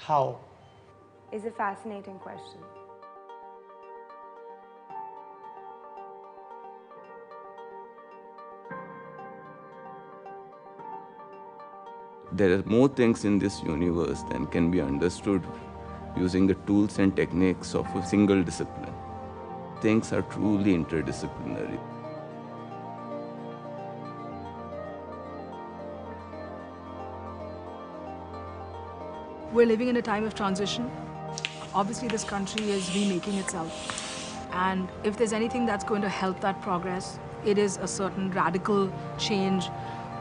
How? Is a fascinating question. There are more things in this universe than can be understood using the tools and techniques of a single discipline. Things are truly interdisciplinary. We're living in a time of transition. Obviously, this country is remaking itself. And if there's anything that's going to help that progress, it is a certain radical change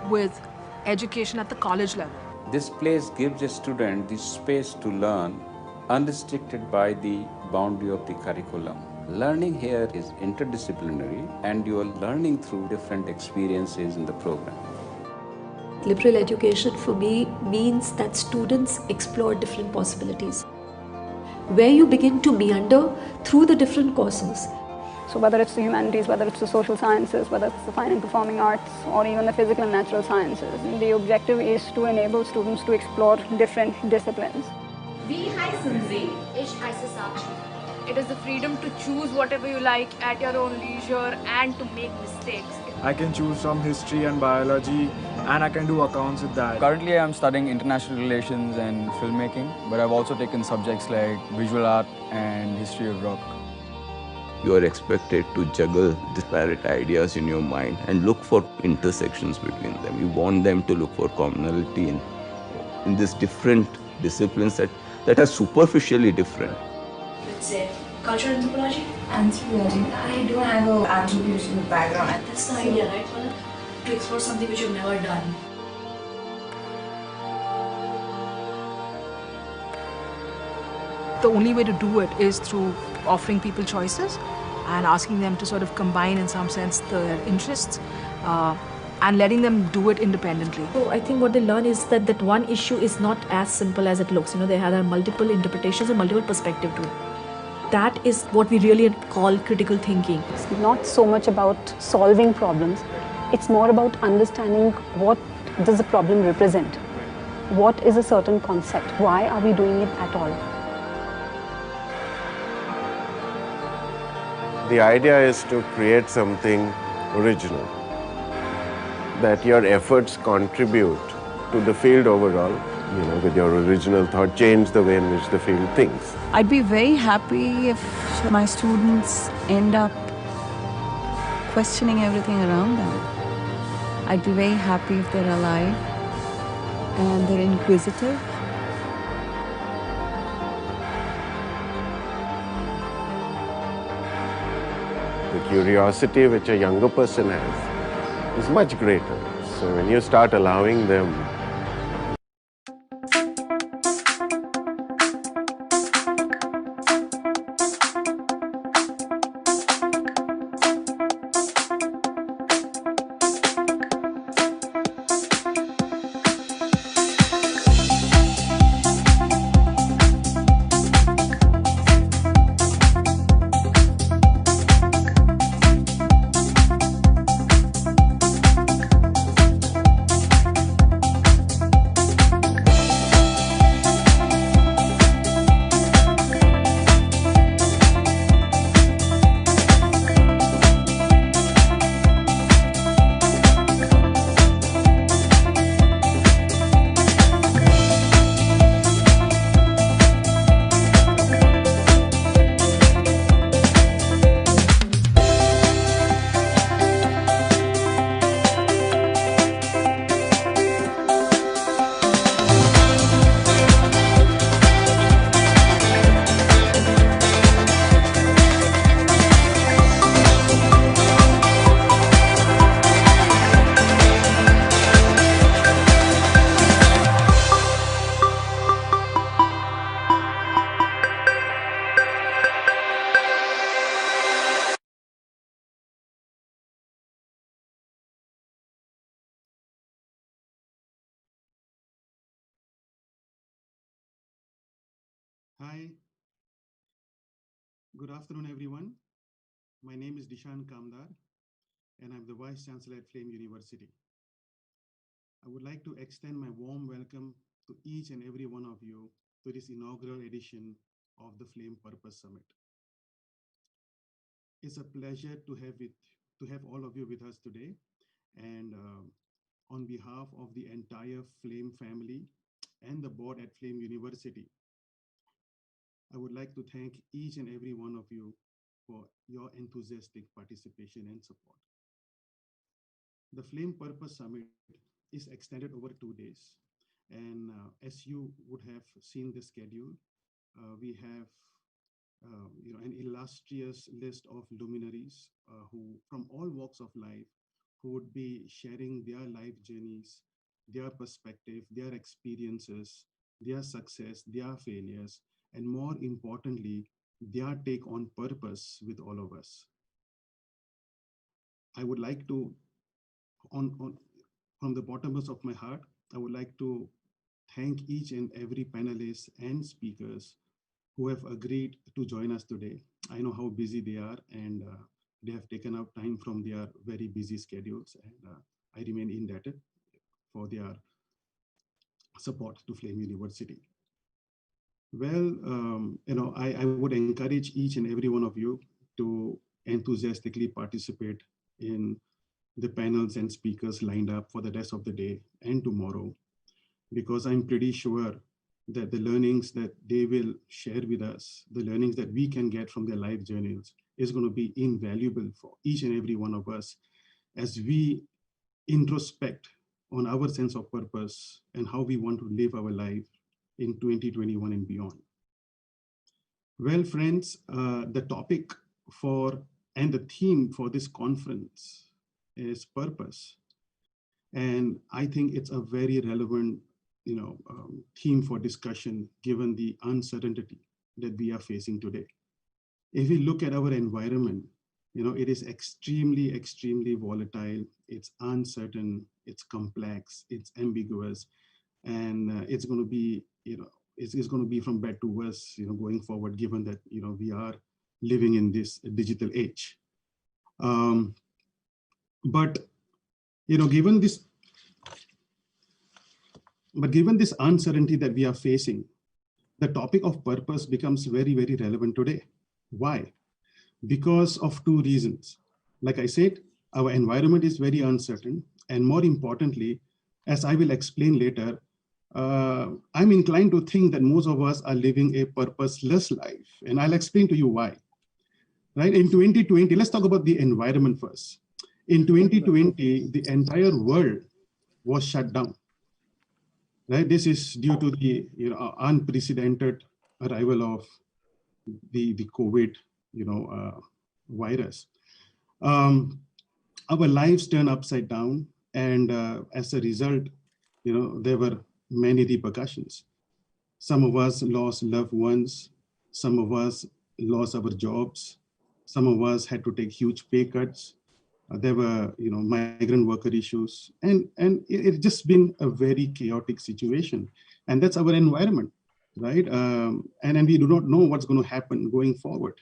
with education at the college level. This place gives a student the space to learn unrestricted by the boundary of the curriculum. Learning here is interdisciplinary and you are learning through different experiences in the program. Liberal education for me means that students explore different possibilities, where you begin to meander through the different courses. So whether it's the humanities, whether it's the social sciences, whether it's the fine and performing arts, or even the physical and natural sciences, the objective is to enable students to explore different disciplines. We hai Sunzi, Ish hai Sakshi. It is the freedom to choose whatever you like at your own leisure and to make mistakes. I can choose from history and biology, and I can do accounts with that. Currently, I'm studying international relations and filmmaking, but I've also taken subjects like visual art and history of rock. You are expected to juggle disparate ideas in your mind and look for intersections between them. You want them to look for commonality in these different disciplines that are superficially different. Let's say cultural anthropology. Anthropology. I don't have an anthropology background. And that's the idea, right? To explore something which you've never done. The only way to do it is through offering people choices and asking them to sort of combine, in some sense, their interests and letting them do it independently. So I think what they learn is that one issue is not as simple as it looks. There are multiple interpretations and multiple perspectives to it. That is what we really call critical thinking. It's not so much about solving problems, it's more about understanding what does the problem represent. What is a certain concept? Why are we doing it at all? The idea is to create something original, that your efforts contribute to the field overall, with your original thought, change the way in which the field thinks. I'd be very happy if my students end up questioning everything around them. I'd be very happy if they're alive and they're inquisitive. The curiosity which a younger person has is much greater. So when you start allowing them Hi, good afternoon, everyone. My name is Dishan Kamdar, and I'm the Vice Chancellor at Flame University. I would like to extend my warm welcome to each and every one of you to this inaugural edition of the Flame Purpose Summit. It's a pleasure to have all of you with us today. And on behalf of the entire Flame family and the board at Flame University, I would like to thank each and every one of you for your enthusiastic participation and support. The Flame Purpose Summit is extended over 2 days. And as you would have seen the schedule, we have an illustrious list of luminaries who, from all walks of life, who would be sharing their life journeys, their perspective, their experiences, their success, their failures, and more importantly, their take on purpose with all of us. I would like to, from the bottommost of my heart, I would like to thank each and every panelist and speakers who have agreed to join us today. I know how busy they are, and they have taken out time from their very busy schedules, and I remain indebted for their support to Flame University. Well, I would encourage each and every one of you to enthusiastically participate in the panels and speakers lined up for the rest of the day and tomorrow, because I'm pretty sure that the learnings that they will share with us, the learnings that we can get from their life journeys, is going to be invaluable for each and every one of us as we introspect on our sense of purpose and how we want to live our life in 2021 and beyond. Well, friends, the topic and the theme for this conference is purpose. And I think it's a very relevant theme for discussion given the uncertainty that we are facing today. If we look at our environment, it is extremely, extremely volatile. It's uncertain, it's complex, it's ambiguous, and it's going to be, it's going to be from bad to worse, going forward, given that, we are living in this digital age. But given this uncertainty that we are facing, the topic of purpose becomes very, very relevant today. Why? Because of two reasons. Like I said, our environment is very uncertain. And more importantly, as I will explain later, I'm inclined to think that most of us are living a purposeless life. And I'll explain to you why. Right? In 2020, let's talk about the environment first. In 2020, the entire world was shut down. Right? This is due to the unprecedented arrival of the COVID virus. Our lives turned upside down, and as a result, there were many repercussions. Some of us lost loved ones. Some of us lost our jobs. Some of us had to take huge pay cuts. There were, migrant worker issues, and it's just been a very chaotic situation. And that's our environment, right? And we do not know what's going to happen going forward.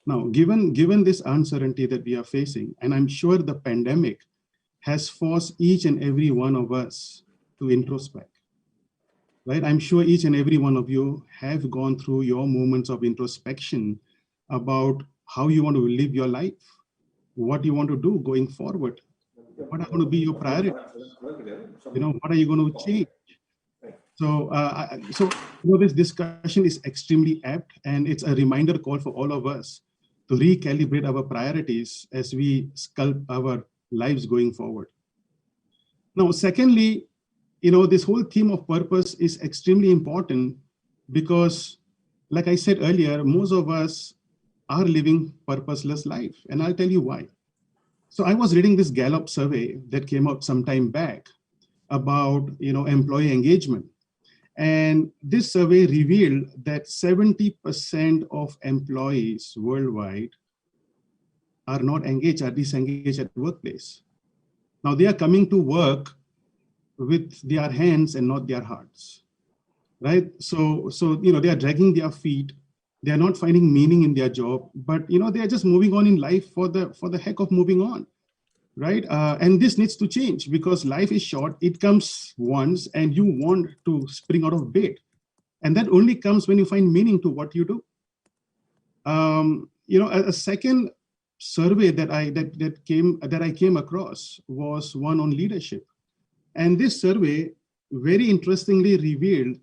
Now, given this uncertainty that we are facing, and I'm sure the pandemic has forced each and every one of us to introspect, right? I'm sure each and every one of you have gone through your moments of introspection about how you want to live your life, what you want to do going forward, what are going to be your priorities, what are you going to change? So, this discussion is extremely apt, and it's a reminder call for all of us to recalibrate our priorities as we sculpt our lives going forward. Now, secondly, this whole theme of purpose is extremely important because, like I said earlier, most of us are living purposeless life, and I'll tell you why. So I was reading this Gallup survey that came out some time back about employee engagement. And this survey revealed that 70% of employees worldwide are not engaged, are disengaged at workplace. Now they are coming to work with their hands and not their hearts, right? So they are dragging their feet. They are not finding meaning in their job, but they are just moving on in life for the heck of moving on, right? And this needs to change because life is short. It comes once, and you want to spring out of bed, And that only comes when you find meaning to what you do. A second survey that I came across was one on leadership. And this survey very interestingly revealed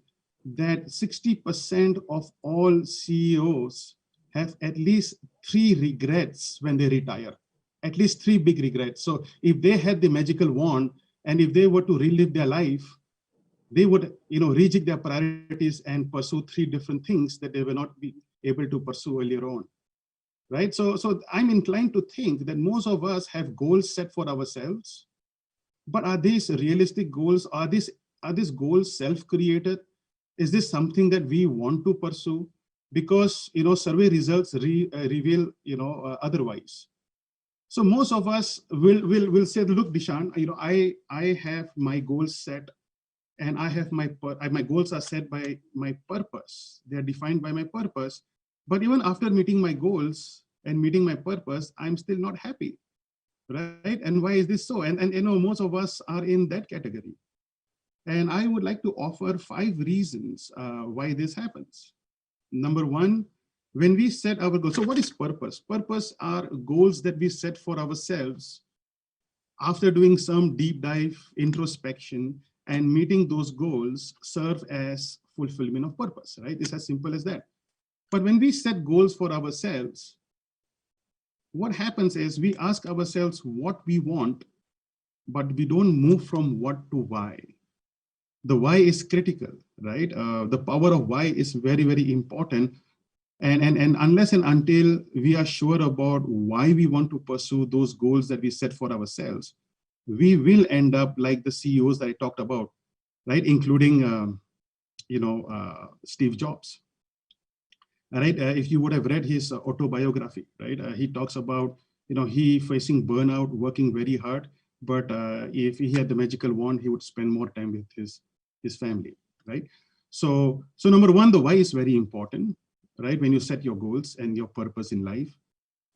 that 60% of all CEOs have at least 3 regrets when they retire, at least 3 big regrets. So if they had the magical wand and if they were to relive their life, they would rejig their priorities and pursue 3 different things that they were not be able to pursue earlier on. Right? So I'm inclined to think that most of us have goals set for ourselves, but are these realistic goals? Are these goals self-created? Is this something that we want to pursue? Because survey results reveal otherwise. So most of us will say, look, Dishan, I have my goals set, and I have my goals are set by my purpose. They are defined by my purpose. But even after meeting my goals and meeting my purpose, I'm still not happy, right? And why is this so? And most of us are in that category. And I would like to offer 5 reasons why this happens. Number 1, when we set our goals. So what is purpose? Purpose are goals that we set for ourselves after doing some deep dive introspection, and meeting those goals serve as fulfillment of purpose, right? It's as simple as that. But when we set goals for ourselves, what happens is we ask ourselves what we want, but we don't move from what to why. The why is critical, right? The power of why is very, very important. And unless and until we are sure about why we want to pursue those goals that we set for ourselves, we will end up like the CEOs that I talked about, right? Including, Steve Jobs. Right? If you would have read his autobiography, right? He talks about, he facing burnout, working very hard, but if he had the magical wand, he would spend more time with his family, right? So number 1, the why is very important, right? When you set your goals and your purpose in life.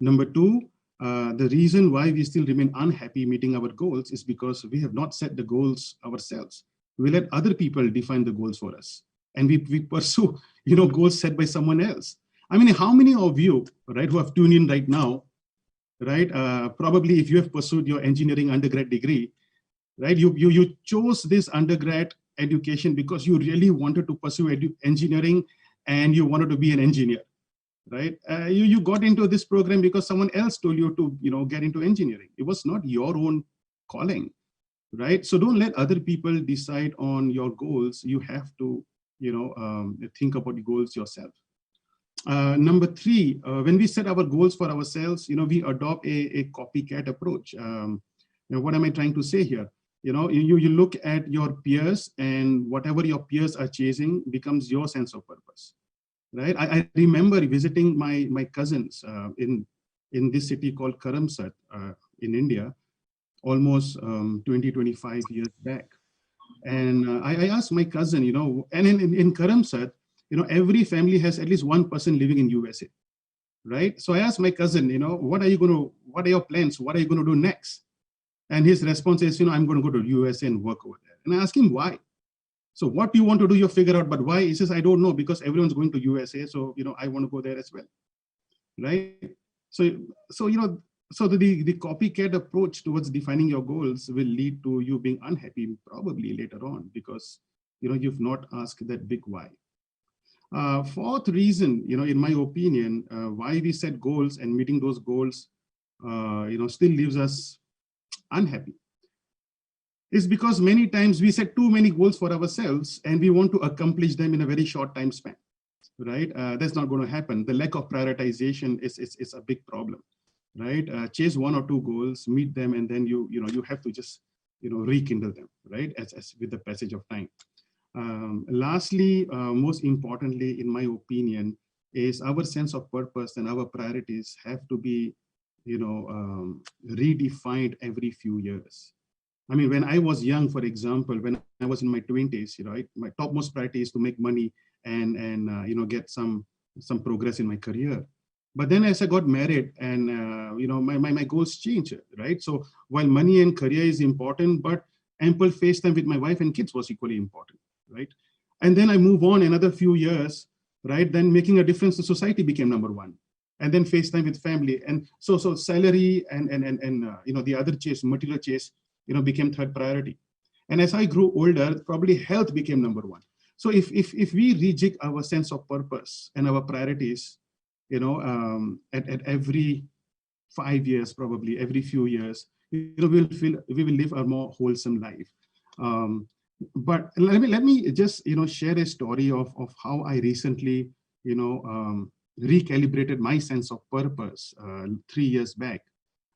Number 2, the reason why we still remain unhappy meeting our goals is because we have not set the goals ourselves. We let other people define the goals for us. And we pursue, goals set by someone else. I mean, how many of you, right, who have tuned in right now, right? Probably if you have pursued your engineering undergrad degree, right? You chose this undergrad education because you really wanted to pursue engineering and you wanted to be an engineer, right? You got into this program because someone else told you to, get into engineering. It was not your own calling, right? So don't let other people decide on your goals. You have to, think about the goals yourself. Number 3, when we set our goals for ourselves, we adopt a copycat approach. What am I trying to say here? You look at your peers, and whatever your peers are chasing becomes your sense of purpose, right? I remember visiting my cousins in this city called Karamsad in India, almost 20-25 years back. And I asked my cousin, and in Karamsad, every family has at least one person living in USA, right? So I asked my cousin, what are your plans? What are you going to do next? And his response is, I'm going to go to USA and work over there. And I asked him why. So what you want to do, you figure out, but why? He says, I don't know, because everyone's going to USA. So, I want to go there as well, right? So the copycat approach towards defining your goals will lead to you being unhappy probably later on, because you've not asked that big why. 4th reason, in my opinion, why we set goals and meeting those goals, still leaves us unhappy, is because many times we set too many goals for ourselves and we want to accomplish them in a very short time span, right? That's not going to happen. The lack of prioritization is a big problem. Right? Chase 1 or 2 goals, meet them, and then you have to just rekindle them, right? As with the passage of time. Lastly, most importantly, in my opinion, is our sense of purpose and our priorities have to be redefined every few years. I mean, when I was young, for example, when I was in my 20s, my topmost priority is to make money and get some progress in my career. But then as I got married and, my goals changed, right? So while money and career is important, but ample face time with my wife and kids was equally important, right? And then I move on another few years, right? Then making a difference to society became number one. And then FaceTime with family. And so salary and the other chase, material chase, became third priority. And as I grew older, probably health became number one. So if we rejig our sense of purpose and our priorities, at every 5 years, probably every few years, we will live a more wholesome life. But let me just share a story of how I recently recalibrated my sense of purpose 3 years back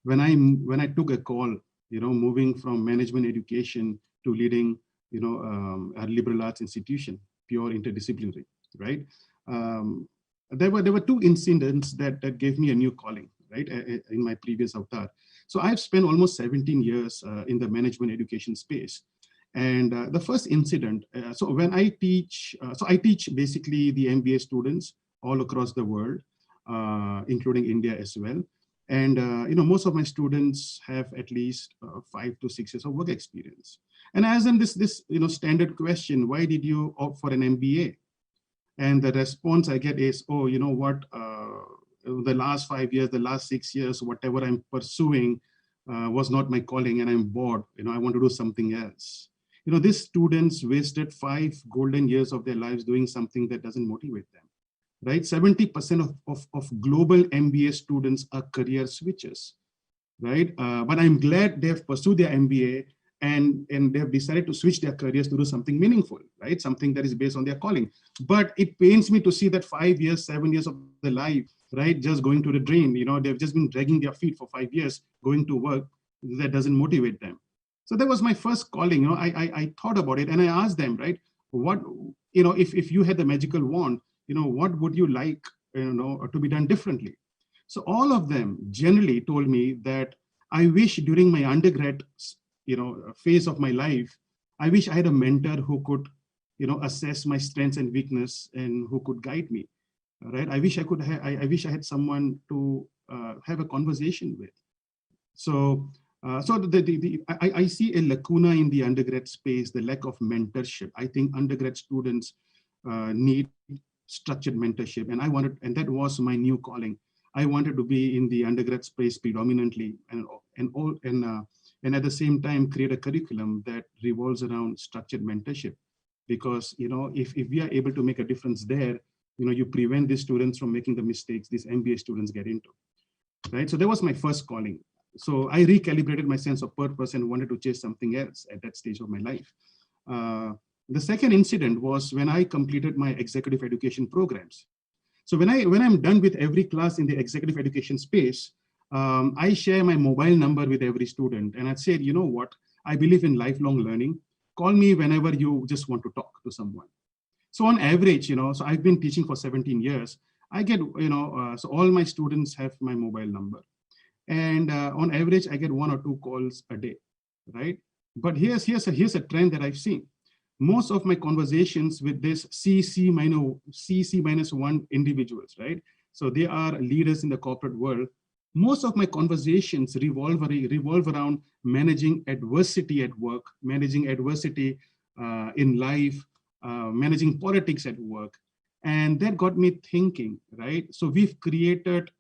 when I took a call, moving from management education to leading a liberal arts institution, pure interdisciplinary, right? There were two incidents that gave me a new calling, right, in my previous avatar. So I've spent almost 17 years in the management education space. And the first incident, so when I teach, I teach basically the MBA students all across the world, including India as well. And most of my students have at least 5 to 6 years of work experience. And I ask them this standard question: why did you opt for an MBA? And the response I get is, oh, you know what? The last 5 years, the last 6 years, whatever I'm pursuing was not my calling, and I'm bored. I want to do something else. These students wasted 5 golden years of their lives doing something that doesn't motivate them, right? 70% of global MBA students are career switchers, right? But I'm glad they have pursued their MBA and they have decided to switch their careers to do something meaningful, right? Something that is based on their calling. But it pains me to see that 5 years, 7 years of their life, right, just going to the drain. They've just been dragging their feet for 5 years, going to work that doesn't motivate them. So that was my first calling. I thought about it and I asked them, right, what, if you had the magical wand, what would you like, to be done differently? So all of them generally told me that I wish during my undergrad, phase of my life, I wish I had a mentor who could, assess my strengths and weakness and who could guide me, right? I wish I could I wish I had someone to have a conversation with. So I see a lacuna in the undergrad space, the lack of mentorship. I think undergrad students need structured mentorship, and that was my new calling. I wanted to be in the undergrad space predominantly, and at the same time create a curriculum that revolves around structured mentorship, because if we are able to make a difference there, you prevent these students from making the mistakes these MBA students get into, right? So that was my first calling. So I recalibrated my sense of purpose and wanted to chase something else at that stage of my life. The second incident was when I completed my executive education programs. So when I'm done with every class in the executive education space, I share my mobile number with every student. And I said, you know what, I believe in lifelong learning. Call me whenever you just want to talk to someone. So on average, so I've been teaching for 17 years. I get, so all my students have my mobile number. And on average, I get 1 or 2 calls a day, right? But here's a trend that I've seen. Most of my conversations with this CC minus 1 individuals, right? So they are leaders in the corporate world. Most of my conversations revolve around managing adversity at work, managing adversity in life, managing politics at work. And that got me thinking, right? So we've created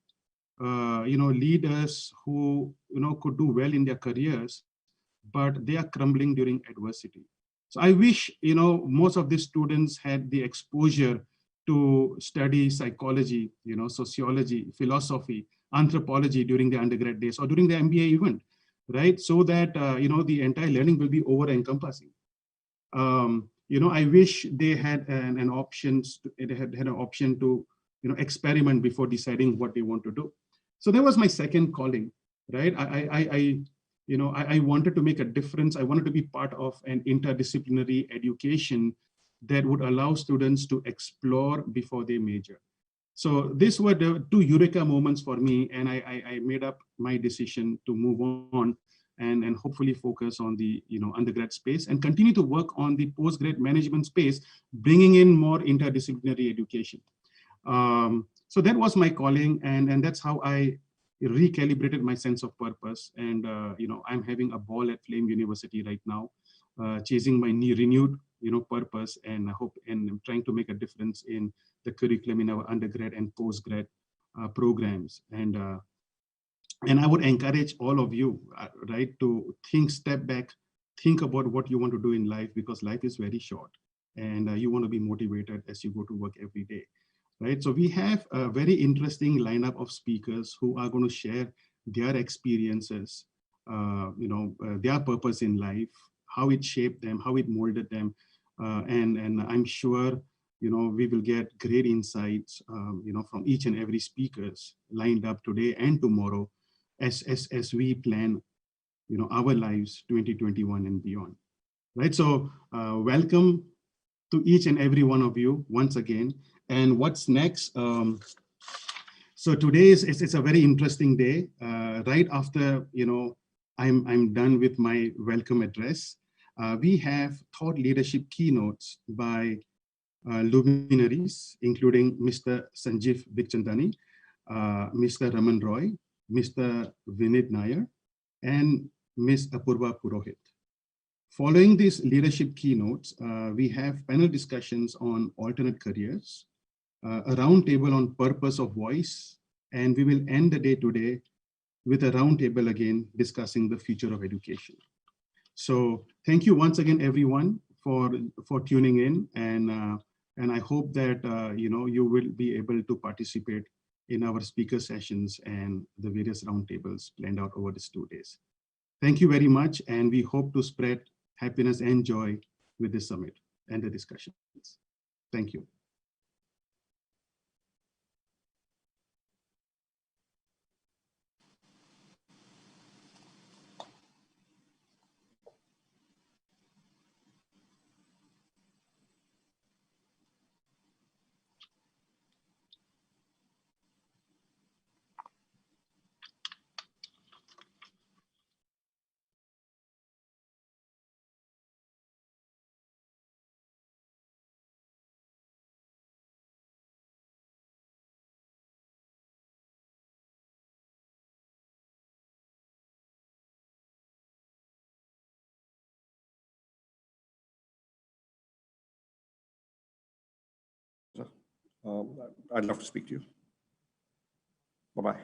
leaders who, could do well in their careers, but they are crumbling during adversity. So I wish, most of these students had the exposure to study psychology, sociology, philosophy, anthropology during the undergrad days or during the MBA event, right? So that, the entire learning will be over encompassing. I wish they had an option to, experiment before deciding what they want to do. So that was my second calling, right? I wanted to make a difference. I wanted to be part of an interdisciplinary education that would allow students to explore before they major. So these were the 2 eureka moments for me, and I made up my decision to move on and hopefully focus on the undergrad space and continue to work on the postgrad management space, bringing in more interdisciplinary education. So that was my calling, and that's how I recalibrated my sense of purpose. And I'm having a ball at Flame University right now, chasing my renewed purpose, and I hope and trying to make a difference in the curriculum in our undergrad and postgrad programs. And I would encourage all of you, right, to step back, think about what you want to do in life, because life is very short, and you want to be motivated as you go to work every day, right? So we have a very interesting lineup of speakers who are going to share their experiences, their purpose in life, how it shaped them, how it molded them, and I'm sure we will get great insights, from each and every speakers lined up today and tomorrow, as we plan, our lives 2021 and beyond, right? So welcome to each and every one of you once again. And what's next? So today it's a very interesting day. Right after I'm done with my welcome address, we have thought leadership keynotes by luminaries, including Mr. Sanjeev Bikhchandani, Mr. Raman Roy, Mr. Vinit Nair, and Ms. Apurva Purohit. Following these leadership keynotes, we have panel discussions on alternate careers, a roundtable on purpose of voice, and we will end the day today with a roundtable again discussing the future of education. So thank you once again, everyone, for tuning in, and I hope that you will be able to participate in our speaker sessions and the various roundtables planned out over these 2 days. Thank you very much, and we hope to spread happiness and joy with this summit and the discussions. Thank you. I'd love to speak to you. Bye-bye.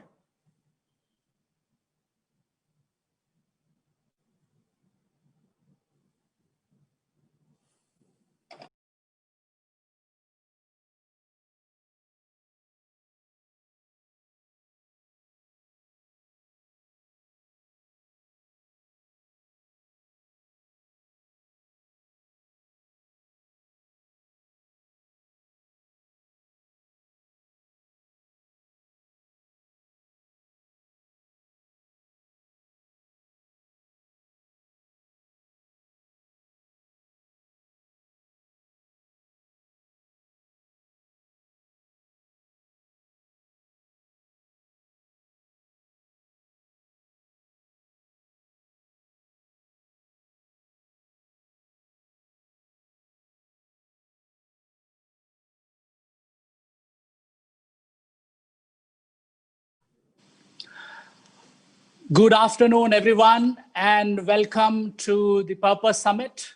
Good afternoon, everyone, and welcome to the Purpose Summit.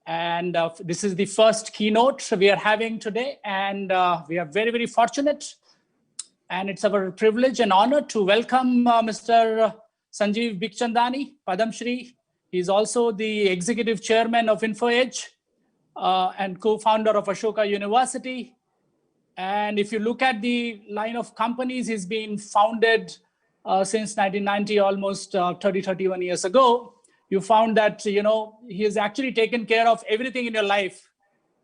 And this is the first keynote we are having today, and we are very, very fortunate. And it's our privilege and honor to welcome Mr. Sanjeev Bikhchandani, Padam Shri. He's also the executive chairman of InfoEdge and co-founder of Ashoka University. And if you look at the line of companies, he's been founded since 1990, almost 31 years ago. You found that, he has actually taken care of everything in your life,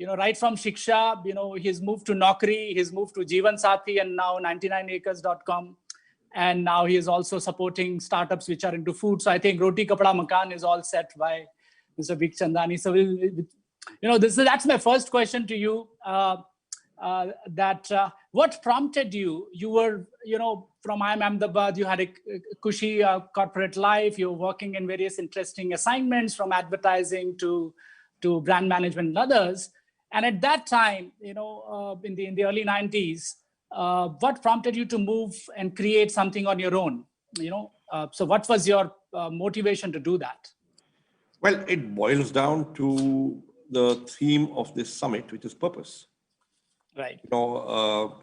right from Shiksha, he's moved to Naukri, he's moved to Jeevan Sathi, and now 99acres.com. And now he is also supporting startups which are into food. So I think Roti Kapda Makan is all set by Mr. Bikhchandani. So, that's my first question to you. What prompted you? You were, from IIM Ahmedabad, you had a cushy corporate life. You were working in various interesting assignments, from advertising to brand management and others. And at that time, in the early 90s, what prompted you to move and create something on your own? So what was your motivation to do that? Well, it boils down to the theme of this summit, which is purpose. Right. You know,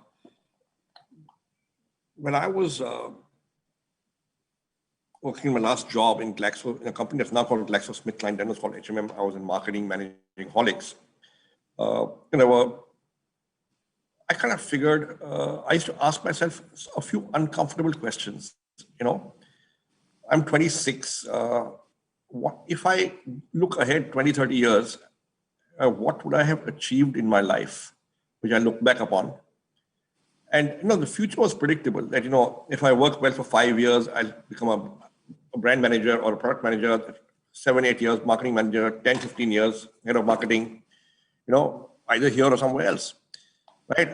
when I was working my last job in Glaxo, in a company that's now called GlaxoSmithKline, then it was called HMM. I was in marketing, managing Holics. I kind of figured, I used to ask myself a few uncomfortable questions. You know, I'm 26. What if I look ahead 20, 30 years, what would I have achieved in my life, which I look back upon? And, you know, the future was predictable that, you know, if I work well for 5 years, I'll become a brand manager or a product manager, 7, 8 years, marketing manager, 10, 15 years, head of marketing, you know, either here or somewhere else, right?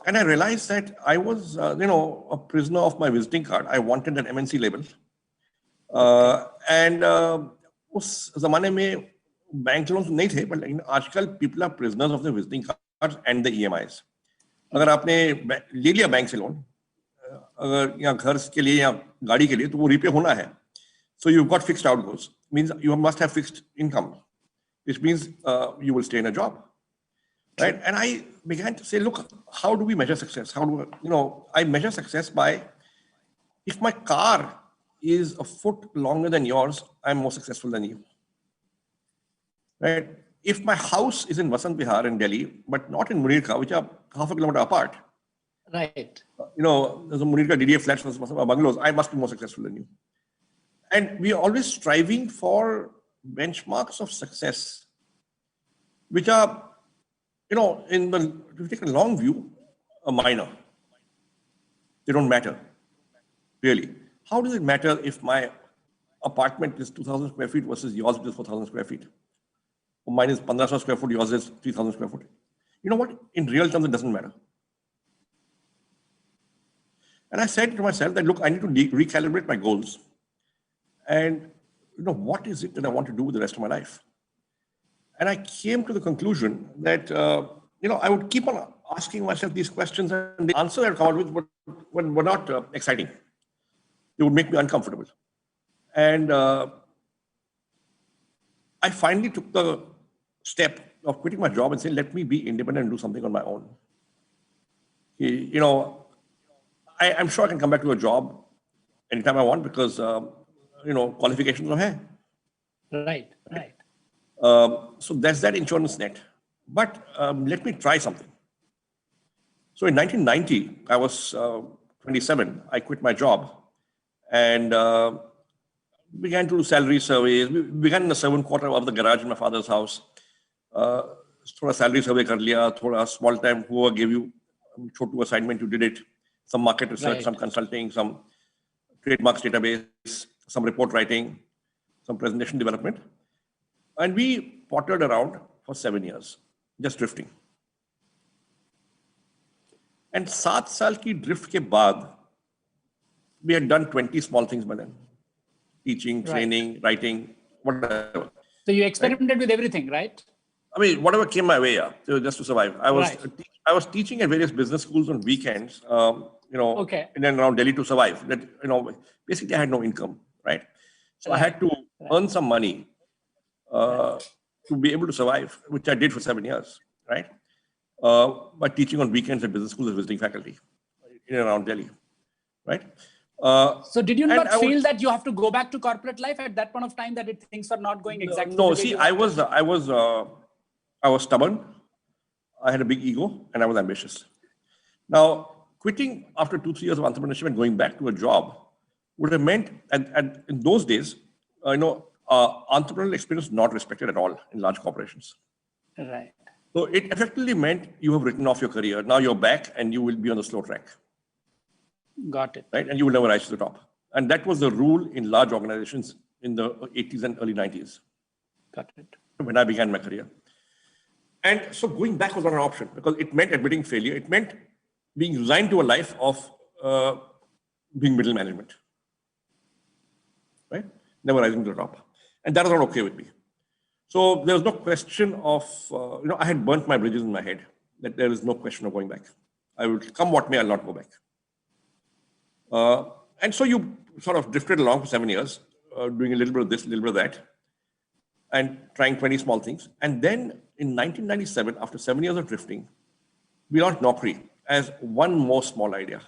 And I realized that I was, you know, a prisoner of my visiting card. I wanted an MNC label. And उस ज़माने में bank loans नहीं थे, but लेकिन आजकल people are prisoners of their visiting cards and the EMIs. अगर आपने ले लिया बैंक से लोन, अगर या घर के लिए या गाड़ी के लिए, तो वो रीपे होना है. So you've got fixed outgoes. Means you must have fixed income, which means you will stay in a job, right? And I began to say, look, how do we measure success? How do I measure success by, if my car is a foot longer than yours, I'm more successful than you, right? If my house is in Vasant Vihar in Delhi, but not in Munirka, which are half a kilometer apart, right? You know, there's a Munirka DDA flats, bungalows. I must be more successful than you. And we are always striving for benchmarks of success, which are, you know, if you take a long view, a minor. They don't matter, really. How does it matter if my apartment is 2,000 square feet versus yours, which is 4,000 square feet? Or mine is 1,500 square foot, yours is 3,000 square foot. You know what? In real terms, it doesn't matter. And I said to myself that, look, I need to recalibrate my goals. And, you know, what is it that I want to do with the rest of my life? And I came to the conclusion that, you know, I would keep on asking myself these questions, and the answer I'd come out with were not exciting. They would make me uncomfortable. And I finally took the step of quitting my job and saying, let me be independent and do something on my own. You know, I'm sure I can come back to a job anytime I want because, you know, qualifications are here. Right, right. So there's that insurance net. But let me try something. So in 1990, I was 27. I quit my job and began to do salary surveys. We began in the servant quarter of the garage in my father's house. Thoda salary survey kar liya, thoda small time, whoever gave you chotu assignment, you did it. Some market research, right. Some consulting, some trademarks database, some report writing, some presentation development. And we pottered around for 7 years, just drifting. And 7 saal ki drift ke baad, we had done 20 small things by then. Teaching, training, right. Writing, whatever. So you experimented with everything, right? I mean, whatever came my way, yeah, just to survive. I was teaching at various business schools on weekends, you know, in and around Delhi to survive. That, you know, basically I had no income, right? So I had to earn some money to be able to survive, which I did for 7 years, right? By teaching on weekends at business schools as visiting faculty in and around Delhi, right? So did you not feel that you have to go back to corporate life at that point of time, that things were not going exactly? No, see, I was stubborn. I had a big ego and I was ambitious. Now, quitting after 2-3 years of entrepreneurship and going back to a job would have meant, and in those days, you know, entrepreneurial experience not respected at all in large corporations. Right. So it effectively meant you have written off your career. Now you're back and you will be on the slow track. Got it. Right, and you will never rise to the top. And that was the rule in large organizations in the 80s and early 90s. Got it. When I began my career. And so going back was not an option because it meant admitting failure. It meant being resigned to a life of being middle management, right? Never rising to the top. And that was not okay with me. So there was no question of, you know, I had burnt my bridges in my head that there is no question of going back. I will come what may, I'll not go back. And so you sort of drifted along for 7 years, doing a little bit of this, a little bit of that, and trying 20 small things. And then in 1997, after 7 years of drifting, we launched Naukri as one more small idea.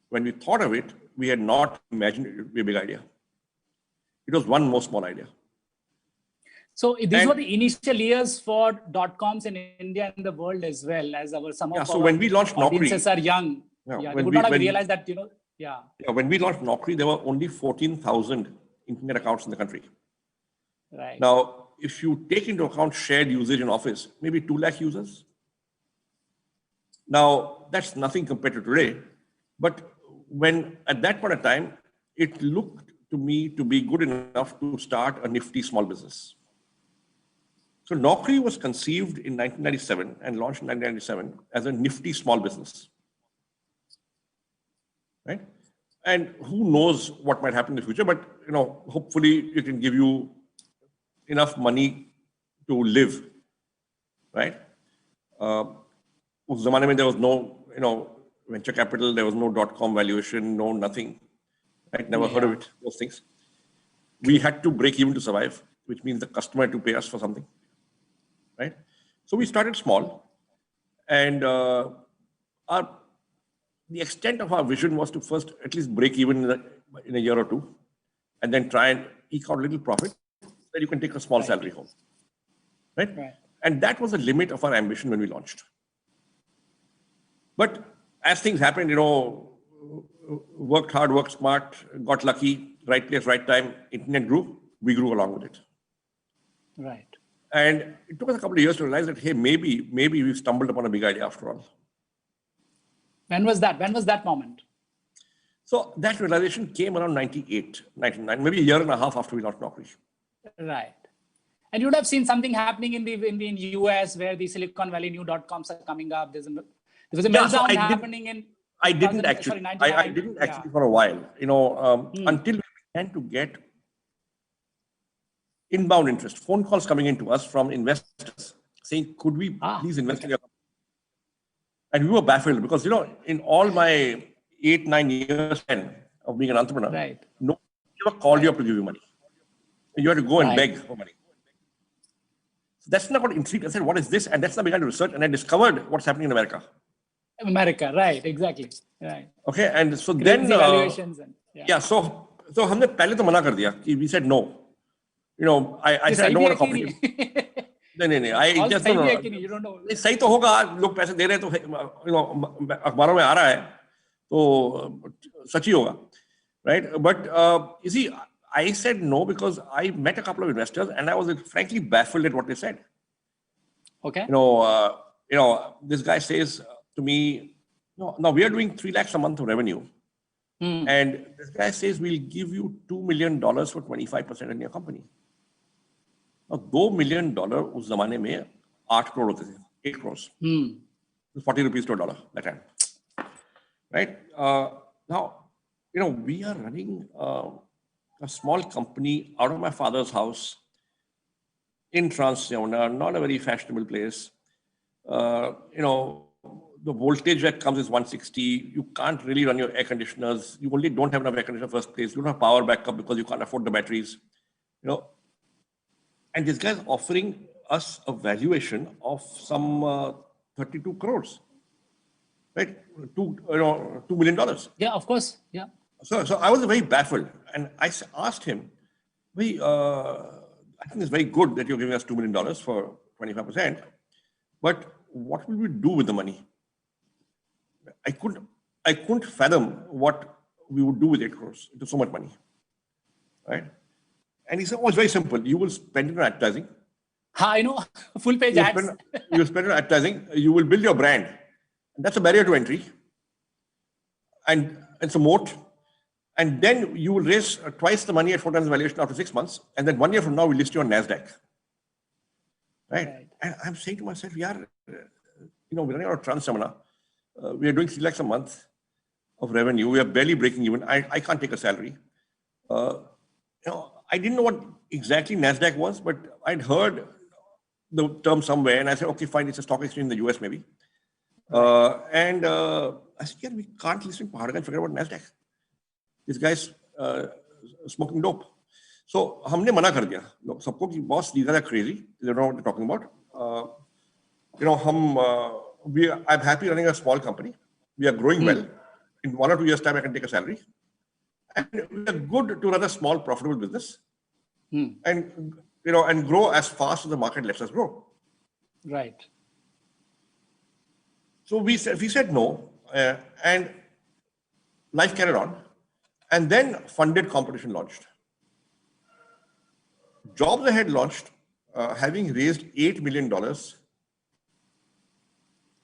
When we thought of it, we had not imagined it would be a big idea. It was one more small idea. So these were the initial years for .coms in India and the world as well, as some of so when we launched audiences Naukri, are young. They would not have realized that, when we launched Naukri, there were only 14,000 internet accounts in the country. Right. Now, if you take into account shared usage in office, maybe 2 lakh users. Now, that's nothing compared to today. But when at that point of time, it looked to me to be good enough to start a nifty small business. So Naukri was conceived in 1997 and launched in 1997 as a nifty small business, right? And who knows what might happen in the future, but hopefully it can give you enough money to live, right? Us zamane mein there was no, venture capital, there was no .com valuation, no nothing, right? Never heard of it, those things. We had to break even to survive, which means the customer had to pay us for something, right? So we started small, and the extent of our vision was to first at least break even in a year or two, and then try and eke out a little profit so that you can take a small salary home, right? And that was the limit of our ambition when we launched. But as things happened, worked hard, worked smart, got lucky, right place, right time, internet grew, we grew along with it. Right. And it took us a couple of years to realize that, hey, maybe we've stumbled upon a big idea after all. When was that? When was that moment? So that realization came around 98, 99, maybe a year and a half after we launched Naukri. Right. And you would have seen something happening in the US where the Silicon Valley new .coms are coming up. There was a meltdown happening in. I didn't actually for a while, until we began to get inbound interest, phone calls coming into us from investors saying, could we please invest in your company? And we were baffled because, in all my 8-9 years of being an entrepreneur, nobody ever called you up to give you money. You had to go and beg for money. So that's not what intrigued. I said, what is this? And that's when I began to research, and I discovered what's happening in America. America, right, exactly, right. Okay, and so Great then, evaluations so हमने पहले तो मना कर दिया कि we said no. I said I don't want to copy. नहीं, I just don't know. You don't know. सही तो होगा, लोग पैसे दे रहे हैं तो अखबारों में आ रहा है तो सच ही होगा, right? But you see, I said no because I met a couple of investors and I was frankly baffled at what they said. Okay. This guy says to me, no, we are doing 3 lakhs a month of revenue. And this guy says, we'll give you $2 million for 25% in your company. Now, $2 million उस ज़माने में 8 crore होते थे, 8 crores. 40 rupees to a dollar that time. Right? Now, we are running a small company out of my father's house in Trans-Yamuna, not a very fashionable place. The voltage that comes is 160. You can't really run your air conditioners. You only don't have enough air conditioner in the first place. You don't have power backup because you can't afford the batteries. And this guy's offering us a valuation of some 32 crores, right? $2 million. Yeah, of course. Yeah. So I was very baffled, and I asked him, I think it's very good that you're giving us $2 million for 25%, but what will we do with the money? I couldn't fathom what we would do with 8 crores. It was so much money, right? And he said, it's very simple. You will spend it on advertising. I know, full page ads. You will spend it on advertising. You will build your brand. And that's a barrier to entry. And it's a moat. And then you will raise twice the money at 4 times the valuation after 6 months. And then 1 year from now, we'll list you on NASDAQ. Right? And I'm saying to myself, we're running out of Trans-Yamuna. We are doing 3 lakhs a month of revenue. We are barely breaking even. I can't take a salary. I didn't know what exactly NASDAQ was, but I'd heard the term somewhere. And I said, okay, fine, it's a stock exchange in the US maybe. And I said, we can't list in Pahad and forget about NASDAQ. This guy's smoking dope. So हमने मना कर दिया सबको कि boss, these guys are crazy. They don't know what they're talking about. I'm happy running a small company. We are growing well. In 1 or 2 years' time, I can take a salary. And we are good to run a small, profitable business. And grow as fast as the market lets us grow. Right. So we said no, and life carried on. And then funded competition launched. Jobs Ahead launched, having raised $8 million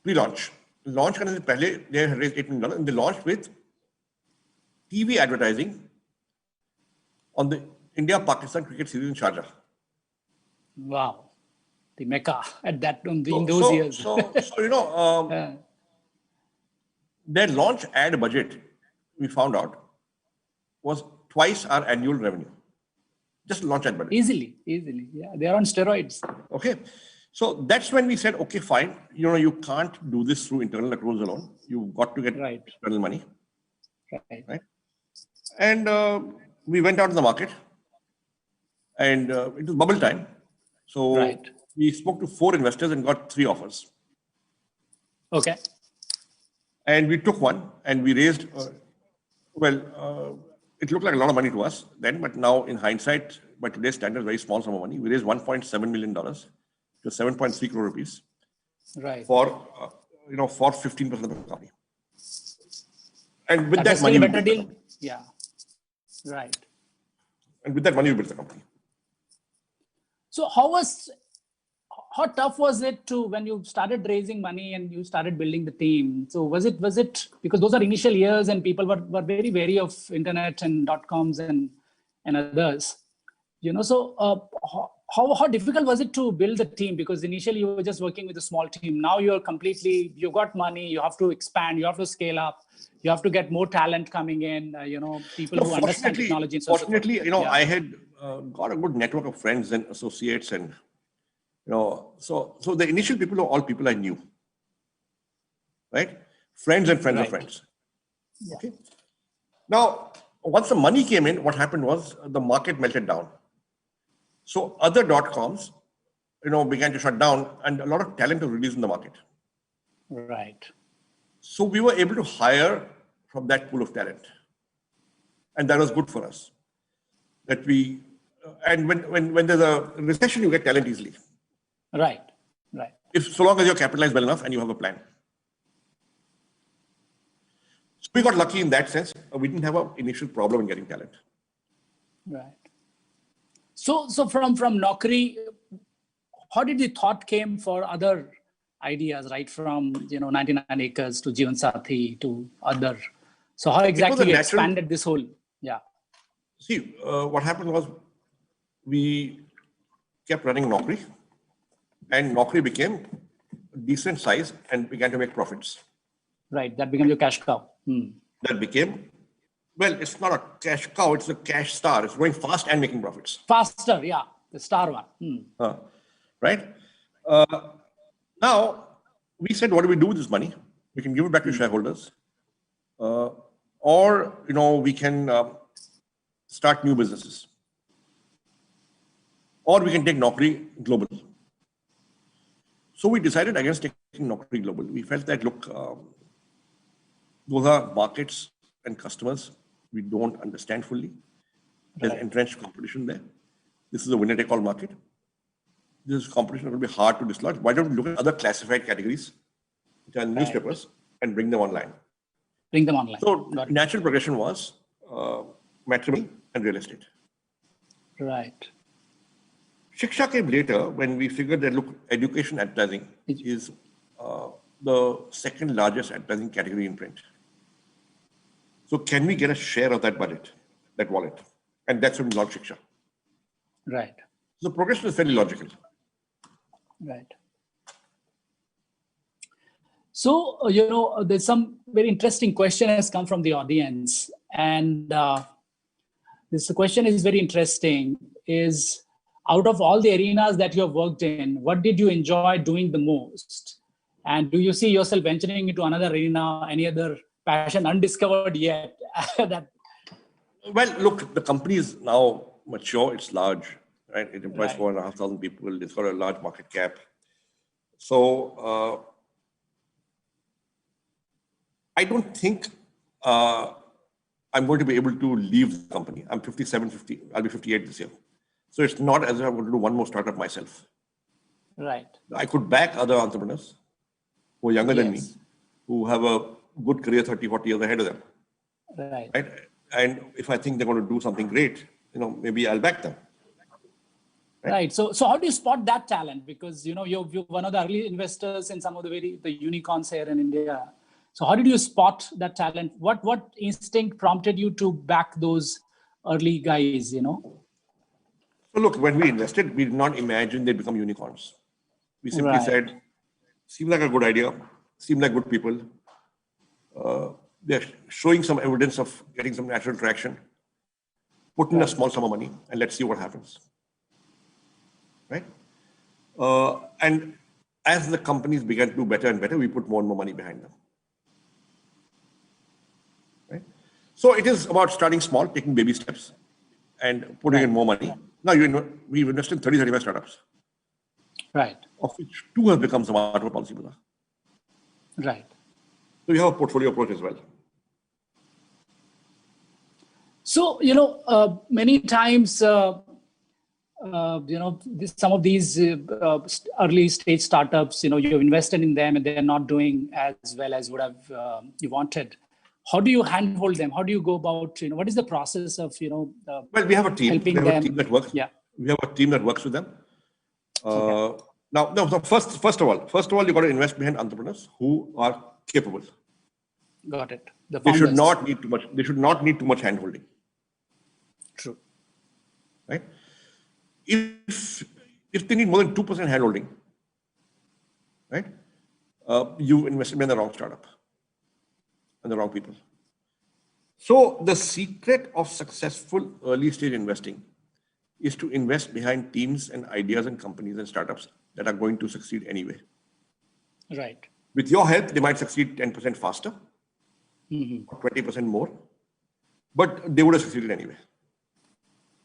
pre-launch. Launch करने से पहले they had raised $8 million, and they launched with TV advertising on the India-Pakistan cricket series in Sharjah. Wow, the Mecca at that in those years. Their launch ad budget, we found out, was twice our annual revenue. Just launch ad budget. Easily. Yeah, they are on steroids. Okay. So that's when we said, okay, fine. You can't do this through internal accruals alone. You've got to get external money. Right. And we went out to the market, and it was bubble time. So we spoke to 4 investors and got 3 offers. Okay. And we took one, and we raised, it looked like a lot of money to us then, but now in hindsight, by today's standards, very small sum of money. We raised $1.7 million to 7.3 crore rupees. Right. For 15% of the company. And with That's that money, better deal. Yeah. Right. And with that money, we built the company. So how tough was it when you started raising money and you started building the team? So was it because those are initial years and people were very wary of internet and .coms and others, so how difficult was it to build the team? Because initially you were just working with a small team. Now you've got money, you have to expand, you have to scale up, you have to get more talent coming in, people who understand technology. And fortunately, I had got a good network of friends and associates, and so the initial people were all people I knew, right? Friends and friends of friends. Yeah. Okay. Now, once the money came in, what happened was the market melted down. So other .coms, began to shut down, and a lot of talent was released in the market. Right. So we were able to hire from that pool of talent, and that was good for us. And when there's a recession, you get talent easily. Right. So long as you're capitalized well enough and you have a plan. So we got lucky in that sense. We didn't have an initial problem in getting talent. Right. So from Naukri, how did the thought came for other ideas, right? From 99 acres to Jeevan Sathi to other. So how exactly you expanded this whole? Yeah. See, what happened was we kept running Naukri, and Naukri became decent size and began to make profits. Right. That became your cash cow. That became, it's not a cash cow, it's a cash star. It's growing fast and making profits. Faster, yeah. The star one. Right. Now, we said, what do we do with this money? We can give it back to shareholders. Or, we can start new businesses. Or we can take Naukri global. So we decided against taking Naukri global. We felt that, look, those are markets and customers we don't understand fully. There's entrenched competition there. This is a winner-take-all market. This competition will be hard to dislodge. Why don't we look at other classified categories, which are newspapers, and bring them online? So natural progression was matrimony and real estate. Right. Shiksha came later when we figured that, look, education advertising is the second largest advertising category in print. So can we get a share of that budget, that wallet? And that's when we launched Shiksha. Right. So the progression is fairly logical. Right. So, there's some very interesting question has come from the audience. And this question is very interesting, is out of all the arenas that you have worked in, what did you enjoy doing the most? And do you see yourself venturing into another arena, any other passion undiscovered yet? Well, look, the company is now mature, it's large, right? It employs 4,500 people, it's got a large market cap. So I don't think I'm going to be able to leave the company. I'm 57, 50. I'll be 58 this year. So it's not as if I'm going to do one more startup myself. Right. I could back other entrepreneurs who are younger than me, who have a good career 30, 40 years ahead of them. Right. And if I think they're going to do something great, maybe I'll back them. Right. So how do you spot that talent? Because, you're one of the early investors in some of the unicorns here in India. So how did you spot that talent? What instinct prompted you to back those early guys, So look, when we invested, we did not imagine they'd become unicorns. We simply said, seems like a good idea, seem like good people. They're showing some evidence of getting some natural traction. Put in a small sum of money and let's see what happens. Right? And as the companies began to do better and better, we put more and more money behind them. Right? So it is about starting small, taking baby steps and putting in more money. Now we've invested in 30, 35 startups. Right. Of which 2 have become Zomato or Policymakers. Right. So we have a portfolio approach as well. So, many times, some of these early stage startups, you've invested in them and they're not doing as well as would have you wanted. How do you handhold them? How do you go about, what is the process of, well, we have a team. Helping we have them. A team that works. Yeah. We have a team that works with them. Now, first of all, you got to invest behind entrepreneurs who are capable. Got it. They should not need too much. They should not need too much handholding. True. Right. If they need more than 2% handholding, right, you invested in the wrong startup and the wrong people. So the secret of successful early stage investing is to invest behind teams and ideas and companies and startups that are going to succeed anyway. Right. With your help, they might succeed 10% faster, 20% more, but they would have succeeded anyway.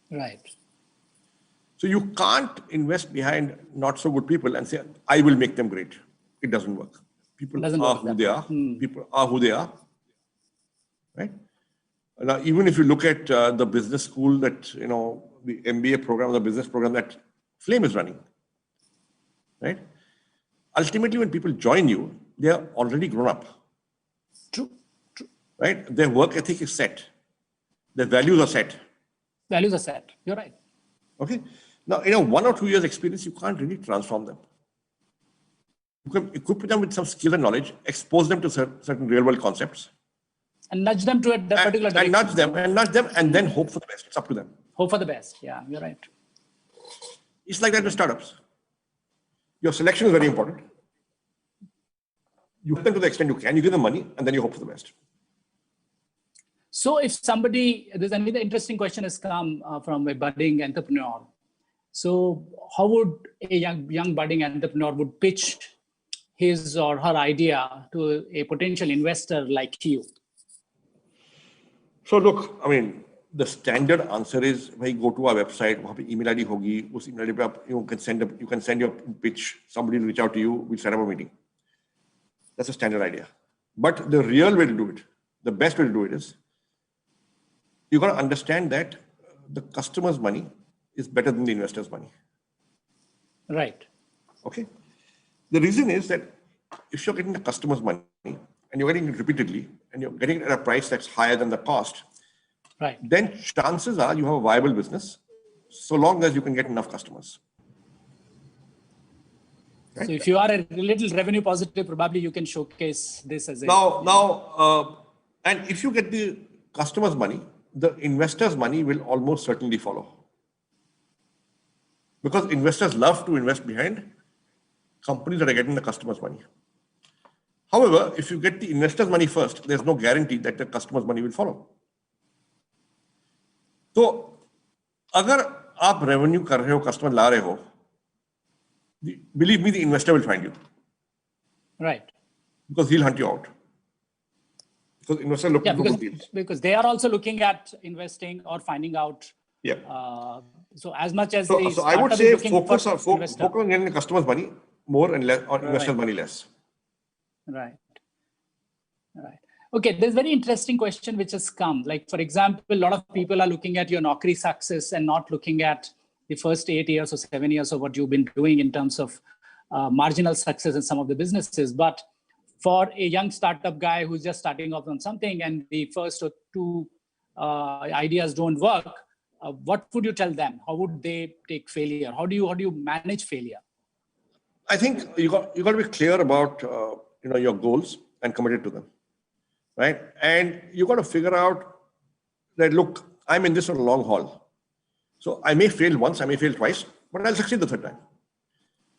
Right. So you can't invest behind not so good people and say, I will make them great. It doesn't work. People are who they are. People are who they are. Right? Now, even if you look at the business school that, the MBA program, the business program that Flame is running, right? Ultimately, when people join you, they are already grown up. True. Right? Their work ethic is set. Their values are set. Values are set. You're right. Okay. Now, 1 or 2 years experience, you can't really transform them. You can equip them with some skill and knowledge, expose them to certain real world concepts. And nudge them to a particular direction. And nudge them, and then hope for the best. It's up to them. Hope for the best. Yeah, you're right. It's like that with startups. Your selection is very important. You help them to the extent you can. You give them money, and then you hope for the best. So if there's another interesting question has come from a budding entrepreneur. So how would a young budding entrepreneur would pitch his or her idea to a potential investor like you? So look, the standard answer is, go to our website, वहाँ पे email ID होगी, उस email ID पे आप you can send your pitch, somebody will reach out to you, we'll set up a meeting. That's a standard idea. But the real way to do it, the best way to do it is, you got to understand that the customer's money is better than the investor's money. Right. Okay. The reason is that if you're getting the customer's money and you're getting it repeatedly and you're getting it at a price that's higher than the cost, right, then chances are you have a viable business so long as you can get enough customers. Right? So if you are a little revenue positive, probably you can showcase this as a... And if you get the customer's money, the investor's money will almost certainly follow. Because investors love to invest behind companies that are getting the customer's money. However, if you get the investor's money first, there's no guarantee that the customer's money will follow. So, अगर आप revenue कर रहे हो, customer ला रहे हो, believe me, the investor will find you. Right. Because he'll hunt you out. Because investors look for good deals. Because they are also looking at investing or finding out. Yeah. So as much as so I would say focus on getting the customer's money more and less, or investors money less. Right. Right. Okay, there's a very interesting question which has come. Like, for example, a lot of people are looking at your Naukri success and not looking at the first 8 years or 7 years of what you've been doing in terms of marginal success in some of the businesses. But for a young startup guy who's just starting off on something and the first or two ideas don't work, what would you tell them? How would they take failure? How do you manage failure? I think you got to be clear about your goals and committed to them, right? And you got to figure out that, look, I'm in this for a long haul. So I may fail once, I may fail twice, but I'll succeed the third time.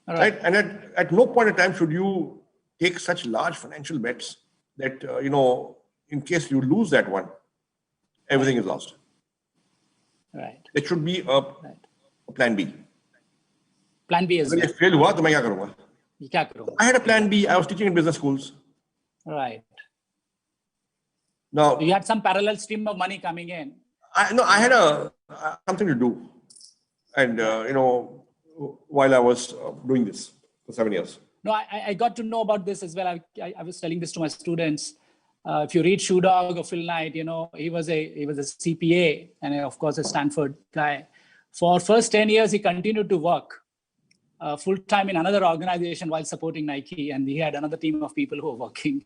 Right? And at no point in time should you take such large financial bets that, in case you lose that one, everything is lost. Right. There should be a plan B. Plan B is. If I fail, then I will do. I had a plan B. I was teaching in business schools. Right. Now you had some parallel stream of money coming in. I had something to do, and while I was doing this for 7 years. No, I got to know about this as well. I was telling this to my students. If you read Shoe Dog or Phil Knight, he was a CPA and of course a Stanford guy. For first 10 years, he continued to work full-time in another organization while supporting Nike, and he had another team of people who were working.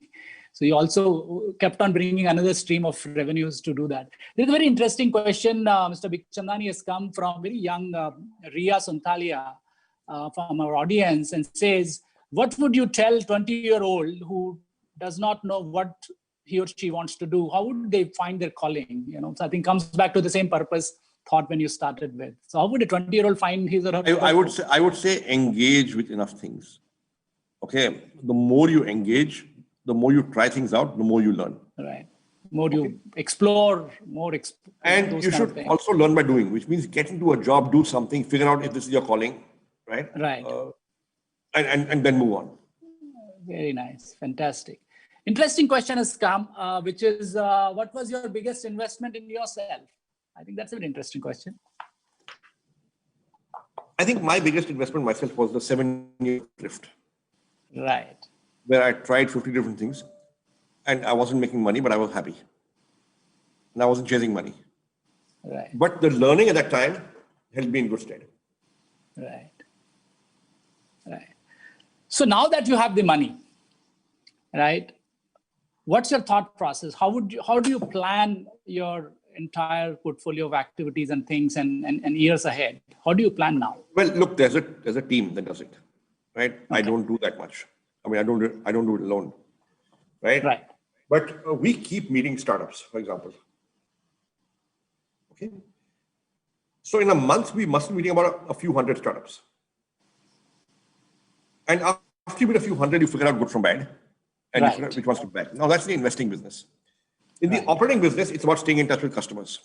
So he also kept on bringing another stream of revenues to do that. There's a very interesting question. Mr. Bikchandani has come from very young Ria Suntalia from our audience and says, what would you tell 20-year-old who does not know what he or she wants to do? How would they find their calling? So I think comes back to the same purpose thought when you started with. So how would a 20-year-old find his or her? I would say engage with enough things. Okay, the more you engage, the more you try things out, the more you learn. Right. More you explore, and you should also learn by doing, which means get into a job, do something, figure out if this is your calling, right? Right. And then move on. Very nice. Fantastic. Interesting question has come, which is, what was your biggest investment in yourself? I think that's a very interesting question. I think my biggest investment myself was the 7-year drift. Right. Where I tried 50 different things and I wasn't making money, but I was happy. And I wasn't chasing money. Right. But the learning at that time held me in good stead. Right. Right. So now that you have the money, right, what's your thought process? How do you plan your entire portfolio of activities and things and years ahead? How do you plan now? Well, look, there's a team that does it, right? Okay. I don't do that much. I mean, I don't do it alone, right? Right. But we keep meeting startups, for example. Okay. So in a month, we must be meeting about a few hundred startups. And after you meet a few hundred, you figure out good from bad, and you figure out which ones to bad. Now that's the investing business. In the operating business, it's about staying in touch with customers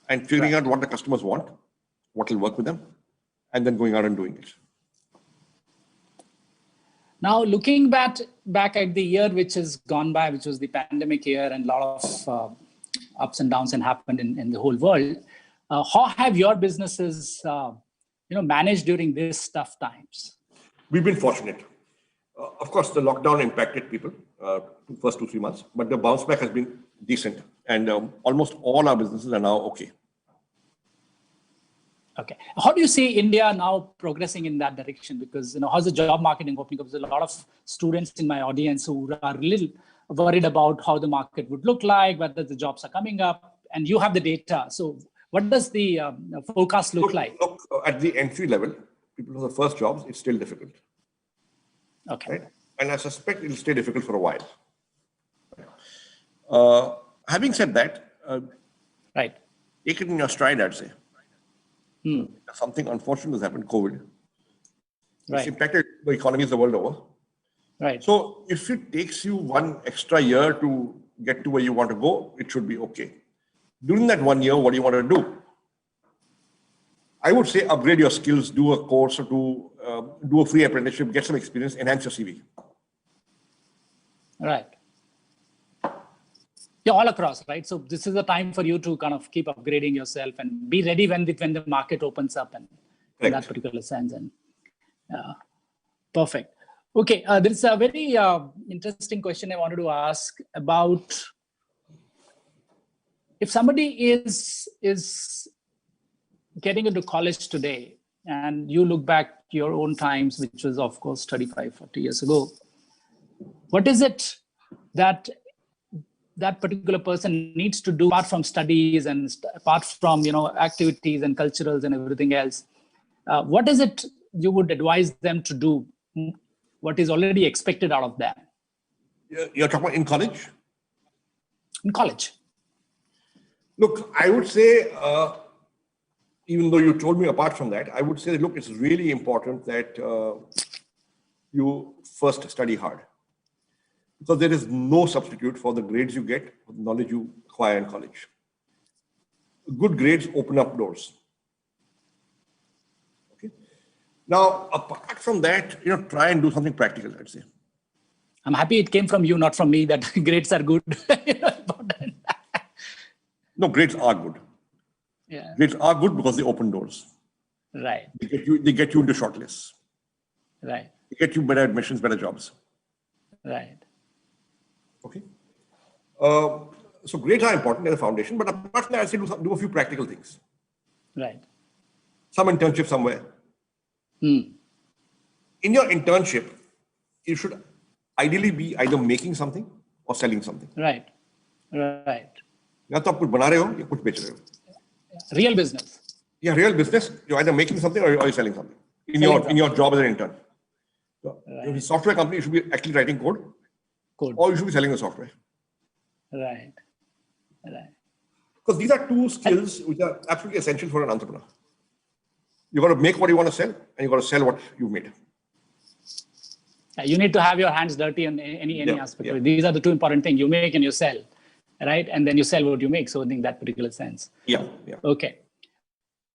and figuring out what the customers want, what will work with them, and then going out and doing it. Now, looking back at the year which has gone by, which was the pandemic year, and a lot of ups and downs and happened in the whole world, how have your businesses, managed during these tough times? We've been fortunate. Of course, the lockdown impacted people first 2-3 months, but the bounce back has been decent, and almost all our businesses are now okay. Okay. How do you see India now progressing in that direction? Because, how's the job market opening up? There's a lot of students in my audience who are a little worried about how the market would look like, whether the jobs are coming up, and you have the data. So what does the forecast look like? Look, at the entry level, people for the first jobs, it's still difficult. Okay. Right? And I suspect it'll stay difficult for a while. Having said that, right, take it in your stride, I'd say. Something unfortunate has happened, COVID. It's impacted the economies the world over. Right. So if it takes you one extra year to get to where you want to go, it should be okay. During that 1 year, what do you want to do? I would say upgrade your skills, do a course or do a free apprenticeship, get some experience, enhance your CV. Right. Yeah, all across, right? So this is a time for you to kind of keep upgrading yourself and be ready when the market opens up and in that particular sense. And Perfect. Okay, there is a very interesting question I wanted to ask about if somebody is getting into college today, and you look back to your own times, which was of course 35, 40 years ago, what is it that that particular person needs to do apart from studies and apart from activities and culturals and everything else? What is it you would advise them to do? What is already expected out of them? You're talking about in college? In college. Look, I would say, even though you told me apart from that, I would say, look, it's really important that you first study hard. Because there is no substitute for the grades you get, for the knowledge you acquire in college. Good grades open up doors. Okay. Now, apart from that, try and do something practical, I'd say. I'm happy it came from you, not from me, that grades are good. No, grades are good. Yeah. Grades are good because they open doors. Right. They get you into shortlists. Right. They get you better admissions, better jobs. Right. Okay. So grades are important as a foundation, but apart from that, I say do a few practical things. Right. Some internship somewhere. In your internship, you should ideally be either making something or selling something. Right. Right. या तो आप कुछ बना रहे हो या कुछ बेच रहे हो. Real business. Yeah, real business. You're either making something or you're selling something in your job as an intern. So, if it's a software company, you should be actually writing code. Or you should be selling the software. Right. Right. Because these are two skills which are absolutely essential for an entrepreneur. You got to make what you want to sell, and you got to sell what you've made. You need to have your hands dirty in any aspect. Yeah. These are the two important things: you make and you sell, right? And then you sell what you make. So in that particular sense. Yeah. Yeah. Okay.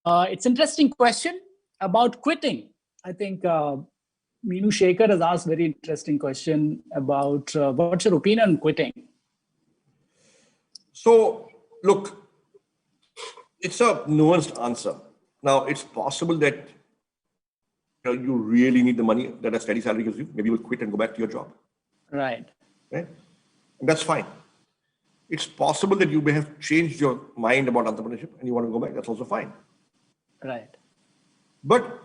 It's an interesting question about quitting. I think Meenu Shekhar has asked a very interesting question about what's your opinion on quitting? So, look, it's a nuanced answer. Now, it's possible that you really need the money that a steady salary gives you. Maybe you'll quit and go back to your job. Right. Right? And that's fine. It's possible that you may have changed your mind about entrepreneurship and you want to go back. That's also fine. Right. But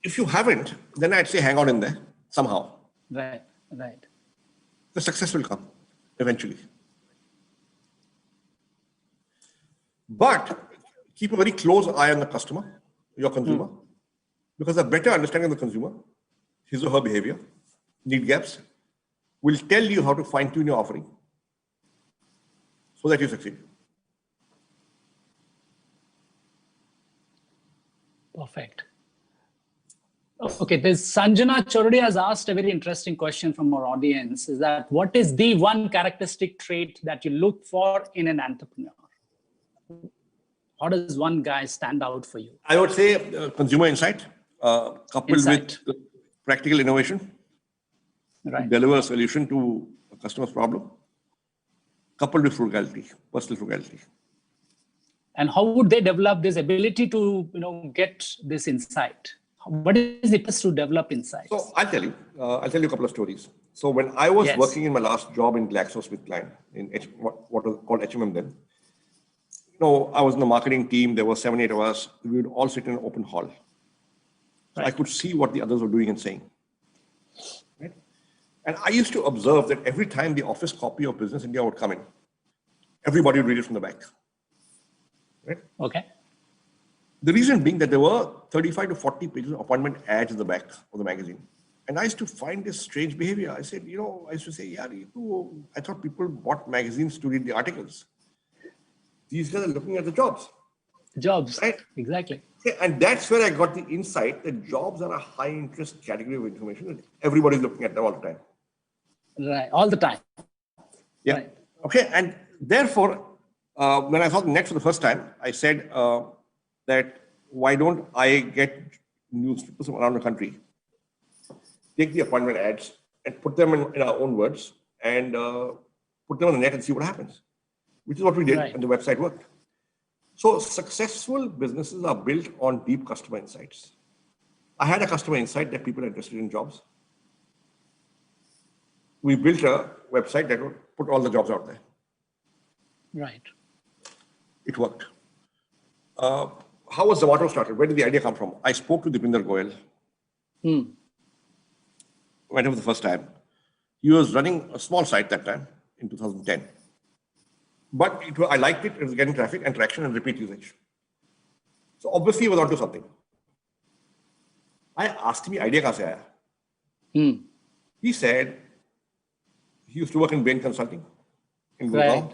if you haven't, then I'd say hang on in there somehow. Right. Right. The success will come eventually. But keep a very close eye on the customer, your consumer, because a better understanding of the consumer, his or her behavior, need gaps, will tell you how to fine-tune your offering so that you succeed. Perfect. Okay, this Sanjana Chordi has asked a very interesting question from our audience, is that what is the one characteristic trait that you look for in an entrepreneur? How does one guy stand out for you? I would say consumer insight, coupled with practical innovation, right. Deliver a solution to a customer's problem, coupled with frugality, personal frugality. And how would they develop this ability to, get this insight? What is it to develop insights? So I'll tell you a couple of stories. So when I was working in my last job in GlaxoSmithKline, in what was called HMM then, I was in the marketing team. There were 7-8 of us. We would all sit in an open hall. So I could see what the others were doing and saying. Right? And I used to observe that every time the office copy of Business India would come in, everybody would read it from the back. Right? Okay. The reason being that there were 35 to 40 pages of appointment ads in the back of the magazine. And I used to find this strange behavior. I said, I used to say, I thought people bought magazines to read the articles. These guys are looking at the jobs. Jobs, right? Exactly. And that's where I got the insight that jobs are a high interest category of information and everybody's looking at them all the time. Right, all the time. Yeah. Right. Okay, and therefore, when I saw the net for the first time, I said that why don't I get newspapers from around the country, take the appointment ads and put them in our own words and put them on the net and see what happens. Which is what we did, and the website worked. So successful businesses are built on deep customer insights. I had a customer insight that people are interested in jobs. We built a website that would put all the jobs out there. Right. It worked. How was Zomato started? Where did the idea come from? I spoke to Dipinder Goyal. Went over the first time. He was running a small site that time in 2010. But I liked it. It was getting traffic and traction and repeat usage. So obviously he was onto something. I asked him, idea kahan se aaya? He said he used to work in Bain Consulting in Gurgaon.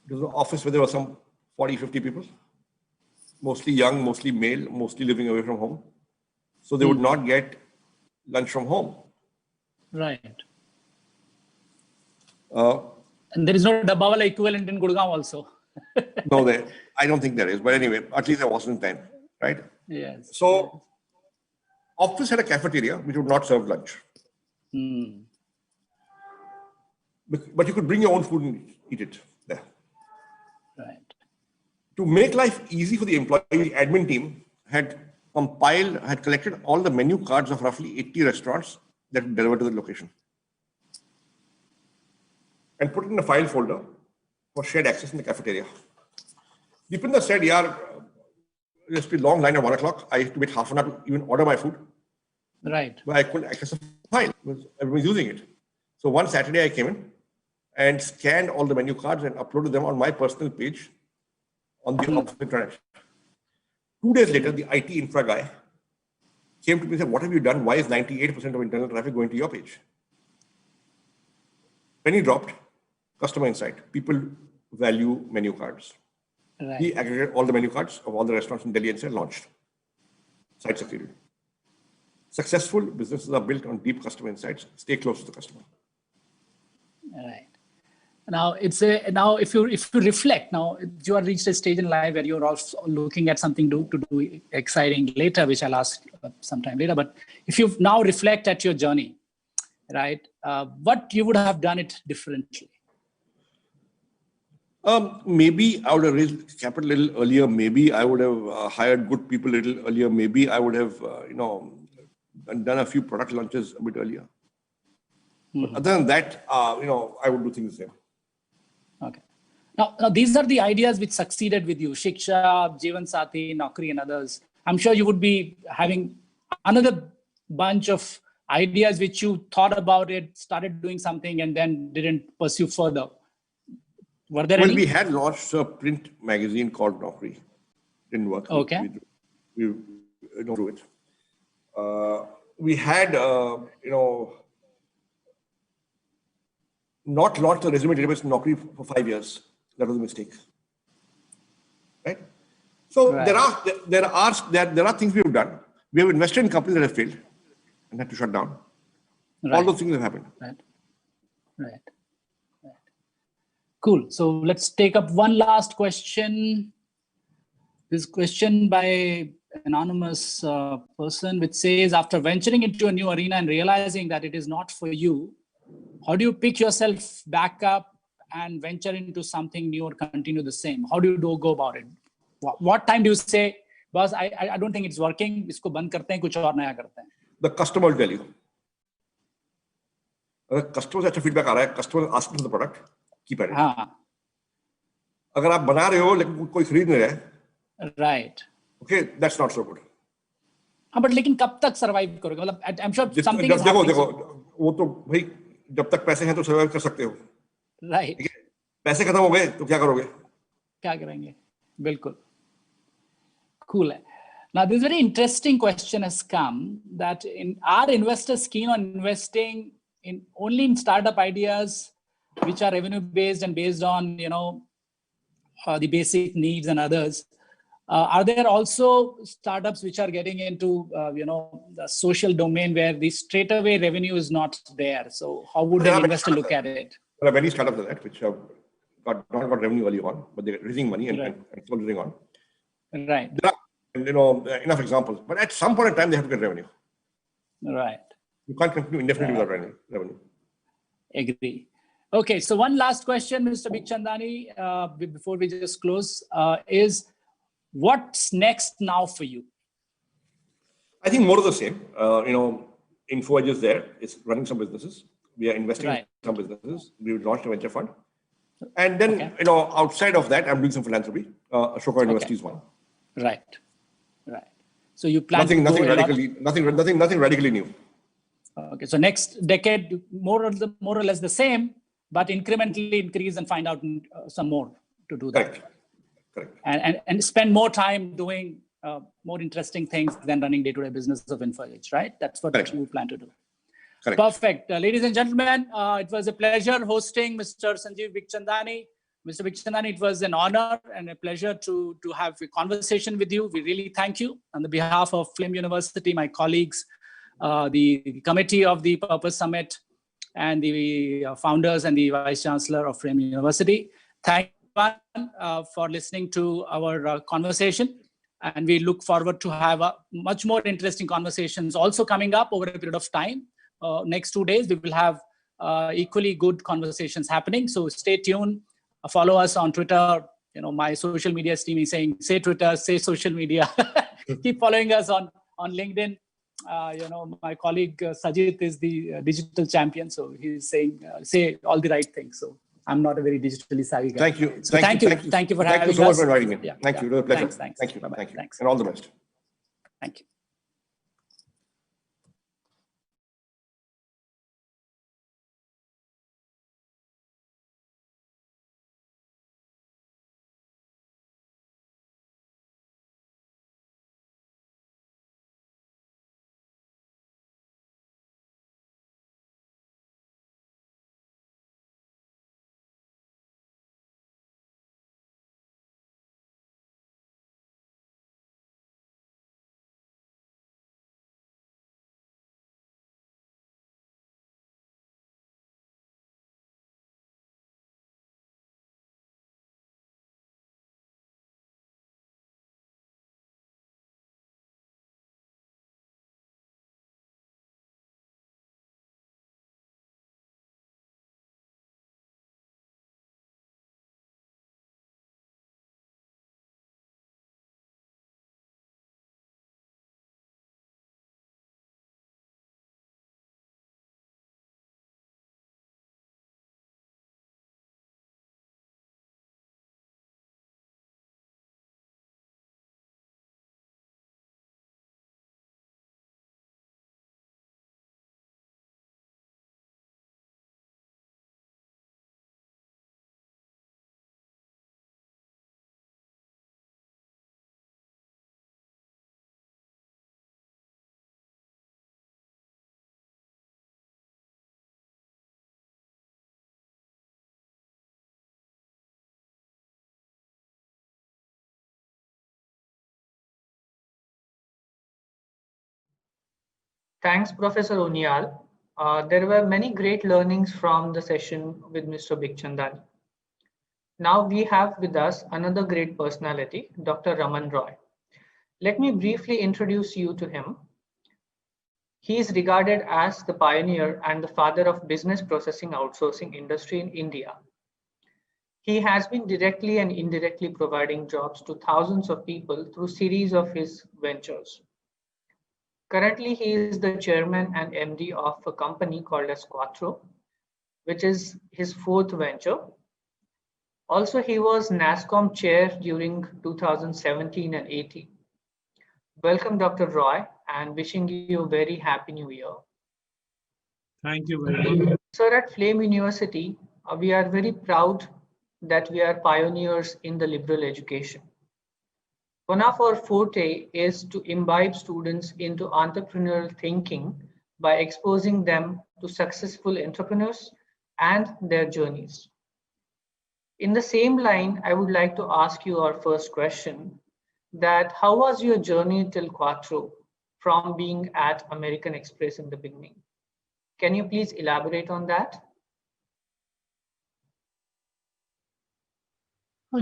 It was an office where there were some 40, 50 people, mostly young, mostly male, mostly living away from home. So they would not get lunch from home. Right. And there is no Dabbawala equivalent in Gurgaon also. No, I don't think there is. But anyway, at least there wasn't then, right? Yes. So office had a cafeteria which would not serve lunch. But you could bring your own food and eat it there. Right. To make life easy for the employee, the admin team had collected all the menu cards of roughly 80 restaurants that would deliver to the location and put it in a file folder for shared access in the cafeteria. Dipinder said, "Yaar, there's a long line at 1 o'clock. I have to wait half an hour to even order my food." Right. But I couldn't access the file because everyone was using it. So one Saturday I came in and scanned all the menu cards and uploaded them on my personal page on the office intranet. 2 days later, the IT infra guy came to me and said, "What have you done? Why is 98% of internal traffic going to your page?" Penny dropped. Customer insight. People value menu cards. Right. He aggregated all the menu cards of all the restaurants in Delhi and said, launched. Site succeeded. Successful businesses are built on deep customer insights. Stay close to the customer. Right. Now now if you reflect, now you are reached a stage in life where you're also looking at something to do exciting later, which I'll ask sometime later. But if you now reflect at your journey, right, what you would have done it differently? Maybe I would have raised capital a little earlier. Maybe I would have hired good people a little earlier. Maybe I would have, done a few product launches a bit earlier. But other than that, I would do things the same. Okay. Now, these are the ideas which succeeded with you: Shiksha, Jeevan Sathi, Naukri, and others. I'm sure you would be having another bunch of ideas which you thought about it, started doing something, and then didn't pursue further. Were there any? We had launched a print magazine called Naukri. Didn't work. Okay. We don't do it. We had, not launched the resume database in Naukri for 5 years. That was a mistake. Right? So Right. there are things we have done. We have invested in companies that have failed and had to shut down. Right. All those things have happened. Right. Cool. So let's take up one last question. This question by anonymous person, which says, after venturing into a new arena and realizing that it is not for you, how do you pick yourself back up and venture into something new or continue the same? How do you go about it? What time do you say, boss, I don't think it's working, isko band karte hain, kuch aur naya karte hain? The customer will tell you. अगर customer से अच्छा feedback आ रहा है, customer ask for the product, keep at it. अगर आप बना रहे हो लेकिन कोई खरीद नहीं रहा है, right, okay, that's not so good. हाँ, बट लेकिन कब तक सरवाइव करोगे? मतलब I am sure something is देखो वो तो भाई जब तक पैसे हैं तो सर्वाइव कर सकते हो. राइट. पैसे खत्म हो गए तो क्या करोगे? क्या करेंगे? बिल्कुल. Cool. Now, this very interesting question has come that are investors keen on investing in only in startup ideas which are revenue based and based on the basic needs and others? Are there also startups which are getting into the social domain where the straightaway revenue is not there? So how would an investor look at it? There are many startups like that which have not got revenue early on, but they're raising money and soldiering on. Right. There are enough examples, but at some point in time they have to get revenue. Right. You can't continue indefinitely without revenue. Agree. Okay, so one last question, Mr. Bikhchandani, before we just close, is what's next now for you? I think more of the same. InfoEdge is there. It's running some businesses. We are investing in some businesses. We launched a venture fund. And then, outside of that, I'm doing some philanthropy. Ashoka University is one. Right. So you plan nothing radically new. Okay, so next decade, more or less the same, but incrementally increase and find out some more to do that. Correct. And spend more time doing more interesting things than running day-to-day business of InfoEdge, right? That's what you plan to do. Correct. Perfect. Ladies and gentlemen, it was a pleasure hosting Mr. Sanjeev Bikhchandani. Mr. Bikhchandani, it was an honor and a pleasure to have a conversation with you. We really thank you. On the behalf of Flame University, my colleagues, the committee of the Purpose Summit, and the founders and the Vice Chancellor of Flame University. Thank you for listening to our conversation. And we look forward to have much more interesting conversations also coming up over a period of time. Next 2 days, we will have equally good conversations happening. So stay tuned. Follow us on Twitter. My social media team is saying, say Twitter, say social media. Keep following us on LinkedIn. My colleague Sajid is the digital champion. So he's saying, say all the right things. So I'm not a very digitally savvy guy. Thank you. So thank you for having us. Thank you so much for inviting me. Yeah, thank you. It was a pleasure. Thanks. Thank you. Bye-bye. Thank you. Thanks. And all the best. Thank you. Thanks, Professor Onyal. There were many great learnings from the session with Mr. Bikhchandani. Now we have with us another great personality, Dr. Raman Roy. Let me briefly introduce you to him. He is regarded as the pioneer and the father of business processing outsourcing industry in India. He has been directly and indirectly providing jobs to thousands of people through series of his ventures. Currently, he is the chairman and MD of a company called as Quattro, which is his fourth venture. Also, he was NASSCOM chair during 2017 and 18. Welcome, Dr. Roy, and wishing you a very happy new year. Thank you very much. Sir, at Flame University, we are very proud that we are pioneers in the liberal education. One of our forte is to imbibe students into entrepreneurial thinking by exposing them to successful entrepreneurs and their journeys. In the same line, I would like to ask you our first question, that how was your journey till Quattro from being at American Express in the beginning? Can you please elaborate on that?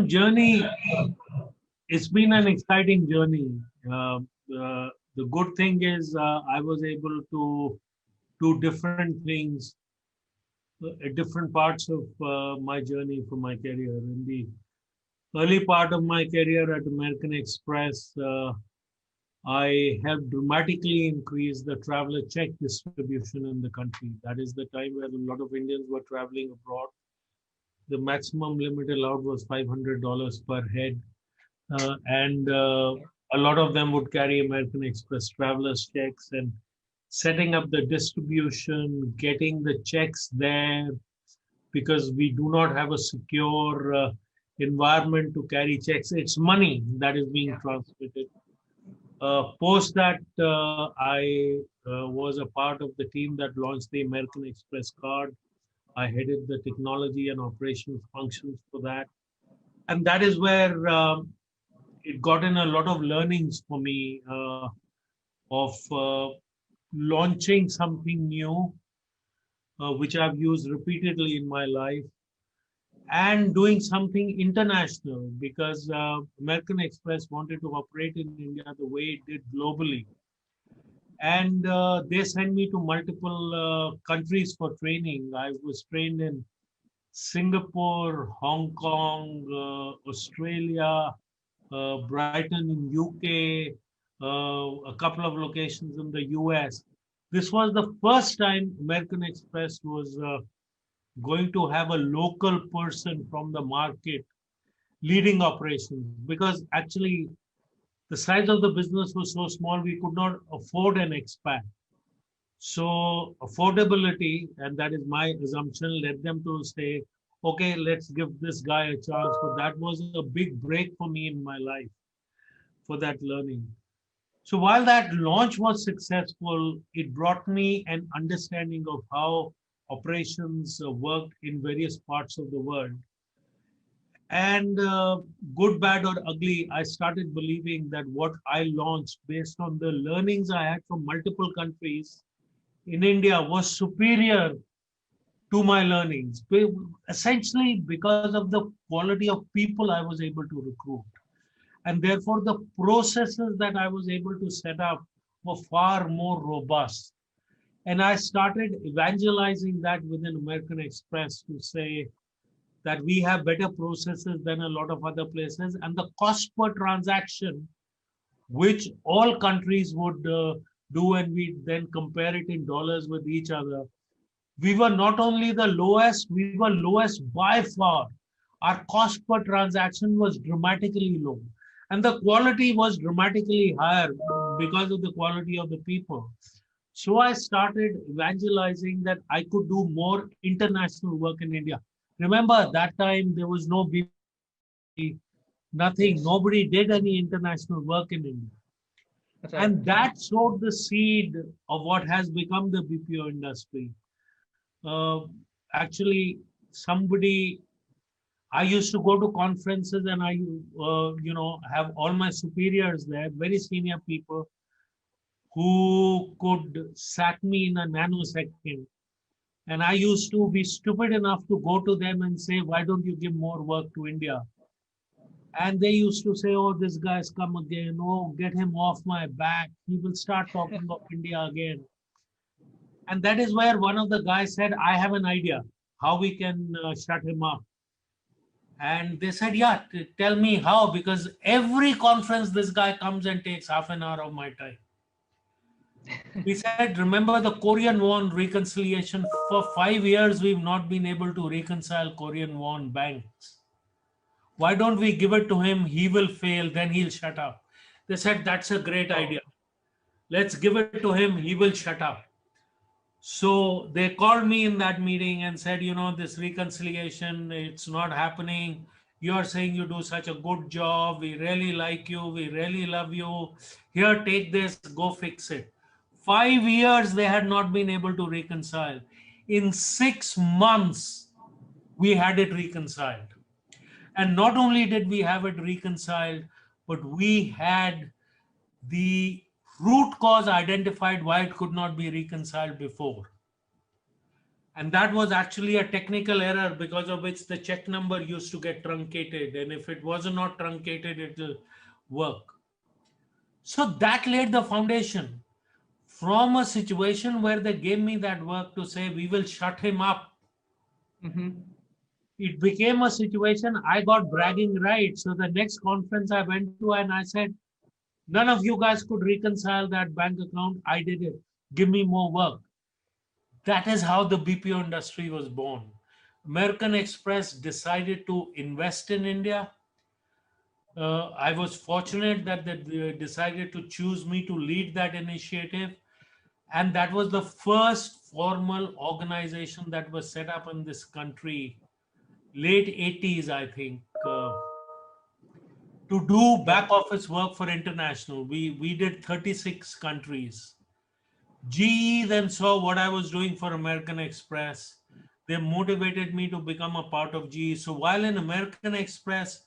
Journey, it's been an exciting journey. The good thing is I was able to do different things at different parts of my journey for my career. In the early part of my career at American Express, I helped dramatically increase the traveler check distribution in the country. That is the time where a lot of Indians were traveling abroad. The maximum limit allowed was $500 per head. And a lot of them would carry American Express travelers checks, and setting up the distribution, getting the checks there, because we do not have a secure environment to carry checks. It's money that is being transmitted. Post that, I was a part of the team that launched the American Express card. I headed the technology and operations functions for that. And that is where it got in a lot of learnings for me of launching something new, which I've used repeatedly in my life, and doing something international, because American Express wanted to operate in India the way it did globally. And they sent me to multiple countries for training. I was trained in Singapore, Hong Kong, Australia, Brighton in UK, a couple of locations in the US. This was the first time American Express was going to have a local person from the market leading operations, because actually the size of the business was so small, we could not afford an expat. So affordability, and that is my assumption, led them to say, okay, let's give this guy a chance. But that was a big break for me in my life for that learning. So while that launch was successful, it brought me an understanding of how operations worked in various parts of the world. And good, bad, or ugly, I started believing that what I launched based on the learnings I had from multiple countries in India was superior to my learnings, essentially because of the quality of people I was able to recruit. And therefore, the processes that I was able to set up were far more robust. And I started evangelizing that within American Express to say that we have better processes than a lot of other places. And the cost per transaction, which all countries would do, and we then compare it in dollars with each other, we were not only the lowest, we were lowest by far. Our cost per transaction was dramatically low. And the quality was dramatically higher because of the quality of the people. So I started evangelizing that I could do more international work in India. Remember, that time there was no BBC, nothing. Nobody did any international work in India. Right. And that sowed the seed of what has become the BPO industry. Actually, I used to go to conferences, and I, have all my superiors there, very senior people who could sack me in a nanosecond. And I used to be stupid enough to go to them and say, why don't you give more work to India? And they used to say, oh, this guy's come again. Oh, get him off my back. He will start talking of India again. And that is where one of the guys said, I have an idea how we can shut him up. And they said, yeah, tell me how, because every conference this guy comes and takes half an hour of my time. We said, remember the Korean-won reconciliation? For 5 years, we've not been able to reconcile Korean-won banks. Why don't we give it to him? He will fail, then he'll shut up. They said, that's a great idea. Let's give it to him, he will shut up. So they called me in that meeting and said, this reconciliation, it's not happening. You're saying you do such a good job. We really like you. We really love you. Here, take this, go fix it. 5 years, they had not been able to reconcile. In 6 months, we had it reconciled. And not only did we have it reconciled, but we had the root cause identified why it could not be reconciled before. And that was actually a technical error because of which the check number used to get truncated. And if it was not truncated, it will work. So that laid the foundation. From a situation where they gave me that work to say, we will shut him up. It became a situation, I got bragging rights. So the next conference I went to and I said, None of you guys could reconcile that bank account. I did it. Give me more work. That is how the BPO industry was born. American Express decided to invest in India. I was fortunate that they decided to choose me to lead that initiative. And that was the first formal organization that was set up in this country, late 80s, I think, to do back office work for international. We did 36 countries. GE then saw what I was doing for American Express. They motivated me to become a part of GE. So while in American Express,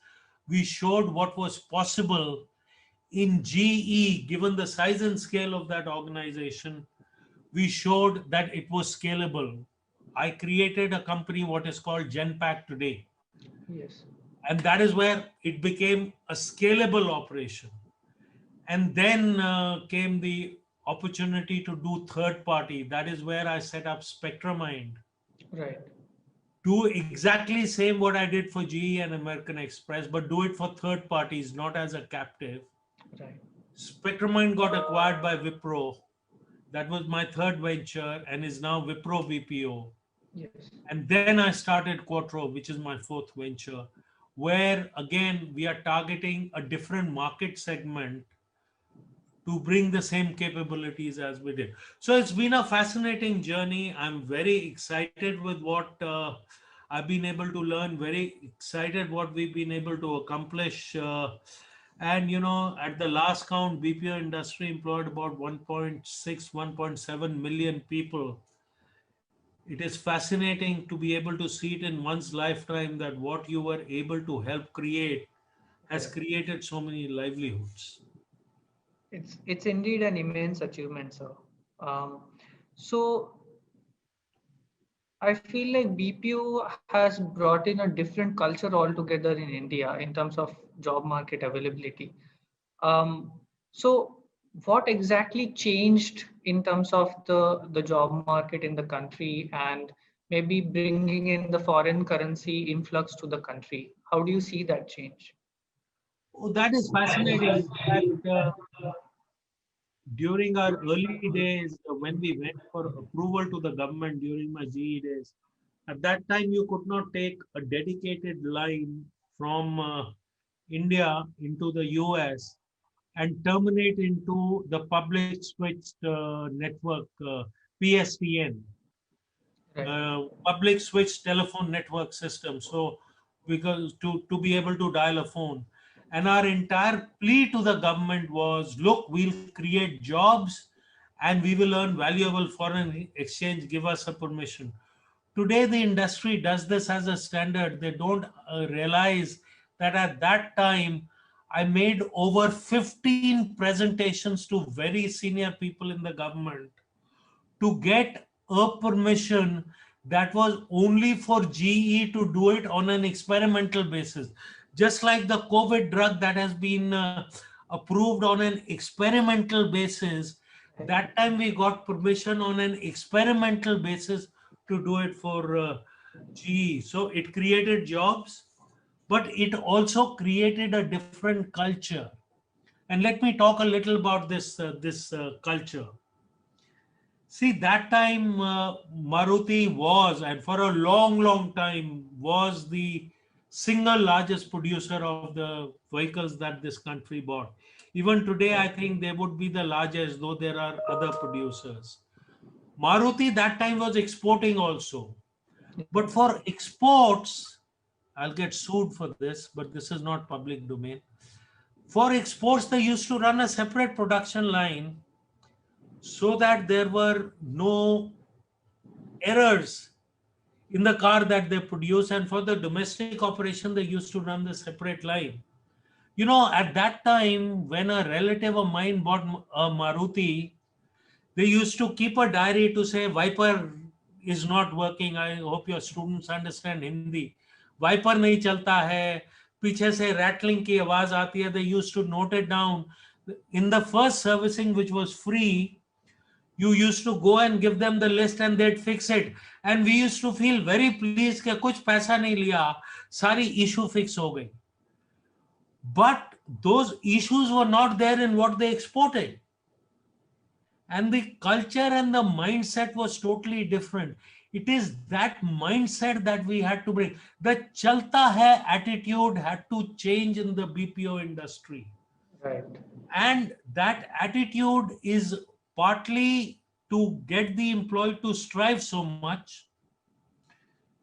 we showed what was possible in GE, given the size and scale of that organization, we showed that it was scalable. I created a company, what is called Genpact today. Yes. And that is where it became a scalable operation. And then came the opportunity to do third party. That is where I set up Spectramind. Right. Do exactly same what I did for GE and American Express, but do it for third parties, not as a captive. Right. Spectramind got acquired by Wipro. That was my third venture and is now Wipro BPO. Yes. And then I started Quattro, which is my fourth venture, where again, we are targeting a different market segment to bring the same capabilities as we did. So it's been a fascinating journey. I'm very excited with what I've been able to learn, very excited what we've been able to accomplish. And you know, at the last count, BPO industry employed about 1.6, 1.7 million people. It is fascinating to be able to see it in one's lifetime that what you were able to help create has created so many livelihoods. It's indeed an immense achievement, sir. So I feel like BPO has brought in a different culture altogether in India in terms of job market availability. So what exactly changed in terms of the job market in the country and maybe bringing in the foreign currency influx to the country? How do you see that change? Oh, that is fascinating. In fact, during our early days, when we went for approval to the government during my GE days, at that time you could not take a dedicated line from India into the US and terminate into the public switched network, PSTN, public switch telephone network system. So because to be able to dial a phone. And our entire plea to the government was, look, we'll create jobs and we will earn valuable foreign exchange, give us a permission. Today, the industry does this as a standard. They don't realize that at that time, I made over 15 presentations to very senior people in the government to get a permission that was only for GE to do it on an experimental basis. Just like the COVID drug that has been approved on an experimental basis, that time we got permission on an experimental basis to do it for GE. So it created jobs, but it also created a different culture. And let me talk a little about this culture. See, that time Maruti was, and for a long, long time, was the single largest producer of the vehicles that this country bought. Even today, I think they would be the largest, though there are other producers. Maruti that time was exporting also. But for exports, I'll get sued for this, but this is not public domain. For exports, they used to run a separate production line so that there were no errors in the car that they produce. And for the domestic operation, they used to run the separate line. You know, at that time, when a relative of mine bought a Maruti, they used to keep a diary to say, Viper is not working. I hope your students understand Hindi. Viper nahi chalta hai. Piche se rattling ki awaaz aati hai. They used to note it down. In the first servicing, which was free, you used to go and give them the list and they'd fix it. And we used to feel very pleased कि कुछ पैसा नहीं लिया, सारी issue fix हो गई. But those issues were not there in what they exported. And the culture and the mindset was totally different. It is that mindset that we had to bring. The chalta hai attitude had to change in the BPO industry. Right. And that attitude is partly to get the employee to strive so much.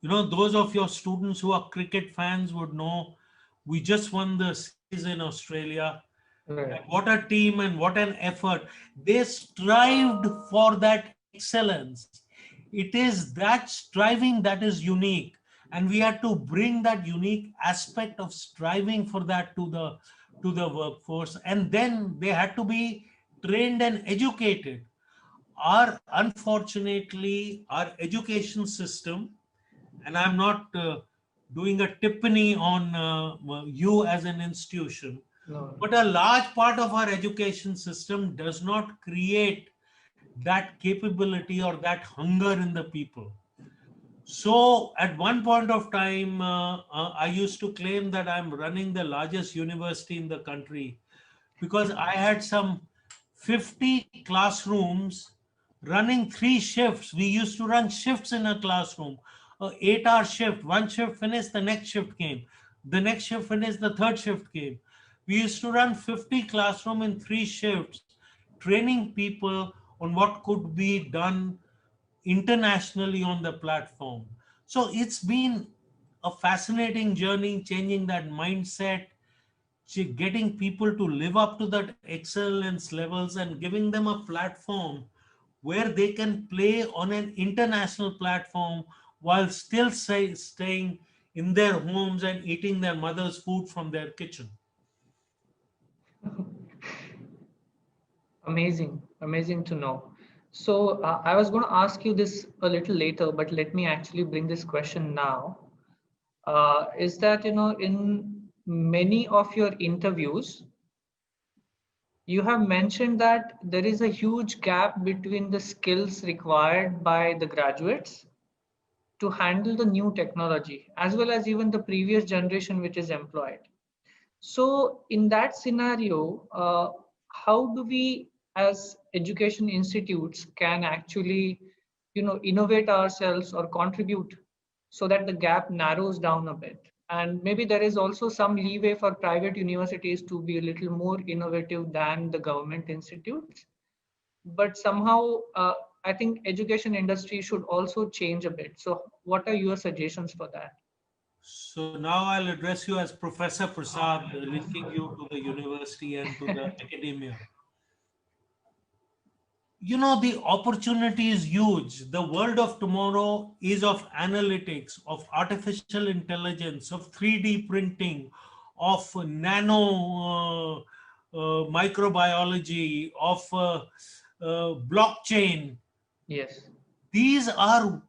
You know, those of your students who are cricket fans would know we just won the series in Australia. Right. And what a team and what an effort. They strived for that excellence. It is that striving that is unique. And we had to bring that unique aspect of striving for that to the workforce. And then they had to be trained and educated. Unfortunately, our education system, and I'm not doing a tippany on you as an institution, No. but a large part of our education system does not create that capability or that hunger in the people. So at one point of time, I used to claim that I'm running the largest university in the country because I had some 50 classrooms running 3 shifts. We used to run shifts in a classroom, a 8-hour shift. One shift finished, the next shift came. The next shift finished, the third shift came. We used to run 50 classroom in 3 shifts, training people on what could be done internationally on the platform. So it's been a fascinating journey, changing that mindset, getting people to live up to that excellence levels and giving them a platform where they can play on an international platform while still staying in their homes and eating their mother's food from their kitchen. Amazing, amazing to know. So I was going to ask you this a little later, but let me actually bring this question now. Is that, you know, in many of your interviews, you have mentioned that there is a huge gap between the skills required by the graduates to handle the new technology, as well as even the previous generation which is employed. So in that scenario, how do we as education institutes can actually, you know, innovate ourselves or contribute so that the gap narrows down a bit? And maybe there is also some leeway for private universities to be a little more innovative than the government institutes. But somehow, I think education industry should also change a bit. So what are your suggestions for that? So now I'll address you as Professor Prasad, linking you to the university and to the academia. You know, the opportunity is huge. The world of tomorrow is of analytics, of artificial intelligence, of 3D printing, of nano microbiology, of blockchain. Yes. These are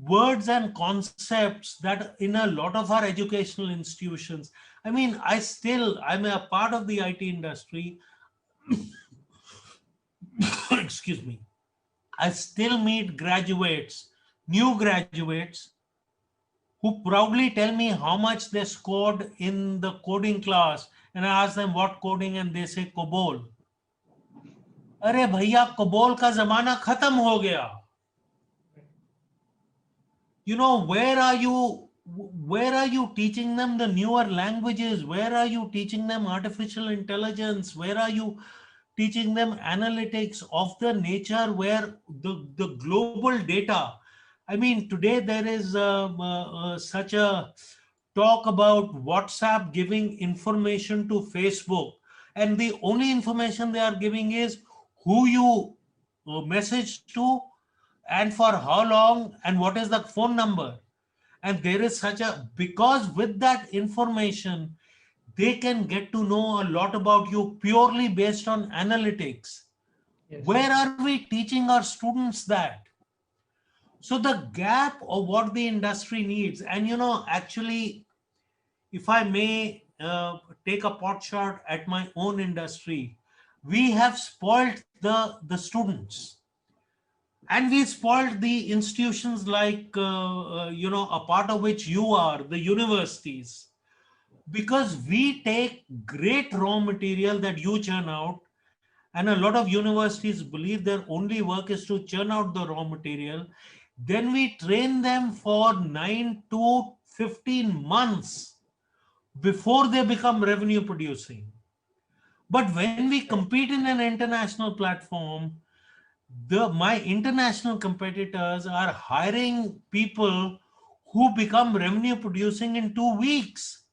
words and concepts that in a lot of our educational institutions, I mean, I'm a part of the IT industry. Excuse me. I still meet graduates, new graduates, who proudly tell me how much they scored in the coding class. And I ask them what coding, and they say COBOL. अरे भैया, COBOL का जमाना खत्म हो गया. You know, where are you teaching them the newer languages? Where are you teaching them artificial intelligence? Where are you teaching them analytics of the nature where the global data? I mean, today there is such a talk about WhatsApp giving information to Facebook, and the only information they are giving is who you message to, and for how long, and what is the phone number. And there is because with that information, they can get to know a lot about you purely based on analytics. Yes. Where are we teaching our students that? So the gap of what the industry needs, and you know, actually, if I may take a pot shot at my own industry, we have spoiled the students. And we spoiled the institutions like, you know, a part of which you are, the universities. Because we take great raw material that you churn out, and a lot of universities believe their only work is to churn out the raw material. Then we train them for 9 to 15 months before they become revenue producing. But when we compete in an international platform, my international competitors are hiring people who become revenue producing in 2 weeks.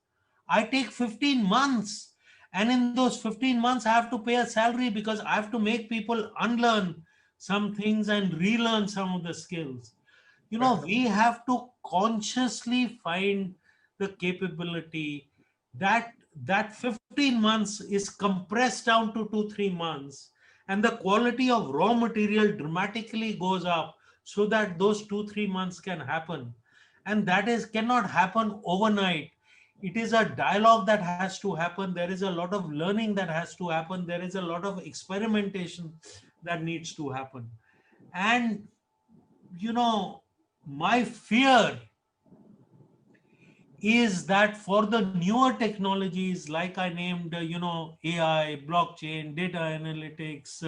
I take 15 months. And in those 15 months, I have to pay a salary because I have to make people unlearn some things and relearn some of the skills. We have to consciously find the capability that 15 months is compressed down to 2-3 months, and the quality of raw material dramatically goes up so that those 2-3 months can happen. And that is cannot happen overnight. It is a dialogue that has to happen. There is a lot of learning that has to happen. There is a lot of experimentation that needs to happen. And my fear is that for the newer technologies, like I named, AI, blockchain, data analytics,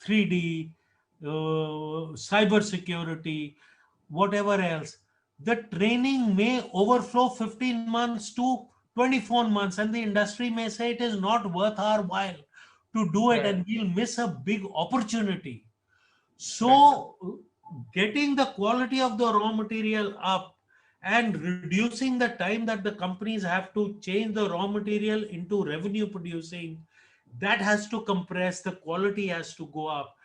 3D, cyber security, whatever else, the training may overflow 15 months to 24 months, and the industry may say it is not worth our while to do it, and we'll miss a big opportunity. So getting the quality of the raw material up and reducing the time that the companies have to change the raw material into revenue producing, that has to compress, the quality has to go up.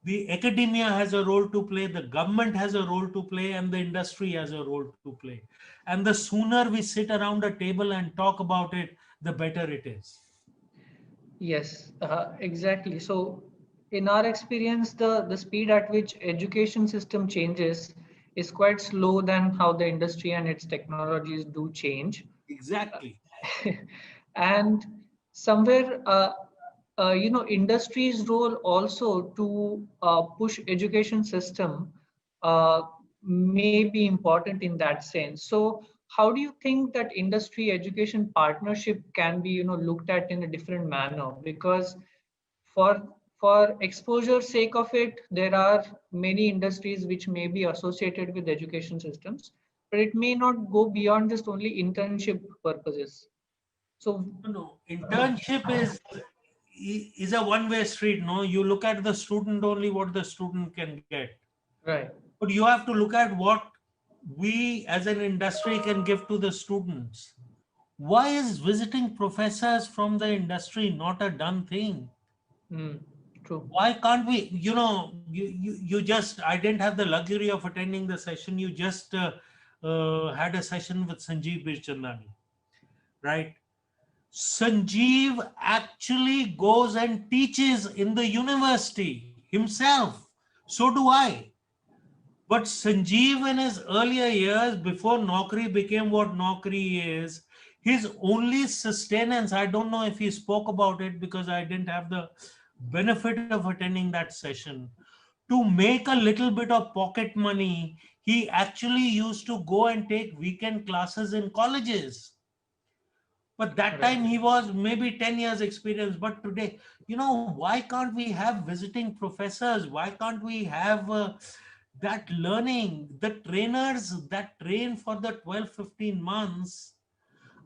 The academia has a role to play, the government has a role to play, and the industry has a role to play. And the sooner we sit around a table and talk about it, the better it is. Yes, exactly. So in our experience, the speed at which education system changes is quite slow than how the industry and its technologies do change. Exactly. And somewhere, industry's role also to push education system uh, may be important in that sense. So how do you think that industry education partnership can be looked at in a different manner? Because for exposure sake of it, there are many industries which may be associated with education systems, but it may not go beyond just only internship purposes. So internship is a one-way street. No, you look at the student only, what the student can get. Right. But you have to look at what we as an industry can give to the students. Why is visiting professors from the industry not a done thing? True. Why can't we, you just, I didn't have the luxury of attending the session. You just had a session with Sanjeev Birchandani, right? Sanjeev actually goes and teaches in the university himself. So do I. But Sanjeev, in his earlier years, before Naukri became what Naukri is, his only sustenance, I don't know if he spoke about it because I didn't have the benefit of attending that session. To make a little bit of pocket money, he actually used to go and take weekend classes in colleges. But that time he was maybe 10 years experience. But today, why can't we have visiting professors? Why can't we have that learning? The trainers that train for the 12-15 months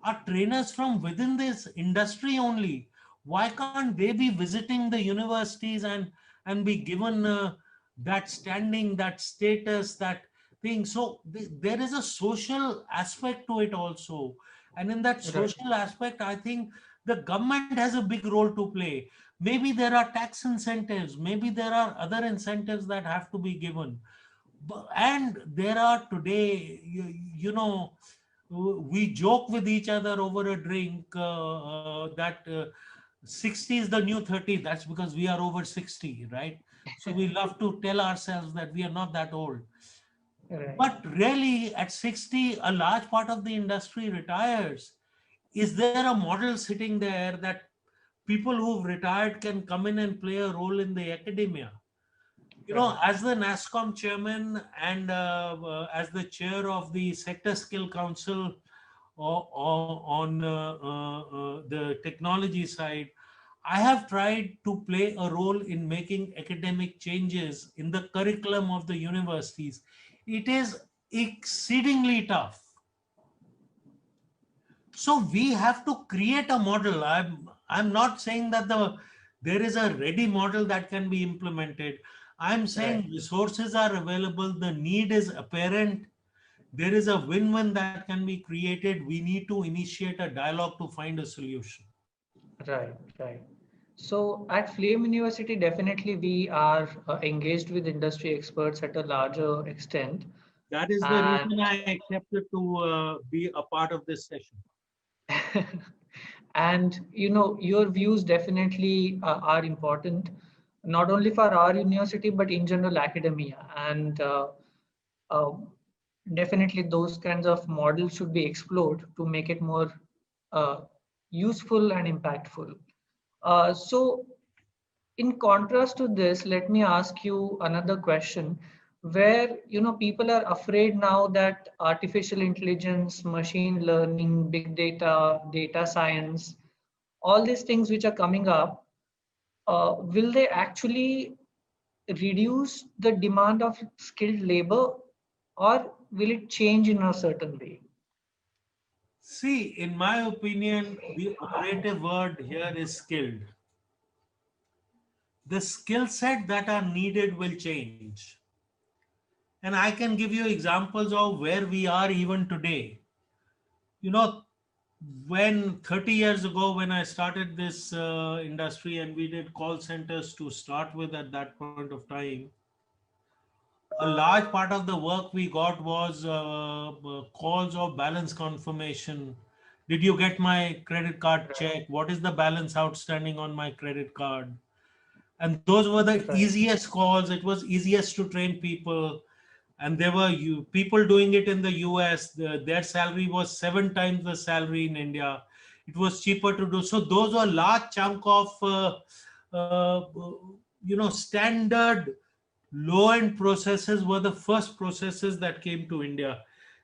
are trainers from within this industry only. Why can't they be visiting the universities and be given that standing, that status, that thing? So there is a social aspect to it also. And in that social aspect, I think the government has a big role to play. Maybe there are tax incentives, maybe there are other incentives that have to be given. And there are today, we joke with each other over a drink that 60 is the new 30. That's because we are over 60, right? So we love to tell ourselves that we are not that old. Right. But really, at 60, a large part of the industry retires. Is there a model sitting there that people who've retired can come in and play a role in the academia? As the NASSCOM chairman and as the chair of the Sector Skill Council, on the technology side, I have tried to play a role in making academic changes in the curriculum of the universities. It is exceedingly tough. So we have to create a model. I'm not saying that there is a ready model that can be implemented. I'm saying resources are available, the need is apparent, there is a win-win that can be created. We need to initiate a dialogue to find a solution. Right, right. So at Flame University, definitely we are engaged with industry experts at a larger extent. That is the reason I accepted to be a part of this session. And you know, your views definitely are important, not only for our university, but in general academia. And uh, definitely those kinds of models should be explored to make it more useful and impactful. So in contrast to this, let me ask you another question where, you know, people are afraid now that artificial intelligence, machine learning, big data, data science, all these things which are coming up, will they actually reduce the demand of skilled labor, or will it change in a certain way? See, in my opinion, the operative word here is skilled. The skill set that are needed will change. And I can give you examples of where we are even today. You know, when 30 years ago, when I started this industry and we did call centers to start with at that point of time, a large part of the work we got was calls of balance confirmation. Did you get my credit card check? What is the balance outstanding on my credit card? And those were the easiest calls. It was easiest to train people. And there were people doing it in the US. Their salary was 7 times the salary in India. It was cheaper to do. So those were large chunk of, standard low-end processes were the first processes that came to India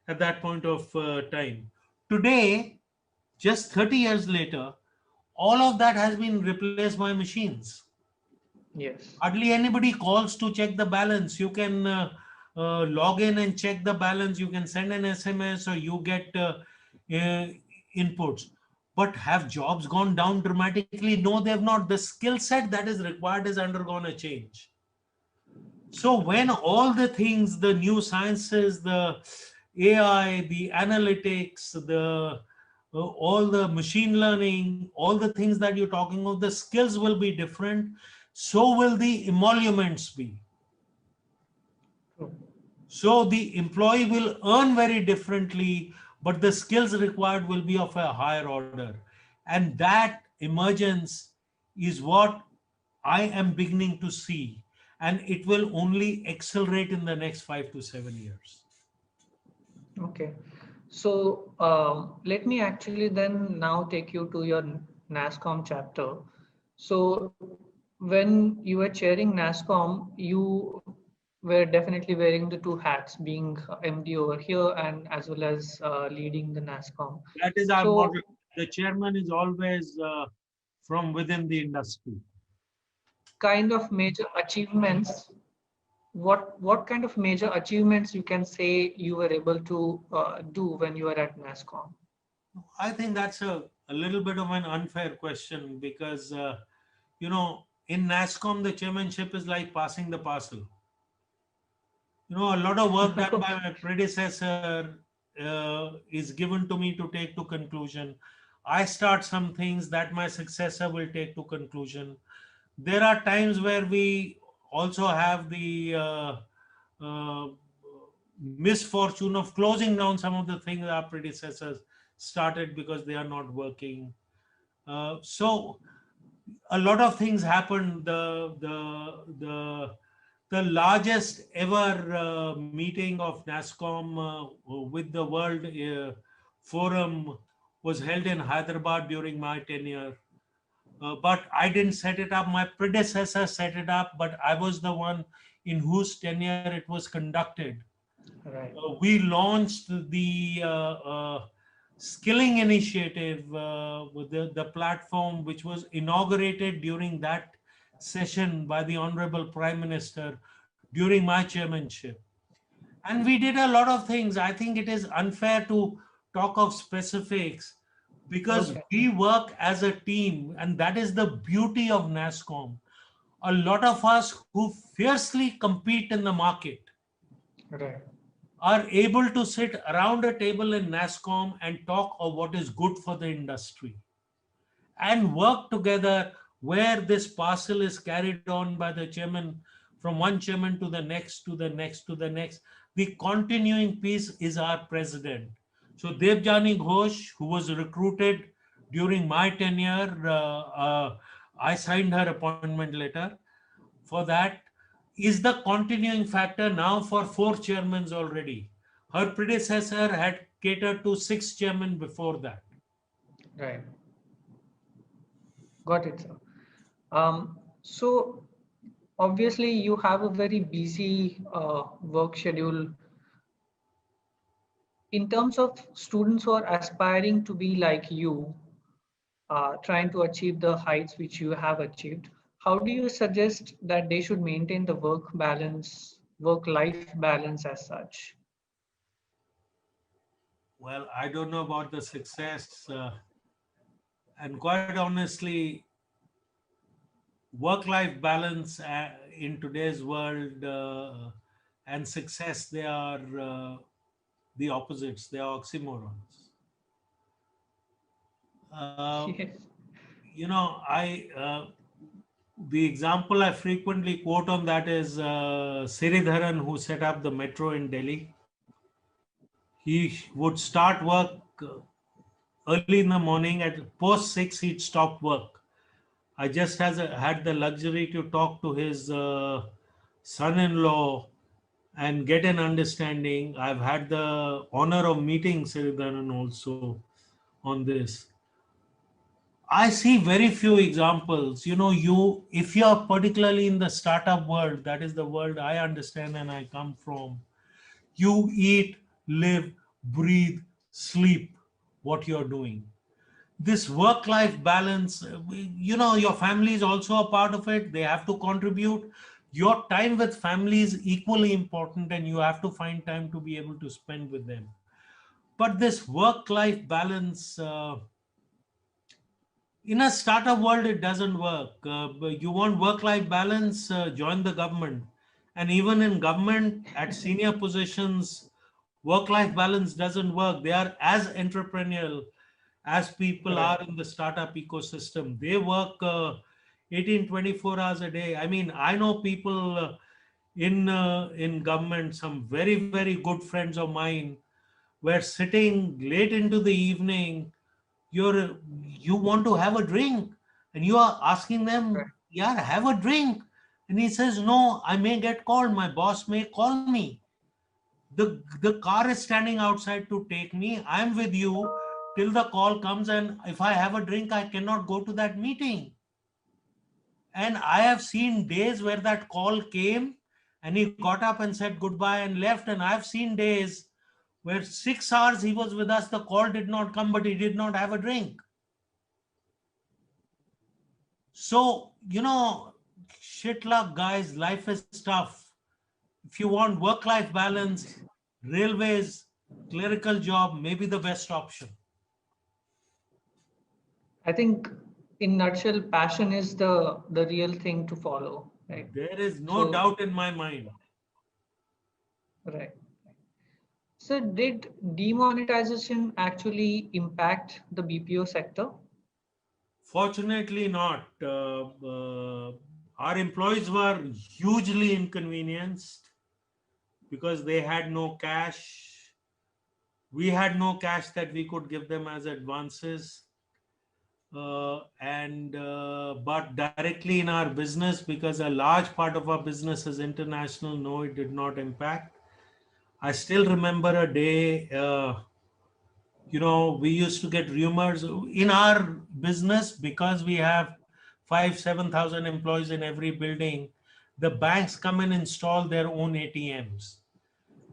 at that point of time. Today, just 30 years later, all of that has been replaced by machines. Yes. Hardly anybody calls to check the balance. You can log in and check the balance. You can send an SMS or you get inputs. But have jobs gone down dramatically? No, they have not. The skill set that is required has undergone a change. So when all the things, the new sciences, the AI, the analytics, all the machine learning, all the things that you're talking of, the skills will be different. So will the emoluments be. So the employee will earn very differently, but the skills required will be of a higher order. And that emergence is what I am beginning to see. And it will only accelerate in the next 5 to 7 years. Okay. So let me actually then now take you to your NASSCOM chapter. So when you were chairing NASSCOM, you were definitely wearing the two hats, being MD over here and as well as leading the NASSCOM. That is our model. The chairman is always from within the industry. Kind of major achievements, what kind of major achievements you can say you were able to do when you were at NASSCOM? I think that's a little bit of an unfair question because, in NASSCOM, the chairmanship is like passing the parcel. A lot of work done by my predecessor is given to me to take to conclusion. I start some things that my successor will take to conclusion. There are times where we also have the misfortune of closing down some of the things our predecessors started because they are not working. So a lot of things happened. The largest ever meeting of NASSCOM with the World Forum was held in Hyderabad during my tenure. But I didn't set it up. My predecessor set it up, but I was the one in whose tenure it was conducted. Right. We launched the skilling initiative with the platform which was inaugurated during that session by the Honorable Prime Minister during my chairmanship. And we did a lot of things. I think it is unfair to talk of specifics because we work as a team, and that is the beauty of NASSCOM. A lot of us who fiercely compete in the market are able to sit around a table in NASSCOM and talk of what is good for the industry and work together where this parcel is carried on by the chairman, from one chairman to the next, to the next, to the next. The continuing piece is our president. So Devjani Ghosh, who was recruited during my tenure, I signed her appointment letter for that, is the continuing factor now for 4 chairmen already. Her predecessor had catered to 6 chairmen before that. Right. Got it, sir. So obviously you have a very busy work schedule. In terms of students who are aspiring to be like you, trying to achieve the heights which you have achieved, how do you suggest that they should maintain the work-life balance as such? Well, I don't know about the success. And quite honestly, work-life balance in today's world and success, they are the opposites. They are oxymorons. Yes. You know, the example I frequently quote on that is Siridharan, who set up the metro in Delhi. He would start work early in the morning. At post 6, he'd stop work. I just had the luxury to talk to his son-in-law and get an understanding. I've had the honor of meeting Siridharan also on this. I see very few examples. You know, if you're particularly in the startup world, that is the world I understand and I come from, you eat, live, breathe, sleep what you're doing. This work-life balance, you know, your family is also a part of it. They have to contribute. Your time with family is equally important, and you have to find time to be able to spend with them. But this work-life balance, in a startup world, it doesn't work. You want work-life balance, join the government. And even in government, at senior positions, work-life balance doesn't work. They are as entrepreneurial as people are in the startup ecosystem. They work 18, 24 hours a day. I mean, I know people in government, some very, very good friends of mine, were sitting late into the evening. You want to have a drink, and you are asking them, yeah, have a drink. And he says, no, I may get called. My boss may call me. The car is standing outside to take me. I'm with you till the call comes, and if I have a drink, I cannot go to that meeting. And I have seen days where that call came and he got up and said goodbye and left. And I've seen days where 6 hours he was with us, the call did not come, but he did not have a drink. So, you know, shit luck, guys, life is tough. If you want work-life balance, railways, clerical job may be the best option. I think in nutshell, passion is the real thing to follow, right? There is no doubt in my mind. Right. So did demonetization actually impact the BPO sector? Fortunately not. Our employees were hugely inconvenienced because they had no cash. We had no cash that we could give them as advances. But directly in our business, because a large part of our business is international, no, it did not impact. I still remember a day, you know, we used to get rumors in our business because we have 5,000-7,000 employees in every building. The banks come and install their own ATMs.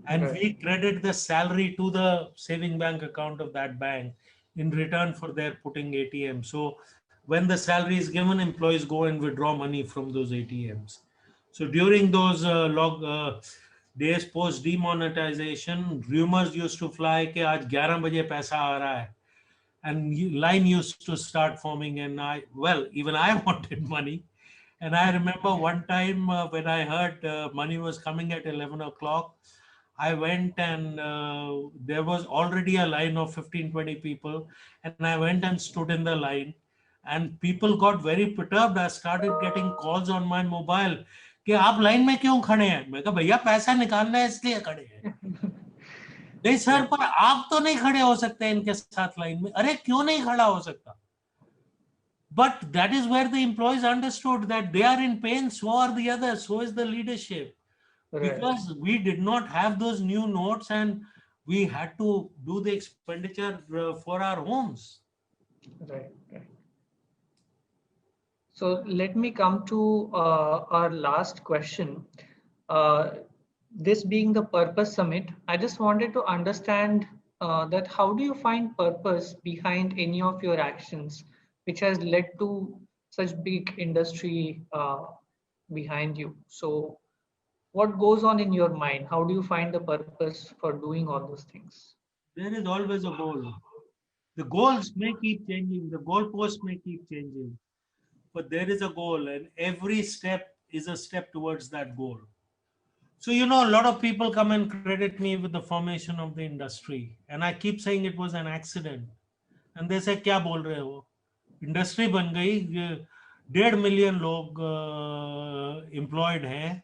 and Right. we credit the salary to the saving bank account of that bank in return for their putting ATM. So when the salary is given, employees go and withdraw money from those ATMs. So during those days post demonetization, rumors used to fly कि आज 11 बजे पैसा आ रहा है, and line used to start forming, and even I wanted money. And I remember one time when I heard money was coming at 11 o'clock, I went and there was already a line of 15, 20 people, and I went and stood in the line, and people got very perturbed. I started getting calls on my mobile कि आप line में क्यों खड़े हैं? मैं कहा भैया पैसा निकालना है इसलिए खड़े हैं. नहीं सर, पर आप तो नहीं खड़े हो सकते इनके साथ लाइन में. अरे क्यों नहीं खड़ा हो सकता? But that is where the employees understood that they are in pain, so are the others, so is the leadership. Because we did not have those new notes and we had to do the expenditure for our homes. Right, right. So let me come to our last question. This being the Purpose Summit, I just wanted to understand that how do you find purpose behind any of your actions, which has led to such big industry behind you? So what goes on in your mind? How do you find the purpose for doing all those things? There is always a goal. The goals may keep changing, the goalposts may keep changing, but there is a goal, and every step is a step towards that goal. So, a lot of people come and credit me with the formation of the industry, and I keep saying it was an accident. And they say, क्या बोल रहे हो? Industry बन गई, 1.5 million लोग employed हैं,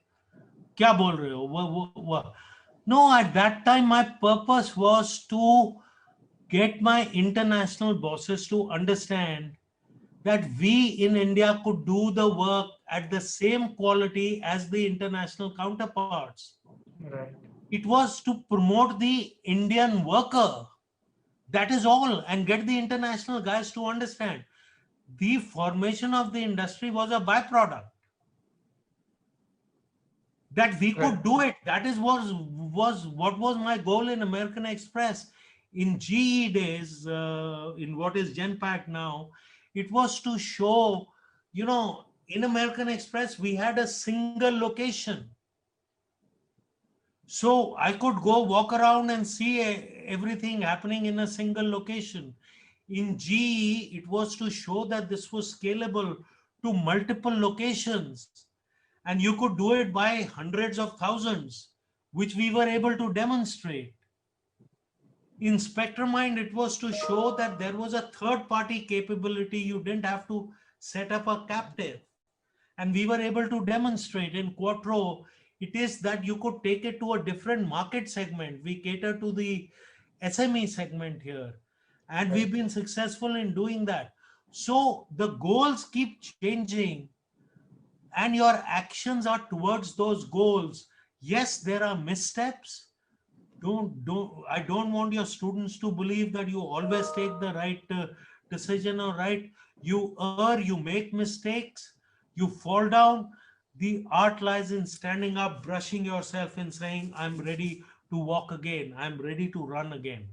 क्या बोल रहे हो? No, at that time my purpose was to get my international bosses to understand that we in India could do the work at the same quality as the international counterparts. Right. It was to promote the Indian worker. That is all, and get the international guys to understand. The formation of the industry was a byproduct. That we could do it. That is what was my goal in American Express. In GE days, in what is Genpact now, it was to show, in American Express, we had a single location. So I could go walk around and see everything happening in a single location. In GE, it was to show that this was scalable to multiple locations. And you could do it by hundreds of thousands, which we were able to demonstrate. In Spectramind, it was to show that there was a third-party capability. You didn't have to set up a captive. And we were able to demonstrate. In Quattro, it is that you could take it to a different market segment. We cater to the SME segment here. And we've been successful in doing that. So the goals keep changing, and your actions are towards those goals. Yes, there are missteps. I don't want your students to believe that you always take the right decision or right. You err, you make mistakes, you fall down. The art lies in standing up, brushing yourself and saying, I'm ready to walk again. I'm ready to run again.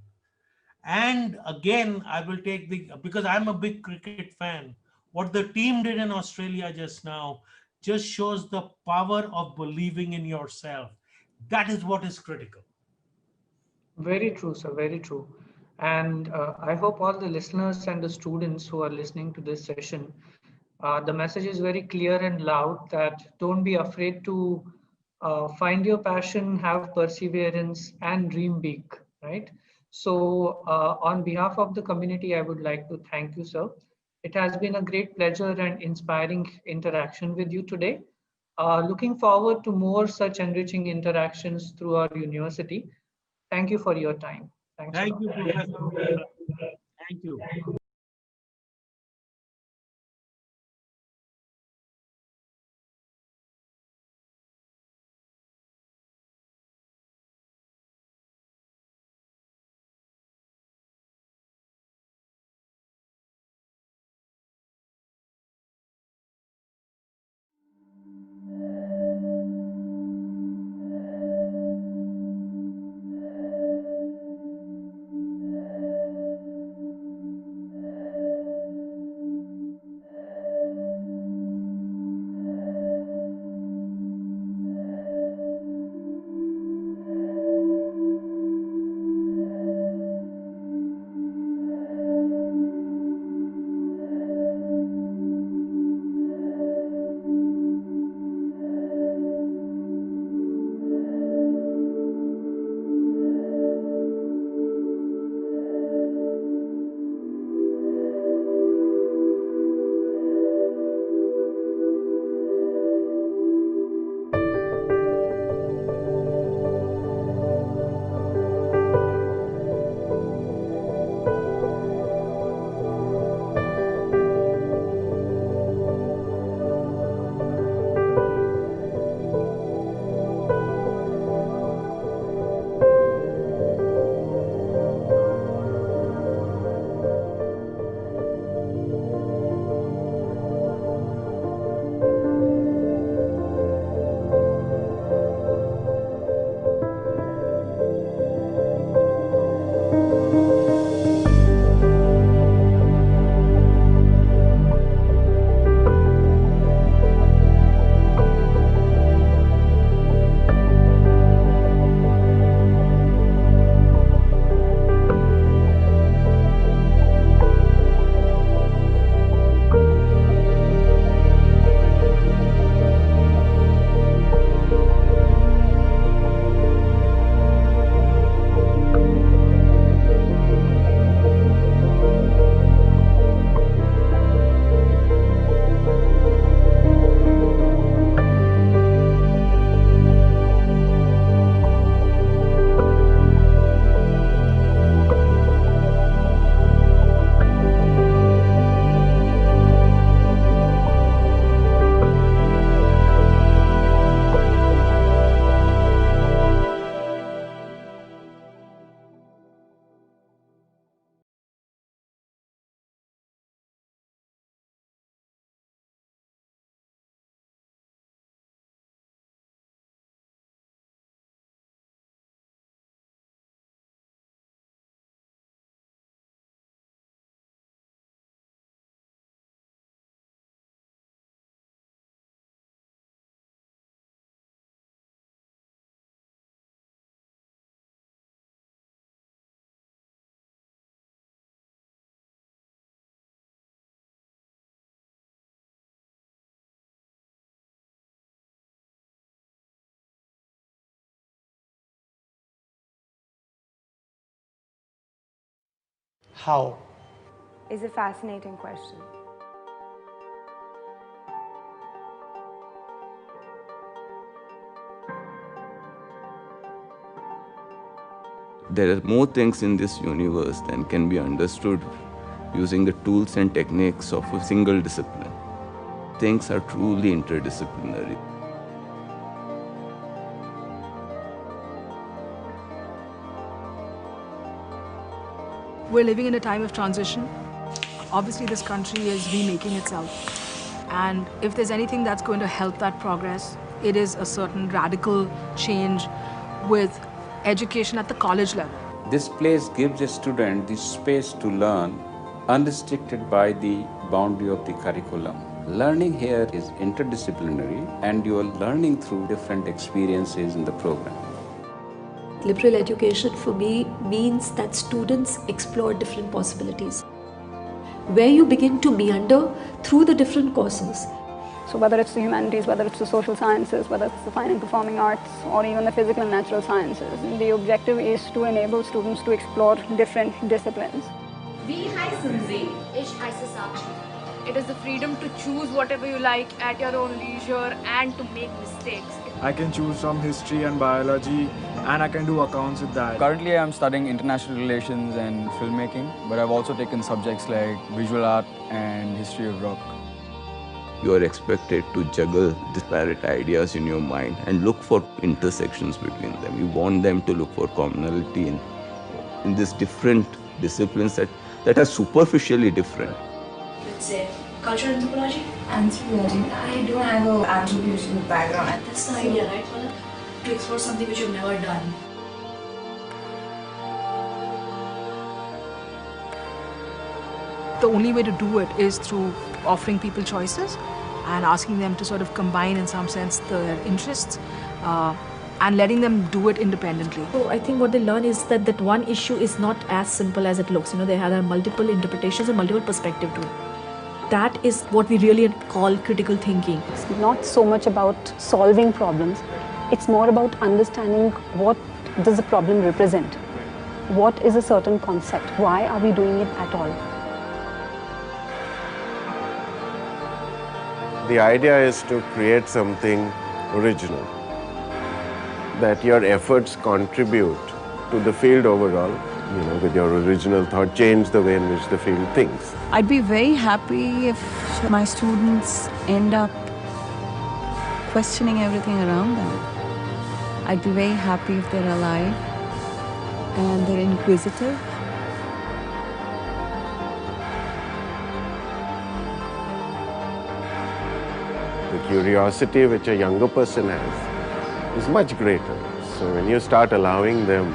And again, I will take because I'm a big cricket fan. What the team did in Australia just now just shows the power of believing in yourself. That is what is critical. Very true, sir. Very true. And I hope all the listeners and the students who are listening to this session, the message is very clear and loud that don't be afraid to find your passion, have perseverance, and dream big, right? So, on behalf of the community, I would like to thank you, sir. It has been a great pleasure and inspiring interaction with you today. Looking forward to more such enriching interactions through our university. Thank you for your time. Thanks a Thank lot. you, Professor. Thank you. How? Is a fascinating question. There are more things in this universe than can be understood using the tools and techniques of a single discipline. Things are truly interdisciplinary. We're living in a time of transition. Obviously, this country is remaking itself. And if there's anything that's going to help that progress, it is a certain radical change with education at the college level. This place gives a student the space to learn unrestricted by the boundary of the curriculum. Learning here is interdisciplinary and you are learning through different experiences in the program. Liberal education for me means that students explore different possibilities, where you begin to meander through the different courses. So whether it's the humanities, whether it's the social sciences, whether it's the fine and performing arts, or even the physical and natural sciences, the objective is to enable students to explore different disciplines. It is the freedom to choose whatever you like at your own leisure and to make mistakes. I can choose from history and biology, and I can do accounts with that. Currently, I'm studying international relations and filmmaking, but I've also taken subjects like visual art and history of rock. You are expected to juggle disparate ideas in your mind and look for intersections between them. You want them to look for commonality in these different disciplines that are superficially different. Let's say cultural anthropology? Anthropology. I don't have an anthropological background. That's the idea, right? To explore something which you've never done. The only way to do it is through offering people choices and asking them to sort of combine in some sense their interests and letting them do it independently. So I think what they learn is that one issue is not as simple as it looks. There are multiple interpretations and multiple perspectives to it. That is what we really call critical thinking. It's not so much about solving problems, it's more about understanding what does the problem represent. What is a certain concept? Why are we doing it at all? The idea is to create something original, that your efforts contribute to the field overall, with your original thought, change the way in which the field thinks. I'd be very happy if my students end up questioning everything around them. I'd be very happy if they're alive and they're inquisitive. The curiosity which a younger person has is much greater. So when you start allowing them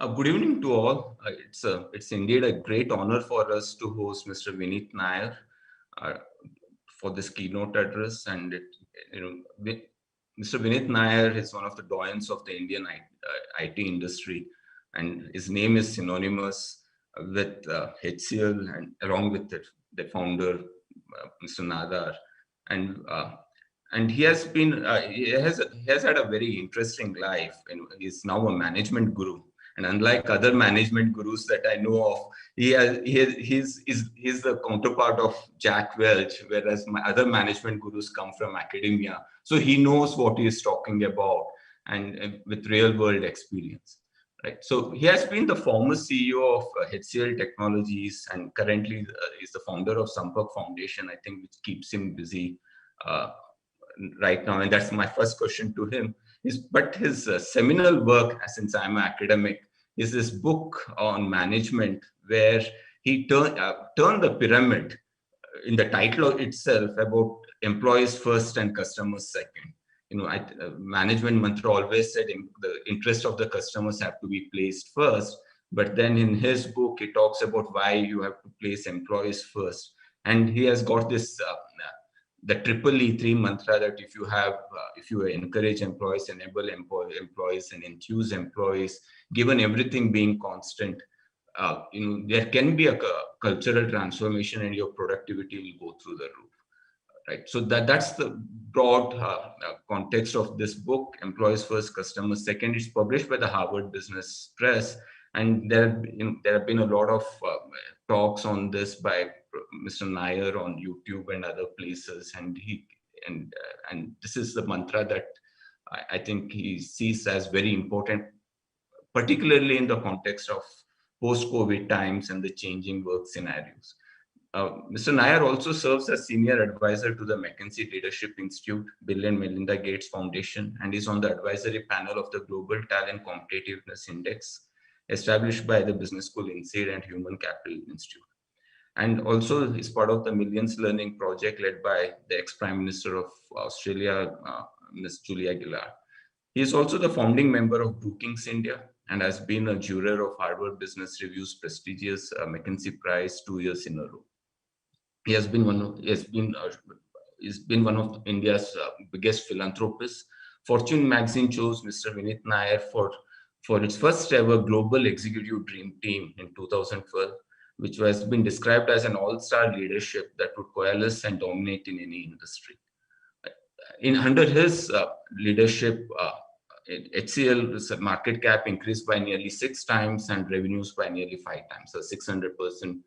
Good evening to all. It's indeed a great honor for us to host Mr. Vineet Nair for this keynote address. And Mr. Vineet Nair is one of the doyens of the Indian IT industry, and his name is synonymous with HCL, and along with it, the founder, Mr. Nadar, and he has been he has had a very interesting life, and he's now a management guru. And unlike other management gurus that I know of, he's the counterpart of Jack Welch, whereas my other management gurus come from academia. So he knows what he is talking about, and with real world experience. Right. So he has been the former CEO of HCL Technologies, and currently is the founder of Sampak Foundation, I think, which keeps him busy right now. And that's my first question to him. But his seminal work, since I'm an academic, is this book on management, where he turned the pyramid in the title itself about employees first and customers second. Management mantra always said the interest of the customers have to be placed first. But then in his book, he talks about why you have to place employees first. And he has got this the triple E3 mantra, that if you encourage employees, enable employees, and enthuse employees, given everything being constant, there can be a cultural transformation, and your productivity will go through the roof. Right. So that's the broad context of this book, Employees First, Customers Second. It's published by the Harvard Business Press, and there have been a lot of talks on this by Mr. Nair on YouTube and other places, and this is the mantra that I think he sees as very important, particularly in the context of post-COVID times and the changing work scenarios. Mr. Nair also serves as senior advisor to the McKinsey Leadership Institute, Bill and Melinda Gates Foundation, and is on the advisory panel of the Global Talent Competitiveness Index, established by the Business School INSEAD and Human Capital Institute. And also is part of the Millions Learning Project led by the ex-Prime Minister of Australia, Ms. Julia Gillard. He is also the founding member of Brookings India, and has been a juror of Harvard Business Review's prestigious McKinsey Prize 2 years in a row. He has been one of India's biggest philanthropists. Fortune magazine chose Mr. Vineet Nair for its first ever global executive dream team in 2012, which has been described as an all-star leadership that would coalesce and dominate in any industry. Under his leadership, HCL's market cap increased by nearly 6 times and revenues by nearly 5 times, so 600%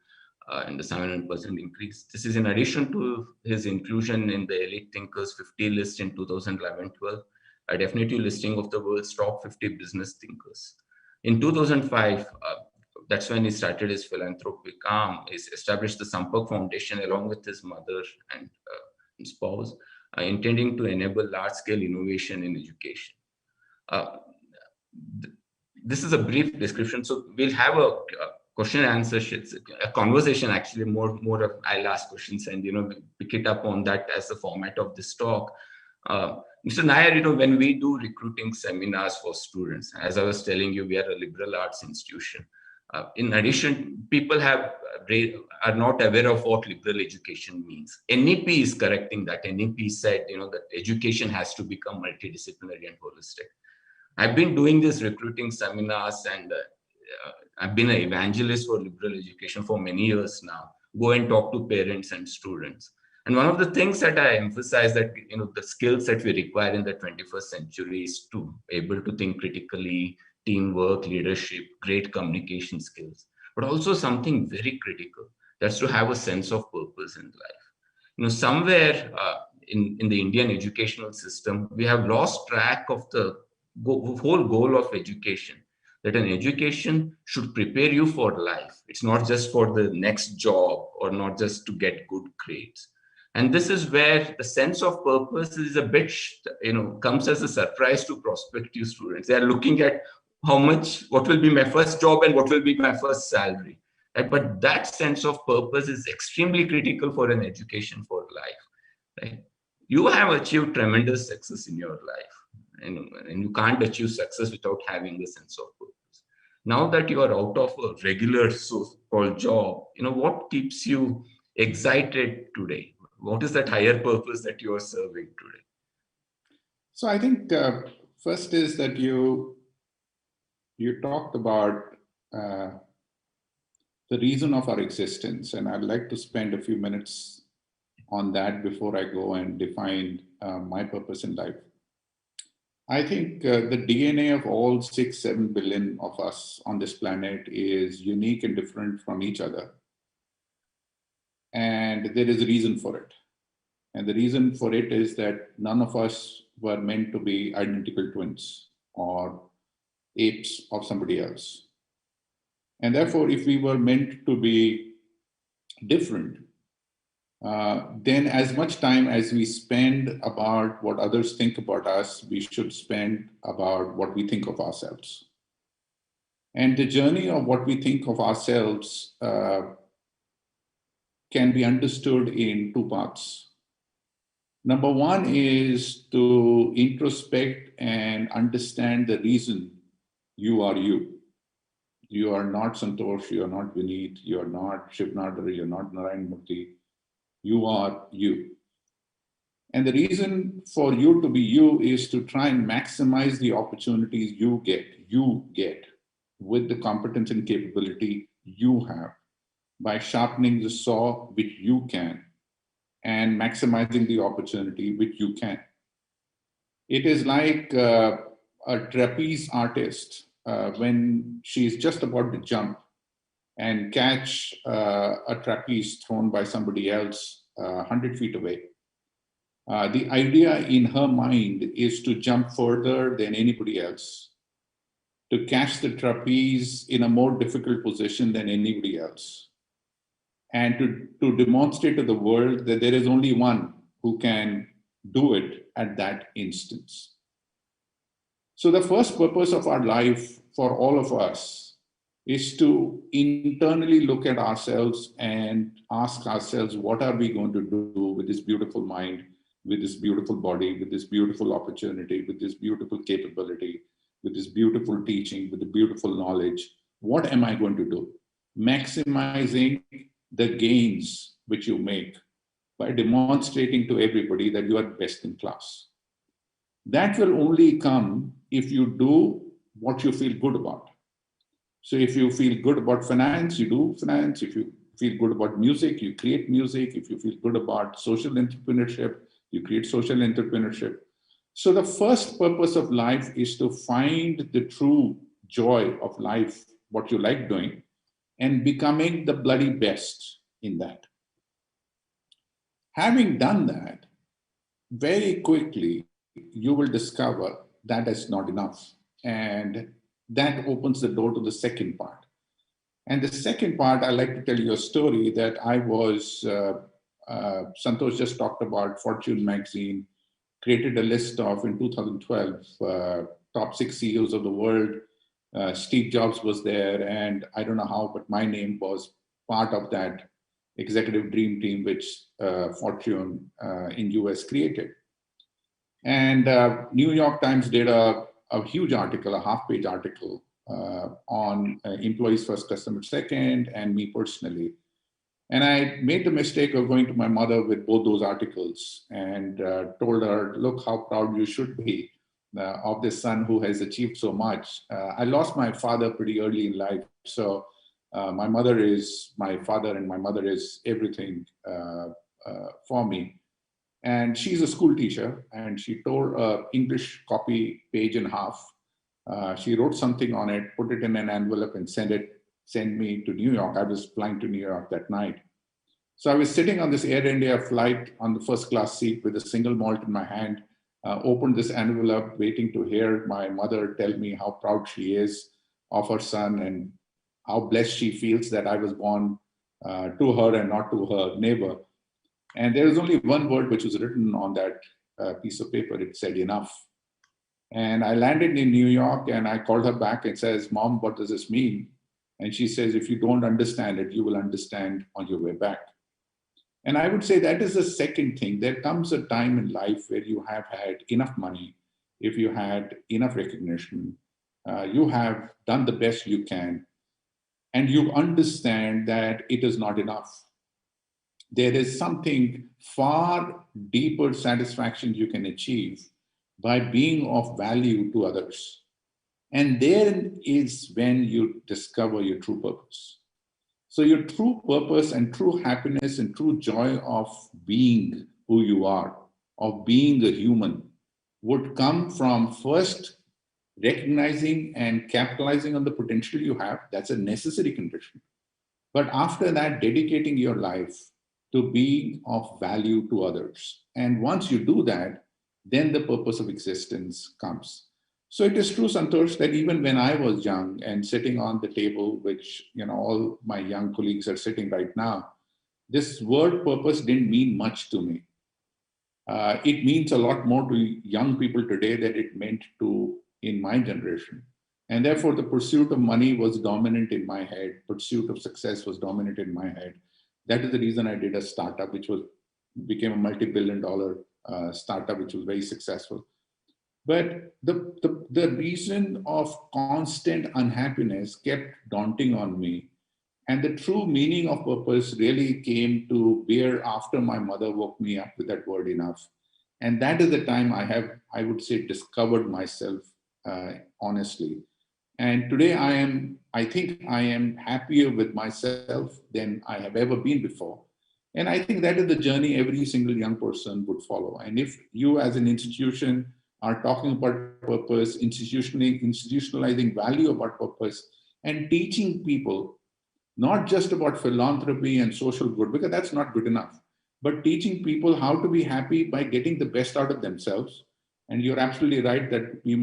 and a 700% increase. This is in addition to his inclusion in the Elite Thinkers 50 list in 2011-12, a definitive listing of the world's top 50 business thinkers. In 2005, that's when he started his philanthropic arm. He established the Sampak Foundation along with his mother and spouse, intending to enable large-scale innovation in education. This is a brief description, so we'll have a question and answer, a conversation actually, more of I'll ask questions and pick it up on that as the format of this talk. Mr. Nair, when we do recruiting seminars for students, as I was telling you, we are a liberal arts institution. In addition, people are not aware of what liberal education means. NEP is correcting that. NEP said, that education has to become multidisciplinary and holistic. I've been doing these recruiting seminars, and I've been an evangelist for liberal education for many years now. Go and talk to parents and students. And one of the things that I emphasize that, the skills that we require in the 21st century is to be able to think critically, teamwork, leadership, great communication skills, but also something very critical, that's to have a sense of purpose in life. Somewhere in the Indian educational system, we have lost track of the whole goal of education, that an education should prepare you for life. It's not just for the next job or not just to get good grades. And this is where the sense of purpose is a bit, comes as a surprise to prospective students. They are looking at what will be my first job and what will be my first salary. Right? But that sense of purpose is extremely critical for an education for life. Right? You have achieved tremendous success in your life, and you can't achieve success without having the sense of purpose. Now that you are out of a regular so-called job, what keeps you excited today? What is that higher purpose that you are serving today? So I think first is that you talked about the reason of our existence, and I'd like to spend a few minutes on that before I go and define my purpose in life. I think the DNA of all 6-7 billion of us on this planet is unique and different from each other. And there is a reason for it. And the reason for it is that none of us were meant to be identical twins or apes of somebody else. And therefore, if we were meant to be different, then as much time as we spend about what others think about us, we should spend about what we think of ourselves. And the journey of what we think of ourselves can be understood in two parts. Number one is to introspect and understand the reason you are you. You are not Santosh, you are not Vineet, you are not Shivnadar, you are not Narayan Murthy. You are you. And the reason for you to be you is to try and maximize the opportunities you get with the competence and capability you have by sharpening the saw which you can and maximizing the opportunity which you can. It is like a trapeze artist when she's just about to jump and catch a trapeze thrown by somebody else 100 feet away. The idea in her mind is to jump further than anybody else, to catch the trapeze in a more difficult position than anybody else, and to demonstrate to the world that there is only one who can do it at that instance. So the first purpose of our life for all of us is to internally look at ourselves and ask ourselves, what are we going to do with this beautiful mind, with this beautiful body, with this beautiful opportunity, with this beautiful capability, with this beautiful teaching, with the beautiful knowledge? What am I going to do? Maximizing the gains which you make by demonstrating to everybody that you are best in class. That will only come if you do what you feel good about. So if you feel good about finance, you do finance. If you feel good about music, you create music. If you feel good about social entrepreneurship, you create social entrepreneurship. So the first purpose of life is to find the true joy of life, what you like doing, and becoming the bloody best in that. Having done that, very quickly, you will discover that is not enough. And that opens the door to the second part. And the second part, I'd like to tell you a story that I was, Santosh just talked about Fortune magazine, created a list of, in 2012, top 6 CEOs of the world. Steve Jobs was there, and I don't know how, but my name was part of that executive dream team, which Fortune in US created. And New York Times did a huge article, a half-page article on employees first, customers second, and me personally. And I made the mistake of going to my mother with both those articles and told her, look how proud you should be of this son who has achieved so much. I lost my father pretty early in life. So my mother is my father and my mother is everything for me. And she's a school teacher, and she tore an English copy page in half. She wrote something on it, put it in an envelope and sent me to New York. I was flying to New York that night. So I was sitting on this Air India flight on the first class seat with a single malt in my hand, opened this envelope, waiting to hear my mother tell me how proud she is of her son and how blessed she feels that I was born to her and not to her neighbor. And there was only one word which was written on that piece of paper. It said enough. And I landed in New York and I called her back and says, Mom, what does this mean? And she says, if you don't understand it, you will understand on your way back. And I would say that is the second thing. There comes a time in life where you have had enough money, if you had enough recognition, You have done the best you can, and you understand that it is not enough. There is something far deeper satisfaction you can achieve by being of value to others. And there is when you discover your true purpose. So your true purpose and true happiness and true joy of being who you are, of being a human, would come from first recognizing and capitalizing on the potential you have. That's a necessary condition. But after that, dedicating your life to being of value to others. And once you do that, then the purpose of existence comes. So it is true, Santosh, that even when I was young and sitting on the table, which all my young colleagues are sitting right now, this word purpose didn't mean much to me. It means a lot more to young people today than it meant to in my generation. And therefore, the pursuit of money was dominant in my head. Pursuit of success was dominant in my head. That is the reason I did a startup, which became a multi-billion-dollar startup, which was very successful. But the reason of constant unhappiness kept daunting on me. And the true meaning of purpose really came to bear after my mother woke me up with that word enough. And that is the time I would say, discovered myself honestly. And today I think I am happier with myself than I have ever been before. And I think that is the journey every single young person would follow. And if you as an institution are talking about purpose, institutionalizing value about purpose, and teaching people not just about philanthropy and social good, because that's not good enough, but teaching people how to be happy by getting the best out of themselves. And you're absolutely right that we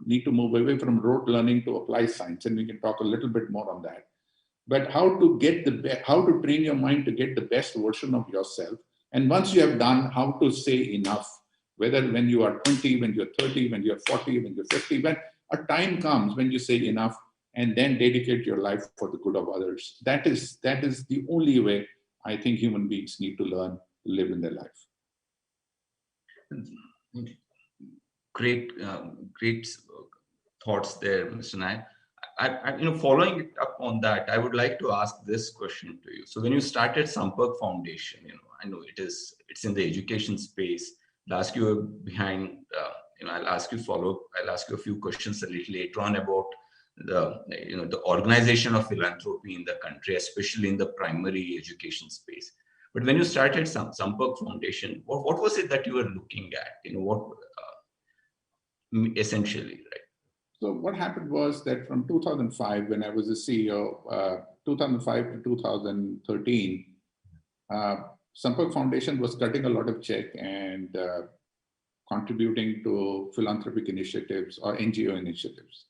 need to move away from rote learning to applied science, and we can talk a little bit more on that. But how to train your mind to get the best version of yourself. And once you have done, how to say enough, whether when you are 20, when you're 30, when you're 40, when you're 50, when a time comes when you say enough, and then dedicate your life for the good of others. That is the only way I think human beings need to learn to live in their life. Great thoughts there, Mr. Nayak. Following it up on that, I would like to ask this question to you. So when you started Sampark Foundation, I know it's in the education space. I'll ask you I'll ask you a few questions a little later on about the organization of philanthropy in the country, especially in the primary education space. But when you started Sampark Foundation, what was it that you were looking at? Essentially, right? So what happened was that from 2005, when I was a CEO, 2005 to 2013, Sampark Foundation was cutting a lot of check and contributing to philanthropic initiatives or NGO initiatives.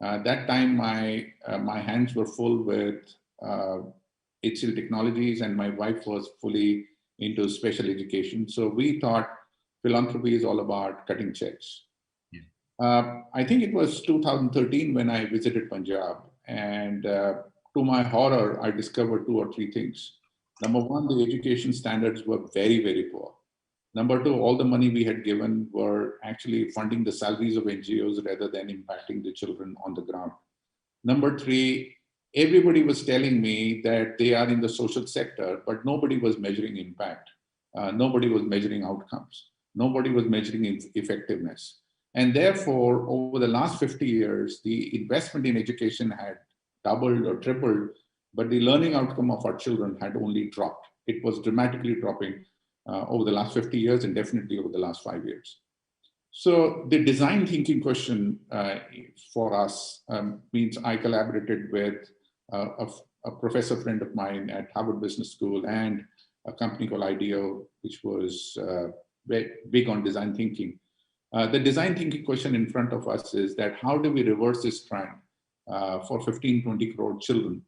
That time, my hands were full with HCL Technologies, and my wife was fully into special education. So we thought philanthropy is all about cutting checks. I think it was 2013 when I visited Punjab, and to my horror, I discovered 2 or 3 things. Number one, the education standards were very, very poor. Number two, all the money we had given were actually funding the salaries of NGOs rather than impacting the children on the ground. Number three, everybody was telling me that they are in the social sector, but nobody was measuring impact. Nobody was measuring outcomes. Nobody was measuring effectiveness. And therefore, over the last 50 years, the investment in education had doubled or tripled, but the learning outcome of our children had only dropped. It was dramatically dropping over the last 50 years and definitely over the last 5 years. So the design thinking question for us means I collaborated with a professor friend of mine at Harvard Business School and a company called IDEO, which was very big on design thinking. The design thinking question in front of us is that how do we reverse this trend for 15, 20 crore children,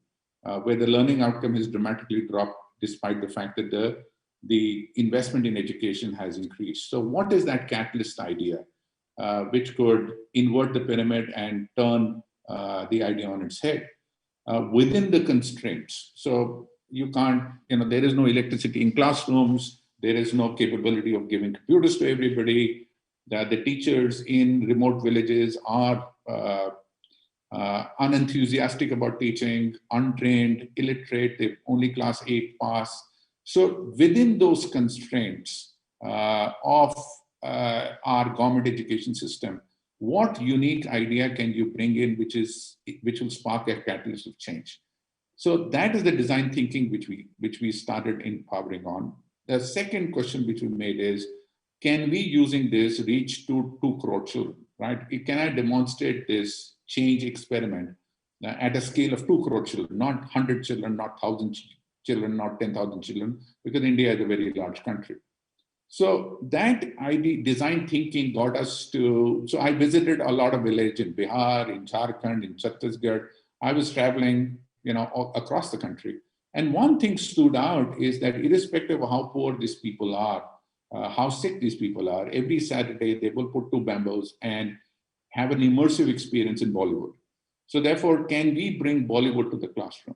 where the learning outcome has dramatically dropped despite the fact that the investment in education has increased. So what is that catalyst idea which could invert the pyramid and turn the idea on its head within the constraints? So you can't, there is no electricity in classrooms, there is no capability of giving computers to everybody. The teachers in remote villages are unenthusiastic about teaching, untrained, illiterate, they only class 8 pass. So within those constraints of our government education system, what unique idea can you bring in which will spark a catalyst of change? So that is the design thinking which we started empowering on. The second question which we made is, can we using this reach to 2 crore children, right? Can I demonstrate this change experiment at a scale of 2 crore children, not 100 children, not 1,000 children, not 10,000 children, because India is a very large country. So that idea, design thinking got us to, so I visited a lot of villages in Bihar, in Jharkhand, in Chhattisgarh. I was traveling, across the country. And one thing stood out is that irrespective of how poor these people are, how sick these people are, every Saturday they will put 2 bamboos and have an immersive experience in Bollywood. So therefore, can we bring Bollywood to the classroom?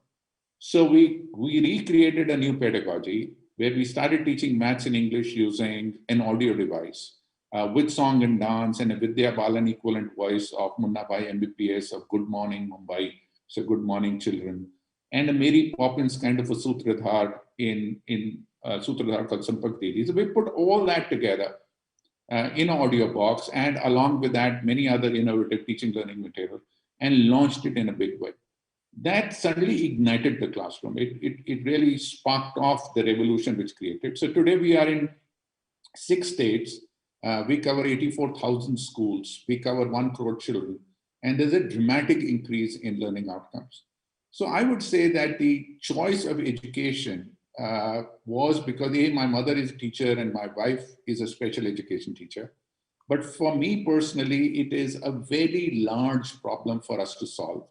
So we recreated a new pedagogy where we started teaching maths and English using an audio device with song and dance and a Vidya Balan equivalent voice of Munna Bhai MBBS of Good Morning Mumbai, so Good Morning Children, and a Mary Poppins kind of a Sutradhar in Sutradhar called Sampak Didi. So we put all that together in an audio box, and along with that, many other innovative teaching learning material, and launched it in a big way. That suddenly ignited the classroom. It really sparked off the revolution which created. So today we are in 6 states. We cover 84,000 schools. We cover 1 crore children. And there's a dramatic increase in learning outcomes. So I would say that the choice of education was because my mother is a teacher and my wife is a special education teacher. But for me personally, it is a very large problem for us to solve.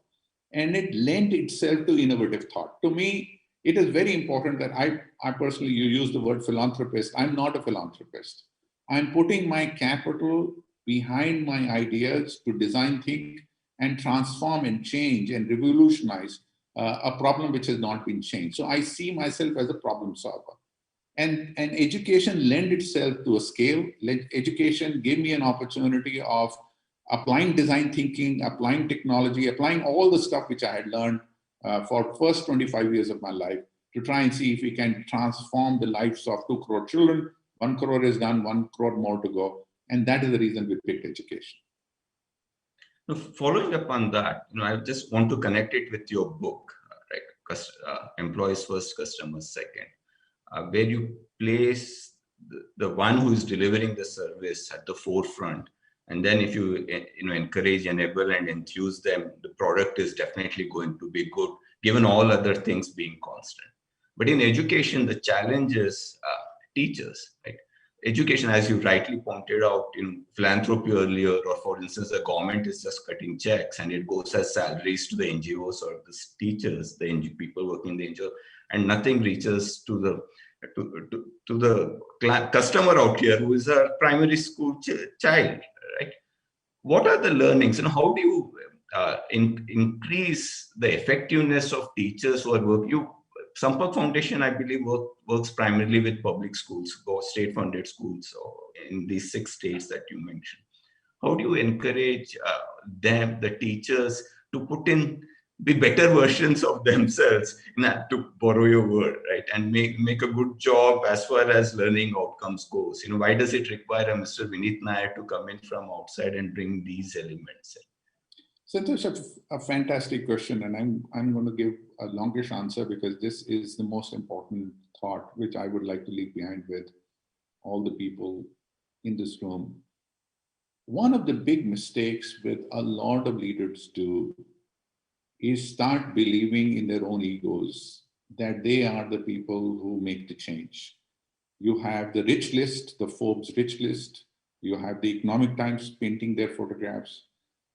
And it lent itself to innovative thought. To me, it is very important that I personally, you use the word philanthropist. I'm not a philanthropist. I'm putting my capital behind my ideas to design, think, and transform and change and revolutionize a problem which has not been changed. So I see myself as a problem solver. And education lent itself to a scale. Education gave me an opportunity of applying design thinking, applying technology, applying all the stuff which I had learned for first 25 years of my life to try and see if we can transform the lives of 2 crore children. 1 crore is done, 1 crore more to go. And that is the reason we picked education. Now, following up on that, I just want to connect it with your book, right? Employees first, customers second, where you place the one who is delivering the service at the forefront. And then if you encourage, enable, and enthuse them, the product is definitely going to be good, given all other things being constant. But in education, the challenge is teachers, right? Education, as you rightly pointed out, in philanthropy earlier, or for instance, the government is just cutting checks and it goes as salaries to the NGOs or the teachers, the people working in the NGO, and nothing reaches to the customer out here who is a primary school child, right? What are the learnings and how do you increase the effectiveness of teachers who are working? Sampak Foundation, I believe, works primarily with public schools, state-funded schools in these 6 states that you mentioned. How do you encourage the teachers, to put in the better versions of themselves, to borrow your word, right, and make a good job as far as learning outcomes goes? Why does it require a Mr. Vineet Nair to come in from outside and bring these elements in? So that's a fantastic question, and I'm going to give a longish answer because this is the most important thought which I would like to leave behind with all the people in this room. One of the big mistakes with a lot of leaders do is start believing in their own egos that they are the people who make the change. You have the rich list, the Forbes rich list. You have the Economic Times painting their photographs.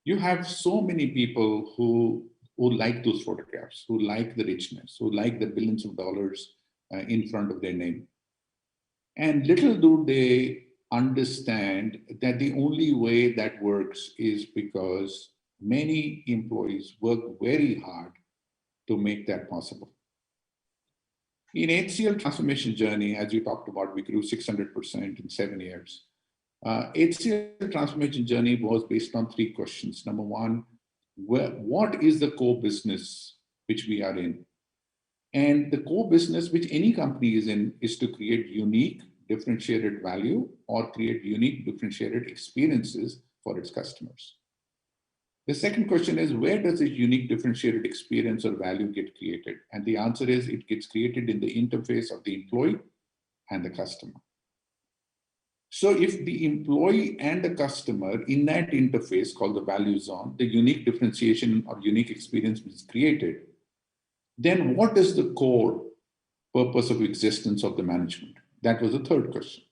You have so many people who like those photographs, who like the richness, who like the billions of dollars in front of their name. And little do they understand that the only way that works is because many employees work very hard to make that possible. In HCL transformation journey, as you talked about, we grew 600% in 7 years. HCL transformation journey was based on 3 questions. Number one, what is the core business which we are in? And the core business which any company is in is to create unique, differentiated value or create unique, differentiated experiences for its customers. The second question is, where does this unique, differentiated experience or value get created? And the answer is, it gets created in the interface of the employee and the customer. So if the employee and the customer in that interface called the value zone, the unique differentiation or unique experience is created, then what is the core purpose of existence of the management? That was the third question.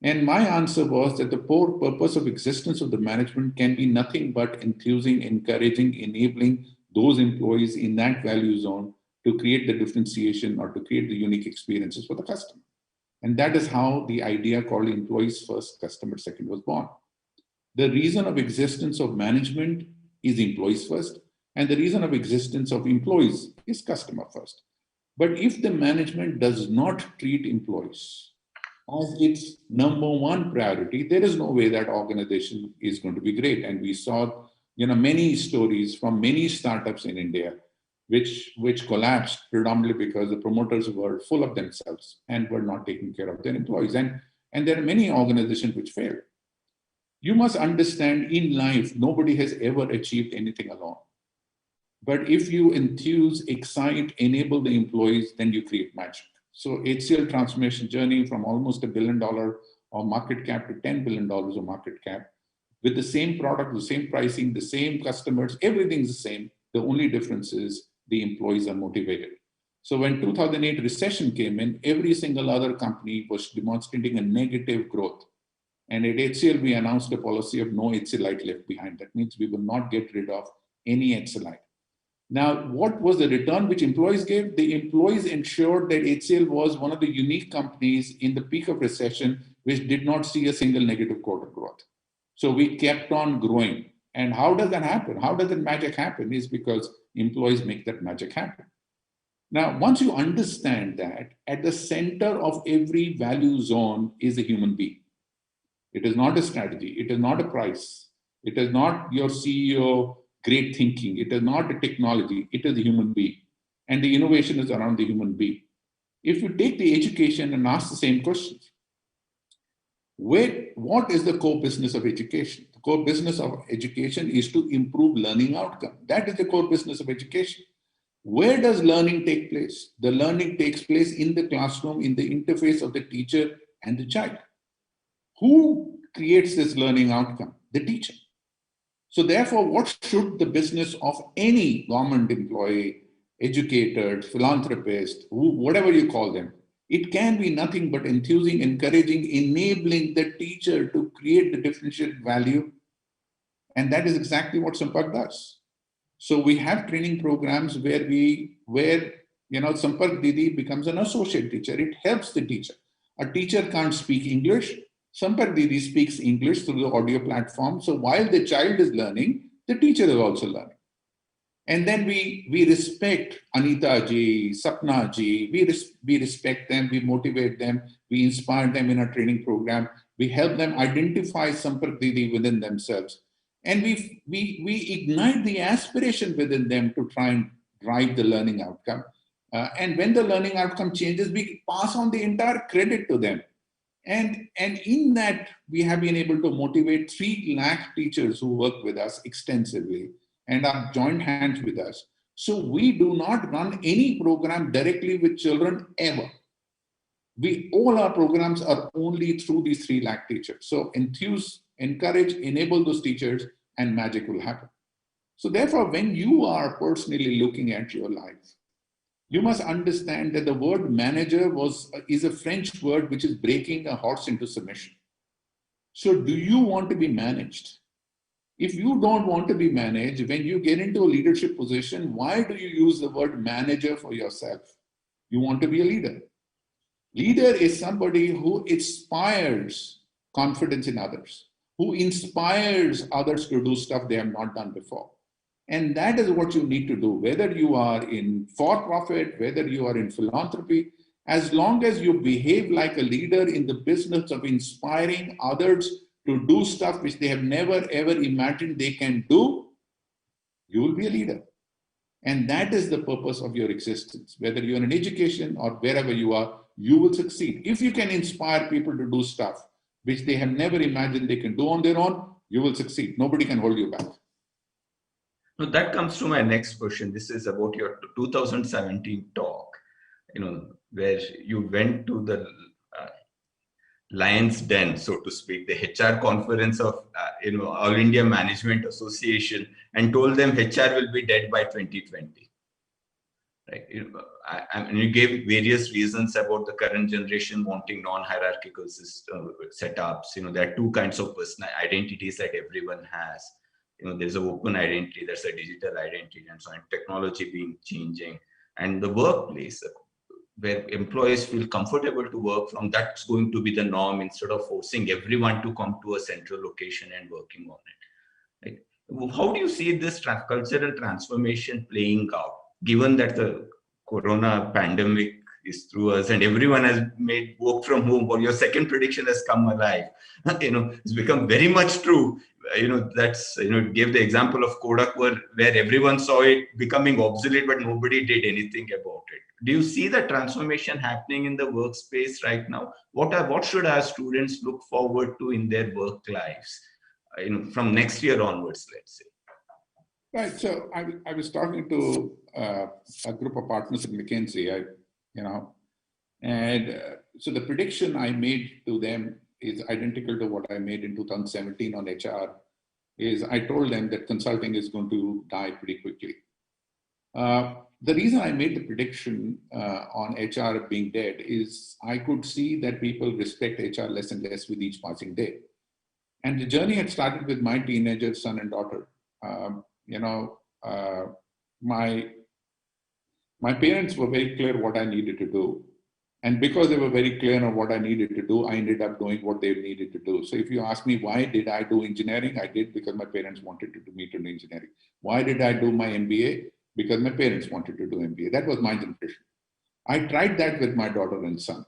And my answer was that the core purpose of existence of the management can be nothing but enthusing, encouraging, enabling those employees in that value zone to create the differentiation or to create the unique experiences for the customer. And that is how the idea called employees first, customer second was born. The reason of existence of management is employees first, and the reason of existence of employees is customer first. But if the management does not treat employees as its number one priority, there is no way that organization is going to be great. And we saw, many stories from many startups in India which collapsed predominantly because the promoters were full of themselves and were not taking care of their employees. And there are many organizations which failed. You must understand, in life, nobody has ever achieved anything alone. But if you enthuse, excite, enable the employees, then you create magic. So HCL transformation journey from almost $1 billion of market cap to $10 billion of market cap, with the same product, the same pricing, the same customers, everything's the same. The only difference is the employees are motivated. So when 2008 recession came in, every single other company was demonstrating a negative growth. And at HCL, we announced a policy of no HCLite left behind. That means we will not get rid of any HCLite. Now, what was the return which employees gave? The employees ensured that HCL was one of the unique companies in the peak of recession which did not see a single negative quarter growth. So we kept on growing. And how does that happen? How does that magic happen? Is because employees make that magic happen. Now, once you understand that, at the center of every value zone is a human being. It is not a strategy. It is not a price. It is not your CEO great thinking. It is not a technology. It is a human being. And the innovation is around the human being. If you take the education and ask the same questions, what is the core business of education? The core business of education is to improve learning outcome. That is the core business of education. Where does learning take place? The learning takes place in the classroom, in the interface of the teacher and the child. Who creates this learning outcome? The teacher. So therefore, what should the business of any government employee, educator, philanthropist, whatever you call them, it can be nothing but enthusing, encouraging, enabling the teacher to create the differentiated value. And that is exactly what Sampark does. So we have training programs where Sampark Didi becomes an associate teacher. It helps the teacher. A teacher can't speak English. Sampark Didi speaks English through the audio platform. So while the child is learning, the teacher is also learning. And then we respect Anita ji, Sapna ji, we respect them, we motivate them, we inspire them in our training program, we help them identify Sampark Didi within themselves. And we ignite the aspiration within them to try and drive the learning outcome. And when the learning outcome changes, we pass on the entire credit to them. And in that, we have been able to motivate 3 lakh teachers who work with us extensively and are joined hands with us. So we do not run any program directly with children ever. All our programs are only through these 3 lakh teachers. So enthuse, encourage, enable those teachers, and magic will happen. So therefore, when you are personally looking at your life, you must understand that the word manager is a French word which is breaking a horse into submission. So do you want to be managed? If you don't want to be managed, when you get into a leadership position, why do you use the word manager for yourself? You want to be a leader. Leader is somebody who inspires confidence in others, who inspires others to do stuff they have not done before. And that is what you need to do, whether you are in for-profit, whether you are in philanthropy, as long as you behave like a leader in the business of inspiring others to do stuff which they have never ever imagined they can do, you will be a leader. And that is the purpose of your existence. Whether you're in education or wherever you are, you will succeed. If you can inspire people to do stuff which they have never imagined they can do on their own, you will succeed. Nobody can hold you back. So that comes to my next question. This is about your 2017 talk, where you went to the lion's den, so to speak, the HR conference of All India Management Association, and told them HR will be dead by 2020. Right? And you gave various reasons about the current generation wanting non-hierarchical setups. There are two kinds of personal identities that everyone has. There's an open identity, there's a digital identity, and so on. Technology being changing, and the workplace where employees feel comfortable to work from, that's going to be the norm instead of forcing everyone to come to a central location and working on it. Right? How do you see this cultural transformation playing out, given that the corona pandemic is through us and everyone has made work from home, or your second prediction has come alive? It's become very much true. That's, gave the example of Kodak where everyone saw it becoming obsolete, but nobody did anything about it. Do you see the transformation happening in the workspace right now? What should our students look forward to in their work lives, from next year onwards, let's say? Right. So I was talking to a group of partners at McKinsey, so the prediction I made to them is identical to what I made in 2017 on HR. Is I told them that consulting is going to die pretty quickly. The reason I made the prediction on HR being dead is I could see that people respect HR less and less with each passing day. And the journey had started with my teenager son and daughter. My parents were very clear what I needed to do. And because they were very clear on what I needed to do, I ended up doing what they needed to do. So if you ask me, why did I do engineering? I did because my parents wanted me to do engineering. Why did I do my MBA? Because my parents wanted to do MBA. That was my generation. I tried that with my daughter and son.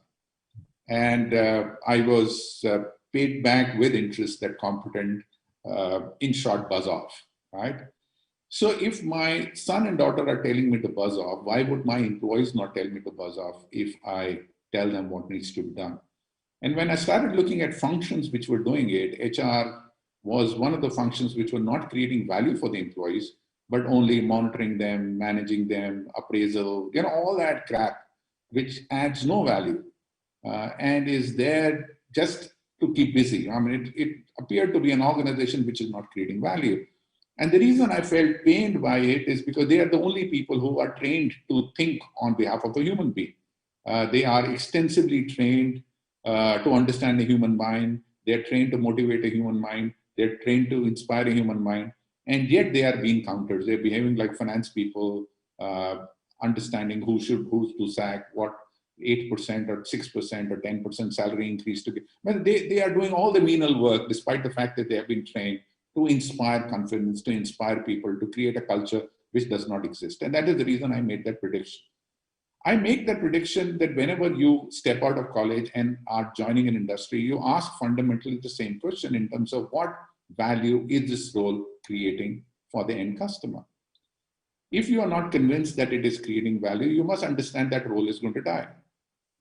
And I was paid back with interest, that competent, in short, buzz off, right? So if my son and daughter are telling me to buzz off, why would my employees not tell me to buzz off if I tell them what needs to be done? And when I started looking at functions which were doing it, HR was one of the functions which were not creating value for the employees, but only monitoring them, managing them, appraisal, all that crap, which adds no value and is there just to keep busy. I mean, it appeared to be an organization which is not creating value. And the reason I felt pained by it is because they are the only people who are trained to think on behalf of a human being. They are extensively trained to understand the human mind. They're trained to motivate a human mind. They're trained to inspire a human mind. And yet they are being countered. They're behaving like finance people, understanding who's to sack, what 8% or 6% or 10% salary increase to get. Well, they are doing all the menial work despite the fact that they have been trained to inspire confidence, to inspire people, to create a culture which does not exist. And that is the reason I made that prediction. I make that prediction that whenever you step out of college and are joining an industry, you ask fundamentally the same question in terms of what value is this role creating for the end customer. If you are not convinced that it is creating value, you must understand that role is going to die.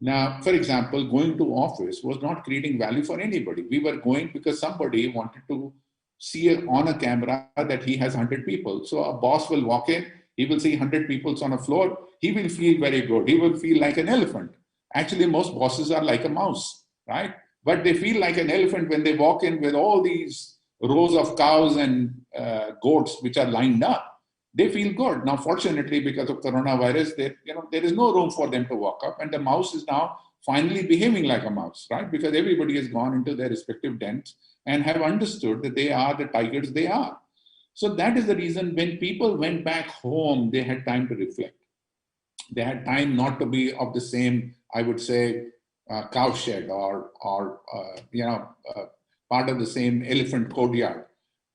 Now, for example, going to office was not creating value for anybody. We were going because somebody wanted to see on a camera that he has 100 people. So a boss will walk in, he will see 100 people on a floor, he will feel very good. He will feel like an elephant. Actually, most bosses are like a mouse, right? But they feel like an elephant when they walk in with all these rows of cows and goats which are lined up. They feel good. Now, fortunately, because of coronavirus, there is no room for them to walk up. And the mouse is now finally behaving like a mouse, right? Because everybody has gone into their respective dens and have understood that they are the tigers they are. So that is the reason when people went back home, they had time to reflect. They had time not to be of the same, I would say, cowshed or part of the same elephant courtyard.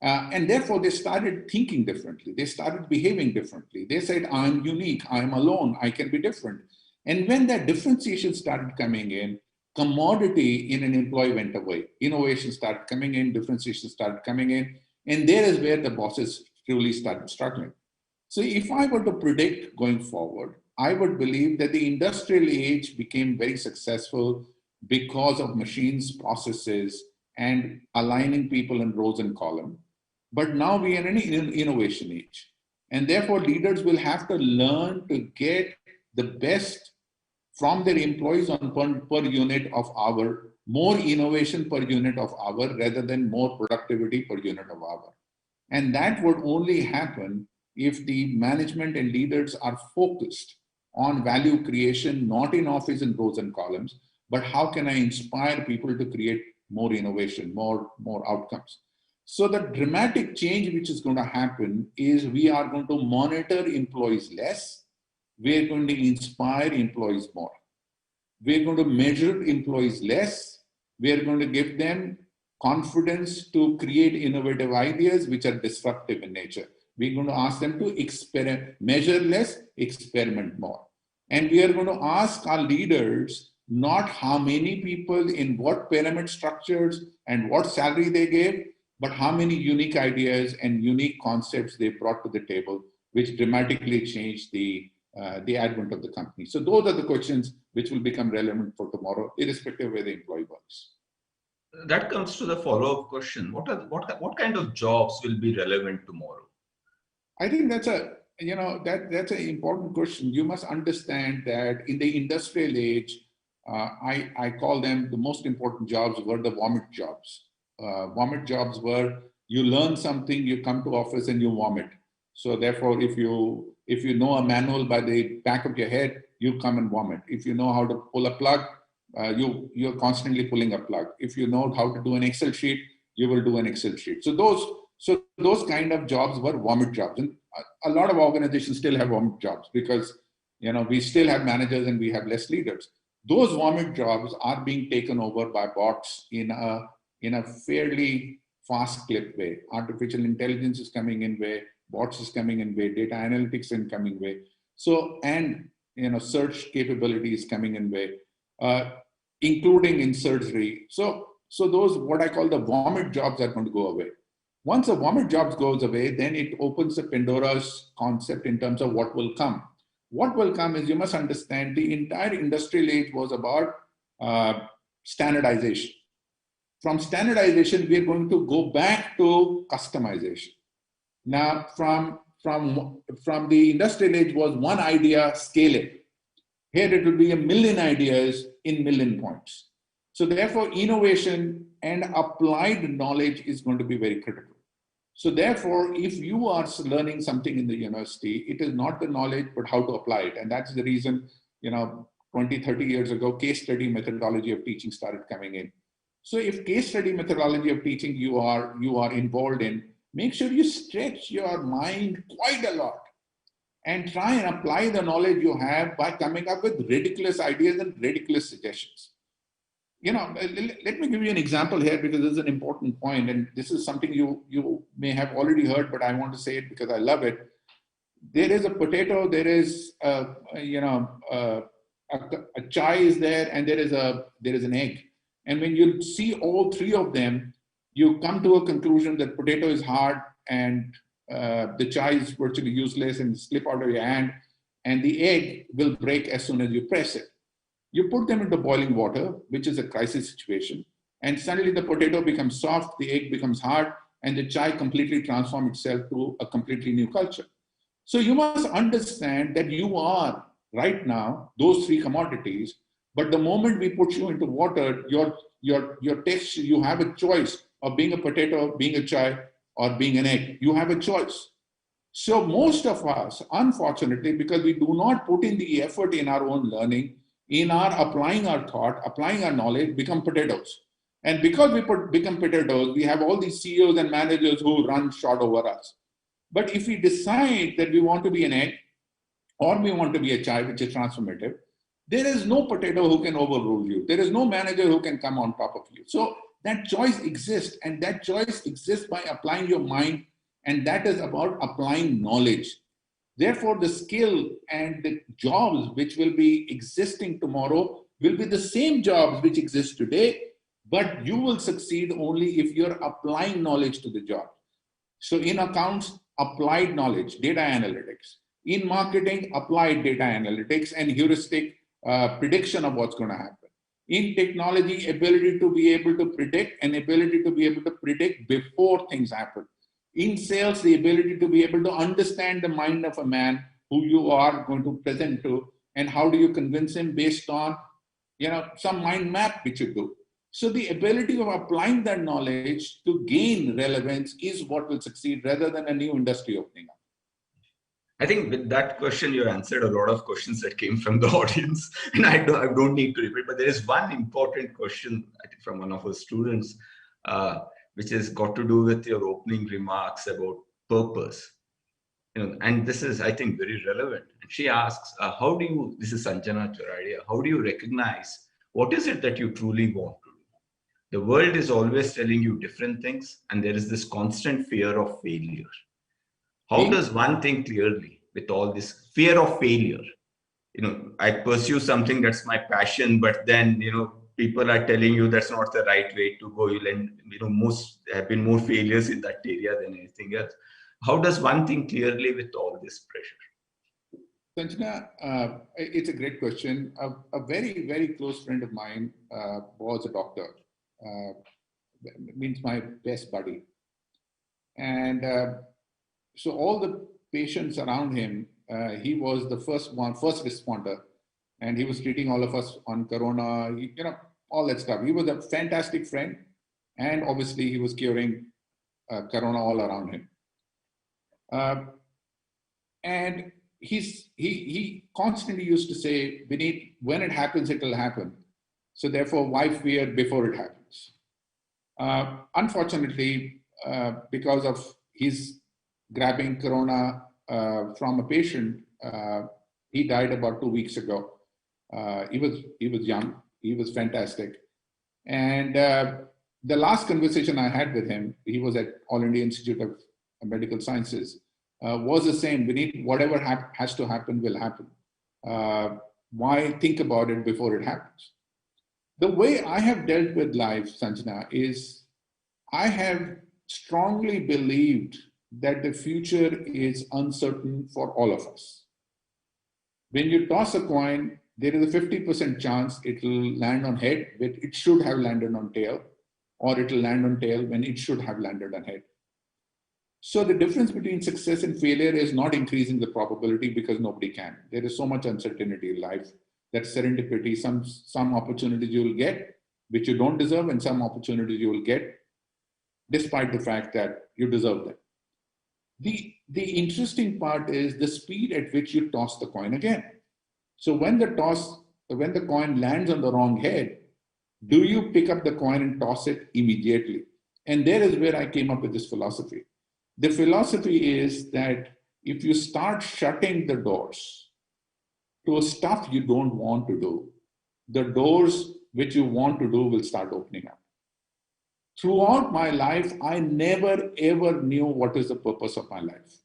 And therefore, they started thinking differently. They started behaving differently. They said, I'm unique, I'm alone, I can be different. And when that differentiation started coming in, commodity in an employee went away. Innovation started coming in, differentiation started coming in. And there is where the bosses truly started struggling. So if I were to predict going forward, I would believe that the industrial age became very successful because of machines, processes, and aligning people in rows and columns. But now we are in an innovation age. And therefore, leaders will have to learn to get the best from their employees on per unit of hour, more innovation per unit of hour rather than more productivity per unit of hour. And that would only happen if the management and leaders are focused on value creation, not in office and rows and columns, but how can I inspire people to create more innovation, more outcomes. So the dramatic change which is going to happen is we are going to monitor employees less. We're going to inspire employees more. We're going to measure employees less. We're going to give them confidence to create innovative ideas which are disruptive in nature. We're going to ask them to measure less, experiment more. And we are going to ask our leaders not how many people in what pyramid structures and what salary they gave, but how many unique ideas and unique concepts they brought to the table, which dramatically changed the advent of the company. So those are the questions which will become relevant for tomorrow, irrespective of where the employee works. That comes to the follow-up question. What kind of jobs will be relevant tomorrow? I think that's that's an important question. You must understand that in the industrial age, I call them the most important jobs were the vomit jobs. Vomit jobs were you learn something, you come to office and you vomit. So therefore, if you know a manual by the back of your head, you come and vomit. If you know how to pull a plug, you're constantly pulling a plug. If you know how to do an Excel sheet, you will do an Excel sheet. So those kind of jobs were vomit jobs. And a lot of organizations still have vomit jobs because we still have managers and we have less leaders. Those vomit jobs are being taken over by bots in a fairly fast clip way. Artificial intelligence is coming in way, bots is coming in way, data analytics is coming way. So, and search capability is coming in way, including in surgery. So those, what I call the vomit jobs, are going to go away. Once the vomit jobs goes away, then it opens a Pandora's concept in terms of what will come. What will come is, you must understand, the entire industrial age was about standardization. From standardization, we are going to go back to customization. Now, from the industrial age was one idea, scale it. Here it will be 1 million ideas in 1 million points. So therefore, innovation and applied knowledge is going to be very critical. So therefore, if you are learning something in the university, it is not the knowledge, but how to apply it. And that's the reason, 20, 30 years ago, case study methodology of teaching started coming in. So if case study methodology of teaching you are involved in, make sure you stretch your mind quite a lot and try and apply the knowledge you have by coming up with ridiculous ideas and ridiculous suggestions. Let me give you an example here, because this is an important point, and this is something you may have already heard, but I want to say it because I love it. There is a potato, there is a chai is there, and there is an egg. And when you see all three of them, you come to a conclusion that potato is hard and the chai is virtually useless and slip out of your hand, and the egg will break as soon as you press it. You put them into boiling water, which is a crisis situation, and suddenly the potato becomes soft, the egg becomes hard, and the chai completely transforms itself to a completely new culture. So you must understand that you are right now those three commodities, but the moment we put you into water, your taste, you have a choice of being a potato, being a chai, or being an egg. You have a choice. So most of us, unfortunately, because we do not put in the effort in our own learning, in our applying our thought, applying our knowledge, become potatoes. And because we become potatoes, we have all these CEOs and managers who run short over us. But if we decide that we want to be an egg, or we want to be a chai, which is transformative, there is no potato who can overrule you. There is no manager who can come on top of you. So that choice exists, and that choice exists by applying your mind, and that is about applying knowledge. Therefore, the skill and the jobs which will be existing tomorrow will be the same jobs which exist today, but you will succeed only if you're applying knowledge to the job. So in accounts, applied knowledge, data analytics. In marketing, applied data analytics and heuristic prediction of what's going to happen. In technology, ability to be able to predict and ability to be able to predict before things happen. In sales, the ability to be able to understand the mind of a man who you are going to present to, and how do you convince him based on, some mind map which you do. So the ability of applying that knowledge to gain relevance is what will succeed rather than a new industry opening up. I think with that question, you answered a lot of questions that came from the audience, and I don't need to repeat, but there is one important question, I think, from one of our students, which has got to do with your opening remarks about purpose. And this is, I think, very relevant. And she asks, this is Sanjana Choradia, how do you recognize what is it that you truly want to do? The world is always telling you different things, and there is this constant fear of failure. How does one think clearly with all this fear of failure? I pursue something that's my passion, but then, people are telling you that's not the right way to go. Most have been more failures in that area than anything else. How does one think clearly with all this pressure? Sanjana, it's a great question. A very, very close friend of mine was a doctor. Means my best buddy. And so all the patients around him, he was the first responder, and he was treating all of us on corona, all that stuff. He was a fantastic friend, and obviously he was curing corona all around him. And he constantly used to say, Vineet, when it happens, it will happen. So therefore, why fear before it happens? Unfortunately, because of his grabbing corona from a patient, he died about 2 weeks ago. He was young, he was fantastic. And the last conversation I had with him, he was at All India Institute of Medical Sciences, was the same. Vineet, whatever has to happen will happen. Why think about it before it happens? The way I have dealt with life, Sanjana, is I have strongly believed that the future is uncertain for all of us. When you toss a coin, there is a 50% chance it will land on head when it should have landed on tail, or it will land on tail when it should have landed on head. So the difference between success and failure is not increasing the probability because nobody can. There is so much uncertainty in life that serendipity, some opportunities you will get which you don't deserve, and some opportunities you will get despite the fact that you deserve them. The interesting part is the speed at which you toss the coin again. So when the coin lands on the wrong head, do you pick up the coin and toss it immediately? And there is where I came up with this philosophy. The philosophy is that if you start shutting the doors to stuff you don't want to do, the doors which you want to do will start opening up. Throughout my life, I never ever knew what is the purpose of my life.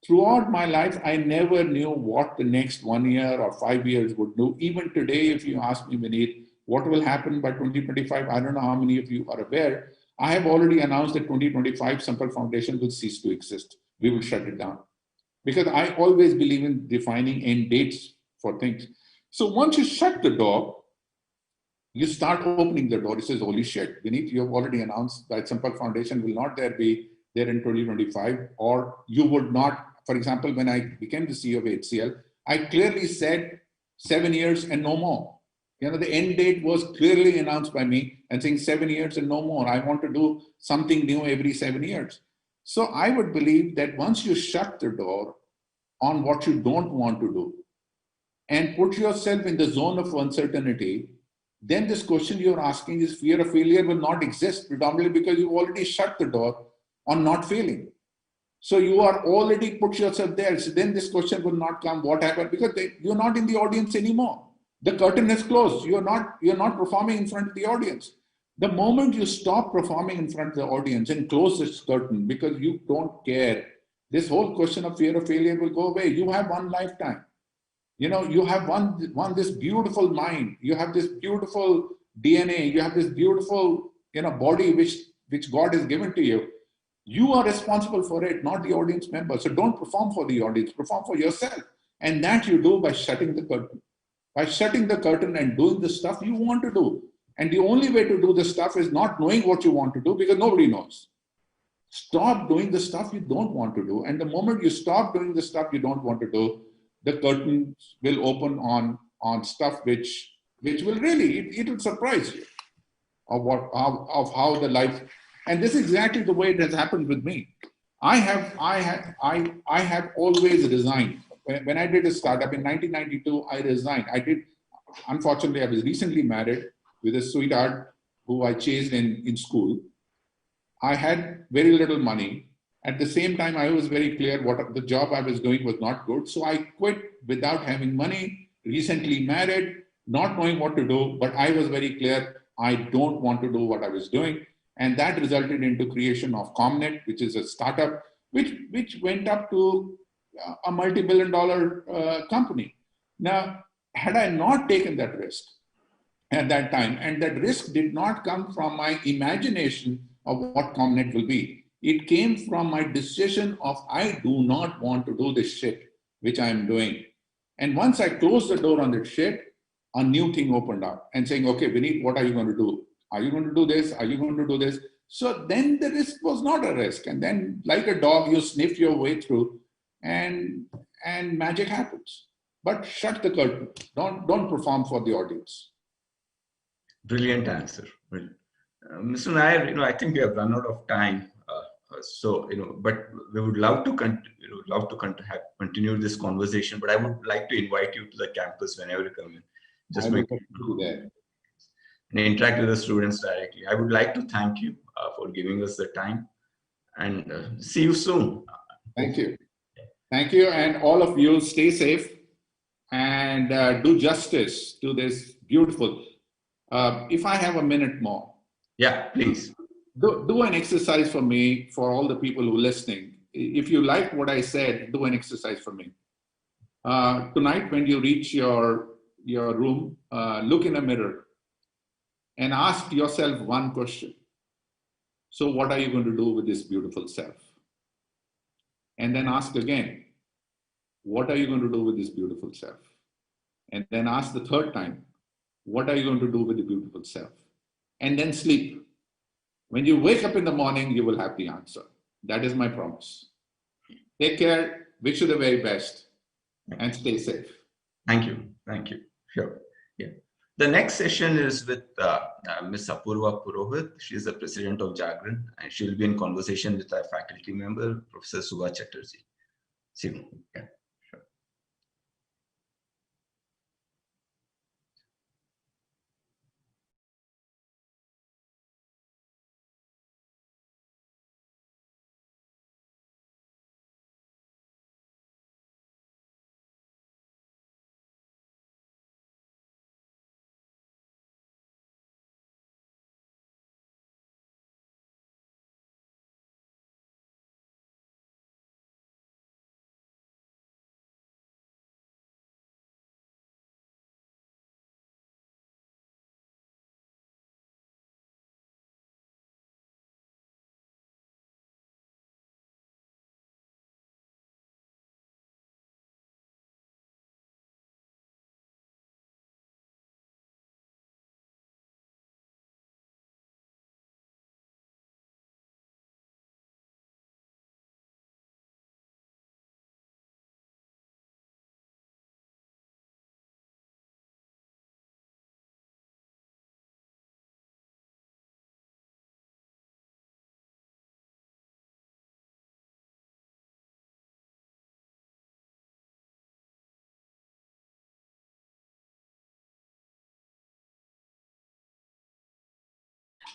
Throughout my life, I never knew what the next 1 year or 5 years would do. Even today, if you ask me, Vineet, what will happen by 2025, I don't know how many of you are aware. I have already announced that 2025 Sampark Foundation will cease to exist. We will shut it down. Because I always believe in defining end dates for things. So once you shut the door, you start opening the door. It says, holy shit, Vineet, you have already announced that Sampark Foundation will not be there in 2025, or you would not. For example, when I became the CEO of HCL, I clearly said 7 years and no more. The end date was clearly announced by me and saying 7 years and no more. I want to do something new every 7 years. So I would believe that once you shut the door on what you don't want to do and put yourself in the zone of uncertainty, then this question you're asking is fear of failure will not exist, predominantly because you've already shut the door on not failing. So you are already put yourself there. So then this question will not come, what happened? Because you're not in the audience anymore. The curtain is closed. You're not performing in front of the audience. The moment you stop performing in front of the audience and close this curtain because you don't care, this whole question of fear of failure will go away. You have one lifetime. You have one this beautiful mind. You have this beautiful DNA. You have this beautiful body which God has given to you. You are responsible for it, not the audience member. So don't perform for the audience, perform for yourself. And that you do by shutting the curtain. By shutting the curtain and doing the stuff you want to do. And the only way to do the stuff is not knowing what you want to do, because nobody knows. Stop doing the stuff you don't want to do. And the moment you stop doing the stuff you don't want to do, the curtains will open on stuff which will really, it will surprise you of how the life, and this is exactly the way it has happened with me. I have always resigned. When I did a startup in 1992, I resigned. Unfortunately, I was recently married with a sweetheart who I chased in school. I had very little money. At the same time, I was very clear what the job I was doing was not good. So I quit without having money, recently married, not knowing what to do, but I was very clear, I don't want to do what I was doing. And that resulted into creation of Comnet, which is a startup, which went up to a multi-billion-dollar company. Now, had I not taken that risk at that time, and that risk did not come from my imagination of what Comnet will be. It came from my decision of I do not want to do this shit, which I am doing. And once I closed the door on that shit, a new thing opened up and saying, okay, Vineet, what are you going to do? Are you going to do this? Are you going to do this? So then the risk was not a risk. And then like a dog, you sniff your way through and magic happens. But shut the curtain. Don't perform for the audience. Brilliant answer. Brilliant. Mr. Nair, I think we have run out of time. So, but we would love to continue this conversation. But I would like to invite you to the campus whenever you come in. Just make it there and interact with the students directly. I would like to thank you for giving us the time, and see you soon. Thank you. Thank you, and all of you stay safe and do justice to this beautiful. If I have a minute more. Yeah, please. Do an exercise for me, for all the people who are listening. If you like what I said, do an exercise for me. Tonight, when you reach your room, look in a mirror and ask yourself one question. So what are you going to do with this beautiful self? And then ask again, what are you going to do with this beautiful self? And then ask the third time, what are you going to do with the beautiful self? And then sleep. When you wake up in the morning, you will have the answer. That is my promise. Take care, wish you the very best, and stay safe. Thank you. Thank you. Sure. Yeah. The next session is with Ms. Apurva Purohit. She is the president of Jagran, and she will be in conversation with our faculty member, Professor Subha Chatterjee. See you. Yeah.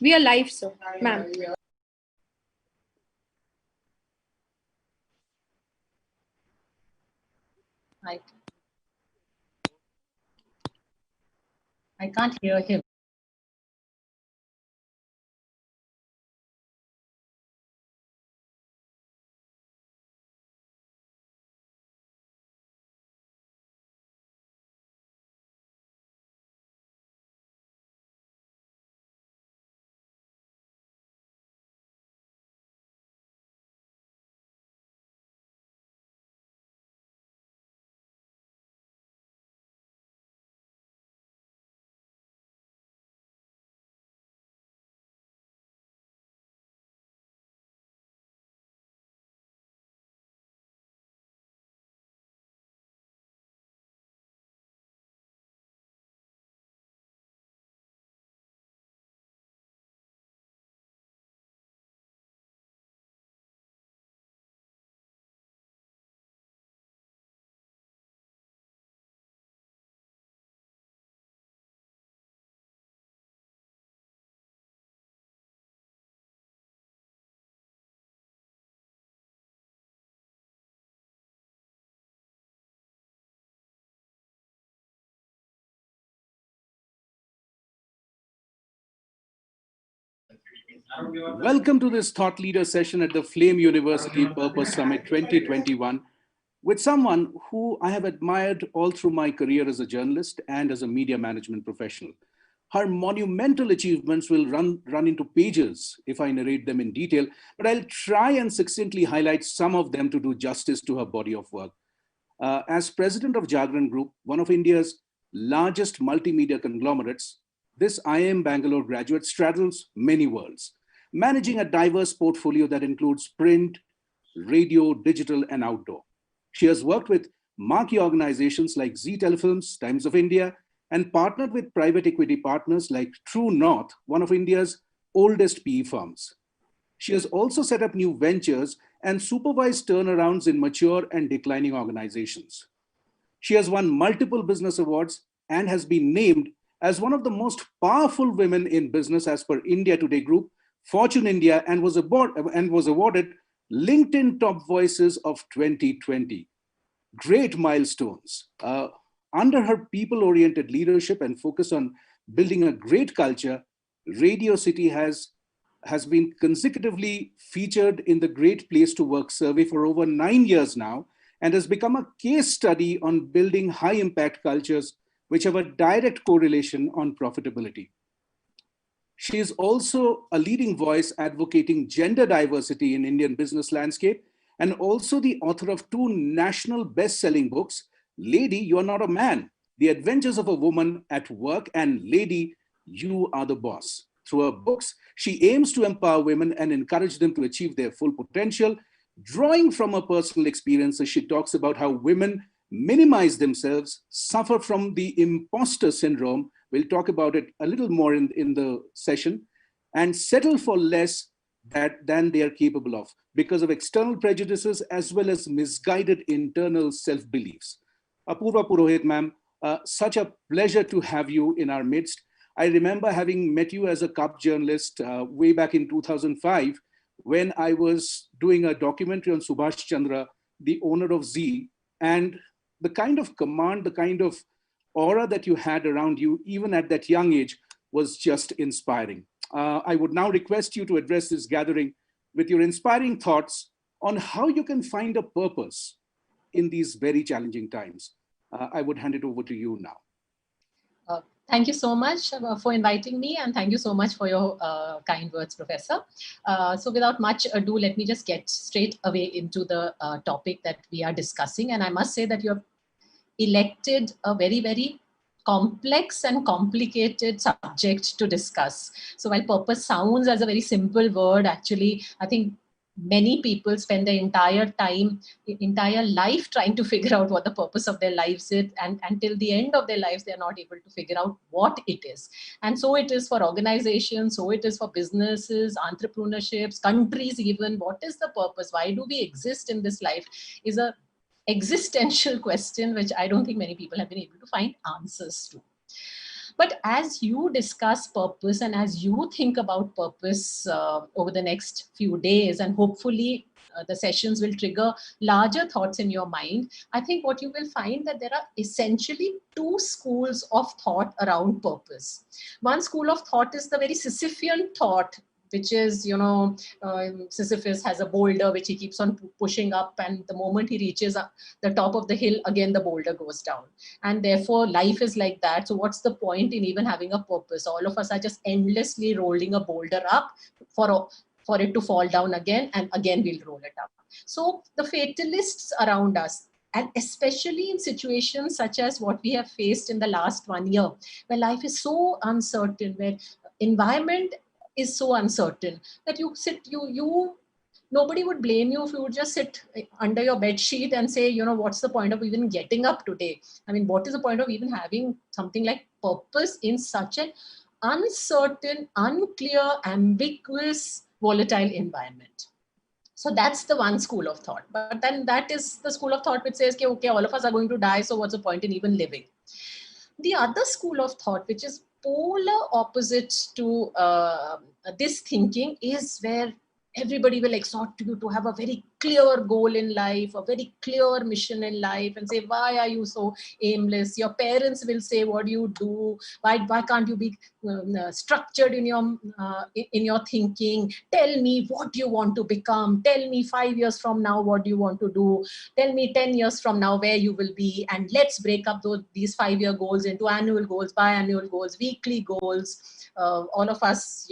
We are live, sir. Ma'am. I can't hear him. Welcome to this Thought Leader session at the Flame University Purpose Summit 2021 with someone who I have admired all through my career as a journalist and as a media management professional. Her monumental achievements will run into pages if I narrate them in detail, but I'll try and succinctly highlight some of them to do justice to her body of work. As president of Jagran Group, one of India's largest multimedia conglomerates, this IIM Bangalore graduate straddles many worlds, managing a diverse portfolio that includes print, radio, digital, and outdoor. She has worked with marquee organizations like Zee Telefilms, Times of India, and partnered with private equity partners like True North, one of India's oldest PE firms. She has also set up new ventures and supervised turnarounds in mature and declining organizations. She has won multiple business awards and has been named as one of the most powerful women in business as per India Today Group, Fortune India, and was awarded LinkedIn Top Voices of 2020. Great milestones. Under her people-oriented leadership and focus on building a great culture, Radio City has been consecutively featured in the Great Place to Work survey for over 9 years now, and has become a case study on building high-impact cultures which have a direct correlation on profitability. She is also a leading voice advocating gender diversity in Indian business landscape, and also the author of 2 national best-selling books, Lady, You Are Not a Man, The Adventures of a Woman at Work, and Lady, You Are the Boss. Through her books, she aims to empower women and encourage them to achieve their full potential. Drawing from her personal experiences, she talks about how women minimize themselves, suffer from the imposter syndrome, we'll talk about it a little more in the session, and settle for less than they are capable of because of external prejudices as well as misguided internal self-beliefs. Apurva Purohit, ma'am, such a pleasure to have you in our midst. I remember having met you as a CUP journalist way back in 2005 when I was doing a documentary on Subhash Chandra, the owner of Zee, and the kind of command, the kind of aura that you had around you, even at that young age, was just inspiring. I would now request you to address this gathering with your inspiring thoughts on how you can find a purpose in these very challenging times. I would hand it over to you now. Thank you so much for inviting me, and thank you so much for your kind words, Professor. So without much ado, let me just get straight away into the topic that we are discussing. And I must say that you have elected a very, very complex and complicated subject to discuss. So while purpose sounds as a very simple word, actually, I think many people spend their entire life trying to figure out what the purpose of their lives is, and until the end of their lives, they're not able to figure out what it is. And so it is for organizations, so it is for businesses, entrepreneurships, countries even. What is the purpose? Why do we exist in this life is a existential question, which I don't think many people have been able to find answers to. But as you discuss purpose and as you think about purpose over the next few days, and hopefully the sessions will trigger larger thoughts in your mind, I think what you will find that there are essentially 2 schools of thought around purpose. One school of thought is the very Sisyphean thought, which is, Sisyphus has a boulder which he keeps on pushing up, and the moment he reaches the top of the hill, again the boulder goes down. And therefore life is like that. So what's the point in even having a purpose? All of us are just endlessly rolling a boulder up for it to fall down again, and again we'll roll it up. So the fatalists around us, and especially in situations such as what we have faced in the last 1 year, where life is so uncertain, where environment is so uncertain, that nobody would blame you if you would just sit under your bed sheet and say, what's the point of even getting up today? I mean, what is the point of even having something like purpose in such an uncertain, unclear, ambiguous, volatile environment? So that's the one school of thought. But then that is the school of thought which says, okay, all of us are going to die, so what's the point in even living? The other school of thought, which is polar opposite to this thinking, is where everybody will exhort you to have a very clear goal in life, a very clear mission in life, and say, why are you so aimless? Your parents will say, what do you do? Why can't you be structured in your thinking? Tell me what you want to become. Tell me 5 years from now what you want to do. Tell me 10 years from now where you will be. And let's break up these 5-year goals into annual goals, biannual goals, weekly goals. All of us,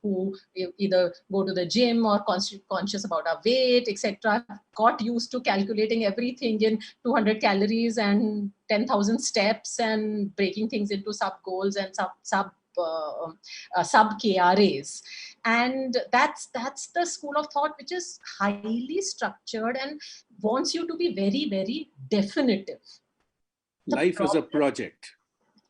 who either go to the gym or conscious about our weight, etc., got used to calculating everything in 200 calories and 10,000 steps and breaking things into sub goals and sub KRAs. And that's the school of thought which is highly structured and wants you to be very, very definitive. Life is a project.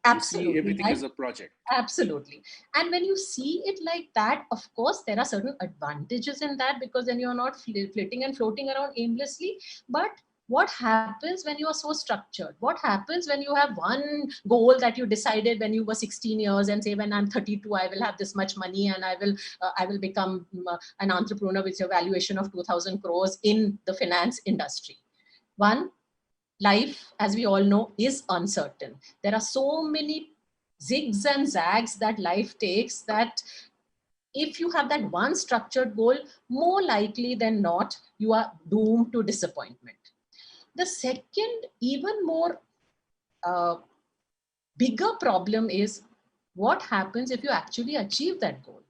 Absolutely. Everything is a project. Absolutely. And when you see it like that, of course, there are certain advantages in that, because then you're not flitting and floating around aimlessly. But what happens when you are so structured? What happens when you have one goal that you decided when you were 16 years and say, when I'm 32, I will have this much money and I will become an entrepreneur with a valuation of 2,000 crores in the finance industry. One, life, as we all know, is uncertain. There are so many zigs and zags that life takes that if you have that one structured goal, more likely than not, you are doomed to disappointment. The second, even more bigger problem is what happens if you actually achieve that goal.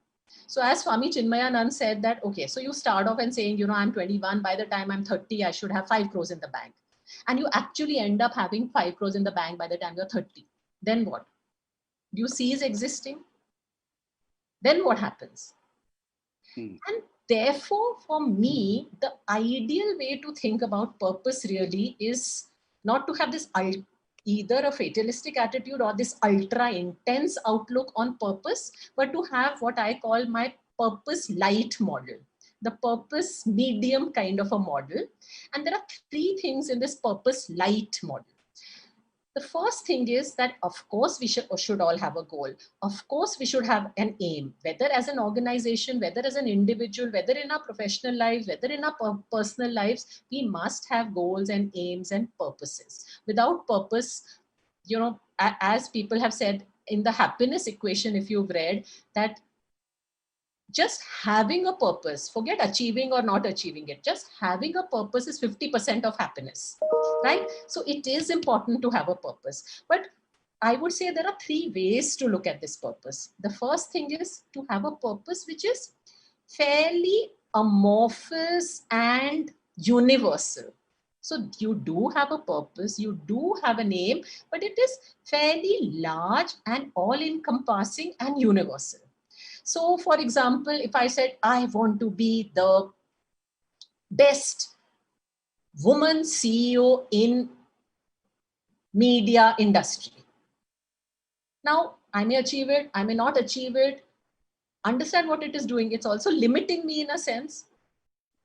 So as Swami Chinmayanand said that, okay, so you start off and saying, I'm 21, by the time I'm 30, I should have 5 crores in the bank. And you actually end up having 5 crores in the bank by the time you're 30. Then what? Do you cease existing? Then what happens? And therefore, for me, the ideal way to think about purpose really is not to have this either a fatalistic attitude or this ultra intense outlook on purpose, but to have what I call my purpose light model, the purpose medium kind of a model. And there are 3 things in this purpose light model. The first thing is that, of course, we should all have a goal. Of course, we should have an aim, whether as an organization, whether as an individual, whether in our professional lives, whether in our personal lives, we must have goals and aims and purposes. Without purpose, as people have said in the happiness equation, if you've read, that just having a purpose, forget achieving or not achieving it, just having a purpose is 50% of happiness, right? So it is important to have a purpose. But I would say there are 3 ways to look at this purpose. The first thing is to have a purpose which is fairly amorphous and universal. So you do have a purpose, you do have an aim, but it is fairly large and all-encompassing and universal. So, for example, if I said, I want to be the best woman CEO in media industry. Now, I may achieve it, I may not achieve it. Understand what it is doing. It's also limiting me in a sense,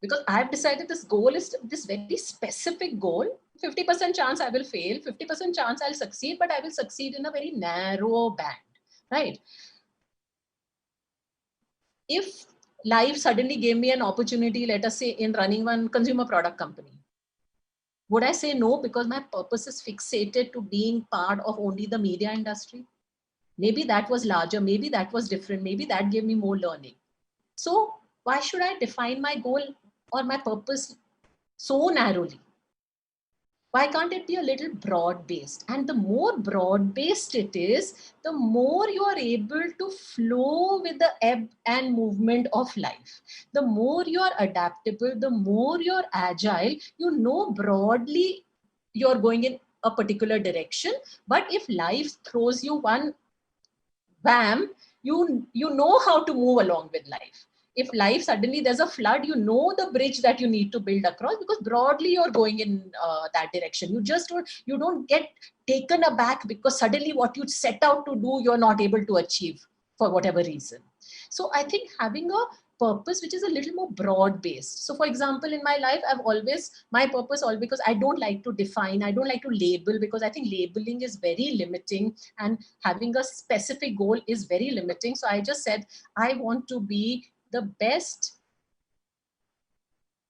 because I've decided this goal is this very specific goal. 50% chance I will fail, 50% chance I'll succeed, but I will succeed in a very narrow band, right? If life suddenly gave me an opportunity, let us say in running one consumer product company, would I say no because my purpose is fixated to being part of only the media industry? Maybe that was larger, maybe that was different, maybe that gave me more learning. So why should I define my goal or my purpose so narrowly? Why can't it be a little broad-based? And the more broad-based it is, the more you are able to flow with the ebb and movement of life. The more you are adaptable, the more you're agile, you know broadly you're going in a particular direction. But if life throws you one wham, you know how to move along with life. If life suddenly there's a flood, you know the bridge that you need to build across, because broadly you're going in that direction. You don't get taken aback because suddenly what you set out to do, you're not able to achieve for whatever reason. So I think having a purpose which is a little more broad based. So for example, in my life, my purpose all because I don't like to define, I don't like to label, because I think labeling is very limiting and having a specific goal is very limiting. So I just said, I want to be the best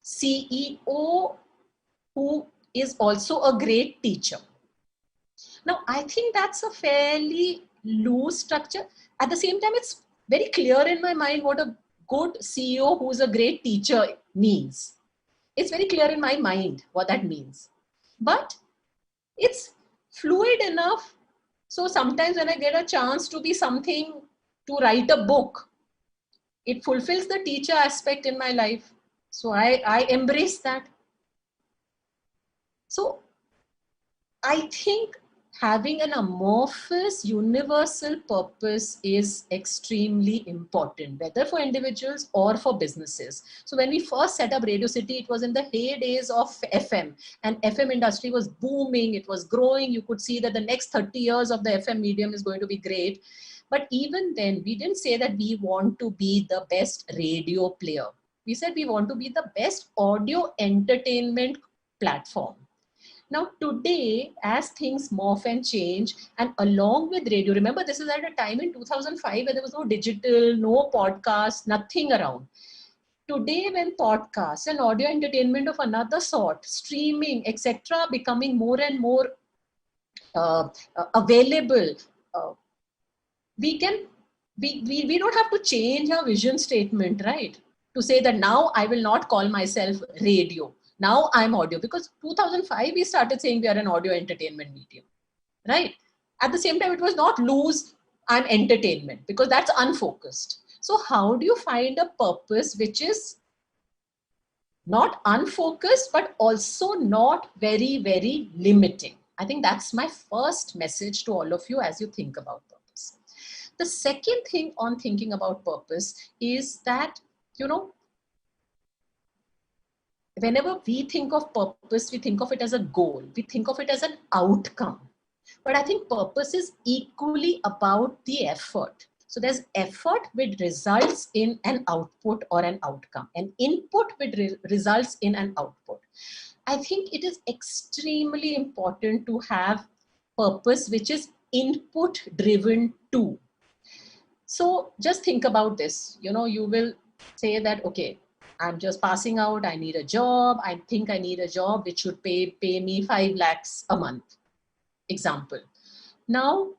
CEO who is also a great teacher. Now, I think that's a fairly loose structure. At the same time, it's very clear in my mind what a good CEO who's a great teacher means. It's very clear in my mind what that means. But it's fluid enough. So sometimes when I get a chance to be something, to write a book, it fulfills the teacher aspect in my life. So I embrace that. So I think having an amorphous universal purpose is extremely important, whether for individuals or for businesses. So when we first set up Radio City, it was in the heydays of FM, and FM industry was booming, it was growing. You could see that the next 30 years of the FM medium is going to be great. But even then, we didn't say that we want to be the best radio player. We said we want to be the best audio entertainment platform. Now today, as things morph and change, and along with radio, remember this is at a time in 2005 where there was no digital, no podcast, nothing around. Today, when podcasts and audio entertainment of another sort, streaming, etc., becoming more and more available, we don't have to change our vision statement, right? To say that now I will not call myself radio. Now I'm audio, because 2005 we started saying we are an audio entertainment medium, right? At the same time, it was not loose, I'm entertainment, because that's unfocused. So how do you find a purpose which is not unfocused, but also not very, very limiting? I think that's my first message to all of you as you think about purpose. The second thing on thinking about purpose is that, whenever we think of purpose, we think of it as a goal. We think of it as an outcome. But I think purpose is equally about the effort. So there's effort which results in an output or an outcome. An input which results in an output. I think it is extremely important to have purpose which is input driven too. So just think about this. You will say that, okay, I'm just passing out, I need a job. I think I need a job which should pay me 5 lakhs a month, example. Now,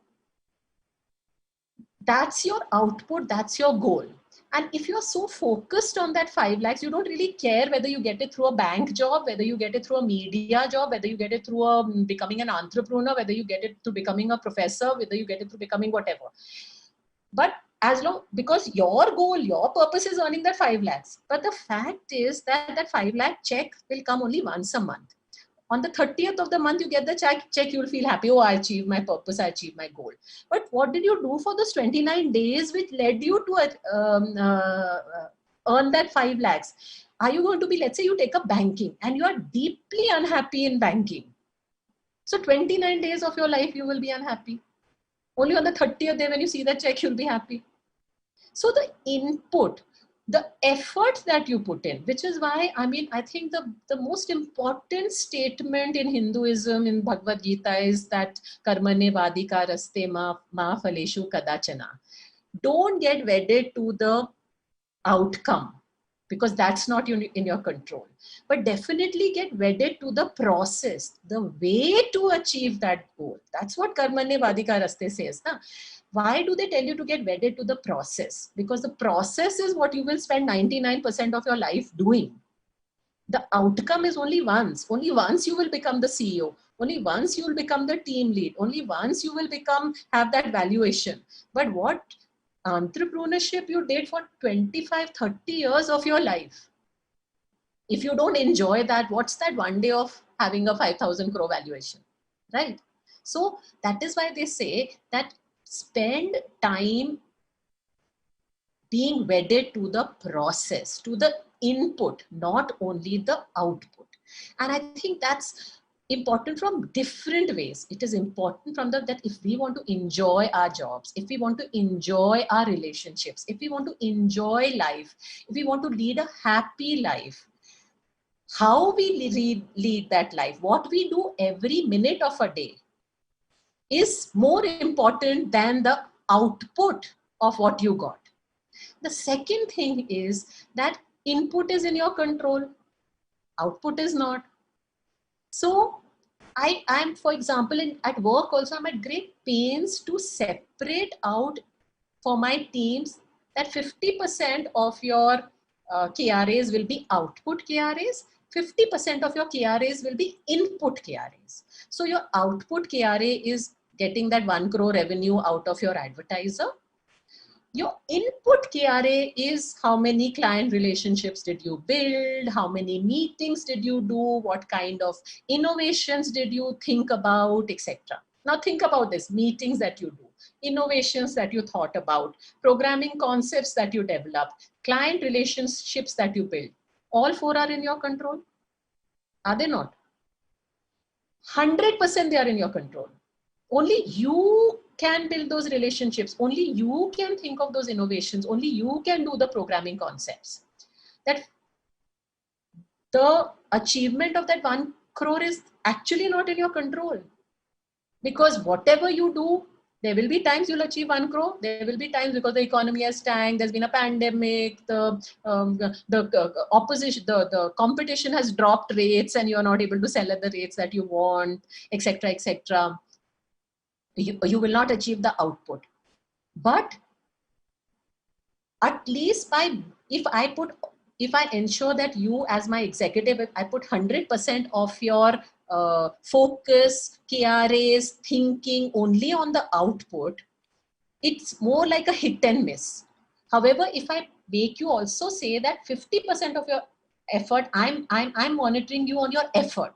that's your output, that's your goal. And if you're so focused on that 5 lakhs, you don't really care whether you get it through a bank job, whether you get it through a media job, whether you get it through becoming an entrepreneur, whether you get it through becoming a professor, whether you get it through becoming whatever. But as long, because your goal, your purpose is earning that 5 lakhs. But the fact is that that 5 lakh check will come only once a month. On the 30th of the month, you get the check, you will feel happy. Oh, I achieved my purpose, I achieved my goal. But what did you do for those 29 days which led you to earn that 5 lakhs? Are you going to be, let's say you take up banking and you are deeply unhappy in banking. So 29 days of your life, you will be unhappy. Only on the 30th day when you see that check, you'll be happy. So the input, the effort that you put in, which is why, I think the most important statement in Hinduism, in Bhagavad Gita, is that karmane vadika raste ma phaleshu kadachana. Don't get wedded to the outcome, because that's not in your control. But definitely get wedded to the process, the way to achieve that goal. That's what karmane vadika raste says. Na? Why do they tell you to get wedded to the process? Because the process is what you will spend 99% of your life doing. The outcome is only once. Only once you will become the CEO. Only once you will become the team lead. Only once you will have that valuation. But what entrepreneurship you did for 25, 30 years of your life, if you don't enjoy that, what's that one day of having a 5,000 crore valuation, right? So that is why they say that spend time being wedded to the process, to the input, not only the output. And I think that's important from different ways. It is important from that if we want to enjoy our jobs, if we want to enjoy our relationships, if we want to enjoy life, if we want to lead a happy life, how we lead that life, what we do every minute of a day is more important than the output of what you got. The second thing is that input is in your control. output is not. So I'm, for example, at work also, I'm at great pains to separate out for my teams that 50% of your KRAs will be output KRAs, 50% of your KRAs will be input KRAs. So your output KRA is getting that 1 crore revenue out of your advertiser. Your input KRA is how many client relationships did you build, how many meetings did you do, what kind of innovations did you think about, etc. Now think about this, meetings that you do, innovations that you thought about, programming concepts that you developed, client relationships that you build. All 4 are in your control? Are they not? 100% they are in your control. Only you can build those relationships. Only you can think of those innovations. Only you can do the programming concepts. That the achievement of that 1 crore is actually not in your control. Because whatever you do, there will be times you'll achieve 1 crore. There will be times because the economy has tanked, there's been a pandemic, the opposition, the competition has dropped rates and you're not able to sell at the rates that you want, etc., etc. You will not achieve the output. But at least if I ensure that you as my executive, if I put 100% of your focus, KRAs, thinking only on the output, it's more like a hit and miss. However, if I make you also say that 50% of your effort, I'm monitoring you on your effort.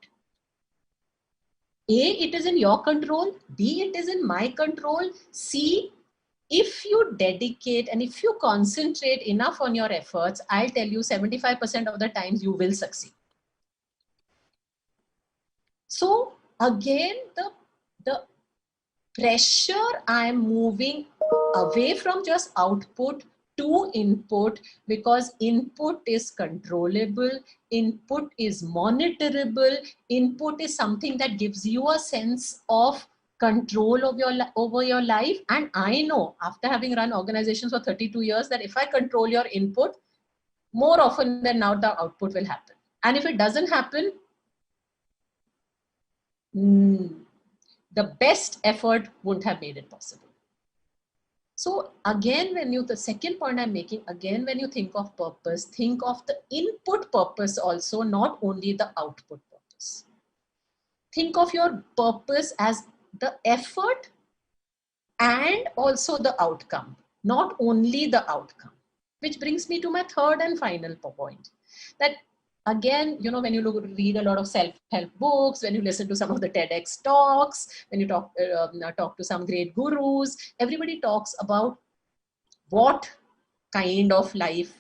A, it is in your control. B, it is in my control. C, if you dedicate and if you concentrate enough on your efforts, I'll tell you 75% of the times you will succeed. So again, the pressure, I'm moving away from just output to input, because input is controllable, input is monitorable, input is something that gives you a sense of control of over your life. And I know after having run organizations for 32 years that if I control your input, more often than not the output will happen. And if it doesn't happen, the best effort wouldn't have made it possible. So again, the second point I'm making, again, when you think of purpose, think of the input purpose also, not only the output purpose. Think of your purpose as the effort and also the outcome, not only the outcome. Which brings me to my third and final point, that again, when you read a lot of self-help books, when you listen to some of the TEDx talks, when you talk to some great gurus, everybody talks about what kind of life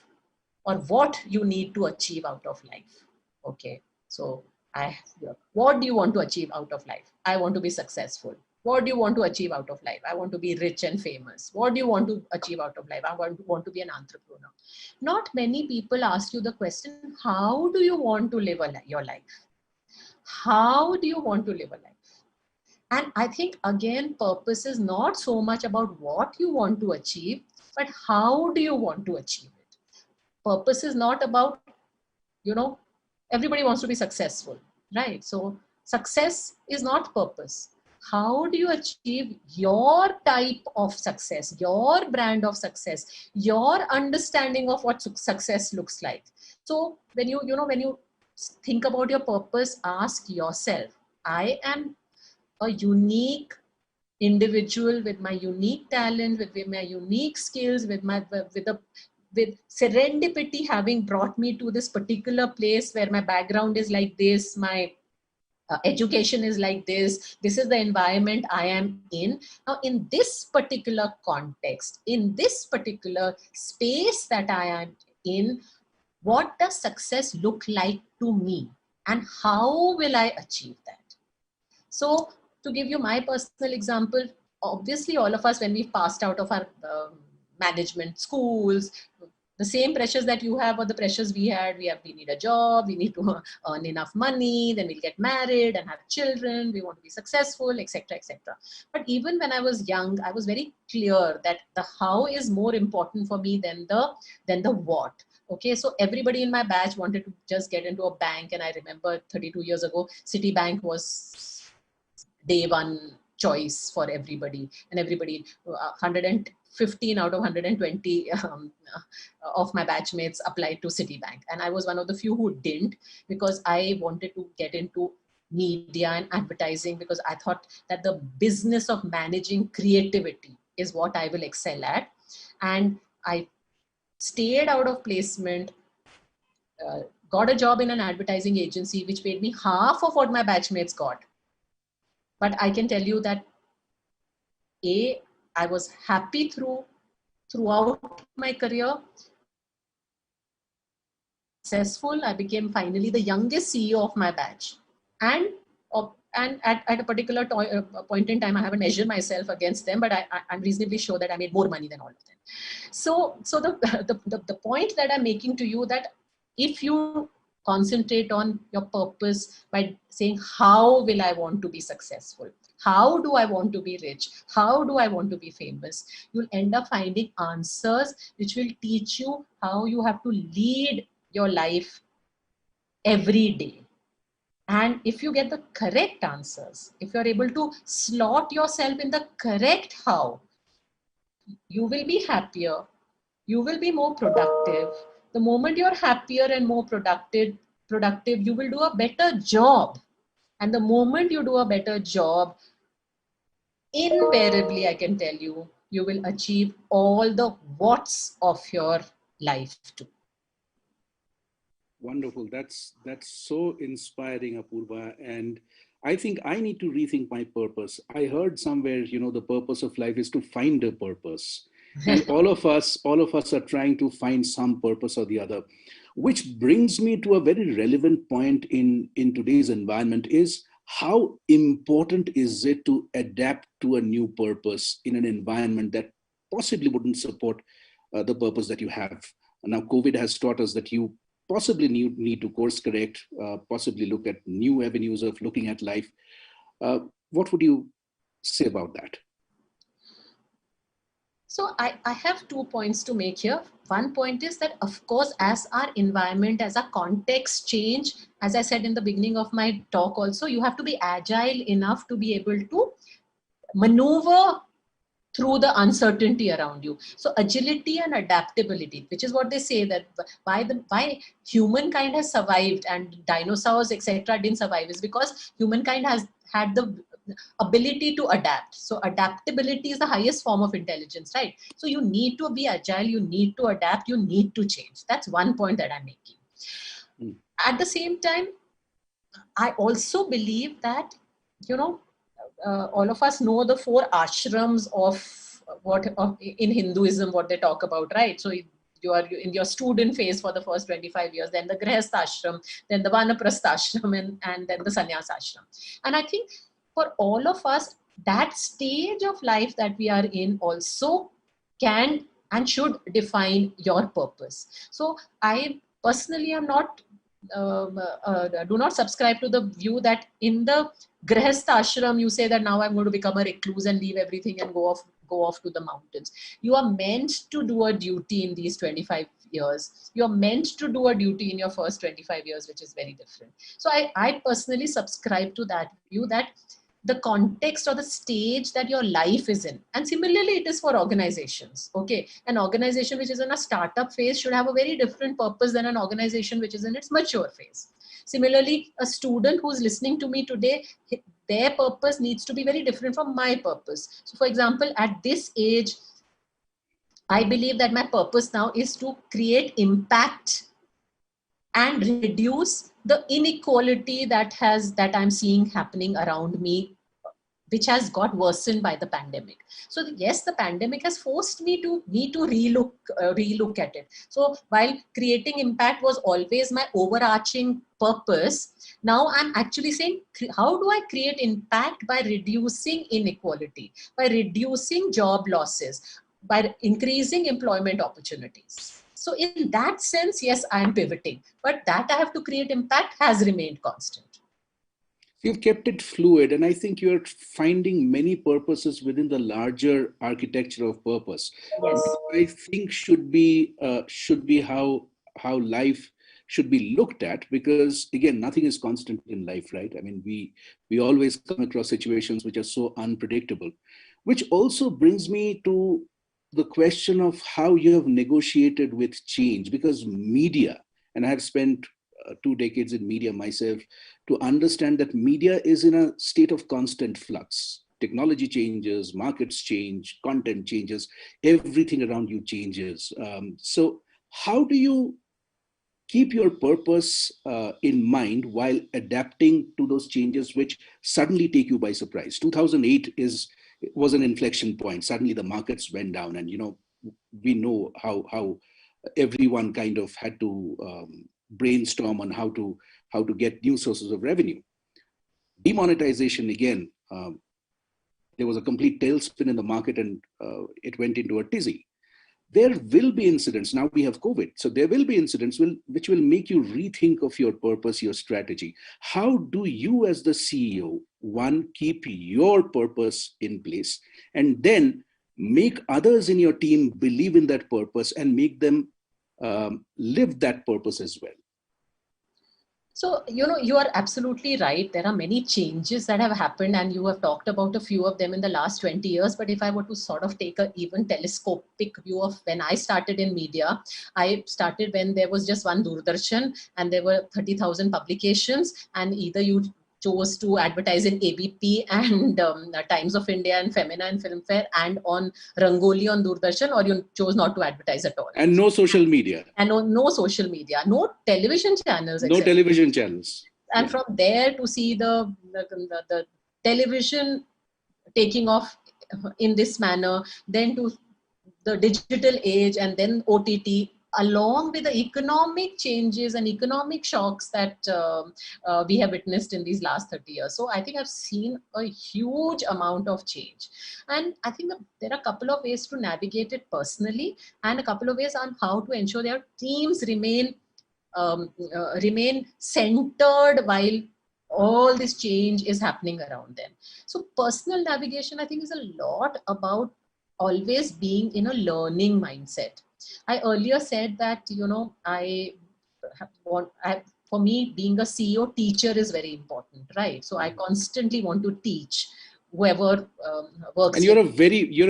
or what you need to achieve out of life. Okay, so what do you want to achieve out of life? I want to be successful. What do you want to achieve out of life? I want to be rich and famous. What do you want to achieve out of life? I want to be an entrepreneur. Not many people ask you the question, how do you want to live your life? How do you want to live a life? And I think, again, purpose is not so much about what you want to achieve, but how do you want to achieve it? Purpose is not about, everybody wants to be successful, right? So success is not purpose. How do you achieve your type of success, your brand of success, your understanding of what success looks like? So when you think about your purpose, ask yourself, I am a unique individual with my unique talent, with my unique skills, with serendipity having brought me to this particular place where my background is like this, my education is like this is the environment I am in. Now, in this particular context, in this particular space that I am in, what does success look like to me? And how will I achieve that? So, to give you my personal example, obviously all of us, when we passed out of our management schools, The same pressures that you have or the pressures we had. We need a job, we need to earn enough money, then we'll get married and have children, we want to be successful, etc., etc. But even when I was young, I was very clear that the how is more important for me than the what. Okay, so everybody in my batch wanted to just get into a bank, and I remember 32 years ago, Citibank was day one choice for everybody, and everybody 115 out of 120 of my batchmates applied to Citibank, and I was one of the few who didn't, because I wanted to get into media and advertising, because I thought that the business of managing creativity is what I will excel at. And I stayed out of placement, got a job in an advertising agency which paid me half of what my batchmates got. But I can tell you that I was happy throughout my career. Successful. I became finally the youngest CEO of my batch. And at a particular point in time, I haven't measured myself against them, but I'm reasonably sure that I made more money than all of them. So the point that I'm making to you, that if you concentrate on your purpose by saying, how will I want to be successful? How do I want to be rich? How do I want to be famous? You'll end up finding answers which will teach you how you have to lead your life every day. And if you get the correct answers, if you're able to slot yourself in the correct how, you will be happier, you will be more productive. The moment you're happier and more productive, you will do a better job. And the moment you do a better job, invariably, I can tell you, you will achieve all the what's of your life too. Wonderful. That's so inspiring, Apurva. And I think I need to rethink my purpose. I heard somewhere, the purpose of life is to find a purpose. And all of us are trying to find some purpose or the other, which brings me to a very relevant point in today's environment is, how important is it to adapt to a new purpose in an environment that possibly wouldn't support the purpose that you have? Now, COVID has taught us that you possibly need to course correct, possibly look at new avenues of looking at life. What would you say about that? So I have 2 points to make here. One point is that, of course, as our environment, as our context change, as I said in the beginning of my talk also, you have to be agile enough to be able to maneuver through the uncertainty around you. So agility and adaptability, which is what they say that why humankind has survived and dinosaurs, etc. didn't survive, is because humankind has had the ability to adapt. So adaptability is the highest form of intelligence, right? So you need to be agile, you need to adapt, you need to change. That's one point that I'm making. At the same time, I also believe that, all of us know the 4 ashrams in Hinduism, what they talk about, right? So you are in your student phase for the first 25 years, then the grihastha ashram, then the vanaprastha ashram, and then the sannyas ashram. And I think for all of us, that stage of life that we are in also can and should define your purpose. So I personally am not do not subscribe to the view that in the grihastha ashram you say that now I'm going to become a recluse and leave everything and go off to the mountains. You are meant to do a duty in these 25 years. You are meant to do a duty in your first 25 years, which is very different. So I personally subscribe to that view, that the context or the stage that your life is in. And similarly, it is for organizations. Okay, an organization which is in a startup phase should have a very different purpose than an organization which is in its mature phase. Similarly, a student who's listening to me today, their purpose needs to be very different from my purpose. So for example, at this age, I believe that my purpose now is to create impact and reduce the inequality that I'm seeing happening around me, which has got worsened by the pandemic. So yes, the pandemic has forced me to relook at it. So while creating impact was always my overarching purpose, now I'm actually saying, how do I create impact by reducing inequality, by reducing job losses, by increasing employment opportunities? So in that sense, yes, I am pivoting, but that I have to create impact has remained constant. You've kept it fluid, and I think you're finding many purposes within the larger architecture of purpose. Yes. I think should be how life should be looked at, because again, nothing is constant in life, right? I mean, we always come across situations which are so unpredictable, which also brings me to the question of how you have negotiated with change, because media, and I have spent 2 decades in media myself, to understand that media is in a state of constant flux. Technology changes, markets change, content changes, everything around you changes. So how do you keep your purpose in mind while adapting to those changes which suddenly take you by surprise? 2008 was an inflection point. Suddenly the markets went down, and we know how everyone kind of had to brainstorm on how to get new sources of revenue. Demonetization again, there was a complete tailspin in the market, and it went into a tizzy. There will be incidents. Now we have COVID, so there will be incidents which will make you rethink of your purpose, your strategy. How do you, as the CEO, one, keep your purpose in place, and then make others in your team believe in that purpose and make them live that purpose as well? So, you are absolutely right. There are many changes that have happened, and you have talked about a few of them in the last 20 years. But if I were to sort of take an even telescopic view of when I started in media, I started when there was just one Doordarshan and there were 30,000 publications, and either you chose to advertise in ABP and Times of India and Femina and Filmfare and on Rangoli on Doordarshan, or you chose not to advertise at all. And no social media. And no social media, no television channels. No television channels. And from there to see the television taking off in this manner, then to the digital age, and then OTT, along with the economic changes and economic shocks that we have witnessed in these last 30 years. So I think I've seen a huge amount of change. And I think that there are a couple of ways to navigate it personally, and a couple of ways on how to ensure their teams remain centered while all this change is happening around them. So personal navigation, I think, is a lot about always being in a learning mindset. I earlier said that, for me, being a CEO, teacher is very important, right? So I constantly want to teach whoever works. And you're a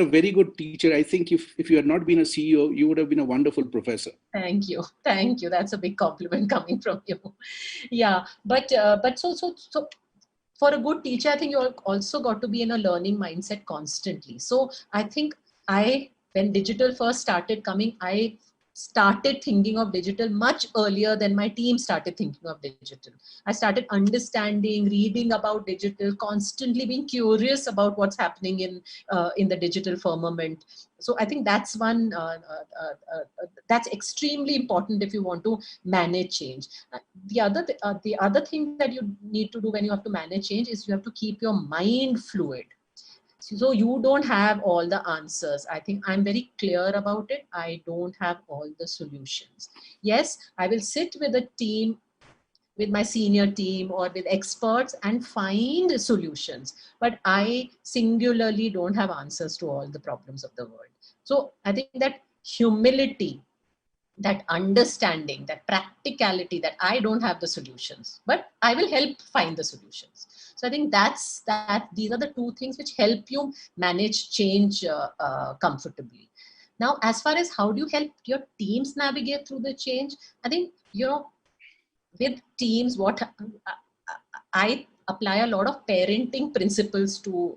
very good teacher. I think if you had not been a CEO, you would have been a wonderful professor. Thank you. That's a big compliment coming from you. Yeah, but so for a good teacher, I think you also got to be in a learning mindset constantly. So I think when digital first started coming, I started thinking of digital much earlier than my team started thinking of digital. I started understanding, reading about digital, constantly being curious about what's happening in the digital firmament. So I think that's one, that's extremely important if you want to manage change. The other thing that you need to do when you have to manage change is you have to keep your mind fluid. So you don't have all the answers. I think I'm very clear about it. I don't have all the solutions. Yes, I will sit with a team, with my senior team or with experts, and find solutions. But I singularly don't have answers to all the problems of the world. So I think that humility, that understanding, that practicality, that I don't have the solutions, but I will help find the solutions. So I think these are the two things which help you manage change comfortably. Now, as far as how do you help your teams navigate through the change, I think, with teams, what I apply a lot of parenting principles to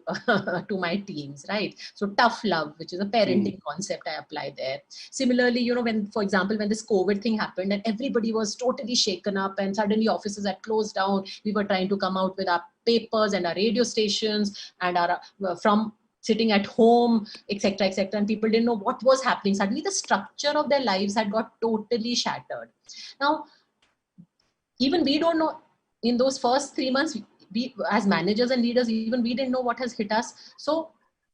my teams, right? So tough love, which is a parenting concept, I apply there. Similarly, for example, when this COVID thing happened and everybody was totally shaken up and suddenly offices had closed down, we were trying to come out with our papers and our radio stations and our from sitting at home, etc., and people didn't know what was happening. Suddenly the structure of their lives had got totally shattered. Now, even we don't know, in those first 3 months, we as managers and leaders, even we didn't know what has hit us. So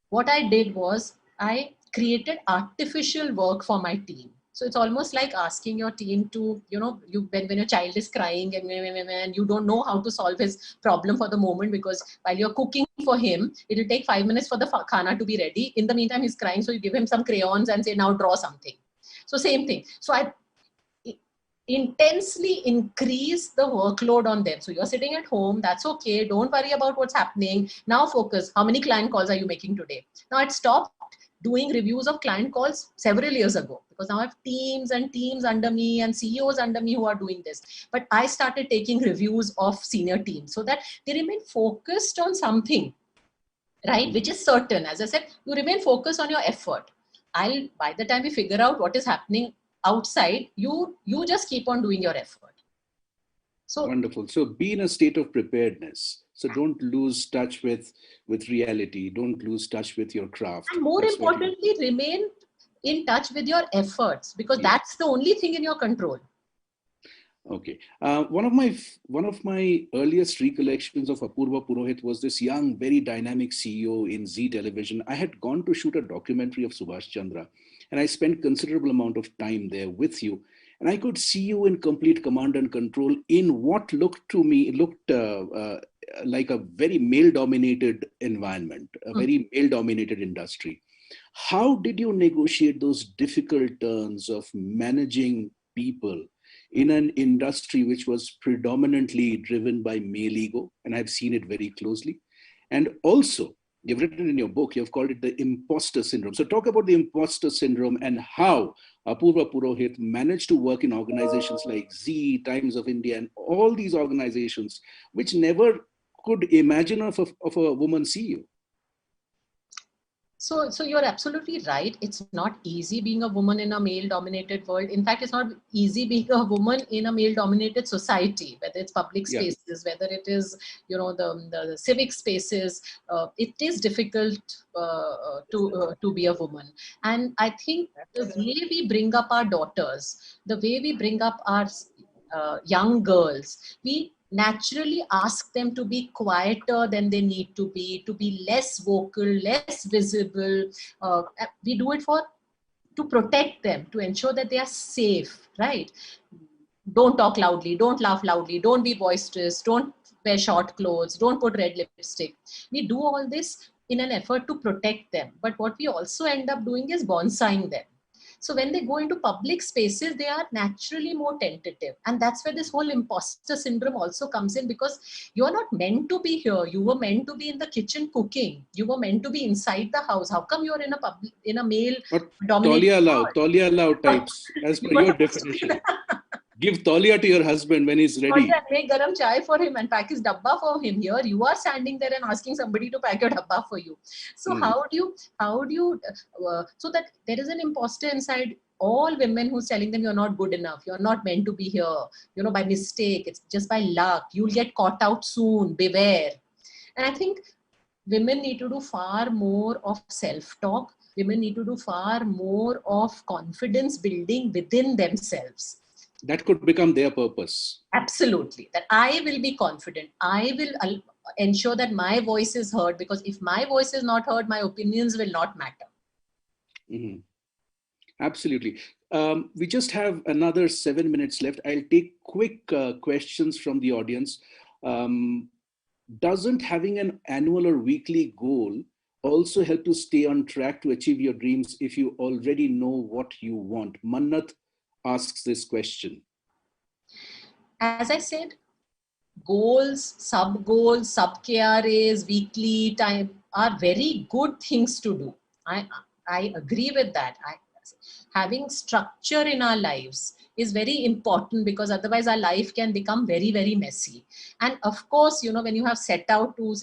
what I did was I created artificial work for my team. So it's almost like asking your team to, when your child is crying and you don't know how to solve his problem for the moment, because while you're cooking for him, it will take 5 minutes for the khana to be ready. In the meantime, he's crying. So you give him some crayons and say, now draw something. So same thing. So I intensely increase the workload on them. So you're sitting at home, that's okay. Don't worry about what's happening. Now focus. How many client calls are you making today? Now I'd stopped doing reviews of client calls several years ago, because now I have teams and teams under me and CEOs under me who are doing this. But I started taking reviews of senior teams so that they remain focused on something, right? Which is certain. As I said, you remain focused on your effort. By the time you figure out what is happening outside, you just keep on doing your effort. So wonderful. So be in a state of preparedness. So don't lose touch with reality. Don't lose touch with your craft. And more importantly, remain in touch with your efforts, because that's the only thing in your control. Okay. One of my earliest recollections of Apurva Purohit was this young, very dynamic CEO in Zee Television. I had gone to shoot a documentary of Subhash Chandra, and I spent considerable amount of time there with you. And I could see you in complete command and control in what looked like a very male-dominated environment, a very male-dominated industry. How did you negotiate those difficult turns of managing people in an industry which was predominantly driven by male ego? And I've seen it very closely. And also, you've written in your book, you've called it the imposter syndrome. So talk about the imposter syndrome and how Apurva Purohit managed to work in organizations like Zee, Times of India, and all these organizations which never could imagine of a woman CEO. So you're absolutely right. It's not easy being a woman in a male-dominated world. In fact, it's not easy being a woman in a male-dominated society, whether it's public spaces, whether it is, the civic spaces. It is difficult to be a woman. And I think the way we bring up our daughters, the way we bring up our young girls, we naturally ask them to be quieter than they need to be less vocal, less visible. We do it to protect them, to ensure that they are safe, right? Don't talk loudly, don't laugh loudly, don't be boisterous, don't wear short clothes, don't put red lipstick. We do all this in an effort to protect them. But what we also end up doing is bonsaiing them. So when they go into public spaces, they are naturally more tentative. And that's where this whole imposter syndrome also comes in, because you are not meant to be here. You were meant to be in the kitchen cooking. You were meant to be inside the house. How come you're in a male dominated Taulia Lau types, as per your definition. Give taulia to your husband when he's ready. Make garam chai for him and pack his dabba for him. Here you are standing there and asking somebody to pack your dabba for you. So how do you so that there is an imposter inside all women who's telling them you're not good enough, you're not meant to be here, by mistake, it's just by luck, you'll get caught out soon, beware. And I think women need to do far more of self-talk. Women need to do far more of confidence building within themselves. That could become their purpose. Absolutely. That I will be confident. I will ensure that my voice is heard, because if my voice is not heard, my opinions will not matter. Mm-hmm. Absolutely. We just have another 7 minutes left. I'll take quick questions from the audience. Doesn't having an annual or weekly goal also help to stay on track to achieve your dreams if you already know what you want? Mannat asks this question. As I said, goals, sub-goals, sub-KRAs, weekly time are very good things to do. I agree with that. Having structure in our lives is very important, because otherwise our life can become very, very messy. And of course, when you have set out to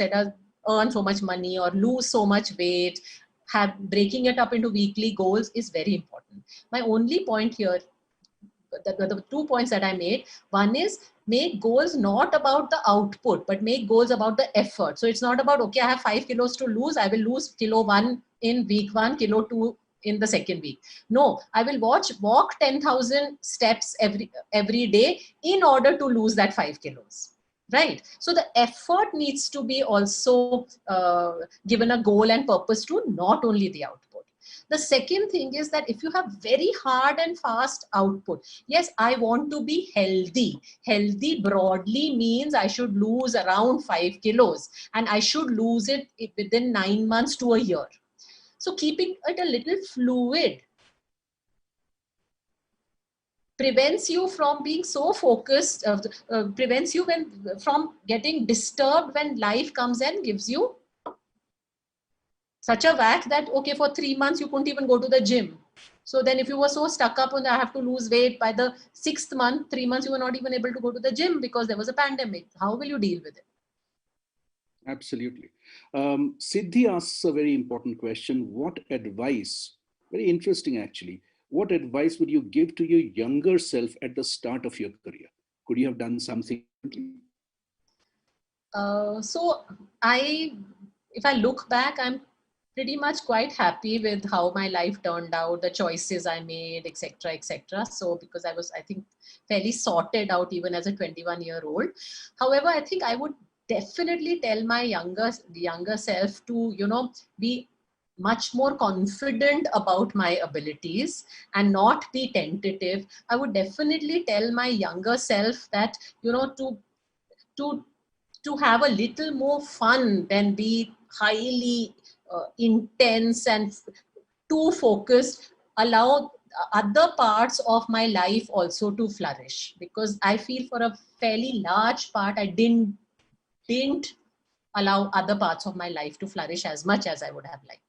earn so much money or lose so much weight, breaking it up into weekly goals is very important. My only point here, the 2 points that I made, one is make goals not about the output, but make goals about the effort. So it's not about, okay, I have 5 kilos to lose, I will lose kilo 1 in week 1, kilo 2 in the second week. No, I will walk 10,000 steps every day in order to lose that 5 kilos. Right. So the effort needs to be also given a goal and purpose to, not only the output. The second thing is that if you have very hard and fast output, yes, I want to be healthy. Healthy broadly means I should lose around 5 kilos and I should lose it within 9 months to a year. So keeping it a little fluid prevents you from being so focused, prevents you from getting disturbed when life comes and gives you such a whack that, okay, for 3 months you couldn't even go to the gym. So then if you were so stuck up on I have to lose weight, by the 6th month, 3 months, you were not even able to go to the gym because there was a pandemic. How will you deal with it? Absolutely. Siddhi asks a very important question. What advice, very interesting actually, what advice would you give to your younger self at the start of your career? Could you have done something differently? So if I look back, I'm pretty much quite happy with how my life turned out, the choices I made, etc., etc. So because I think, fairly sorted out even as a 21-year-old. However, I think I would definitely tell my younger self to, be much more confident about my abilities and not be tentative. I would definitely tell my younger self that, to have a little more fun than be highly intense and too focused. Allow other parts of my life also to flourish, because I feel for a fairly large part I didn't allow other parts of my life to flourish as much as I would have liked.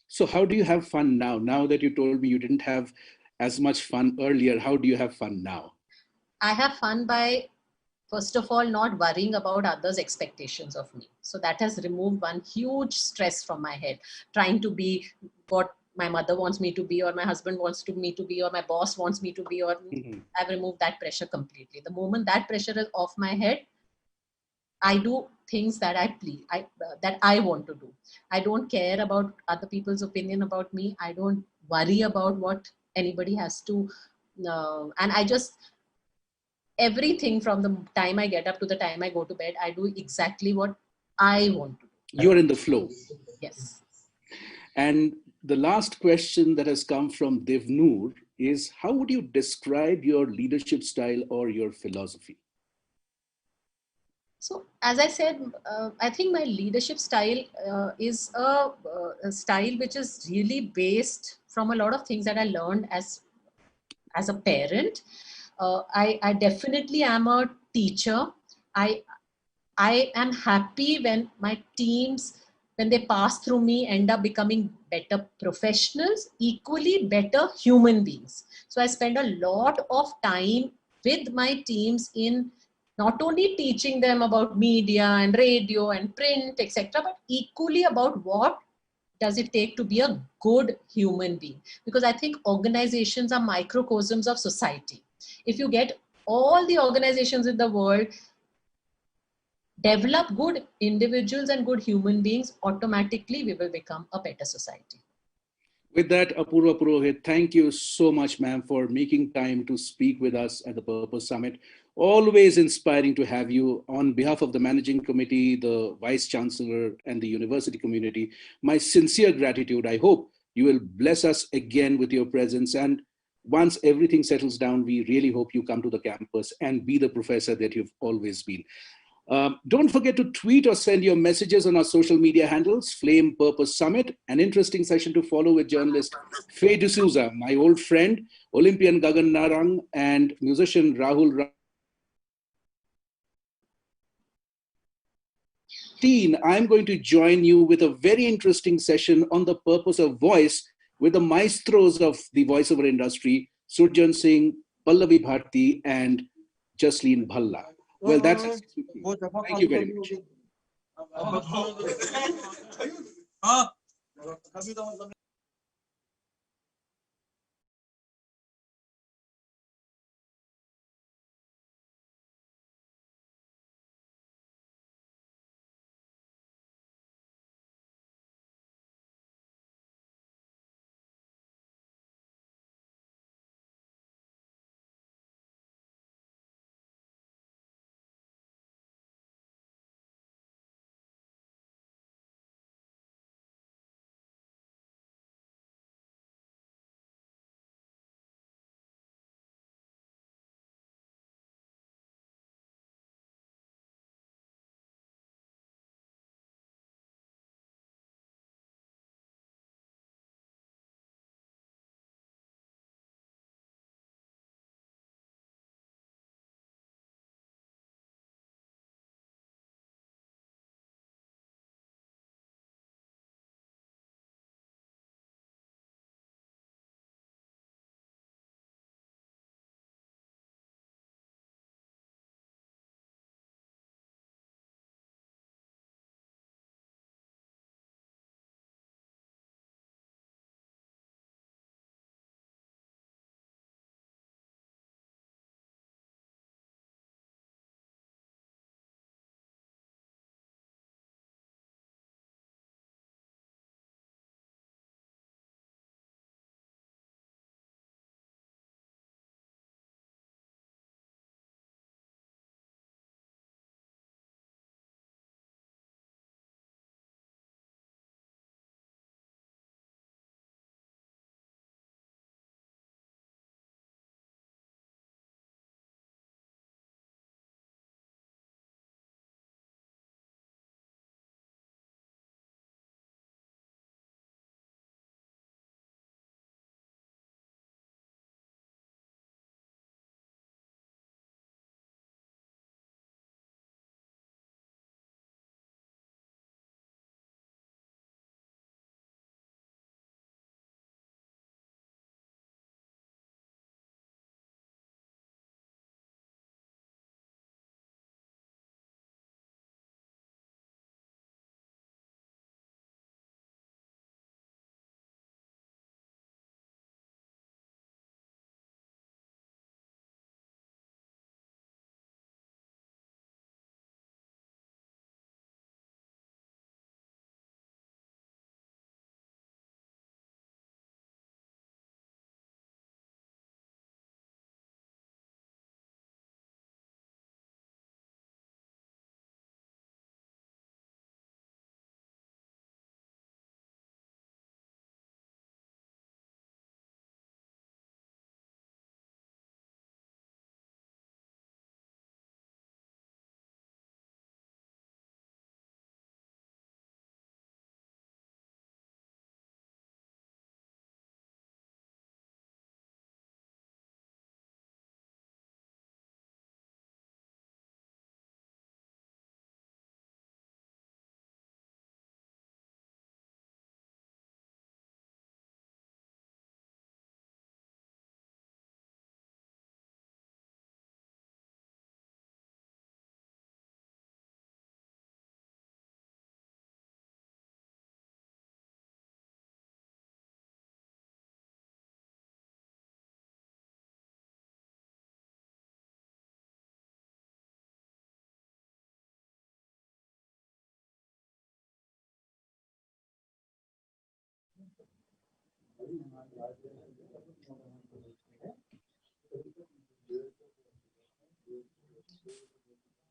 So how do you have fun now? Now that you told me you didn't have as much fun earlier, how do you have fun now? I have fun by, first of all, not worrying about others' expectations of me. So that has removed one huge stress from my head, trying to be what my mother wants me to be, or my husband wants me to be, or my boss wants me to be, or I've removed that pressure completely. The moment that pressure is off my head, I do things that that I want to do. I don't care about other people's opinion about me. I don't worry about what anybody has to, and I just, everything from the time I get up to the time I go to bed, I do exactly what I want to do. You're in the flow. Yes. And the last question that has come from Devnoor is, how would you describe your leadership style or your philosophy? So, as I said, I think my leadership style is a style which is really based from a lot of things that I learned as a parent. I definitely am a teacher. I am happy when my teams, when they pass through me, end up becoming better professionals, equally better human beings. So I spend a lot of time with my teams in not only teaching them about media and radio and print, etc., but equally about what does it take to be a good human being. Because I think organizations are microcosms of society. If you get all the organizations in the world develop good individuals and good human beings, automatically we will become a better society. With that, Apurva Purohit, thank you so much, ma'am, for making time to speak with us at the Purpose Summit. Always inspiring to have you. On behalf of the Managing Committee, the Vice Chancellor, and the university community, my sincere gratitude. I hope you will bless us again with your presence. And once everything settles down, we really hope you come to the campus and be the professor that you've always been. Don't forget to tweet or send your messages on our social media handles, Flame Purpose Summit, an interesting session to follow with journalist Faye D'Souza, my old friend, Olympian Gagan Narang, and musician Rahul. I'm going to join you with a very interesting session on the purpose of voice with the maestros of the voiceover industry, Surjan Singh, Pallavi Bharti, and Jasleen Bhalla. Well, that's it. Thank you very much.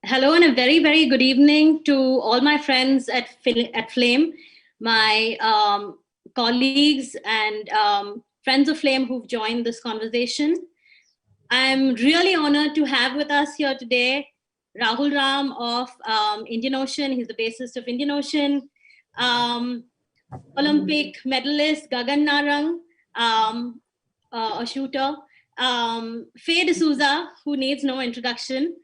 Hello and a very, very good evening to all my friends at Flame, my colleagues and friends of Flame who've joined this conversation. I'm really honored to have with us here today Rahul Ram of Indian Ocean. He's the bassist of Indian Ocean. Olympic medalist Gagan Narang, a shooter. Faye D'Souza, who needs no introduction.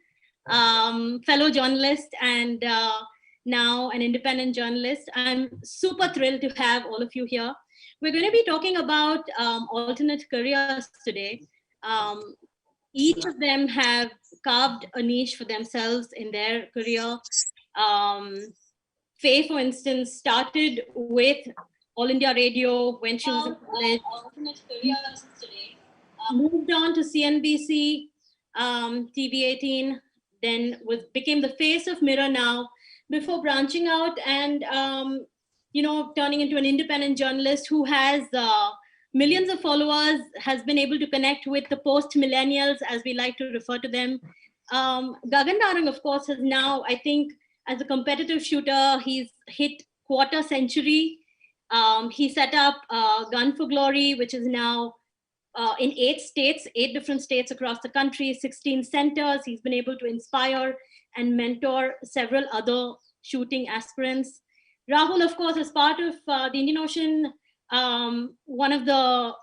Fellow journalist and now an independent journalist. I'm super thrilled to have all of you here. We're going to be talking about alternate careers today. Each of them have carved a niche for themselves in their career. Faye, for instance, started with All India Radio when she was in college. Moved on to CNBC, TV18, then became the face of Mirror Now, before branching out and turning into an independent journalist who has millions of followers, has been able to connect with the post-millennials, as we like to refer to them. Gagan Narang, of course, has now, I think, as a competitive shooter, he's hit quarter century. He set up Gun for Glory, which is now in 8 states, 8 different states across the country, 16 centers. He's been able to inspire and mentor several other shooting aspirants. Rahul, of course, is part of the Indian Ocean, one of the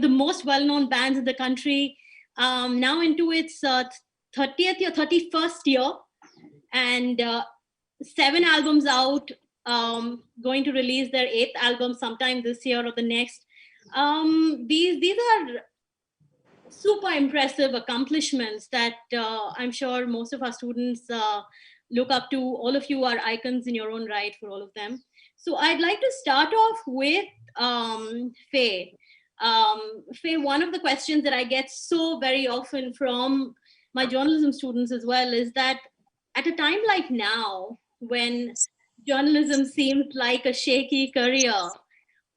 most well-known bands in the country, now into its 30th or 31st year, and 7 albums out, going to release their 8th album sometime this year or the next. These are super impressive accomplishments that I'm sure most of our students look up to. All of you are icons in your own right for all of them. So I'd like to start off with Faye. Faye, one of the questions that I get so very often from my journalism students as well is that at a time like now, when journalism seems like a shaky career,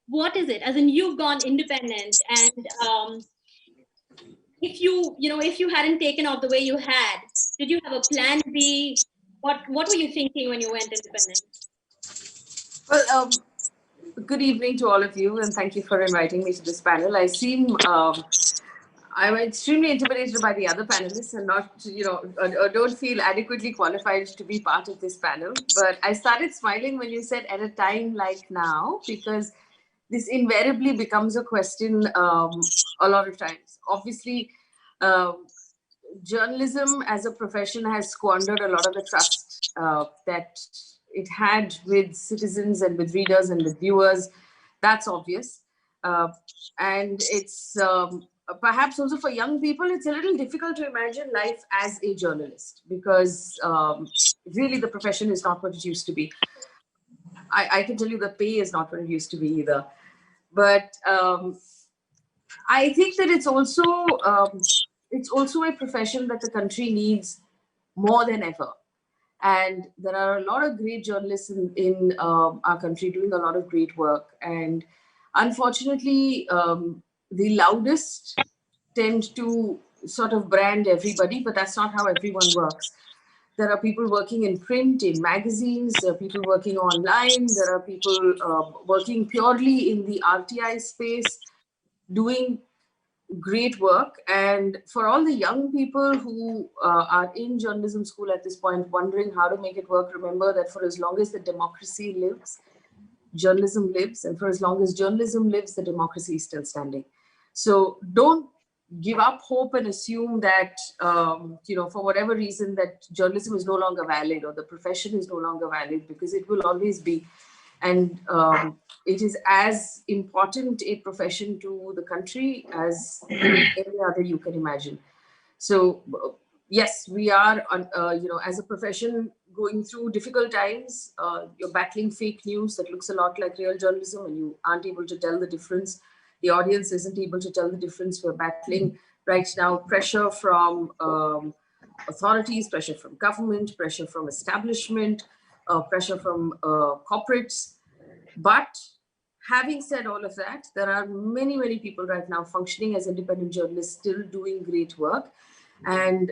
what is it? As in, you've gone independent, and if you hadn't taken off the way you had, did you have a plan B? What were you thinking when you went independent? Well, good evening to all of you, and thank you for inviting me to this panel. I'm extremely intimidated by the other panelists and not, don't feel adequately qualified to be part of this panel. But I started smiling when you said at a time like now, because this invariably becomes a question a lot of times. Obviously, journalism as a profession has squandered a lot of the trust that it had with citizens and with readers and with viewers. That's obvious. And it's perhaps also for young people, it's a little difficult to imagine life as a journalist, because really the profession is not what it used to be. I can tell you the pay is not what it used to be either. But I think that it's also a profession that the country needs more than ever. And there are a lot of great journalists in our country doing a lot of great work. And unfortunately, the loudest tend to sort of brand everybody, but that's not how everyone works. There are people working in print, in magazines, there are people working online, there are people working purely in the RTI space, doing great work. And for all the young people who are in journalism school at this point, wondering how to make it work, remember that for as long as the democracy lives, journalism lives, and for as long as journalism lives, the democracy is still standing. So don't give up hope and assume that, for whatever reason, that journalism is no longer valid or the profession is no longer valid, because it will always be. And it is as important a profession to the country as any other you can imagine. So yes, we are, as a profession, going through difficult times. You're battling fake news that looks a lot like real journalism, and you aren't able to tell the difference. The audience isn't able to tell the difference. We're battling right now pressure from authorities, pressure from government, pressure from establishment, pressure from corporates. But Having said all of that, there are many, many people right now functioning as independent journalists, still doing great work. And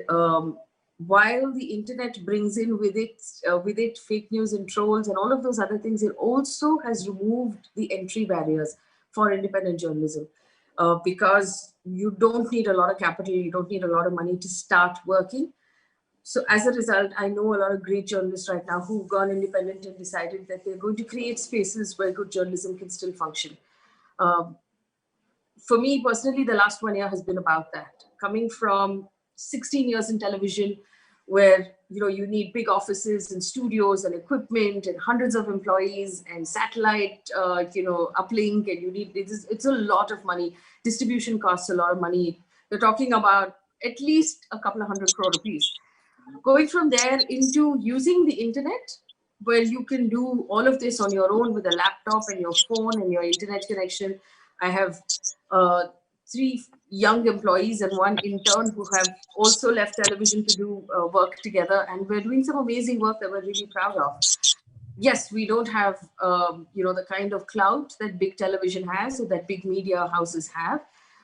while the internet brings in with it fake news and trolls and all of those other things, it also has removed the entry barriers for independent journalism. Because you don't need a lot of capital, you don't need a lot of money to start working. So as a result, I know a lot of great journalists right now who've gone independent and decided that they're going to create spaces where good journalism can still function. For me personally, the last 1 year has been about that. Coming from 16 years in television, where you need big offices and studios and equipment and hundreds of employees and satellite uplink, and you need it's a lot of money. Distribution costs a lot of money. You're talking about at least a couple of hundred crore rupees. Going from there into using the internet, where you can do all of this on your own with a laptop and your phone and your internet connection. I have 3 young employees and 1 intern who have also left television to do work together, and we're doing some amazing work that we're really proud of. Yes, we don't have the kind of clout that big television has or that big media houses have,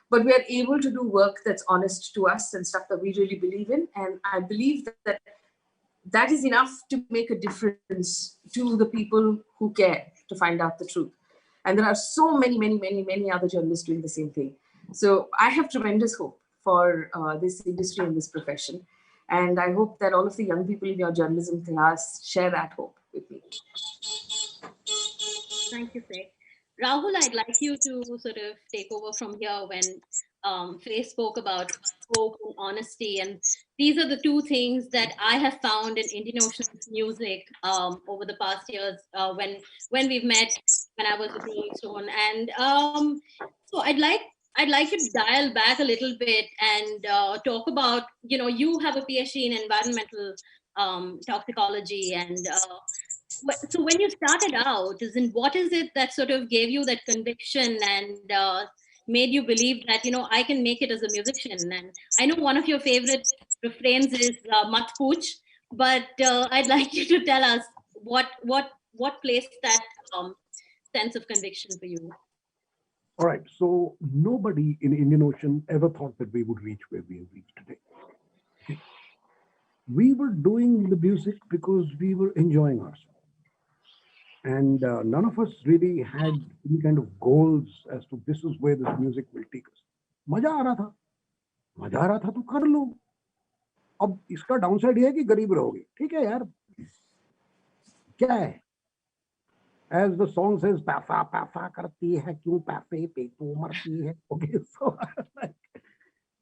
but we are able to do work that's honest to us and stuff that we really believe in. And I believe that that is enough to make a difference to the people who care to find out the truth. And there are so many, many, many, many other journalists doing the same thing. So I have tremendous hope for this industry and this profession. And I hope that all of the young people in your journalism class share that hope with me. Thank you, Faye. Rahul, I'd like you to sort of take over from here when Faye spoke about hope and honesty. And these are the 2 things that I have found in Indian Ocean's music over the past years when we've met, when I was with Rolling Stone. And so I'd like you to dial back a little bit and talk about, you have a PhD in environmental toxicology, and so when you started out, what is it that sort of gave you that conviction and made you believe that, I can make it as a musician? And I know one of your favorite refrains is "Mat pooch," but I'd like you to tell us what placed that sense of conviction for you. All right. So nobody in Indian Ocean ever thought that we would reach where we have reached today. Okay. We were doing the music because we were enjoying ourselves. And none of us really had any kind of goals as to this is where this music will take us. मजा आ रहा था तो कर लो. अब इसका downside है कि गरीब रहोगे. ठीक है यार. क्या है? As the song says, पैसा पैसा करती है क्यों पैसे पे तो मरती है. Okay, so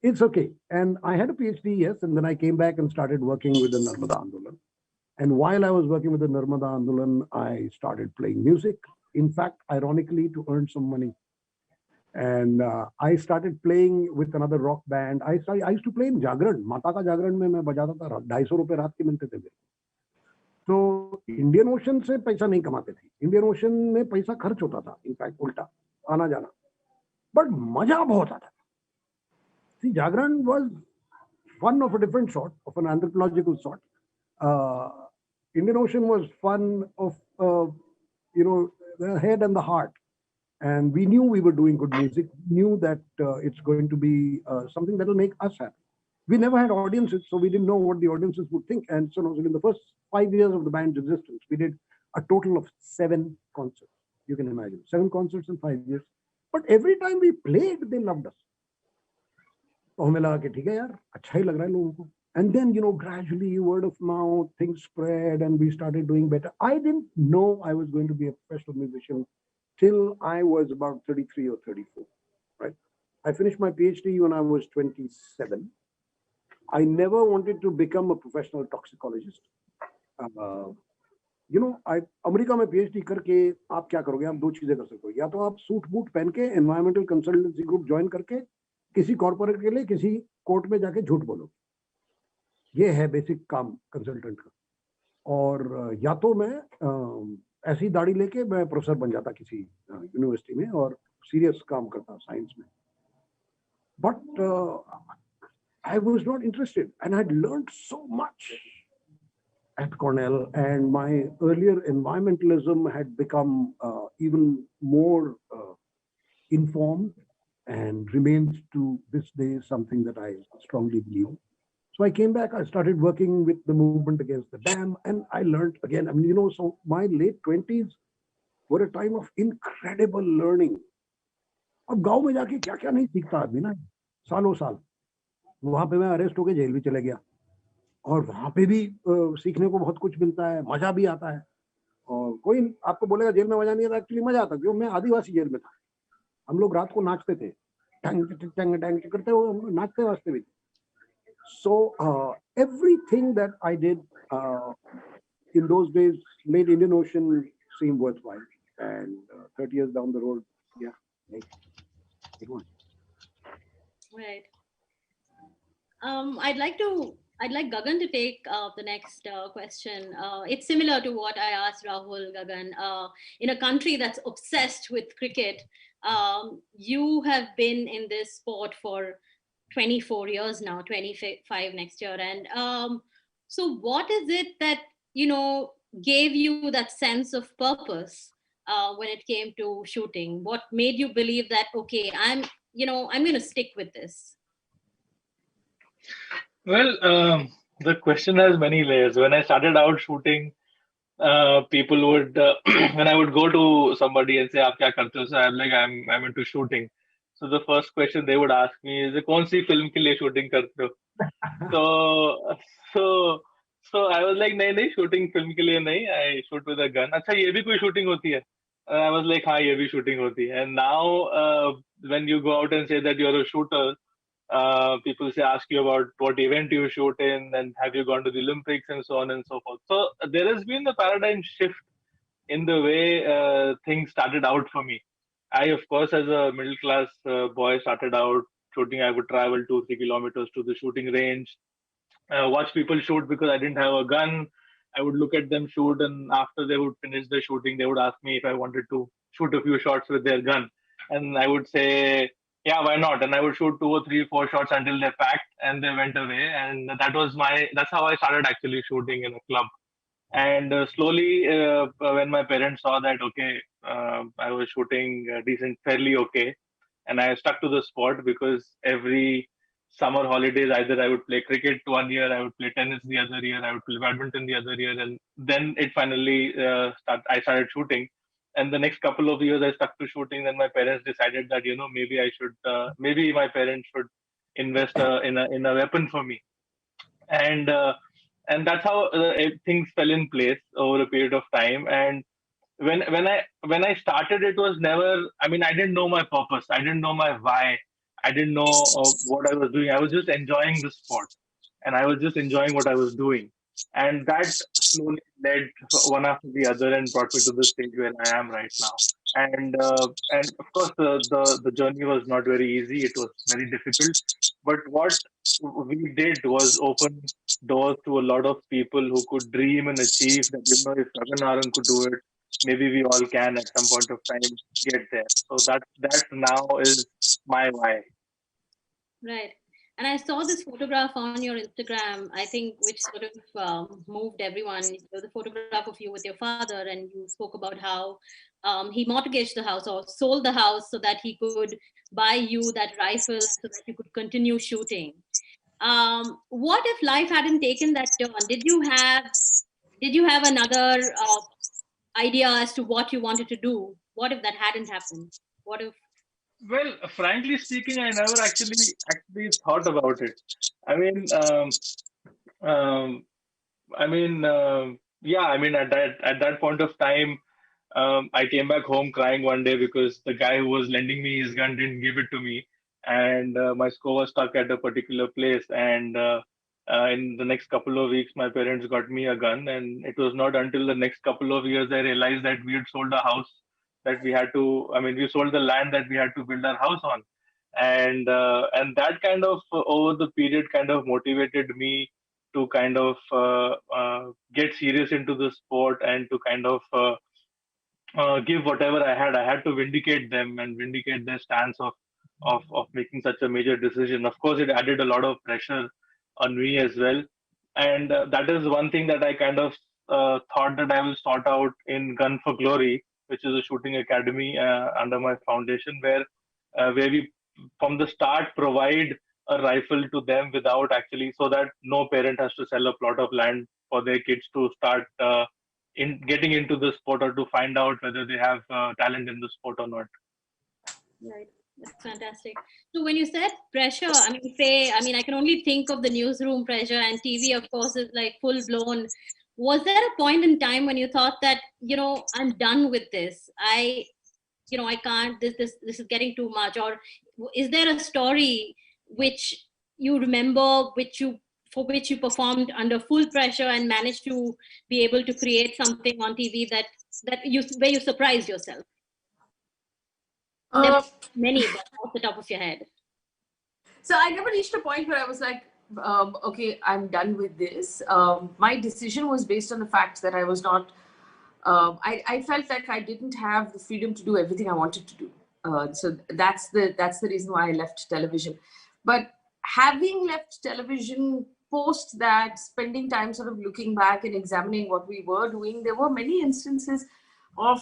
it's okay. And I had a PhD, yes, and then I came back and started working with the Narmada Andolan. And while I was working with the Narmada Andolan, I started playing music. In fact, ironically, to earn some money. And I started playing with another rock band. I used to play in Jagran. Mata ka Jagran mein main bajata tha. 250 rupees raat ke milte the. So Indian Ocean से पैसा नहीं कमाते थे. Indian Ocean में पैसा खर्च होता था. In fact, उल्टा आना जाना. But मजा बहुत आता था. See, Jagran was fun of a different sort, of an anthropological sort. Indian Ocean was fun of the head and the heart. And we knew we were doing good music. We knew that it's going to be something that will make us happy. We never had audiences, so we didn't know what the audiences would think. And so in the first 5 years of the band's existence, we did a total of 7 concerts. You can imagine, 7 concerts in 5 years. But every time we played, they loved us. तो हमें लगा कि ठीक है यार, अच्छा ही लग रहा है लोगों को. And then, gradually word of mouth, things spread and we started doing better. I didn't know I was going to be a professional musician till I was about 33 or 34, right? I finished my PhD when I was 27. I never wanted to become a professional toxicologist. America में PhD करके आप क्या करोगे? आप 2 चीजें कर सकते हो. या तो आप सूट बूट पहन के एनवायरमेंटल कंसल्टेंसी ग्रुप ज्वाइन करके किसी कॉर्पोरेट के लिए किसी कोर्ट में जाके झूठ बोलो. ये है बेसिक काम कंसल्टेंट का. और या तो मैं ऐसी दाढ़ी लेके मैं प्रोफेसर बन जाता किसी यूनिवर्सिटी में और सीरियस काम करता साइंस में. But I was not interested, and I'd learned so much. at Cornell, and my earlier environmentalism had become even more informed and remains to this day something that I strongly believe. So I came back, I started working with the movement against the dam, and I learned again. I mean, so my late 20s were a time of incredible learning. अब गांव में जाके क्या क्या नहीं सीखता आदमी ना, सालों साल. वहां पे मैं अरेस्ट होके जेल भी चले गया, और वहां पे भी सीखने को बहुत कुछ मिलता है, मजा भी आता है. और कोई आपको बोलेगा जेल में मजा नहीं आता, एक्चुअली मजा आता, क्यों? मैं आदिवासी जेल में था, हम लोग रात को नाचते थे, टैंग टैंग टैंग करते हुए हम नाचते वास्ते भी थे. So everything that I did in those days made Indian Ocean seem worthwhile. And 30 years down the road, yeah, it won. Right. I'd like Gagan to take the next question. It's similar to what I asked Rahul. Gagan. In a country that's obsessed with cricket, you have been in this sport for 24 years now, 25 next year. And so what is it that, gave you that sense of purpose when it came to shooting? What made you believe that, okay, I'm going to stick with this? Well, the question has many layers. When I started out shooting, people would, when I would go to somebody and say, "Aap kya karte ho?" So I'm like, I'm into shooting. So the first question they would ask me is, "कौन सी film के लिए shooting करते हो?" So, so, so I was like, "नहीं नहीं, shooting film के लिए नहीं. I shoot with a gun." अच्छा, ये भी कोई shooting होती है? I was like, हाँ, ये भी shooting होती है. And now, when you go out and say that you're a shooter, people ask you about what event you shoot in and have you gone to the Olympics and so on and so forth. So there has been a paradigm shift in the way things started out for me. I, of course, as a middle class boy, started out shooting. I would travel 2-3 kilometers to the shooting range, watch people shoot because I didn't have a gun. I would look at them shoot, and after they would finish the shooting, they would ask me if I wanted to shoot a few shots with their gun. And I would say, yeah, why not? And I would shoot 2 or 3, 4 shots until they packed and they went away. And that's how I started actually shooting in a club. And slowly, when my parents saw that, okay, I was shooting fairly okay, and I stuck to the sport because every summer holidays, either I would play cricket 1 year, I would play tennis the other year, I would play badminton the other year, and then it finally I started shooting. And the next couple of years, I stuck to shooting. Then my parents decided that maybe I should, maybe my parents should invest in a weapon for me, and that's how things fell in place over a period of time. And when I started, it was never. I mean, I didn't know my purpose. I didn't know my why. I didn't know what I was doing. I was just enjoying the sport, and I was just enjoying what I was doing. And that slowly led one after the other and brought me to the stage where I am right now. And of course, the journey was not very easy. It was very difficult. But what we did was open doors to a lot of people who could dream and achieve that. If Ragan Aran could do it, maybe we all can at some point of time get there. So that now is my why. Right. And I saw this photograph on your Instagram, I think, which sort of moved everyone. It was a photograph of you with your father, and you spoke about how he mortgaged the house or sold the house so that he could buy you that rifle so that you could continue shooting. What if life hadn't taken that turn? Did you have another idea as to what you wanted to do? What if that hadn't happened? What if? Well, frankly speaking, I never actually thought about it. I mean, yeah. I mean, at that point of time, I came back home crying one day because the guy who was lending me his gun didn't give it to me, and my score was stuck at a particular place. And in the next couple of weeks, my parents got me a gun, and it was not until the next couple of years I realized that we had sold a house that we had to. I mean, we sold the land that we had to build our house on, and that kind of over the period kind of motivated me to kind of get serious into the sport and to kind of give whatever I had. I had to vindicate them and vindicate their stance of making such a major decision. Of course, it added a lot of pressure on me as well. And that is one thing that I kind of thought that I will sort out in Gun for Glory, which is a shooting academy under my foundation, where we from the start provide a rifle to them without actually, so that no parent has to sell a plot of land for their kids to start in getting into the sport, or to find out whether they have talent in the sport or not. Right. That's fantastic. So when you said pressure, I can only think of the newsroom pressure, and TV, of course, is like full blown. Was there a point in time when you thought that, I'm done with this? I can't, this is getting too much? Or is there a story which you remember, for which you performed under full pressure and managed to be able to create something on TV where you surprised yourself? Many, but off the top of your head. So I never reached a point where I was like, okay, I'm done with this. My decision was based on the fact that I was not, I felt like I didn't have the freedom to do everything I wanted to do. So that's the reason why I left television. But having left television, post that, spending time sort of looking back and examining what we were doing, there were many instances of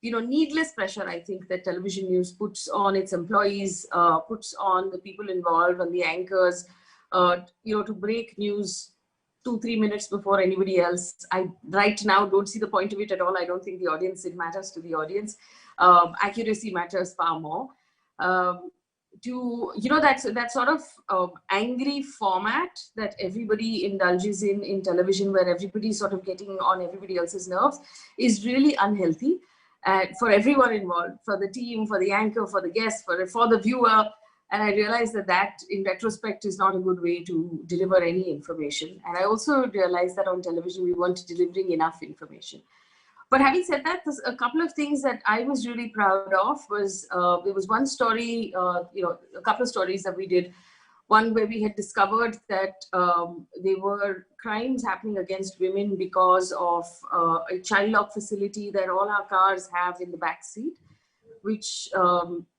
needless pressure, I think, that television news puts on its employees, puts on the people involved, on the anchors, to break news 2-3 minutes before anybody else. I right now don't see the point of it at all. I don't think it matters to the audience. Accuracy matters far more. That sort of angry format that everybody indulges in television, where everybody's sort of getting on everybody else's nerves, is really unhealthy. For everyone involved, for the team, for the anchor, for the guest, for the viewer. And I realized that in retrospect is not a good way to deliver any information. And I also realized that on television, we weren't delivering enough information. But having said that, there's a couple of things that I was really proud of. There was one story, a couple of stories that we did. One where we had discovered that there were crimes happening against women because of a child lock facility that all our cars have in the back seat, which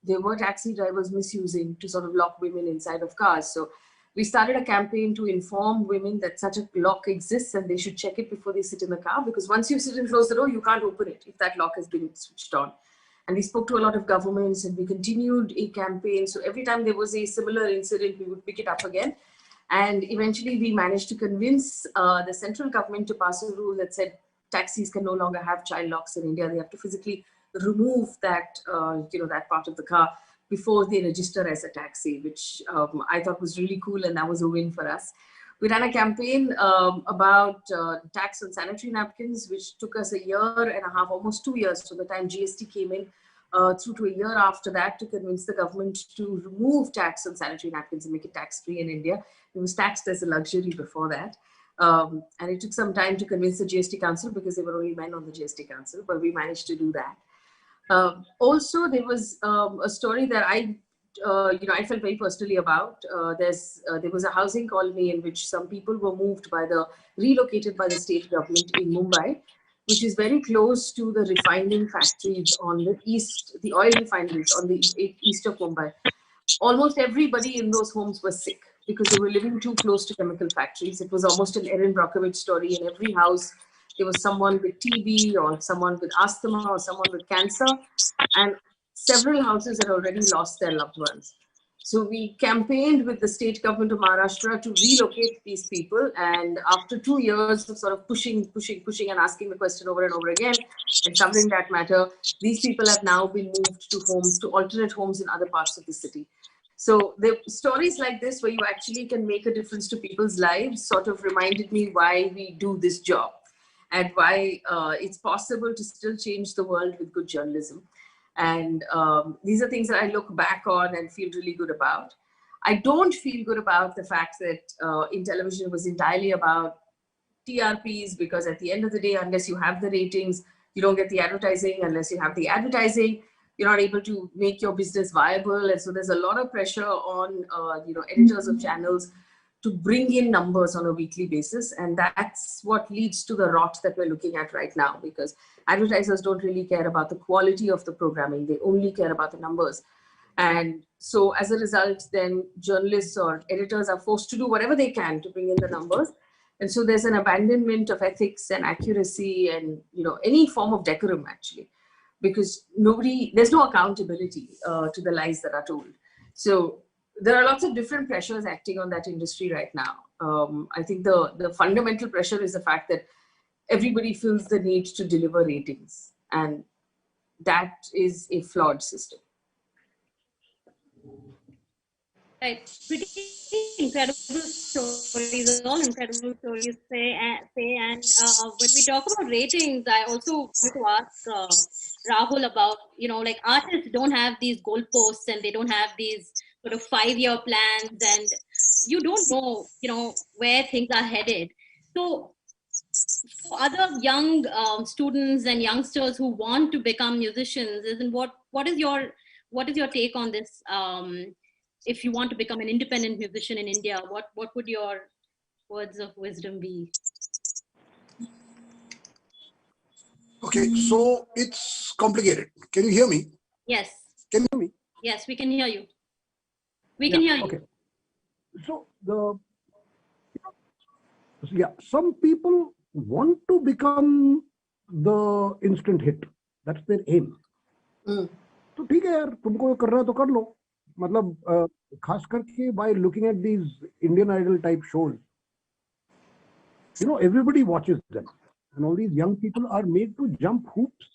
there were taxi drivers misusing to sort of lock women inside of cars. So we started a campaign to inform women that such a lock exists and they should check it before they sit in the car, because once you sit and close the door, you can't open it if that lock has been switched on. And we spoke to a lot of governments, and we continued a campaign. So every time there was a similar incident, we would pick it up again. And eventually we managed to convince the central government to pass a rule that said taxis can no longer have child locks in India. They have to physically remove that, that part of the car before they register as a taxi, which I thought was really cool, and that was a win for us. We ran a campaign about tax on sanitary napkins, which took us 1.5 years, almost 2 years from the time GST came in, through to 1 year after that, to convince the government to remove tax on sanitary napkins and make it tax-free in India. It was taxed as a luxury before that. And it took some time to convince the GST Council, because there were only men on the GST Council, but we managed to do that. Also, there was a story that I felt very personally about. There was a housing colony in which some people were relocated by the state government in Mumbai, which is very close to the refining factories on the east, the oil refineries on the east of Mumbai. Almost everybody in those homes was sick because they were living too close to chemical factories. It was almost an Erin Brockovich story. In every house, there was someone with TB or someone with asthma or someone with cancer, and several houses had already lost their loved ones. So we campaigned with the state government of Maharashtra to relocate these people. And after 2 years of sort of pushing and asking the question over and over again and covering that matter, these people have now been moved to alternate homes in other parts of the city. So the stories like this, where you actually can make a difference to people's lives, sort of reminded me why we do this job and why it's possible to still change the world with good journalism. And these are things that I look back on and feel really good about. I don't feel good about the fact that in television it was entirely about TRPs, because at the end of the day, unless you have the ratings, you don't get the advertising. Unless you have the advertising, you're not able to make your business viable. And so there's a lot of pressure on editors of channels to bring in numbers on a weekly basis. And that's what leads to the rot that we're looking at right now, because advertisers don't really care about the quality of the programming. They only care about the numbers. And so as a result, then journalists or editors are forced to do whatever they can to bring in the numbers. And so there's an abandonment of ethics and accuracy and, you know, any form of decorum actually, because there's no accountability to the lies that are told. So there are lots of different pressures acting on that industry right now. I think the fundamental pressure is the fact that everybody feels the need to deliver ratings, and that is a flawed system. Right, pretty incredible stories, all incredible stories say. And when we talk about ratings, I also want to ask Rahul about, you know, like artists don't have these goalposts and they don't have these sort of 5-year plans, and you don't know, you know, where things are headed. So for other young students and youngsters who want to become musicians, what is your take on this? If you want to become an independent musician in India, what would your words of wisdom be? Okay, so it's complicated. Can you hear me? Yes. Can you hear me? Yes, we can hear you. We can hear you. Okay. So some people want to become the instant hit. That's their aim. तो ठीक है यार, तुमको करना है तो कर लो. मतलब खास करके by looking at these Indian Idol type shows, you know, everybody watches them, and all these young people are made to jump hoops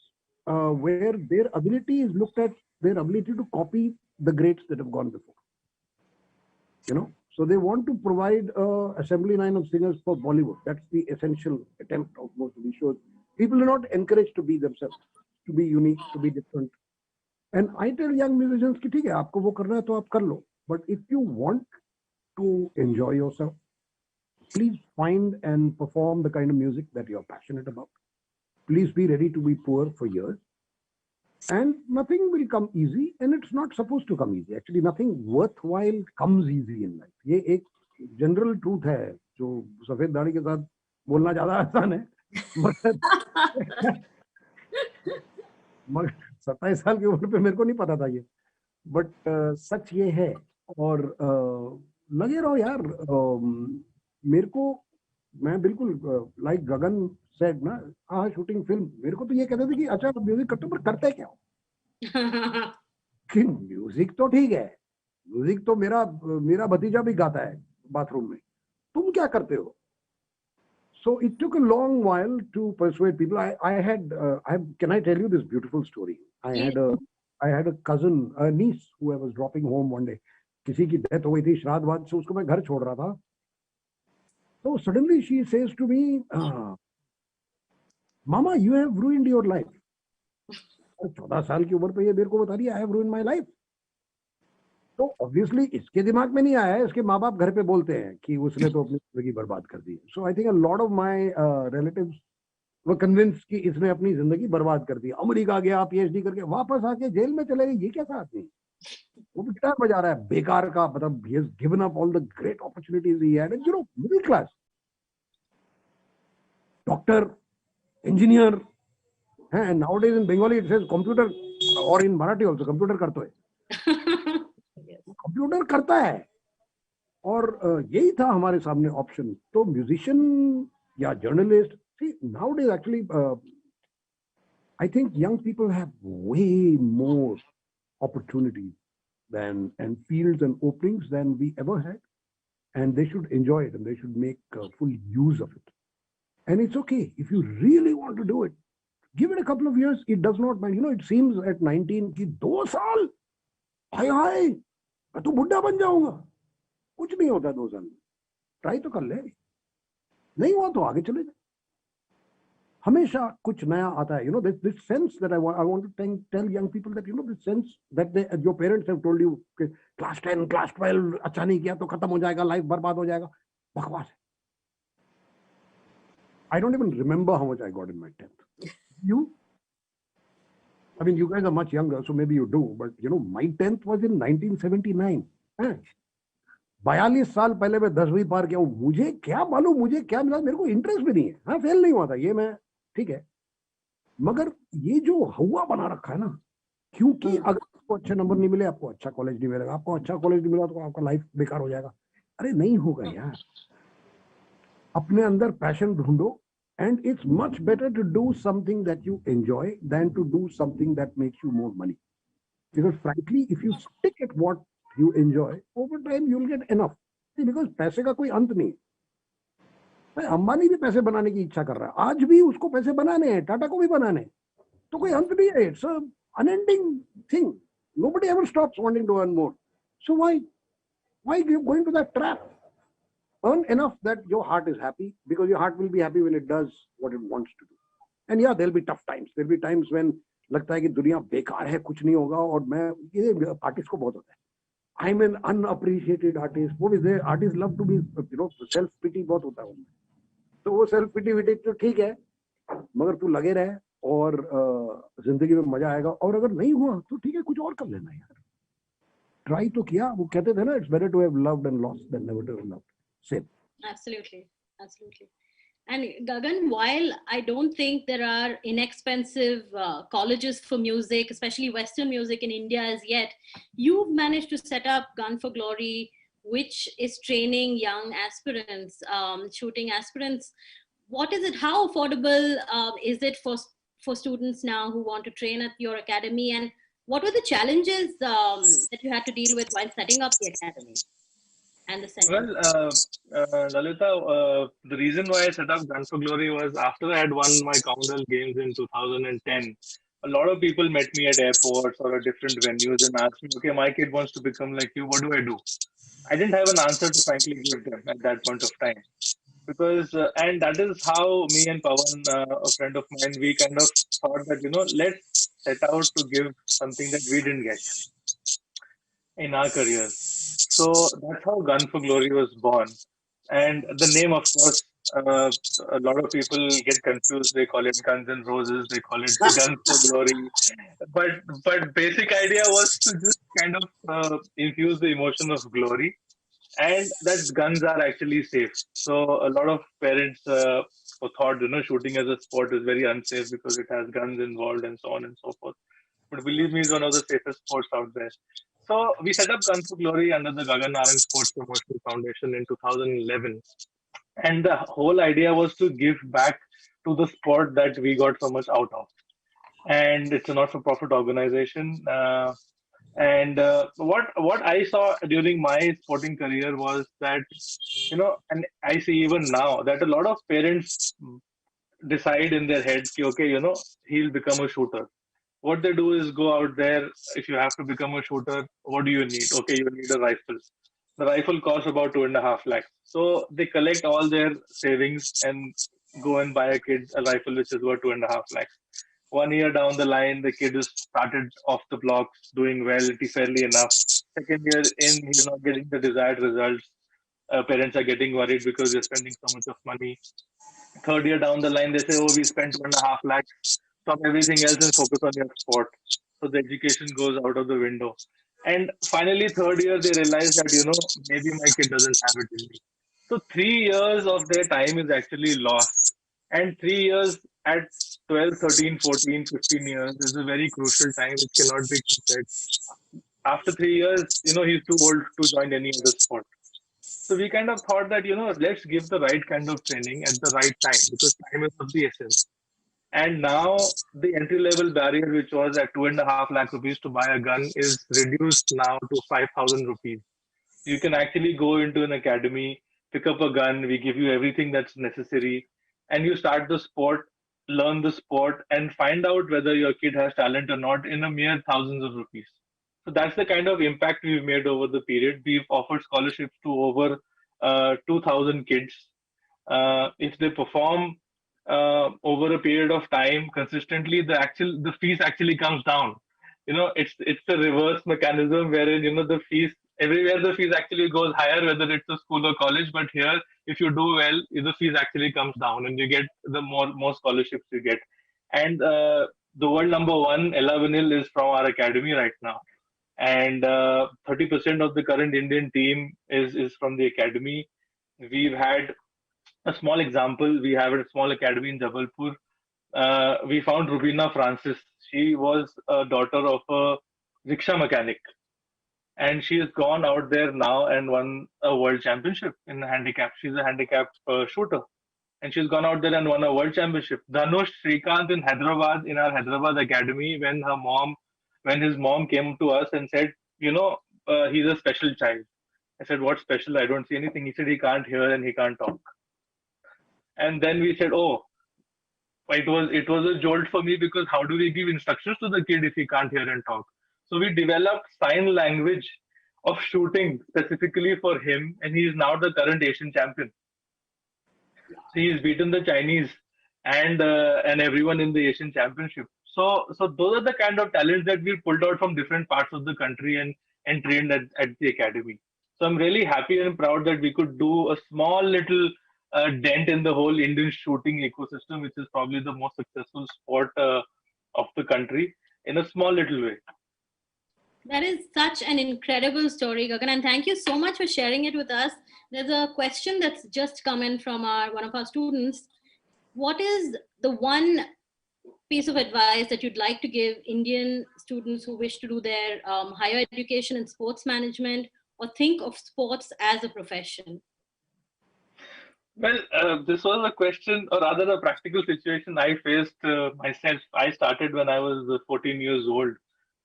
where their ability is looked at, their ability to copy the greats that have gone before. You know, so they want to provide an assembly line of singers for Bollywood. That's the essential attempt of most of these shows. People are not encouraged to be themselves, to be unique, to be different. And I tell young musicians कि ठीक है, आपको वो करना है तो आप कर लो. But if you want to enjoy yourself, please find and perform the kind of music that you're passionate about. Please be ready to be poor for years. And nothing will come easy, and it's not supposed to come easy. Actually, nothing worthwhile comes easy in life. ये एक general truth है जो सफेद दाढ़ी के साथ बोलना ज़्यादा आसान है, मगर 27 साल की उम्र पे मेरे को नहीं पता था ये, बट सच ये है. और लगे रहो यार. मेरे को, मैं बिल्कुल लाइक गगन सेड ना, हाँ शूटिंग फिल्म, मेरे को तो ये कहते थे कि अच्छा म्यूजिक करते हो, पर करते क्या हो? कि म्यूजिक तो ठीक है, म्यूजिक तो मेरा भतीजा भी गाता है बाथरूम में, तुम क्या करते हो? So it took a long while to persuade people. Can I tell you this beautiful story? I had a cousin, a niece who I was dropping home one day. किसी की डेथ हो गई थी श्राद्ध बाद से, उसको मैं घर छोड़ रहा था. So suddenly she says to me, Mama, you have ruined your life. 14 साल की उम्र पे ये मेरे को बता रही है, I have ruined my life. तो ऑब्वियसली इसके दिमाग में नहीं आया है, इसके माँ बाप घर पे बोलते हैं कि उसने तो अपनी जिंदगी बर्बाद कर दी. So I think a lot of my relatives were convinced कि इसने अपनी जिंदगी बर्बाद कर दी. अमेरिका गया, पीएचडी करके वापस आके जेल में चले गए. ये कैसा आदमी, वो गिटार बजा रहा है बेकार का, मतलब he has given up all the great opportunities he had. And you know, middle class, doctor, engineer, and nowadays in Bengali it says computer, or in Marathi also computer करते हैं. कंप्यूटर करता है. और यही था हमारे सामने ऑप्शन. तो म्यूजिशियन या journalist, see nowadays actually I think young people have way more opportunities and fields and openings than we ever had, and they should enjoy it and they should make full use of it. And it's okay if you really want to do it, give it a couple of years. It does not mind. You know, it seems at 19 कि 2 साल हाय तो बुढ़ा बन जाऊंगा. कुछ नहीं होता 2 साल में. ट्राई तो कर ले, नहीं हुआ तो आगे चले जाए. हमेशा कुछ नया आता है. You know, this sense that I want to tell young people that, you know, this sense that your parents have told you कि class 10, class 12 अच्छा नहीं किया तो खत्म हो जाएगा, लाइफ बर्बाद हो जाएगा. बकवास है. I don't even remember how much I got in my 10th. You? I mean, you guys are much younger, so maybe you do. But, you know, my 10th was in 1979. 42 साल पहले मैं 10वीं पार किया हूँ. मुझे क्या मालूम मुझे क्या मिला, मेरे को इंटरेस्ट भी नहीं है. हाँ, फेल नहीं हुआ था, ये मैं ठीक है, मगर ये जो हवा बना रखा है ना, क्योंकि अगर आपको अच्छे नंबर नहीं मिले, आपको अच्छा कॉलेज नहीं मिलेगा, आपको अच्छा कॉलेज नहीं मिला तो आपका लाइफ बेकार हो जाएगा। अरे नहीं होगा यार, अपने अंदर पैशन ढूंढो, and it's much better to do something that you enjoy than to do something that makes you more money, because frankly if you stick at what you enjoy, over time you'll get enough. Because पैसे का कोई अंत नहीं। अंबानी भी पैसे बनाने की इच्छा कर रहा है, आज भी उसको पैसे बनाने हैं, टाटा को भी बनाने हैं, तो कोई अंत नहीं है। It's a unending thing. Nobody ever stops wanting to earn more. So why go into that trap? Earn enough that your heart is happy, because your heart will be happy when it does what it wants to do. And yeah, there'll be tough times. There'll be times when लगता है कि दुनिया बेकार है, कुछ नहीं होगा, और मैं ये आर्टिस्ट को बहुत होता है। I'm an unappreciated artist. वो भी artists love to be, self pity बहुत होता है उनमें। तो वो self pity तो ठीक है, मगर तू लगे रहे और जिंदगी में मजा आएगा। और अगर नहीं हुआ तो ठीक है, कुछ और कर लेना यार। ट्राई तो किया। वो कहते थे ना, it's better to have loved and lost than never to have loved. Same. Absolutely. And Gagan, while I don't think there are inexpensive colleges for music, especially Western music in India as yet, you've managed to set up Gun for Glory, which is training young aspirants, shooting aspirants. What is it? How affordable is it for students now who want to train at your academy? And what were the challenges that you had to deal with while setting up the academy? And the center? Well, Lalita, the reason why I set up Gun for Glory was after I had won my Commonwealth Games in 2010. A lot of people met me at airports or at different venues and asked me, okay, my kid wants to become like you, what do I do? I didn't have an answer to frankly give them at that point of time. Because, and that is how me and Pawan, a friend of mine, we kind of thought that, let's set out to give something that we didn't get in our careers. So that's how Gun for Glory was born. And the name, of course, a lot of people get confused. They call it Guns and Roses. They call it Guns for Glory. But basic idea was to just kind of infuse the emotion of glory, and that guns are actually safe. So a lot of parents thought, shooting as a sport is very unsafe because it has guns involved and so on and so forth. But believe me, it's one of the safest sports out there. So we set up Gun for Glory under the Gagan Narang Sports Promotion Foundation in 2011. And the whole idea was to give back to the sport that we got so much out of. And it's a not-for-profit organization. And what I saw during my sporting career was that, and I see even now that a lot of parents decide in their head, okay, he'll become a shooter. What they do is go out there. If you have to become a shooter, what do you need? Okay, you need a rifle. The rifle costs about 2.5 lakhs. So they collect all their savings and go and buy a kid a rifle which is worth 2.5 lakhs. 1 year down the line, the kid is started off the blocks, doing well, fairly enough. Second year in, he's not getting the desired results. Parents are getting worried because they're spending so much of money. Third year down the line, they say, oh, we spent 2.5 lakhs. Stop everything else and focus on your sport. So the education goes out of the window. And finally, third year, they realize that, maybe my kid doesn't have it in me. So 3 years of their time is actually lost. And 3 years at 12, 13, 14, 15 years is a very crucial time which cannot be compared. After 3 years, he's too old to join any other sport. So we kind of thought that, let's give the right kind of training at the right time, because time is of the essence. And now the entry level barrier, which was at 2.5 lakh rupees to buy a gun, is reduced now to 5,000 rupees. You can actually go into an academy, pick up a gun, we give you everything that's necessary, and you start the sport, learn the sport, and find out whether your kid has talent or not in a mere thousands of rupees. So that's the kind of impact we've made over the period. We've offered scholarships to over 2,000 kids. If they perform over a period of time consistently, the fees actually comes down. It's a reverse mechanism wherein the fees everywhere the fees actually goes higher, whether it's a school or college. But here, if you do well, the fees actually comes down, and you get the more scholarships you get. And the world number one, Ella Vinil, is from our academy right now. And 30% of the current Indian team is from the academy. We've had a small example. We have a small academy in Jabalpur. We found Rubina Francis. She was a daughter of a rickshaw mechanic. And she has gone out there now and won a world championship in handicap. She's a handicap shooter. And she's gone out there and won a world championship. Dhanush Srikanth in Hyderabad, in our Hyderabad academy, when his mom came to us and said, he's a special child. I said, what's special? I don't see anything. He said, he can't hear and he can't talk. And then we said, oh, it was a jolt for me, because how do we give instructions to the kid if he can't hear and talk? So we developed sign language of shooting specifically for him, and he is now the current Asian champion. So he's beaten the Chinese and everyone in the Asian Championship. So those are the kind of talents that we pulled out from different parts of the country and trained at the academy. So I'm really happy and proud that we could do a small little dent in the whole Indian shooting ecosystem, which is probably the most successful sport of the country, in a small little way. That is such an incredible story, Gagan, and thank you so much for sharing it with us. There's a question that's just come in from one of our students. What is the one piece of advice that you'd like to give Indian students who wish to do their higher education in sports management or think of sports as a profession? Well, this was a question, or rather a practical situation I faced myself. I started when I was 14 years old.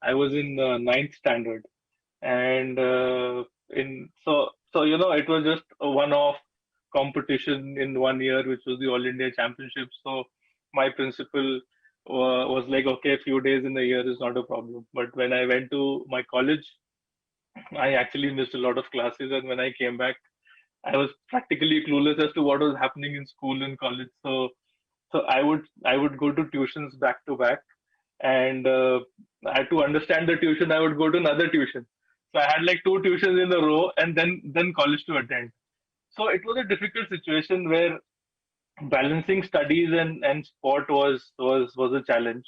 I was in 9th standard, and it was just a one-off competition in 1 year, which was the All India Championship. So my principal was like, okay, a few days in a year is not a problem. But when I went to my college, I actually missed a lot of classes, and when I came back, I was practically clueless as to what was happening in school and college. So I would go to tuitions back to back, and I had to understand the tuition. I would go to another tuition. So I had like 2 tuitions in a row, and then college to attend. So it was a difficult situation where balancing studies and sport was a challenge.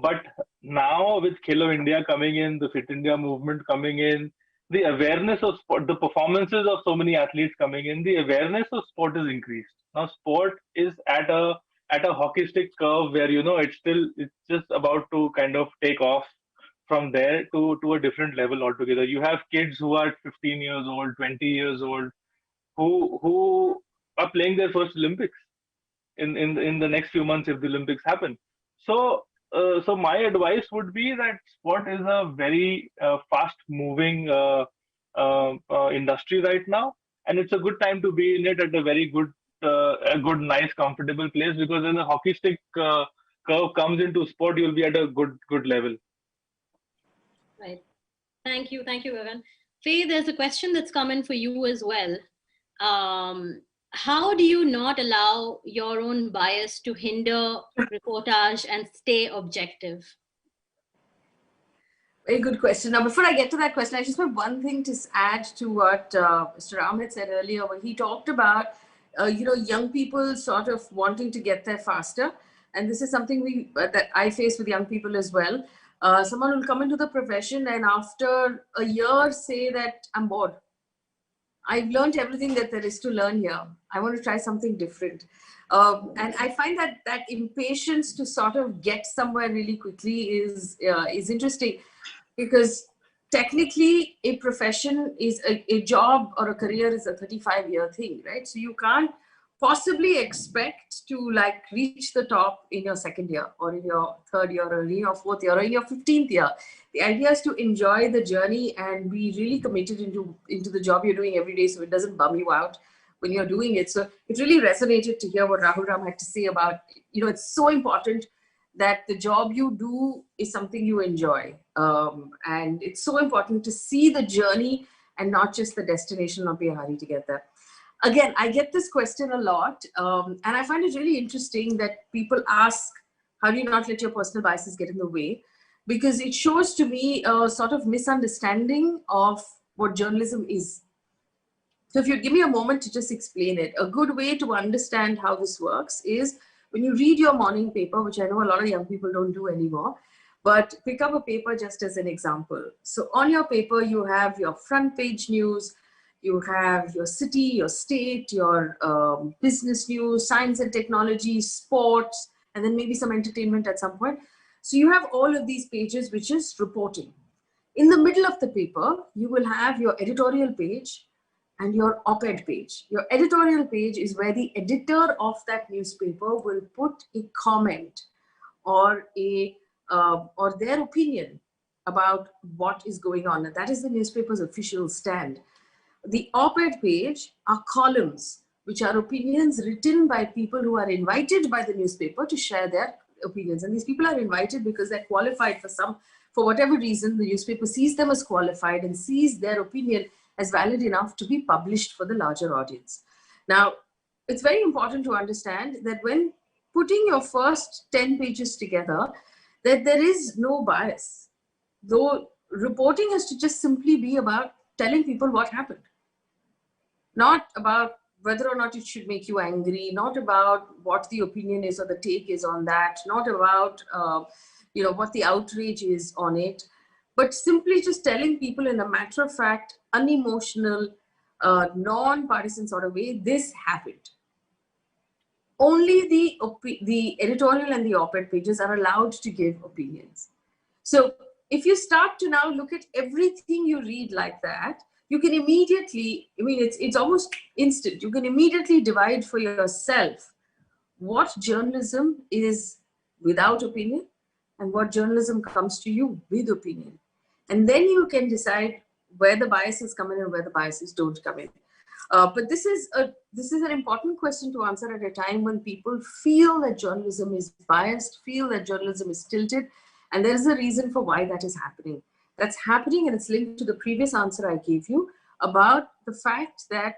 But now with Khelo India coming in, the Fit India movement coming in, the awareness of sport, the performances of so many athletes coming in, the awareness of sport is increased. Now sport is at a hockey stick curve where it's just about to kind of take off from there to a different level altogether. You have kids who are 15 years old, 20 years old, who are playing their first Olympics in the next few months if the Olympics happen. So my advice would be that sport is a very fast-moving industry right now, and it's a good time to be in it at a very good, nice, comfortable place, because when the hockey stick curve comes into sport, you'll be at a good level. Right. Thank you, Gagan. Faye, there's a question that's come in for you as well. How do you not allow your own bias to hinder reportage and stay objective? Very good question. Now, before I get to that question, I just want one thing to add to what Mr. Ram had said earlier, where he talked about, young people sort of wanting to get there faster. And this is something that I face with young people as well. Someone will come into the profession and after a year say that I'm bored. I've learned everything that there is to learn here. I want to try something different. And I find that impatience to sort of get somewhere really quickly is interesting, because technically a profession is a job or a career is a 35-year thing, right? So you can't possibly expect to reach the top in your 2nd year or in your 3rd year or in your 4th year or in your 15th year. The idea is to enjoy the journey and be really committed into the job you're doing every day, so it doesn't bum you out when you're doing it. So it really resonated to hear what Rahul Ram had to say about, it's so important that the job you do is something you enjoy. And it's so important to see the journey and not just the destination, not be a hurry to get there. Again, I get this question a lot, and I find it really interesting that people ask, how do you not let your personal biases get in the way? Because it shows to me a sort of misunderstanding of what journalism is. So if you give me a moment to just explain it, a good way to understand how this works is when you read your morning paper, which I know a lot of young people don't do anymore, but pick up a paper just as an example. So on your paper, you have your front page news, you have your city, your state, your business news, science and technology, sports, and then maybe some entertainment at some point. So you have all of these pages, which is reporting. In the middle of the paper, you will have your editorial page and your op-ed page. Your editorial page is where the editor of that newspaper will put a comment or or their opinion about what is going on. And that is the newspaper's official stand. The op-ed page are columns, which are opinions written by people who are invited by the newspaper to share their opinions. And these people are invited because they're qualified for whatever reason, the newspaper sees them as qualified and sees their opinion as valid enough to be published for the larger audience. Now, it's very important to understand that when putting your first 10 pages together, that there is no bias. Though reporting has to just simply be about telling people what happened. Not about whether or not it should make you angry, not about what the opinion is or the take is on that, not about what the outrage is on it, but simply just telling people in a matter of fact, unemotional, non-partisan sort of way, this happened. Only the editorial and the op-ed pages are allowed to give opinions. So if you start to now look at everything you read like that, you can immediately, it's almost instant. You can immediately divide for yourself what journalism is without opinion and what journalism comes to you with opinion. And then you can decide where the biases come in and where the biases don't come in. But this is an important question to answer at a time when people feel that journalism is biased, feel that journalism is tilted, and there is a reason for why that is happening. That's happening, and it's linked to the previous answer I gave you about the fact that,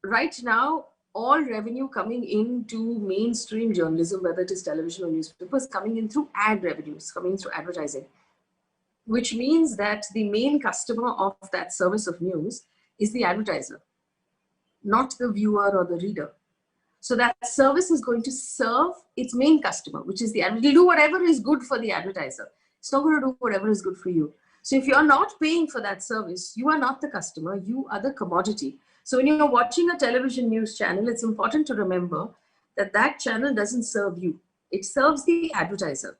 right now, all revenue coming into mainstream journalism, whether it is television or newspapers, coming in through ad revenues, coming through advertising, which means that the main customer of that service of news is the advertiser, not the viewer or the reader. So that service is going to serve its main customer, which is the advertiser. It'll do whatever is good for the advertiser. It's not going to do whatever is good for you. So if you're not paying for that service, you are not the customer, you are the commodity. So when you're watching a television news channel, it's important to remember that that channel doesn't serve you. It serves the advertiser.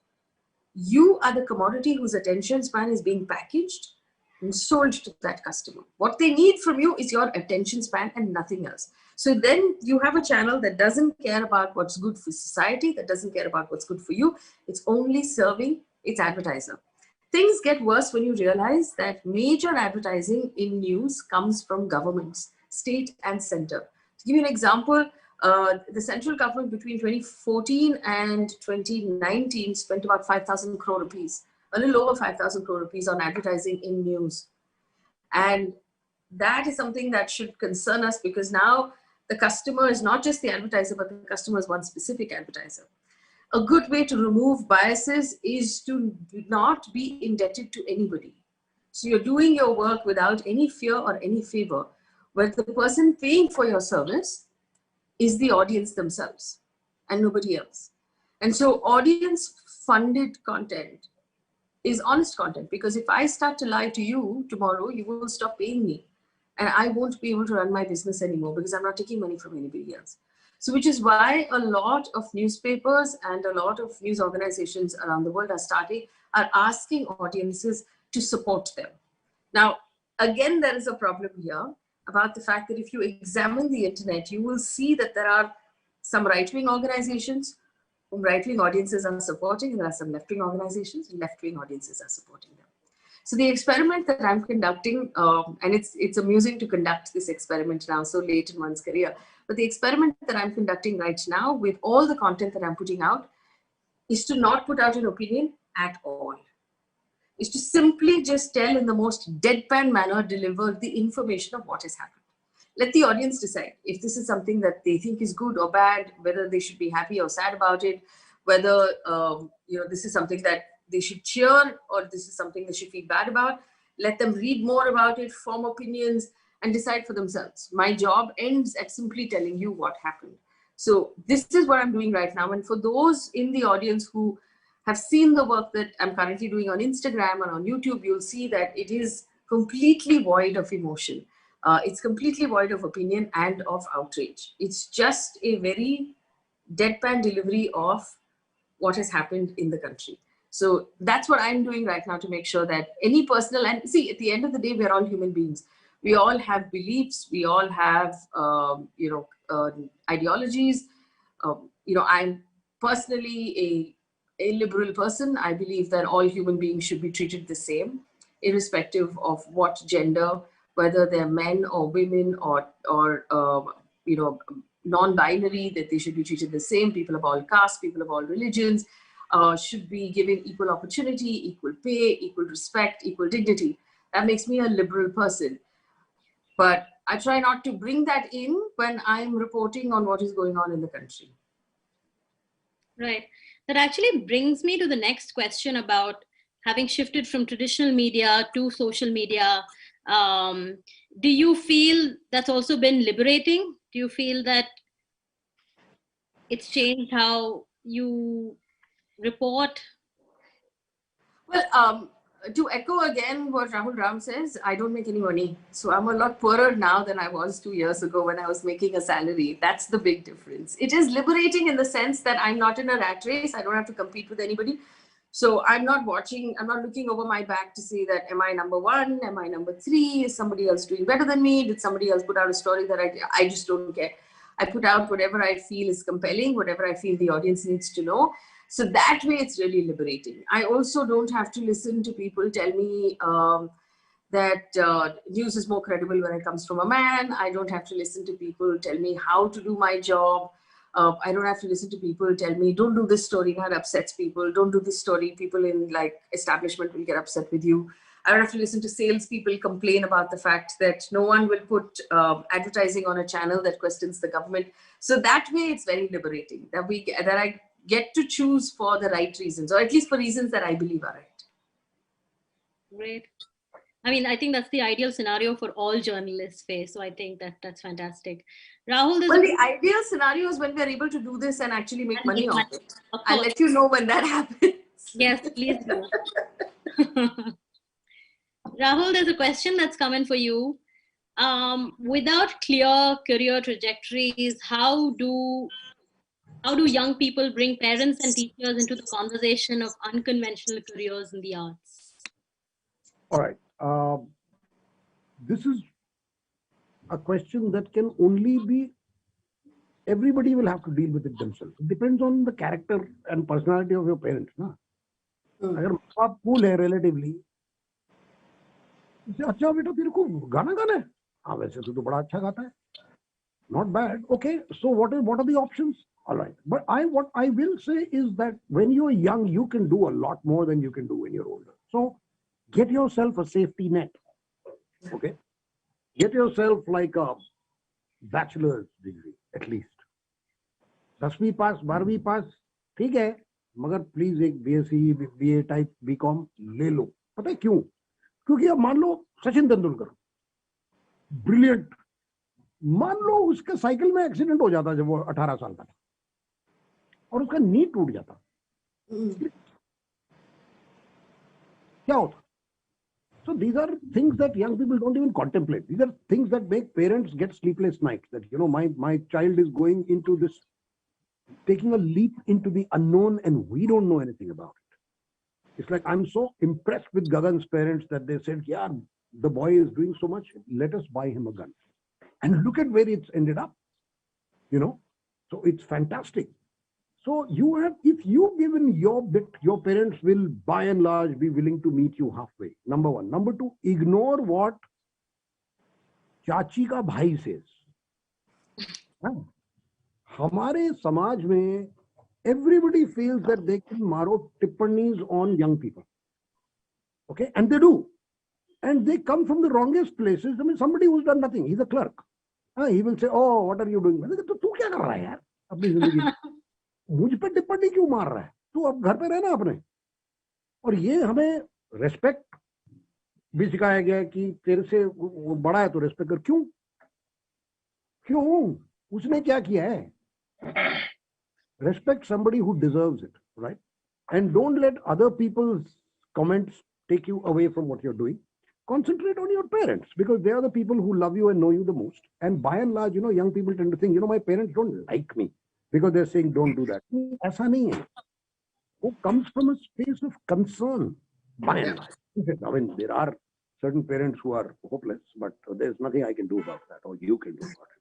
You are the commodity whose attention span is being packaged and sold to that customer. What they need from you is your attention span and nothing else. So then you have a channel that doesn't care about what's good for society, that doesn't care about what's good for you. It's only serving its advertiser. Things get worse when you realize that major advertising in news comes from governments, state and center. To give you an example, the central government between 2014 and 2019 spent about 5,000 crore rupees, a little over 5,000 crore rupees on advertising in news. And that is something that should concern us, because now the customer is not just the advertiser, but the customer is one specific advertiser. A good way to remove biases is to not be indebted to anybody. So you're doing your work without any fear or any favor, where the person paying for your service is the audience themselves and nobody else. And so audience funded content is honest content, because if I start to lie to you tomorrow, you will stop paying me and I won't be able to run my business anymore because I'm not taking money from anybody else. So which is why a lot of newspapers and a lot of news organizations around the world are asking audiences to support them. Now, again, there is a problem here about the fact that if you examine the internet, you will see that there are some right-wing organizations whom right-wing audiences are supporting, and there are some left-wing organizations and left-wing audiences are supporting them. So the experiment that I'm conducting, and it's amusing to conduct this experiment now so late in one's career, but the experiment that I'm conducting right now with all the content that I'm putting out is to not put out an opinion at all. Is to simply just tell in the most deadpan manner, deliver the information of what has happened. Let the audience decide if this is something that they think is good or bad, whether they should be happy or sad about it, whether this is something that they should cheer or this is something they should feel bad about. Let them read more about it, form opinions, and decide for themselves. My job ends at simply telling you what happened. So this is what I'm doing right now. And for those in the audience who have seen the work that I'm currently doing on Instagram and on YouTube, you'll see that it is completely void of emotion. It's completely void of opinion and of outrage. It's just a very deadpan delivery of what has happened in the country. So that's what I'm doing right now to make sure that any personal, and see, at the end of the day, we're all human beings. We all have beliefs. We all have, ideologies. I'm personally a liberal person. I believe that all human beings should be treated the same, irrespective of what gender, whether they're men or women or non-binary, that they should be treated the same. People of all castes, people of all religions should be given equal opportunity, equal pay, equal respect, equal dignity. That makes me a liberal person. But I try not to bring that in when I'm reporting on what is going on in the country. Right. That actually brings me to the next question about having shifted from traditional media to social media. Do you feel that's also been liberating? Do you feel that it's changed how you report? Well, to echo again what Rahul Ram says, I don't make any money. So I'm a lot poorer now than I was 2 years ago when I was making a salary. That's the big difference. It is liberating in the sense that I'm not in a rat race. I don't have to compete with anybody. So I'm not looking over my back to say that, am I number one? Am I number three? Is somebody else doing better than me? Did somebody else put out a story that I just don't care? I put out whatever I feel is compelling, whatever I feel the audience needs to know. So that way it's really liberating. I also don't have to listen to people tell me that news is more credible when it comes from a man. I don't have to listen to people tell me how to do my job. I don't have to listen to people tell me, don't do this story, that upsets people. Don't do this story, people in like establishment will get upset with you. I don't have to listen to salespeople complain about the fact that no one will put advertising on a channel that questions the government. So that way it's very liberating that I get to choose for the right reasons, or at least for reasons that I believe are right. Great. I mean, I think that's the ideal scenario for all journalists face. So I think that's fantastic. Rahul, the ideal scenario is when we're able to do this and actually make money off it. I'll let you know when that happens. Yes, please do. Rahul, there's a question that's coming for you. Without clear career trajectories, how do young people bring parents and teachers into the conversation of unconventional careers in the arts? All right. This is a question that can only be, everybody will have to deal with it themselves. It depends on the character and personality of your parents. Na? अगर आप cool है relatively, अच्छा बेटा तेरे को गाना गाना है? हाँ वैसे तो बड़ा अच्छा गाता है. Not bad. Okay. So what are the options? All right. But what I will say is that when you're young, you can do a lot more than you can do when you're older. So get yourself a safety net. Okay. Get yourself like a bachelor's degree at least. 10वीं पास 12वीं पास ठीक है, मगर please एक BSc BA type BCom ले लो. पता है क्यों? क्योंकि अब मान लो सचिन तेंदुलकर ब्रिलियंट, मान लो उसके साइकिल में एक्सीडेंट हो जाता जब वो 18 साल का था और उसका नी टूट जाता, क्या होता? So these are things that young people don't even contemplate. These are things that make parents get sleepless nights. That, you know, my child is going into this, taking a leap into the unknown, and we don't know anything about it. It's like, I'm so impressed with Gagan's parents that they said, yeah, the boy is doing so much, let us buy him a gun. And look at where it's ended up, you know. So it's fantastic. So you have, if you given your bit, your parents will by and large be willing to meet you halfway. Number one. Number two, ignore what चाची का भाई says. हमारे समाज में everybody feels that they can मारो टिप्पणीज on young people. Okay, and they do. And they come from the wrongest places. I mean, somebody who's done nothing, he's a clerk. He will say, oh, what are you doing? तो तू क्या कर रहा है यार अपनी जिंदगी में? मुझ पे टिप्पणी क्यों मार रहा है? तू अब घर पे रहना अपने. और ये हमें रेस्पेक्ट भी सिखाया गया है कि तेरे से वो बड़ा है तो रेस्पेक्ट कर. क्यों? क्यों? उसने क्या किया है? Respect somebody who deserves it, right? And don't let other people's comments take you away from what you're doing. Concentrate on your parents, because they are the people who love you and know you the most. And by and large, you know, young people tend to think, you know, my parents don't like me because they're saying don't do that. ऐसा नहीं है. who comes from a space of concern, by and large. I mean, there are certain parents who are hopeless, but there's nothing I can do about that, or you can do about it.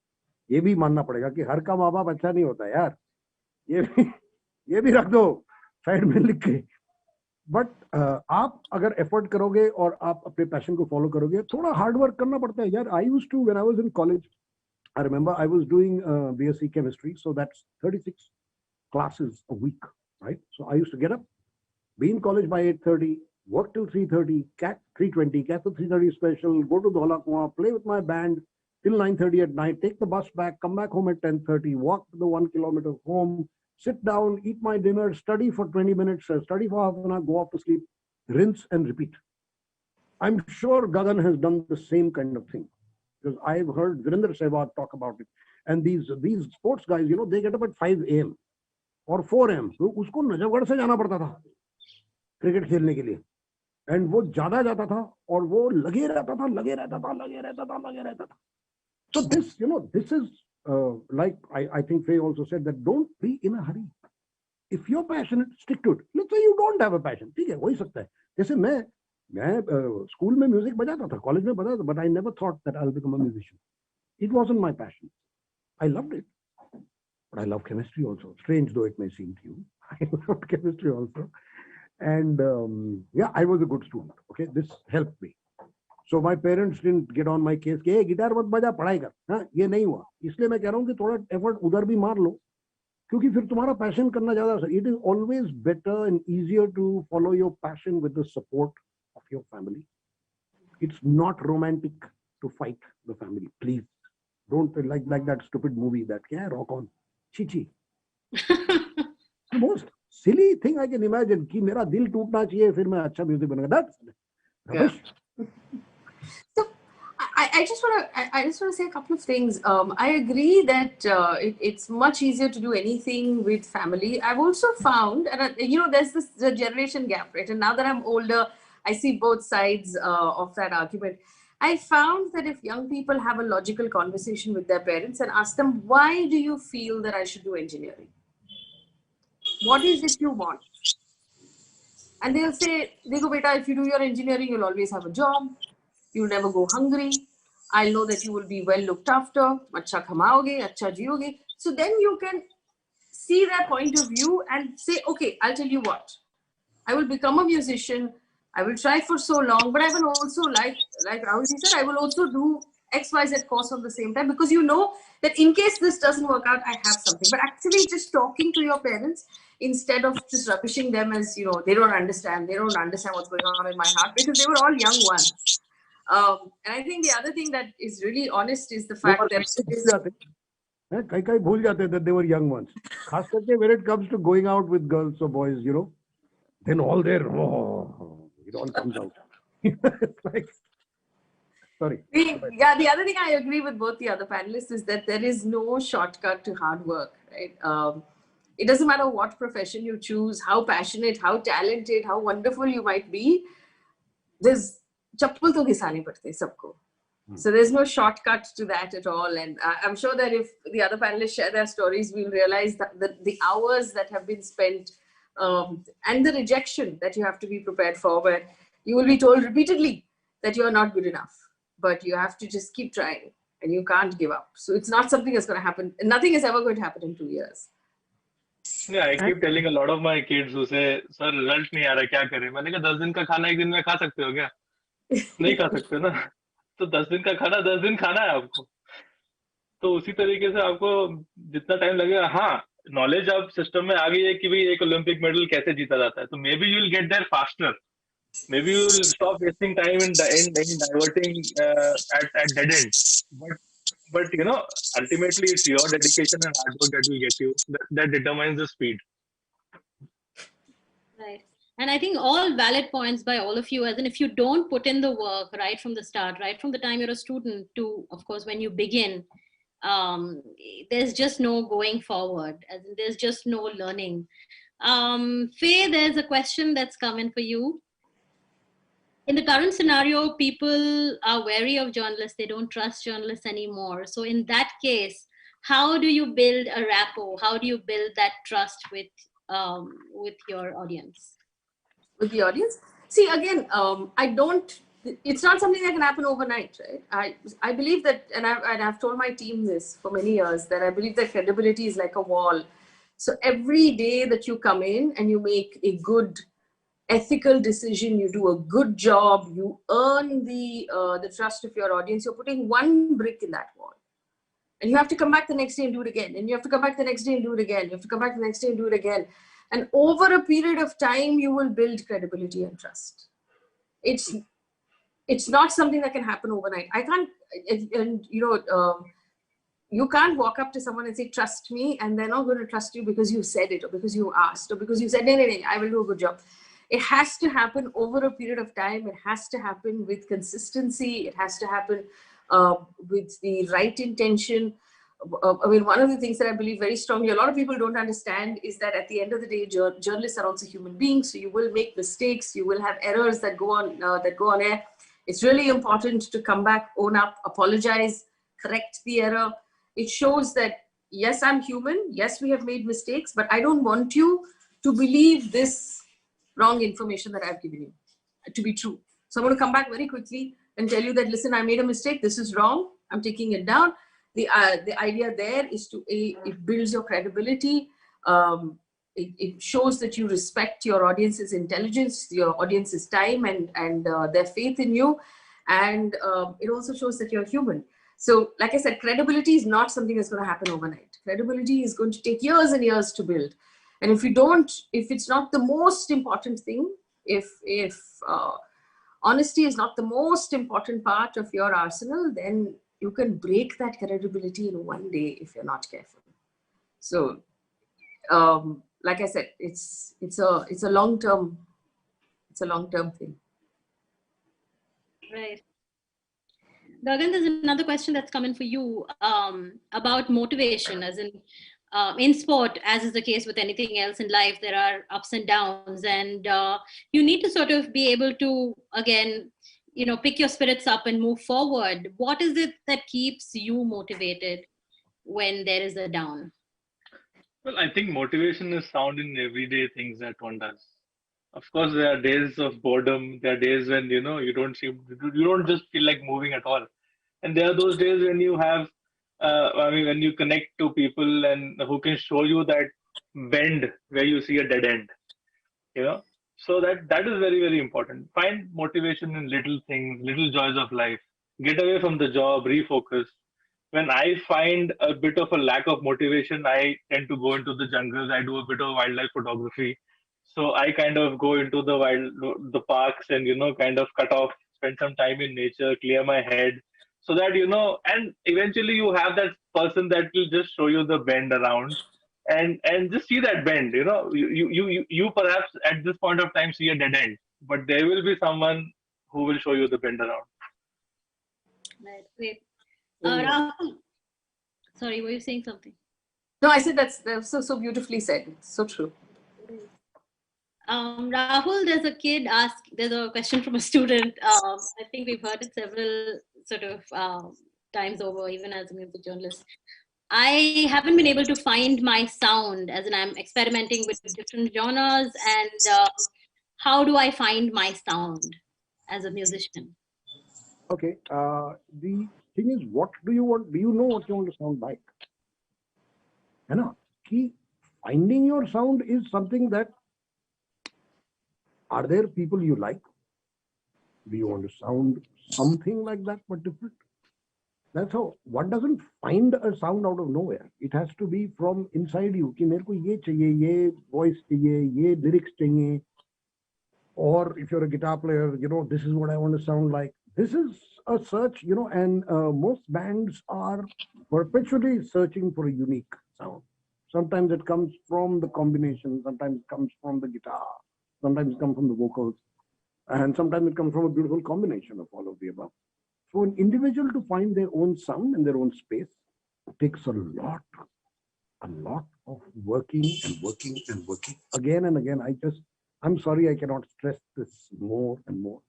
ये भी मानना पड़ेगा कि हर का माँ बाप अच्छा नहीं होता यार, ये भी रख दो साइड में लिख के. बट आप अगर एफर्ट करोगे और आप अपने पैशन को फॉलो करोगे, थोड़ा हार्ड वर्क करना पड़ता है यार. I used to, when I was in college, I remember I was doing BSc chemistry, so that's 36 classes a week, right? So I used to get up, be in college by 8:30, work till 3:30, catch 3:20, catch the 3:30 special, go to Dhola Kuan, play with my band till 9:30 at night, take the bus back, come back home at 10:30, walk the 1 kilometer home, sit down, eat my dinner, study for 20 minutes, study for half an hour, go off to sleep, rinse and repeat. I'm sure Gagan has done the same kind of thing, because I've heard Virender Sehwag talk about it. And these sports guys, you know, they get up at 5 a.m. or 4 a.m. तो उसको नजफगढ़ से जाना पड़ता था cricket खेलने के लिए, and वो ज्यादा जाता था और वो लगे रहता था. So this, you know, this is like I think Faye also said that don't be in a hurry. If you're passionate, stick to it. Let's say you don't have a passion, ठीक है, हो ही सकता है. जैसे मैं school में music बजाता था, कॉलेज में बजाता था, but I never thought that I'll become a musician. It wasn't my passion. I loved it, but I love chemistry also. Strange though it may seem to you, I loved chemistry also. And yeah, I was a good student. Okay, this helped me. So my parents didn't get on my case कि ये guitar मत बजा, पढ़ाई कर. हाँ, ये नहीं हुआ. इसलिए मैं कह रहा हूँ कि थोड़ा एफर्ट उधर भी मार लो, क्योंकि फिर तुम्हारा पैशन करना ज्यादा. It is always better and easier to follow your passion with the support of your family. It's not romantic to fight the family. Please don't like that stupid movie that क्या rock on, chichi. The most silly thing I can imagine कि मेरा दिल टूटना चाहिए फिर मैं अच्छा music बनाऊंगा. That's rubbish. So I just want to say a couple of things. I agree that it's much easier to do anything with family. I've also found, and you know, there's the generation gap, right? And now that I'm older, I see both sides of that argument. I found that if young people have a logical conversation with their parents and ask them, why do you feel that I should do engineering? What is it you want? And they'll say, Dekho beta, if you do your engineering, you'll always have a job. You'll never go hungry. I know that you will be well looked after. Acha khamaoge, acha jiyoge. So then you can see their point of view and say, okay, I'll tell you what. I will become a musician. I will try for so long, but I will also, like Rahul said, I will also do XYZ course on the same time, because you know that in case this doesn't work out, I have something. But actually just talking to your parents instead of just rubbishing them as, you know, they don't understand what's going on in my heart, because they were all young ones. And I think the other thing that is really honest is the fact that कई भूल जाते that they were young ones. खास करके when it comes to going out with girls or boys, you know, then all their it all comes out. Like, sorry. Yeah, the other thing I agree with both the other panelists is that there is no shortcut to hard work, right? It doesn't matter what profession you choose, how passionate, how talented, how wonderful you might be. There's chappal to ghisani padte sabko. So there's no shortcut to that at all. And I'm sure that if the other panelists share their stories, we'll realize that the hours that have been spent and the rejection that you have to be prepared for, where you will be told repeatedly that you are not good enough, but you have to just keep trying and you can't give up. So it's not something that's going to happen. Nothing is ever going to happen in 2 years. Yeah, I keep telling a lot of my kids who say, sir, result नहीं आ रहा, क्या करें? मैंने कहा 10 दिन का खाना एक दिन में खा सकते हो क्या? नहीं खा सकते ना. तो 10 दिन का खाना 10 दिन खाना है आपको. तो उसी तरीके से आपको जितना टाइम लगेगा, हाँ, नॉलेज अब सिस्टम में आ गई है कि भाई एक ओलंपिक मेडल कैसे जीता जाता है. तो maybe you will get there faster. Maybe you will stop wasting time in diverting at dead end. But you know, ultimately it's your dedication and hard work that will get you. That determines the speed. Right. And I think all valid points by all of you, as in if you don't put in the work right from the start, right from the time you're a student to, of course, when you begin, there's just no going forward. As in there's just no learning. Faye, there's a question that's come in for you. In the current scenario, people are wary of journalists. They don't trust journalists anymore. So in that case, how do you build a rapport? How do you build that trust with with your audience? With the audience? See, again, it's not something that can happen overnight, right? I believe that, and I've told my team this for many years, that I believe that credibility is like a wall. So every day that you come in and you make a good ethical decision, you do a good job, you earn the trust of your audience, you're putting one brick in that wall. And you have to come back the next day and do it again. And you have to come back the next day and do it again. You have to come back the next day and do it again. And over a period of time, you will build credibility and trust. It's not something that can happen overnight. I can't, and you can't walk up to someone and say, trust me, and they're not going to trust you because you said it, or because you asked, or because you said, no, I will do a good job. It has to happen over a period of time. It has to happen with consistency. It has to happen with the right intention. I mean, one of the things that I believe very strongly, a lot of people don't understand, is that at the end of the day, journalists are also human beings. So you will make mistakes. You will have errors that go on air. It's really important to come back, own up, apologize, correct the error. It shows that, yes, I'm human. Yes, we have made mistakes, but I don't want you to believe this wrong information that I've given you to be true. So I'm going to come back very quickly and tell you that, listen, I made a mistake. This is wrong. I'm taking it down. The idea there is to, it builds your credibility. It shows that you respect your audience's intelligence, your audience's time, and their faith in you. And it also shows that you're human. So, like I said, credibility is not something that's going to happen overnight. Credibility is going to take years and years to build. And if it's not the most important thing, if honesty is not the most important part of your arsenal, then you can break that credibility in one day if you're not careful. So, like I said, it's a long-term thing. Right. Gagan, there's another question that's coming for you about motivation, as in sport, as is the case with anything else in life, there are ups and downs, and you need to sort of be able to, again, pick your spirits up and move forward. What is it that keeps you motivated when there is a down? Well, I think motivation is found in everyday things that one does. Of course, there are days of boredom. There are days when you don't just feel like moving at all, and there are those days when you have, when you connect to people and who can show you that bend where you see a dead end. So that is very, very important. Find motivation in little things, little joys of life. Get away from the job, refocus. When I find a bit of a lack of motivation, I tend to go into the jungles. I do a bit of wildlife photography. So I kind of go into the parks and, kind of cut off, spend some time in nature, clear my head, so that, and eventually you have that person that will just show you the bend around, and just see that bend. You perhaps at this point of time see a dead end, but there will be someone who will show you the bend around. Right. Great. Rahul, sorry, were you saying something? No, I said that's so beautifully said. It's so true. Rahul, there's a question from a student. I think we've heard it several sort of times over, even as a music journalist. I haven't been able to find my sound, as in I'm experimenting with different genres, and how do I find my sound as a musician? Okay, the thing is, what do you want? Do you know what you want to sound like? Finding your sound is something that, are there people you like? Do you want to sound something like that but different? That's how one doesn't find a sound out of nowhere. It has to be from inside you. कि मेरे को ये चाहिए, ये voice चाहिए, ये lyrics चाहिए. Or if you're a guitar player, this is what I want to sound like. This is a search, and most bands are perpetually searching for a unique sound. Sometimes it comes from the combination, sometimes it comes from the guitar, sometimes it comes from the vocals, and sometimes it comes from a beautiful combination of all of the above. For an individual to find their own sound and their own space takes a lot of working and working and working again and again. I'm sorry, I cannot stress this more and more.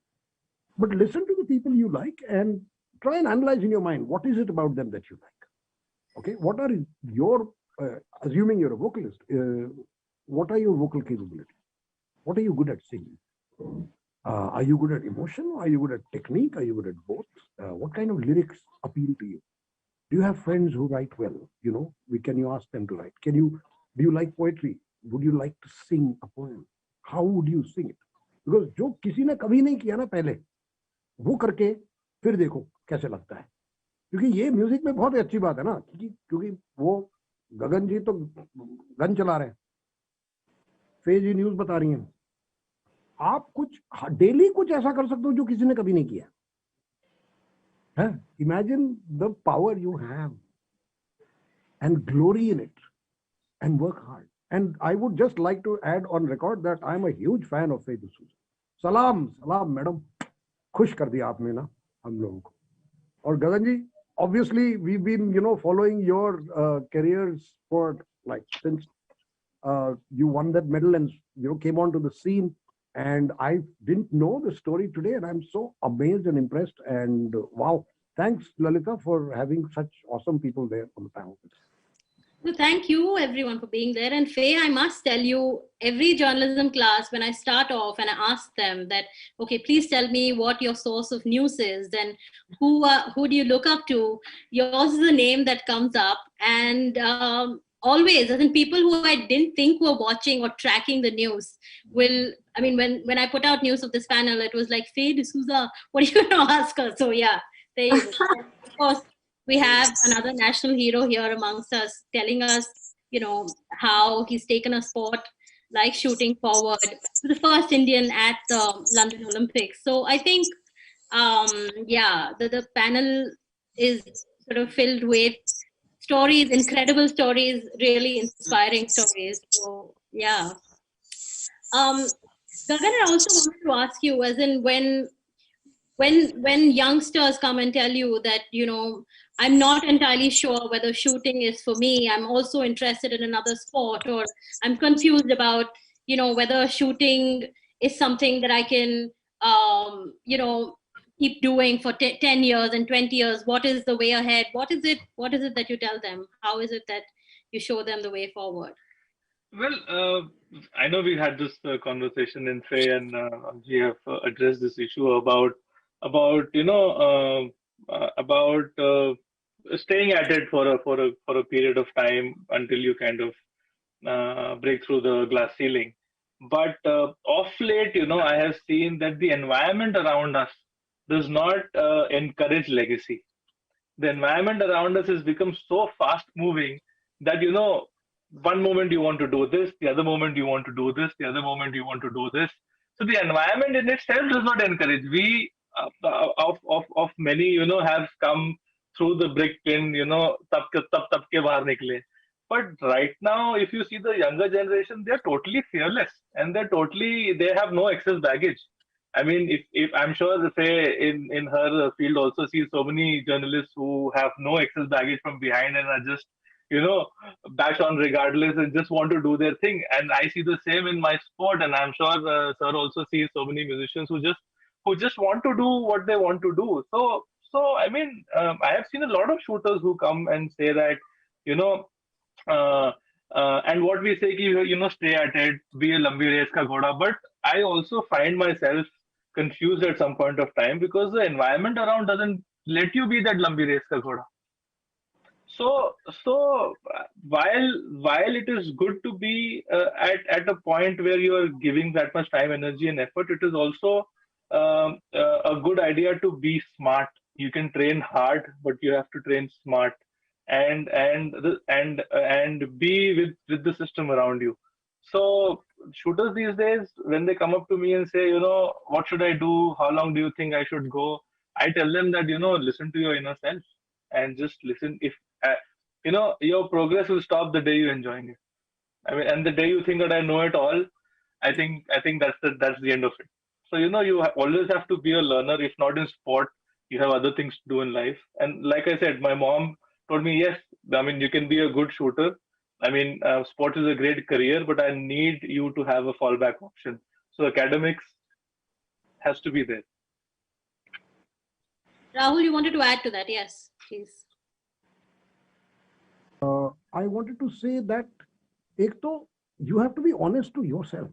But listen to the people you like and try and analyze in your mind, what is it about them that you like? Okay, what are your, assuming you're a vocalist, what are your vocal capabilities? What are you good at singing? Are you good at emotion? Or are you good at technique? Are you good at both? What kind of lyrics appeal to you? Do you have friends who write well? Can you ask them to write? Do you like poetry? Would you like to sing a poem? How would you sing it? Because जो किसी ने कभी नहीं किया ना पहले, वो करके फिर देखो कैसे लगता है. क्योंकि ये म्यूजिक में बहुत अच्छी बात है ना, क्योंकि वो गगन जी तो गन चला रहे हैं, फेज जी न्यूज बता रही हैं. आप कुछ डेली कुछ ऐसा कर सकते हो जो किसी ने कभी नहीं किया है. Imagine the power you have and glory in it and work hard. And I would just like to add on record that I'm a huge fan of Faith D'Souza. सलाम मैडम, खुश कर दिया आपने ना हम लोगों को. और गगन जी, obviously we've been following your careers for like since you won that medal and came onto the scene, and I didn't know the story today, and I'm so amazed and impressed. And wow, thanks Lalita for having such awesome people there on the panel. So thank you everyone for being there. And Faye, I must tell you, every journalism class, when I start off and I ask them that, okay, please tell me what your source of news is, then who do you look up to? Yours is a name that comes up, and always, I think people who I didn't think were watching or tracking the news will, I mean, when I put out news of this panel, it was like, Faye D'Souza, what are you going to ask her? So yeah, there you go. Of course, we have another national hero here amongst us, telling us, how he's taken a sport like shooting forward to the first Indian at the London Olympics. So I think, the panel is sort of filled with stories, incredible stories, really inspiring stories. So yeah. Gagan, I also wanted to ask you, as in when youngsters come and tell you that, I'm not entirely sure whether shooting is for me, I'm also interested in another sport, or I'm confused about, whether shooting is something that I can, keep doing for 10 years and 20 years. What is the way ahead? What is it that you tell them? How is it that you show them the way forward? Well, I know we had this conversation in Faye, and we have addressed this issue about staying at it for a period of time until you kind of break through the glass ceiling. But of late, I have seen that the environment around us does not encourage legacy. The environment around us has become so fast moving that, one moment you want to do this, the other moment you want to do this, the other moment you want to do this. So the environment in itself does not encourage. We of many, have come through the brick pin, tab ke bahar nikle. But right now, if you see the younger generation, they're totally fearless, and they have no excess baggage. I mean, if I'm sure Faye in her field also sees so many journalists who have no excess baggage from behind and are just, bash on regardless and just want to do their thing. And I see the same in my sport, and I'm sure sir also sees so many musicians who just want to do what they want to do. So I mean, I have seen a lot of shooters who come and say that, and what we say, stay at it, be a lambi race ka ghoda. But I also find myself confused at some point of time because the environment around doesn't let you be that lambi race ka ghoda. So while it is good to be at a point where you are giving that much time, energy, and effort, it is also a good idea to be smart. You can train hard, but you have to train smart, and be with the system around you. So shooters these days, when they come up to me and say, what should I do? How long do you think I should go? I tell them that, listen to your inner self and just listen. If your progress will stop the day you're enjoying it. I mean, and the day you think that I know it all, I think that's the end of it. So you always have to be a learner. If not in sport, you have other things to do in life. And like I said, my mom told me, yes, I mean, you can be a good shooter. I mean, sport is a great career, but I need you to have a fallback option. So academics has to be there. Rahul, you wanted to add to that? Yes, please. I wanted to say that एक तो You have to be honest to yourself.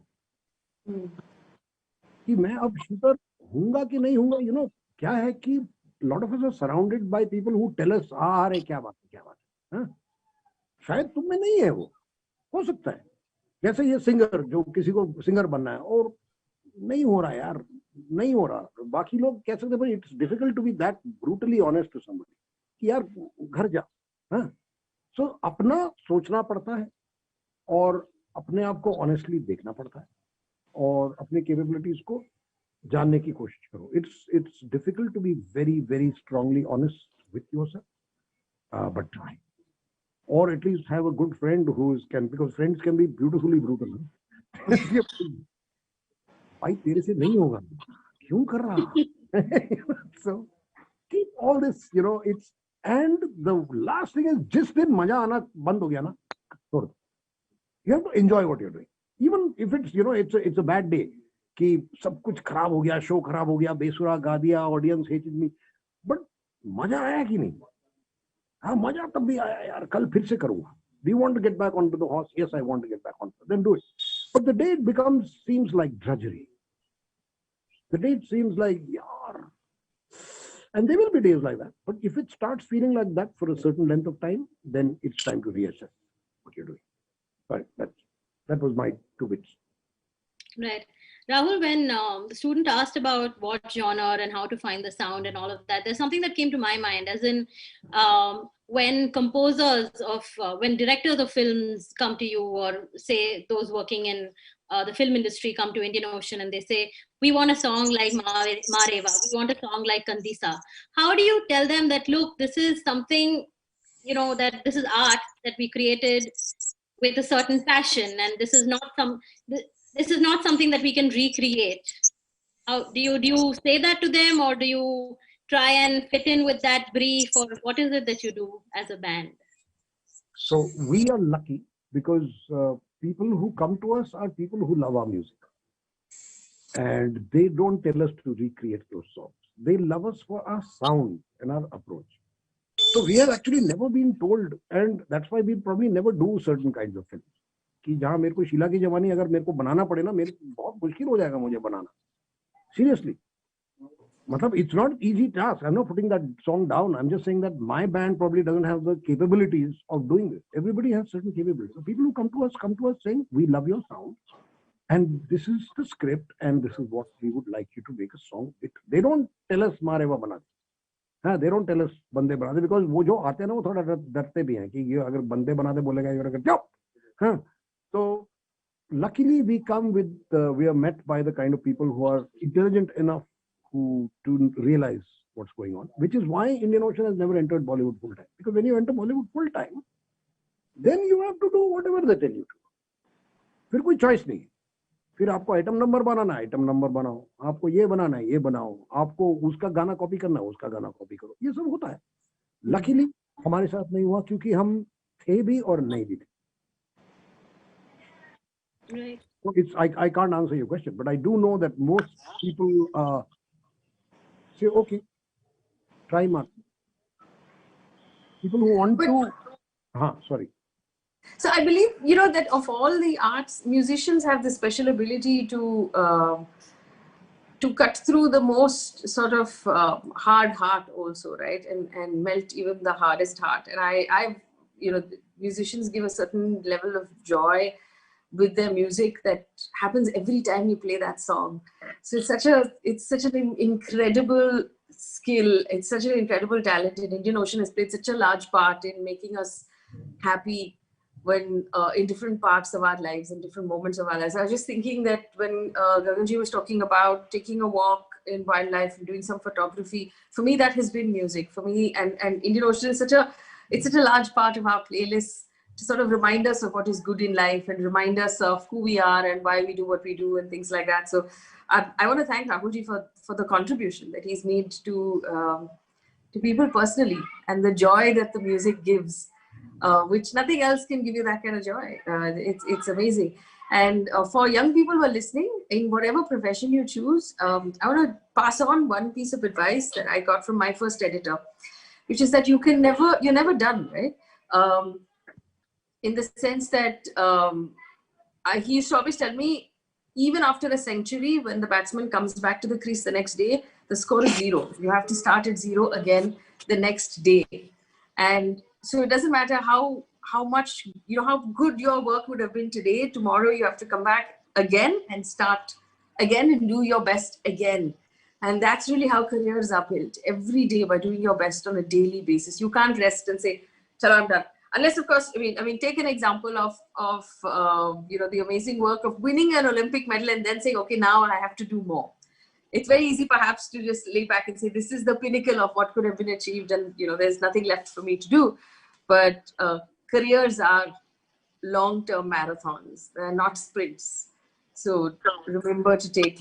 कि मैं अब shooter हूँगा कि नहीं हूँगा, you know, क्या है कि lot of us are surrounded by people who tell us अरे क्या बात है, हाँ? शायद तुम में नहीं है वो, हो सकता है. जैसे ये सिंगर जो किसी को सिंगर बनना है और नहीं हो रहा यार, नहीं हो रहा, बाकी लोग कह सकते हैं it's difficult to be that brutally honest to somebody कि यार घर जा, हाँ. सो अपना सोचना पड़ता है और अपने आप को ऑनेस्टली देखना पड़ता है और अपने कैपेबिलिटीज को जानने की कोशिश करो. It's difficult to be very very strongly honest with yourself, but try, or at least have a good friend who can, because friends can be beautifully brutal. भाई तेरे से नहीं होगा, क्यों कर रहा? So keep all this, you know, it's, and the last thing is जिस दिन मजा आना बंद हो गया ना, छोड़ दो. You have to enjoy what you're doing, even if it's, you know, it's a bad day कि सब कुछ खराब हो गया, शो खराब हो गया, बेसुरा गा दिया, ऑडियंस hated me, but मजा आया कि नहीं? हाँ, मजा तब भी आया यार, कल फिर से करूंगा. Do you want to get back onto the horse? Yes, I want to get back onto it. Then do it. But the day it seems like drudgery. The day it seems like, yaar. And there will be days like that. But if it starts feeling like that for a certain length of time, then it's time to reassess what you're doing. Right. That was my 2 bits. Right. Rahul, when the student asked about what genre and how to find the sound and all of that, there's something that came to my mind, as in when composers of, when directors of films come to you, or say those working in the film industry come to Indian Ocean and they say, we want a song like Mareva, we want a song like Kandisa. How do you tell them that, look, this is something, you know, that this is art that we created with a certain passion, and this is not something that we can recreate? How do you say that to them, or do you try and fit in with that brief, or what is it that you do as a band? So we are lucky because people who come to us are people who love our music, and they don't tell us to recreate those songs. They love us for our sound and our approach. So we have actually never been told, and that's why we probably never do certain kinds of films. कि जहाँ मेरे को शीला की जवानी अगर मेरे को बनाना पड़े ना, मेरे बहुत मुश्किल हो जाएगा मुझे बनाना. Seriously. मतलब it's not easy task. I'm not putting that song down. I'm just saying that my band probably doesn't have the capabilities of doing this. Everybody has certain capabilities. So people who come to us saying, we love your sound, and this is the script, and this is what we would like you to make a song. They don't tell us Mareva bana de. हाँ, they don't tell us बंदे बना दे, because वो जो आते हैं ना वो थोड़ा डरते भी हैं कि ये अगर बंदे बना दे बोलेगा ये अगर जाओ. हाँ, so luckily we come with we are met by the kind of people who are intelligent enough to realize what's going on, which is why Indian Ocean has never entered Bollywood full time, because when you enter Bollywood full time, then you have to do whatever they tell you to. फिर कोई choice नहीं. फिर आपको item number बनाना है, item number बनाओ. आपको ये बनाना है, ये बनाओ. आपको उसका गाना कॉपी करना है, उसका गाना कॉपी करो. ये सब होता है. लकीली हमारे साथ नहीं हुआ, क्योंकि हम थे भी और नहीं भी थे. Right. So I can't answer your question, but I do know that most people say, okay, try Mark. People who want to, sorry. So I believe, you know, that of all the arts, musicians have the special ability to cut through the most sort of hard heart also, right? And melt even the hardest heart. And I've, you know, musicians give a certain level of joy with their music that happens every time you play that song. So it's such an incredible skill. It's such an incredible talent. And Indian Ocean has played such a large part in making us happy when in different parts of our lives and different moments of our lives. I was just thinking that when Gaganji was talking about taking a walk in wildlife and doing some photography, for me that has been music. For me, and Indian Ocean is such a large part of our playlist to sort of remind us of what is good in life and remind us of who we are and why we do what we do and things like that. So I want to thank Rahulji for the contribution that he's made to people personally, and the joy that the music gives. Which nothing else can give you that kind of joy. It's amazing. And for young people who are listening, in whatever profession you choose, I want to pass on one piece of advice that I got from my first editor, which is that you're never done, right? In the sense that he used to always tell me, even after a century, when the batsman comes back to the crease the next day, the score is 0. You have to start at 0 again the next day. And so it doesn't matter how much, how good your work would have been today, tomorrow you have to come back again and start again and do your best again. And that's really how careers are built, every day by doing your best on a daily basis. You can't rest and say, chalo, I'm done. Unless, of course, I mean, take an example of the amazing work of winning an Olympic medal and then saying, okay, now I have to do more. It's very easy, perhaps, to just lay back and say, this is the pinnacle of what could have been achieved, and there's nothing left for me to do. But careers are long-term marathons; they're not sprints. So remember to take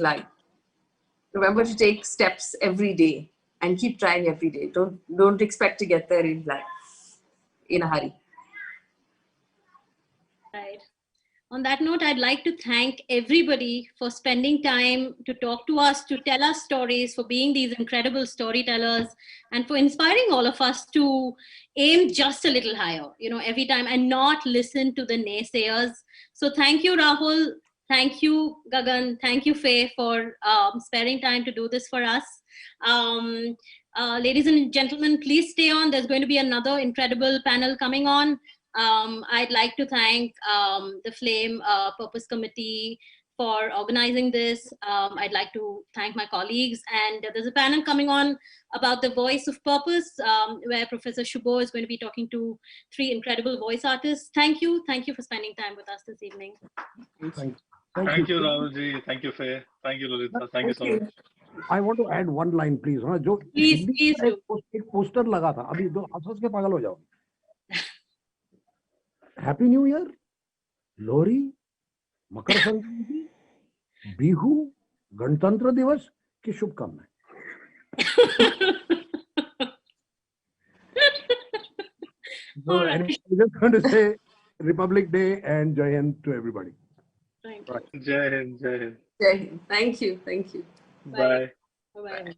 steps every day and keep trying every day. Don't expect to get there in a hurry. Right. On that note, I'd like to thank everybody for spending time to talk to us, to tell us stories, for being these incredible storytellers, and for inspiring all of us to aim just a little higher, every time, and not listen to the naysayers. So thank you, Rahul. Thank you, Gagan. Thank you, Faye, for sparing time to do this for us. Ladies and gentlemen, please stay on. There's going to be another incredible panel coming on. I'd like to thank the Flame Purpose Committee for organizing this. I'd like to thank my colleagues. And there's a panel coming on about the voice of purpose, where Professor Shubho is going to be talking to 3 incredible voice artists. Thank you. Thank you for spending time with us this evening. Thank you, Rahulji. Thank you, Faye. Thank you, Lolita. Thank you so much. I want to add one line, please. जो Please do. एक poster लगा था, अभी दो हंस के पागल हो जाओ. Happy new year, Lohri, Makar Sankranti, Bihu, गणतंत्र दिवस की शुभकामनाएं. So anyway, I'm just going to say Republic Day and Jai Hind to everybody. Thank you. Right. Jai Hind, Jai Hind. Jai Hind. Thank you. Thank you. Bye. Bye-bye.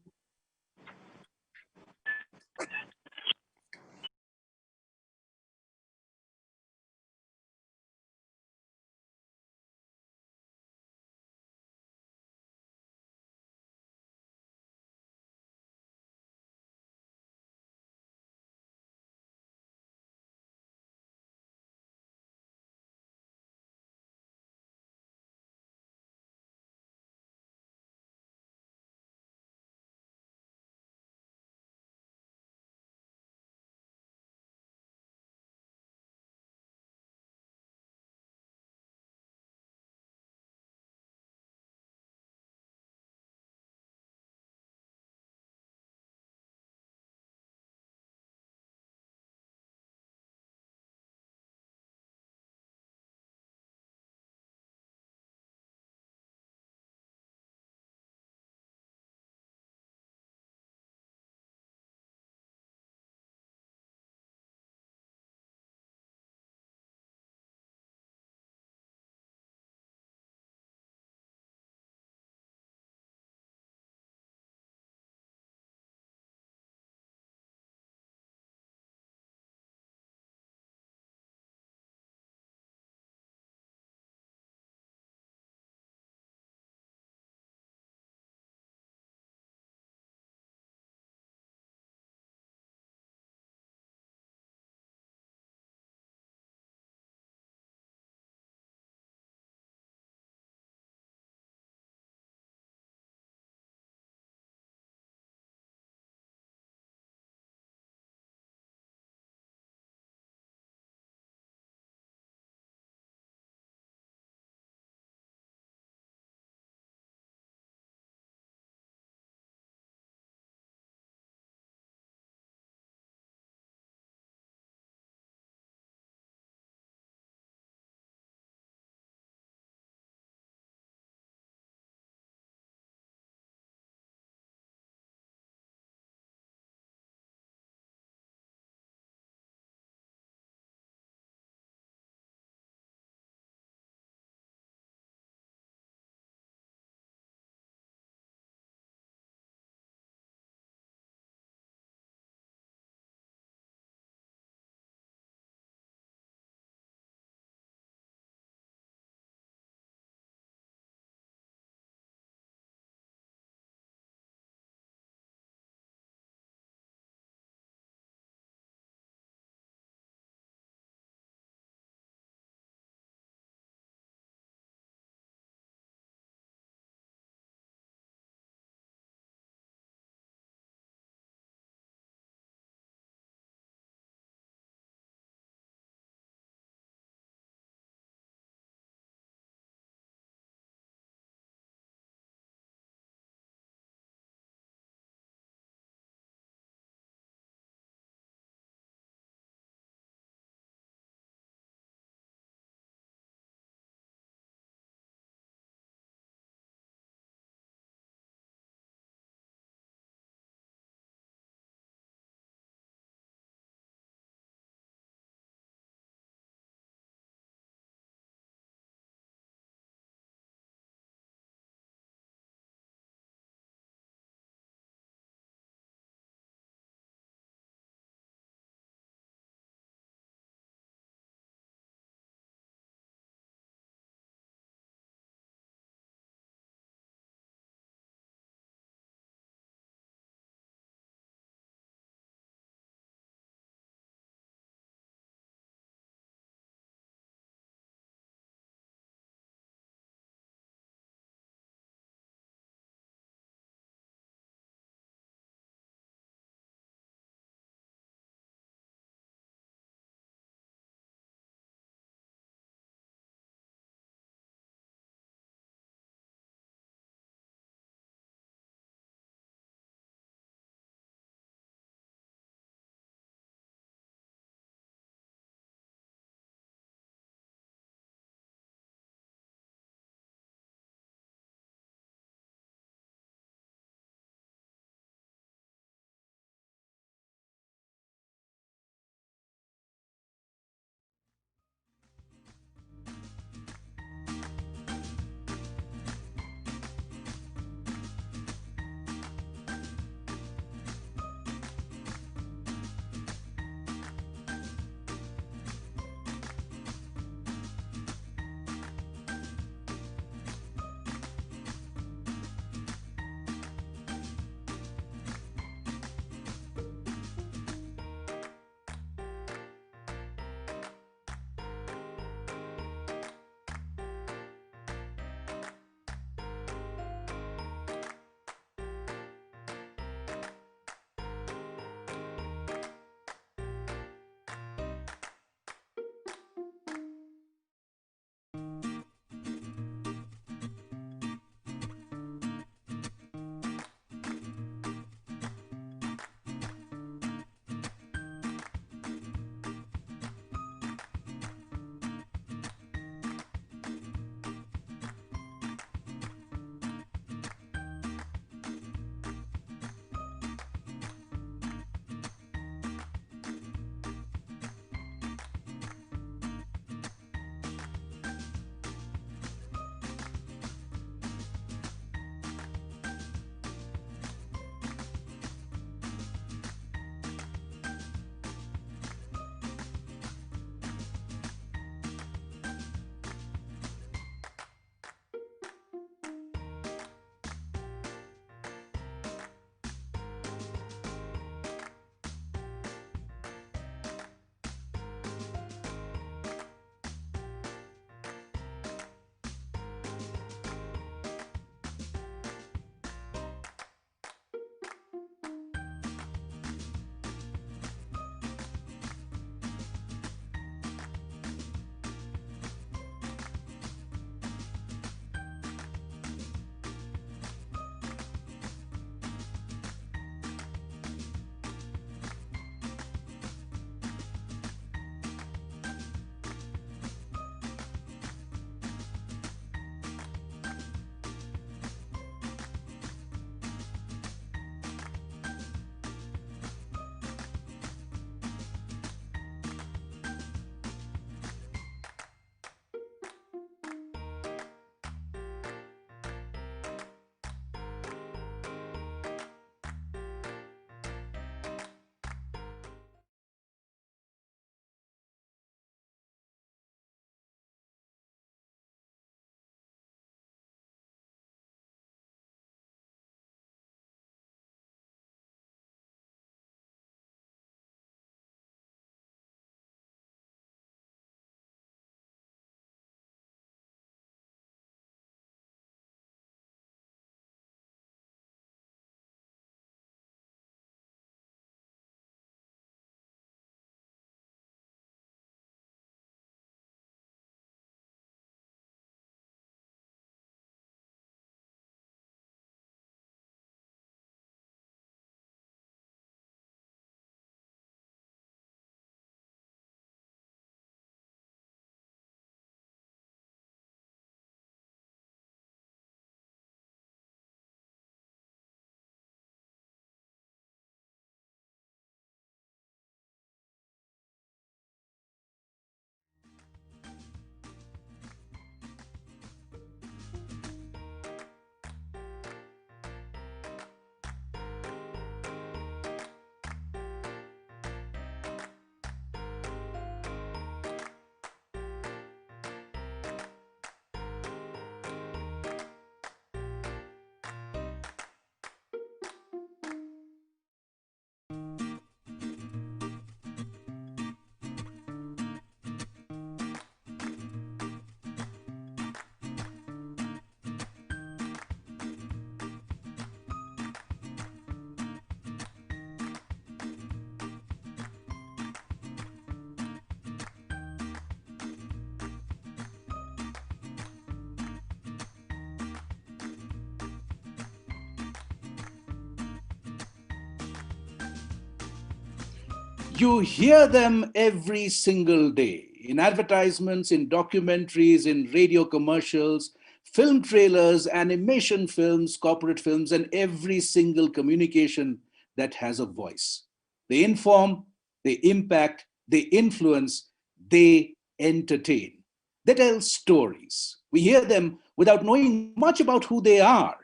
You hear them every single day in advertisements, in documentaries, in radio commercials, film trailers, animation films, corporate films, and every single communication that has a voice. They inform, they impact, they influence, they entertain. They tell stories. We hear them without knowing much about who they are.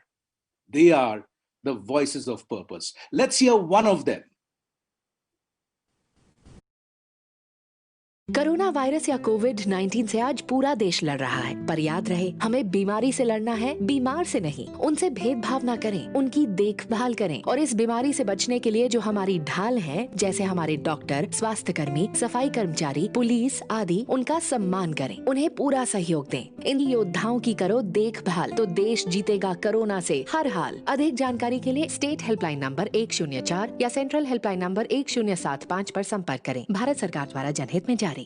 They are the voices of purpose. Let's hear one of them. Corona virus या कोविड-19 से आज पूरा देश लड़ रहा है, पर याद रहे हमें बीमारी से लड़ना है, बीमार से नहीं। उनसे भेदभाव ना करें, उनकी देखभाल करें और इस बीमारी से बचने के लिए जो हमारी ढाल है, जैसे हमारे डॉक्टर, स्वास्थ्य कर्मी, सफाई कर्मचारी, पुलिस आदि, उनका सम्मान करें, उन्हें पूरा सहयोग दें। इन योद्धाओं की करो देखभाल तो देश जीतेगा कोरोना से हर हाल। अधिक जानकारी के लिए स्टेट हेल्पलाइन नंबर 104 या सेंट्रल हेल्पलाइन नंबर 1075 पर संपर्क करें। भारत सरकार द्वारा जनहित में जारी।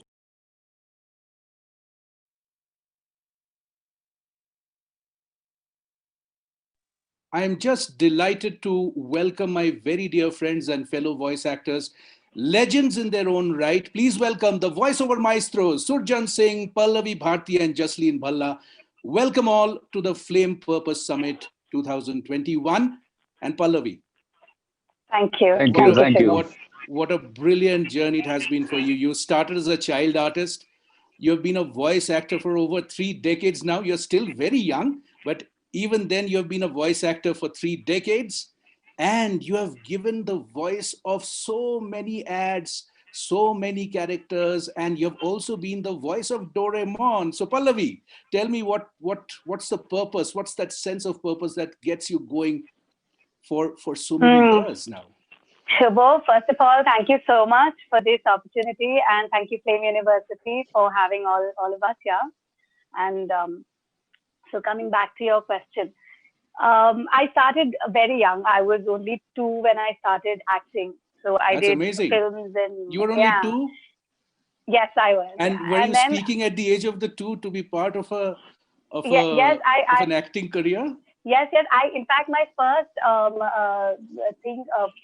I am just delighted to welcome my very dear friends and fellow voice actors, legends in their own right. Please welcome the voiceover maestros, Surjan Singh, Pallavi Bharti, and Jasleen Bhalla. Welcome all to the Flame Purpose Summit 2021. And Pallavi. Thank you. Thank you. What a brilliant journey it has been for you. You started as a child artist. You've been a voice actor for over 3 decades now. You're still very young, but even then you have been a voice actor for 3 decades, and you have given the voice of so many ads, so many characters, and you've also been the voice of Doraemon. So Pallavi, tell me what's the purpose? What's that sense of purpose that gets you going for so many years now? Shubho, first of all, thank you so much for this opportunity, and thank you Flame University for having all of us here. And so coming back to your question, I started very young. I was only 2 when I started acting. So I did films and you were only 2? Yes, I was. And were you speaking at the age of the 2 to be part of an acting career? Yes. In fact, my first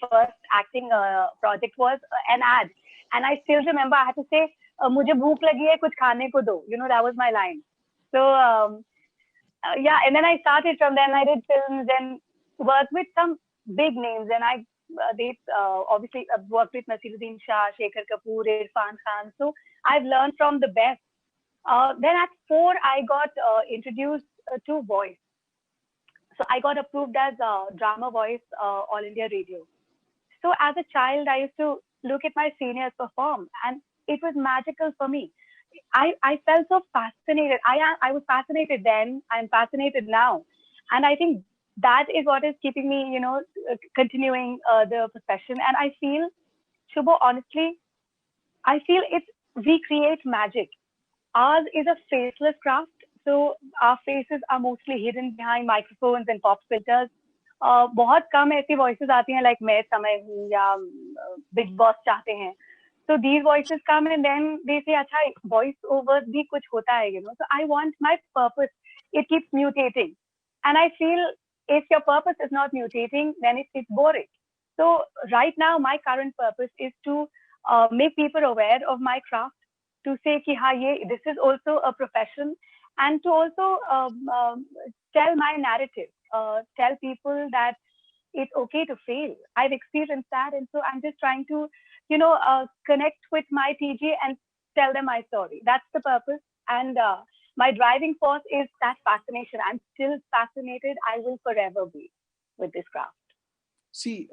first acting project was an ad, and I still remember I had to say, "Mujhe bhook lagi hai, kuch khane ko do." You know, that was my line. So yeah, and then I started from then. I did films and worked with some big names, and I obviously worked with Nasiruddin Shah, Shekhar Kapoor, Irfan Khan. So I've learned from the best. Then at 4, I got introduced to voice. So I got approved as a drama voice, All India Radio. So as a child, I used to look at my seniors perform, and it was magical for me. I felt so fascinated. I was fascinated then. I'm fascinated now, and I think that is what is keeping me, continuing the profession. And I feel, Shubho, honestly, I feel we create magic. Ours is a faceless craft. So our faces are mostly hidden behind microphones and pop filters. बहुत कम ऐसी voices आती हैं like मैं समय हूँ या Big Boss चाहते हैं. So these voices come and then they say, अच्छा voice over भी कुछ होता है, So I want my purpose. It keeps mutating, and I feel if your purpose is not mutating, then it's boring. So right now, my current purpose is to make people aware of my craft, to say कि हाँ this is also a profession. And to also tell my narrative, tell people that it's okay to fail. I've experienced that, and so I'm just trying to, connect with my TG and tell them my story. That's the purpose, and my driving force is that fascination. I'm still fascinated. I will forever be with this craft. See,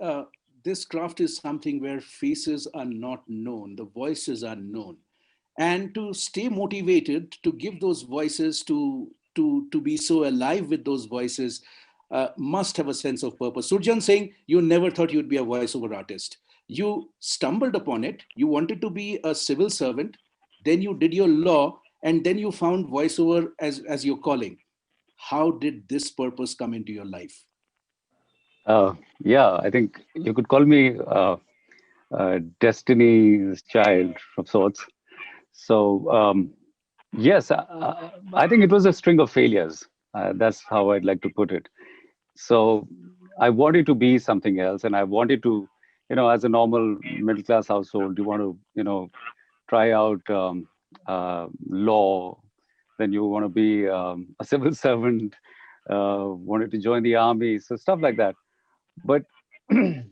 this craft is something where faces are not known, the voices are known. And to stay motivated, to give those voices, to be so alive with those voices, must have a sense of purpose. Surjan saying, you never thought you'd be a voiceover artist. You stumbled upon it. You wanted to be a civil servant. Then you did your law, and then you found voiceover as your calling. How did this purpose come into your life? Yeah, I think you could call me Destiny's child of sorts. So yes, I think it was a string of failures. That's how I'd like to put it. So I wanted to be something else, and I wanted to as a normal middle class household, you want to, try out law, then you want to be a civil servant, wanted to join the army, so stuff like that. But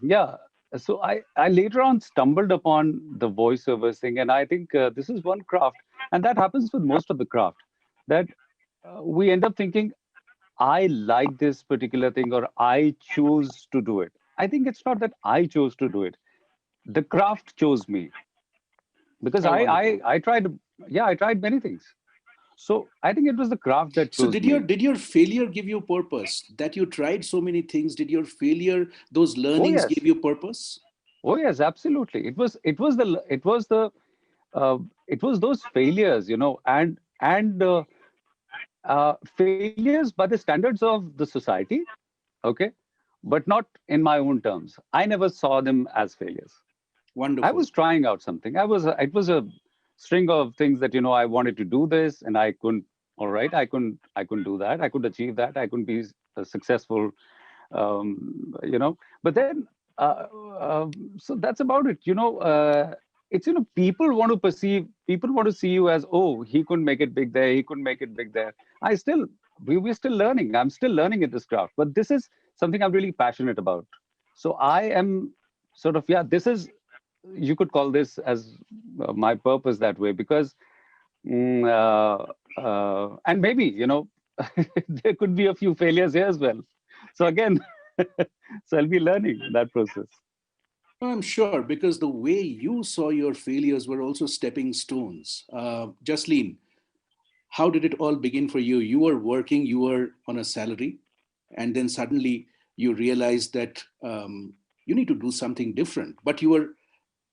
yeah, so I later on stumbled upon the voiceover thing, and I think this is one craft, and that happens with most of the craft, that we end up thinking, I like this particular thing, or I choose to do it. I think it's not that I chose to do it. The craft chose me, because Oh, wonderful. I tried, I tried many things. So I think it was the craft that So chose me. did your failure give you purpose? That you tried so many things, did your failure, those learnings yes. give you purpose? Oh yes, absolutely. It was those failures, and failures by the standards of the society, okay, but not in my own terms. I never saw them as failures. Wonderful. I was trying out something. It was a string of things that, I wanted to do this and I couldn't. All right, I couldn't do that. I couldn't achieve that. I couldn't be successful, But then, so that's about it. It's people want to see you as, oh, he couldn't make it big there. He couldn't make it big there. We're still learning. I'm still learning in this craft, but this is something I'm really passionate about. So I am sort of, this is, you could call this as my purpose that way, because and maybe there could be a few failures here as well. So again, so I'll be learning that process. I'm sure, because the way you saw your failures were also stepping stones. Jasleen, how did it all begin for you? You were working, you were on a salary, and then suddenly you realized that you need to do something different, but you were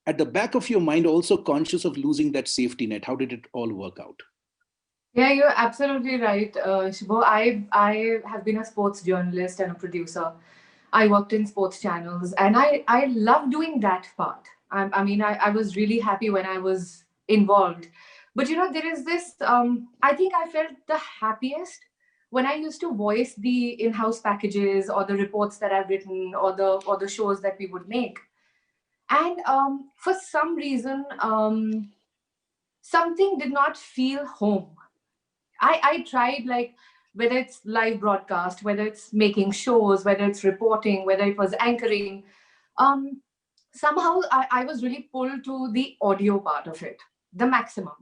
at the back of your mind also conscious of losing that safety net. How did it all work out? Yeah, you're absolutely right, Shubho. I have been a sports journalist and a producer. I worked in sports channels, and I love doing that part. I was really happy when I was involved. But there is this. I think I felt the happiest when I used to voice the in-house packages or the reports that I've written or the shows that we would make. And for some reason, something did not feel home. I tried, like, whether it's live broadcast, whether it's making shows, whether it's reporting, whether it was anchoring. Somehow I was really pulled to the audio part of it, the maximum.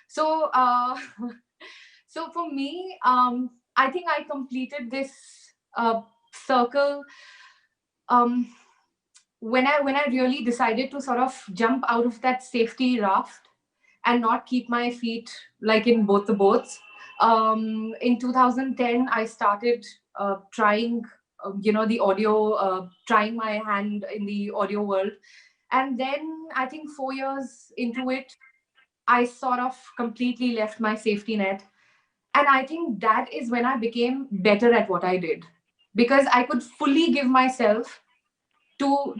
So, so for me, I think I completed this circle when I really decided to sort of jump out of that safety raft and not keep my feet like in both the boats. In 2010, I started trying, the audio, trying my hand in the audio world. And then I think 4 years into it, I sort of completely left my safety net. And I think that is when I became better at what I did, because I could fully give myself to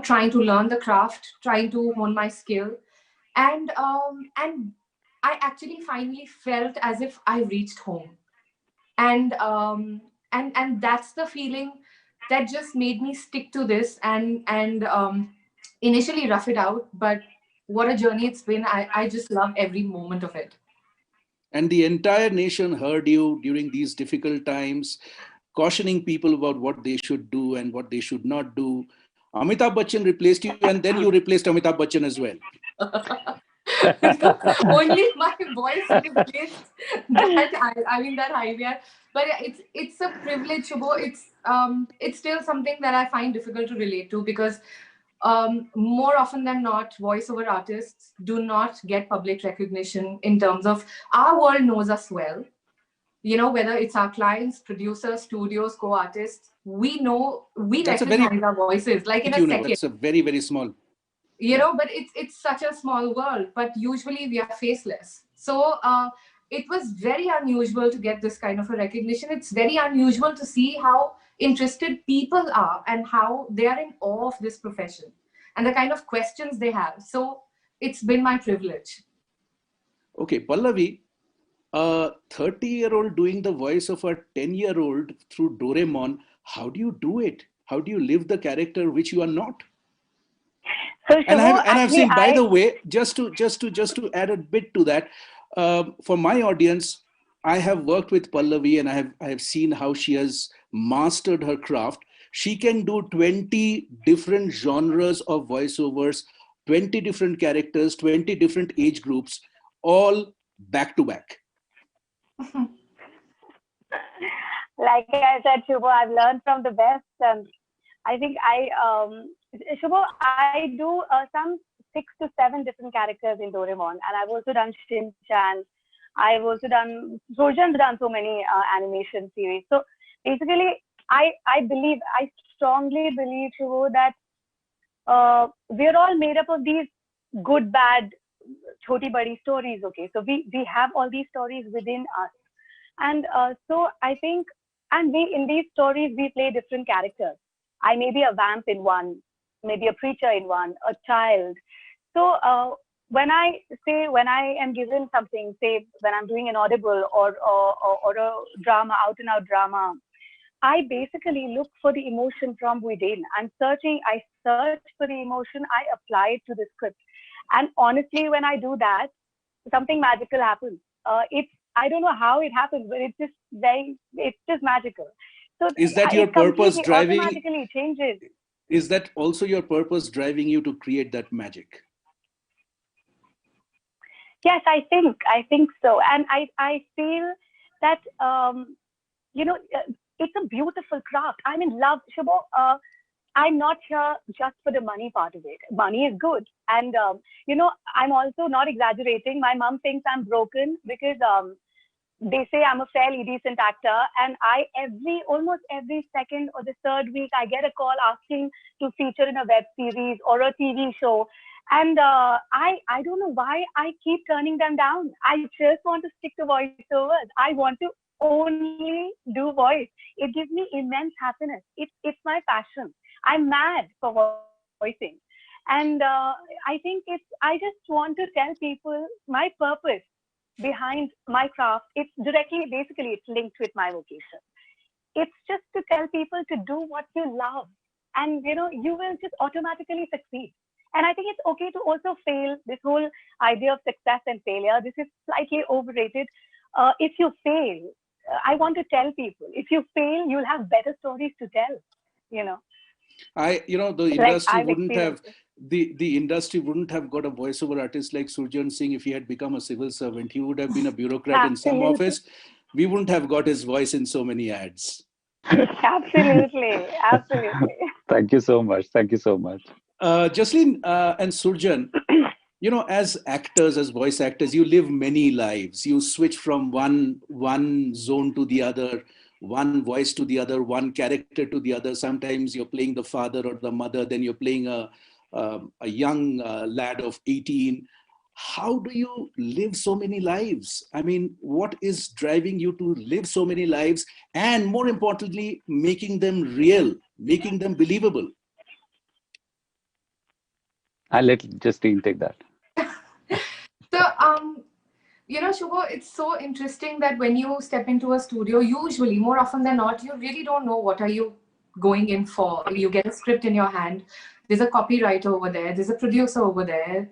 trying to learn the craft, trying to hone my skill. And I actually finally felt as if I reached home. And that's the feeling that just made me stick to this and initially rough it out. But what a journey it's been. I just love every moment of it. And the entire nation heard you during these difficult times, cautioning people about what they should do and what they should not do. Amitabh Bachchan replaced you, and then you replaced Amitabh Bachchan as well. Only my voice replaced that. I mean that idea. But it's a privilege, Shubho. It's still something that I find difficult to relate to, because more often than not, voiceover artists do not get public recognition in terms of, our world knows us well. Whether it's our clients, producers, studios, co-artists, we recognize our voices like in a second. That's a very, very small. But it's such a small world, but usually we are faceless. So it was very unusual to get this kind of a recognition. It's very unusual to see how interested people are and how they are in awe of this profession and the kind of questions they have. So it's been my privilege. Okay, Pallavi, a 30-year-old doing the voice of a 10-year-old through Doraemon, how do you do it? How do you live the character which you are not? So And Shubho, I've seen, by the way, just to add a bit to that, for my audience, I have worked with Pallavi, and I have seen how she has mastered her craft. She can do 20 different genres of voiceovers, 20 different characters, 20 different age groups, all back to back. Like I said, Shubho, I've learned from the best, and I think Shubho, I do some 6 to 7 different characters in Doraemon, and I've also done Shin Chan. I've also done Sojan's done so many animation series. So basically, I strongly believe, Shubho, that we're all made up of these good, bad, choti badi stories. Okay, so we have all these stories within us, and so I think, and we in these stories we play different characters. I may be a vamp in one, maybe a preacher in one, a child. So when I am given something, say when I'm doing an audible or a drama, out and out drama, I basically look for the emotion from within. I search for the emotion, I apply it to the script. And honestly, when I do that, something magical happens. I don't know how it happens, but it's just magical. So Is that your it purpose completely driving? automatically changes. Is that also your purpose driving you to create that magic? Yes, I think so, and I feel that it's a beautiful craft. I'm in love, Shubho. I'm not here just for the money part of it. Money is good, and I'm also not exaggerating. My mom thinks I'm broken because they say I'm a fairly decent actor, and almost every second or the third week I get a call asking to feature in a web series or a TV show. And I don't know why I keep turning them down. I just want to stick to voiceovers. I want to only do voice. It gives me immense happiness. It's my passion. I'm mad for voicing. And I think I just want to tell people my purpose behind my craft. It's basically it's linked with my vocation. It's just to tell people to do what you love, and you will just automatically succeed. And I think it's okay to also fail. This whole idea of success and failure, this is slightly overrated. If you fail, I want to tell people, if you fail, you'll have better stories to tell. The industry wouldn't have the industry wouldn't have got a voiceover artist like Surjan Singh if he had become a civil servant. He would have been a bureaucrat in some office. We wouldn't have got his voice in so many ads. Absolutely. Thank you so much. Thank you so much. Jaslin and Surjan, as actors, as voice actors, you live many lives. You switch from one zone to the other, one voice to the other, one character to the other. Sometimes you're playing the father or the mother, then you're playing a young lad of 18. How do you live so many lives? I mean, what is driving you to live so many lives, and more importantly, making them real, making them believable? I'll let Justine take that. So, Shubho, it's so interesting that when you step into a studio, usually, more often than not, you really don't know what are you going in for. You get a script in your hand. There's a copywriter over there. There's a producer over there.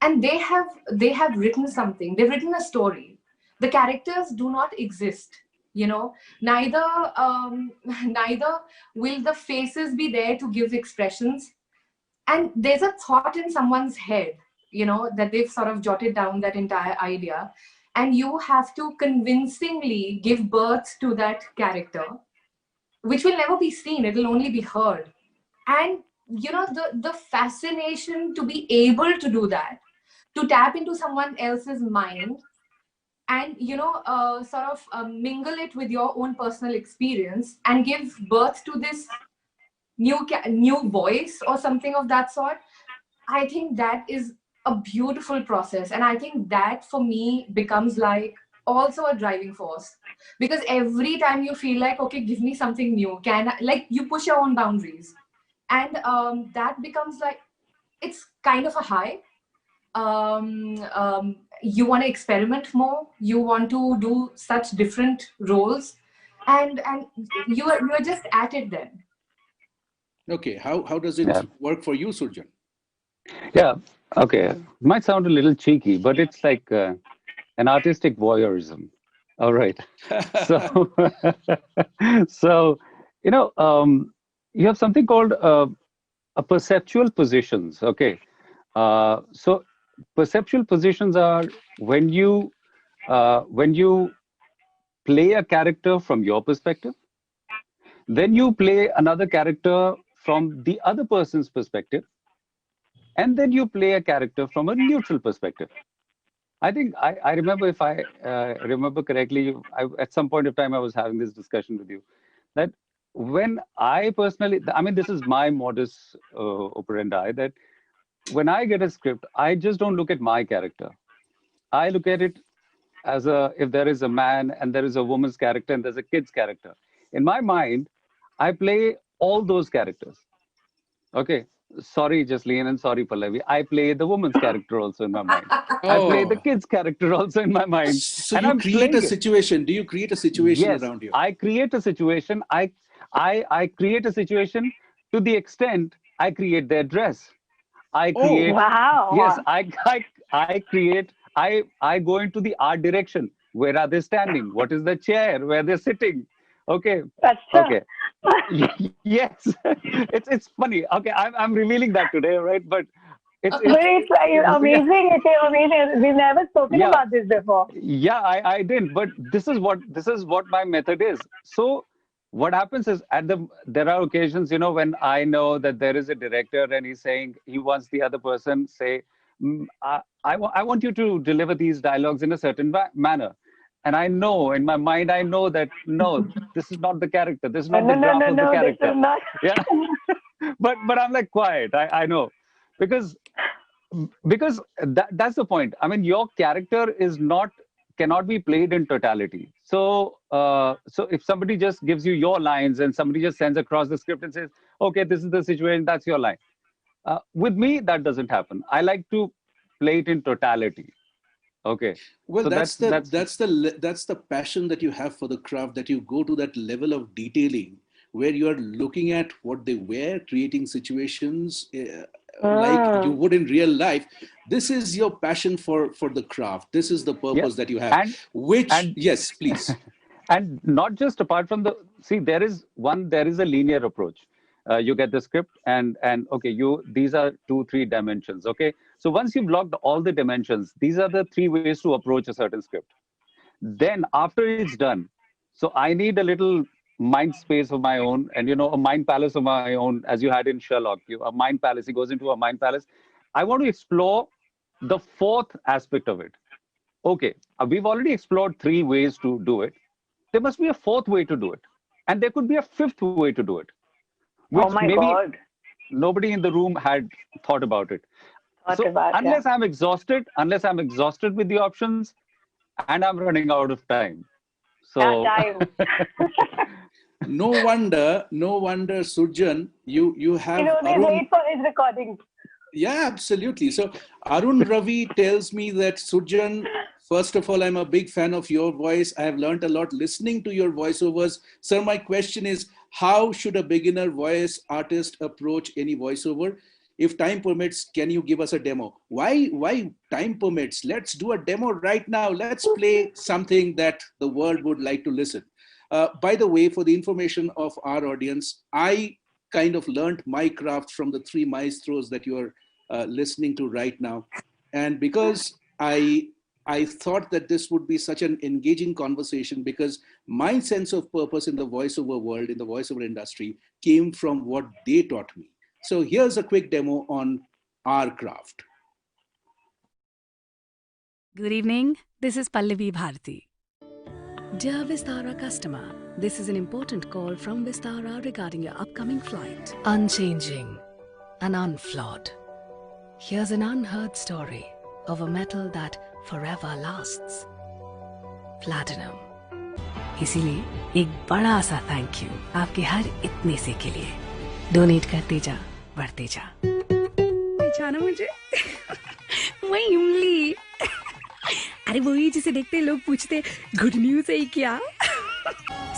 And they have written something. They've written a story. The characters do not exist. Neither will the faces be there to give expressions. And there's a thought in someone's head, that they've sort of jotted down that entire idea. And you have to convincingly give birth to that character, which will never be seen. It will only be heard. And, the fascination to be able to do that, to tap into someone else's mind and, mingle it with your own personal experience and give birth to this new voice or something of that sort. I think that is a beautiful process, and I think that for me becomes like also a driving force, because every time you feel like, okay, give me something new, you push your own boundaries, and that becomes like, it's kind of a high. You want to experiment more, you want to do such different roles, and you are just at it then. Okay, how does it work for you, Surjan? Yeah, okay. Might sound a little cheeky, but it's like an artistic voyeurism. All right. So, so you have something called a perceptual positions. Okay. So perceptual positions are when you play a character from your perspective, then you play another character from the other person's perspective, and then you play a character from a neutral perspective. I think I remember, if I remember correctly, at some point of time I was having this discussion with you, that when I personally, I mean, this is my modus operandi, that when I get a script, I just don't look at my character. I look at it as if there is a man and there is a woman's character and there's a kid's character. In my mind, I play all those characters. Okay. Sorry, Jasleen, and sorry, Pallavi. I play the woman's character also in my mind. I play the kid's character also in my mind. So and you I'm create a playing it. situation. Do you create a situation Yes, around you? I create a situation. I create a situation to the extent I create their dress. I create. Wow. Yes, I create. I go into the art direction. Where are they standing? What is the chair? Where they're sitting? Okay. Okay. Yes, it's funny. Okay, I'm revealing that today, right? But it's amazing. It's amazing. We've never spoken Yeah. about this before. Yeah, I didn't. But this is what my method is. So what happens is there are occasions, when I know that there is a director and he's saying he wants the other person say, I want you to deliver these dialogues in a certain manner. And I know in my mind, I know that no, this is not the character. This is not the graph of the character. This is not. Yeah. but I'm like quiet. I know because that's the point. I mean, your character cannot be played in totality. So if somebody just gives you your lines and somebody just sends across the script and says, okay, this is the situation, that's your line. With me, that doesn't happen. I like to play it in totality. Okay. Well, So that's the passion that you have for the craft, that you go to that level of detailing where you are looking at what they wear, creating situations like you would in real life. This is your passion for the craft. This is the purpose that you have. Yes, please. And not just apart from there is a linear approach. You get the script and okay, these are 2-3 dimensions. Okay. So once you've logged all the dimensions, these are the 3 ways to approach a certain script. Then after it's done, so I need a little mind space of my own and, a mind palace of my own, as you had in Sherlock, a mind palace. He goes into a mind palace. I want to explore the 4th aspect of it. Okay. We've already explored 3 ways to do it. There must be a 4th way to do it. And there could be a 5th way to do it. Which maybe God. Nobody in the room had thought about it. Unless I'm exhausted with the options, and I'm running out of time. So no wonder, Surjan, you have. We wait for his recording. Yeah, absolutely. So Arun Ravi tells me that, Surjan, first of all, I'm a big fan of your voice. I have learned a lot listening to your voiceovers. Sir, my question is, how should a beginner voice artist approach any voiceover? If time permits, can you give us a demo? Why time permits? Let's do a demo right now. Let's play something that the world would like to listen. By the way, for the information of our audience, I kind of learned my craft from the 3 maestros that you are listening to right now. And because I thought that this would be such an engaging conversation, because my sense of purpose in the voiceover world, in the voiceover industry, came from what they taught me. So here's a quick demo on our craft. Good evening. This is Pallavi Bharti. Dear Vistara customer, this is an important call from Vistara regarding your upcoming flight. Unchanging and unflawed. Here's an unheard story of a metal that forever lasts. Platinum. इसीलिए एक बड़ा सा thank you आपके हर इतने से के लिए. Donate करते जा, बढ़ते जा. पहचाना मुझे? वही उंगली. अरे वही जिसे देखते लोग पूछते गुड न्यूज है क्या?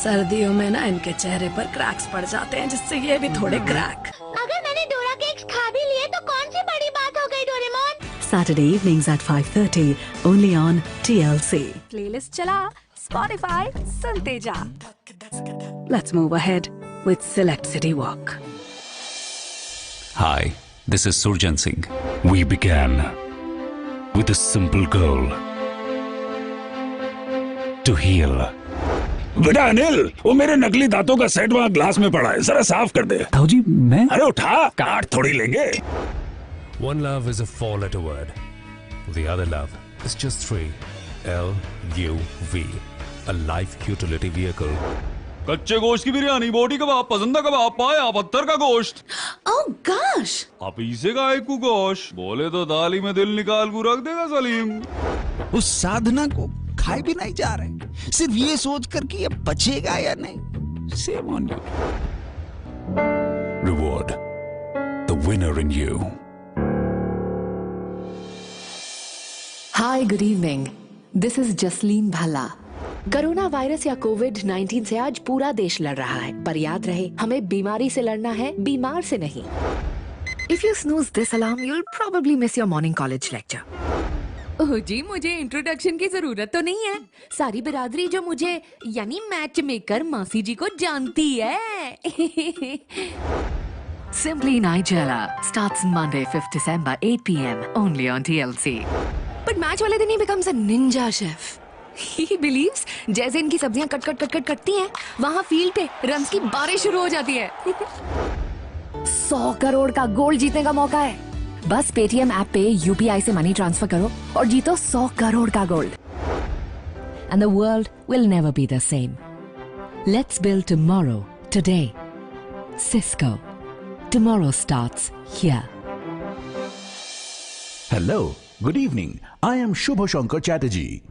सर्दियों में ना इनके चेहरे पर क्रैक्स पड़ जाते हैं, जिससे ये भी थोड़े क्रैक. अगर मैंने डोरा केक्स खा भी लिए तो कौन सी बड़ी बात Saturday evenings at 5:30, only on TLC. Playlist chala, Spotify, sunte ja. Let's move ahead with Select City Walk. Hi, this is Surjan Singh. We began with a simple goal: to heal. बेटा अनिल, वो मेरे नकली दांतों का set वहाँ glass में पड़ा है, जरा साफ कर दे। ताऊ जी, मैं? अरे उठा, काट थोड़ी लेंगे। One love is a four-letter word. The other love is just three. LUV. A life utility vehicle. कच्चे गोश्त की बिरयानी, बोटी कबाब, पसंदा कबाब, पाया पत्थर का गोश्त। Oh gosh! आप इसे गाय को गोश्त बोले तो दाली में दिल निकाल को रख देगा सलीम। उस साधना को खाए भी नहीं जा रहे, सिर्फ ये सोच कर कि ये बचेगा या नहीं। Shame on you. Reward. The winner in you. Hi, good evening. This is Jasleen Bhalla. Corona virus या कोविड-19 से आज पूरा देश लड़ रहा है, पर याद रहे हमें बीमारी से लड़ना है, बीमार से नहीं। If you snooze this alarm, you'll probably miss your morning college lecture. ओह जी, मुझे इंट्रोडक्शन की जरूरत तो नहीं है। सारी बिरादरी जो मुझे यानी मैच मेकर मासी जी को जानती है। Simply Nigella starts Monday, 5th December, 8 p.m. only on TLC. But match वाले दिन he becomes a ninja chef. He believes जैसे इनकी सब्जियां कट कटती हैं, वहाँ फील्ड पे रन्स की बारिश शुरू हो जाती है। 100 करोड़ का गोल्ड जीतने का मौका है। बस पेटीएम ऐप पे यूपीआई से मनी ट्रांसफर करो और जीतो 100 करोड़ का gold. And the world will never be the same. Let's build tomorrow, today. Cisco. Tomorrow starts here. Hello, good evening. I am Shubha Shankar Chatterjee.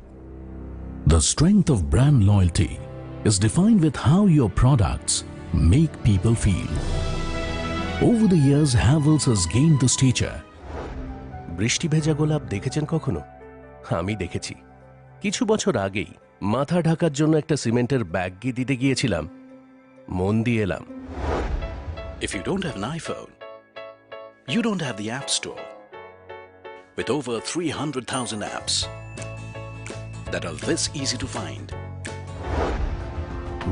The strength of brand loyalty is defined with how your products make people feel. Over the years, Havells has gained the stature. বৃষ্টি ভেজা গোলাপ দেখেছেন কখনো? আমি দেখেছি। কিছু বছর আগেই মাথা ঢাকার জন্য একটা সিমেন্টের ব্যাগ দিতে গিয়েছিলাম। মন দিয়ে এলাম। If you don't have an iPhone, you don't have the App Store. With over 300,000 apps that are this easy to find.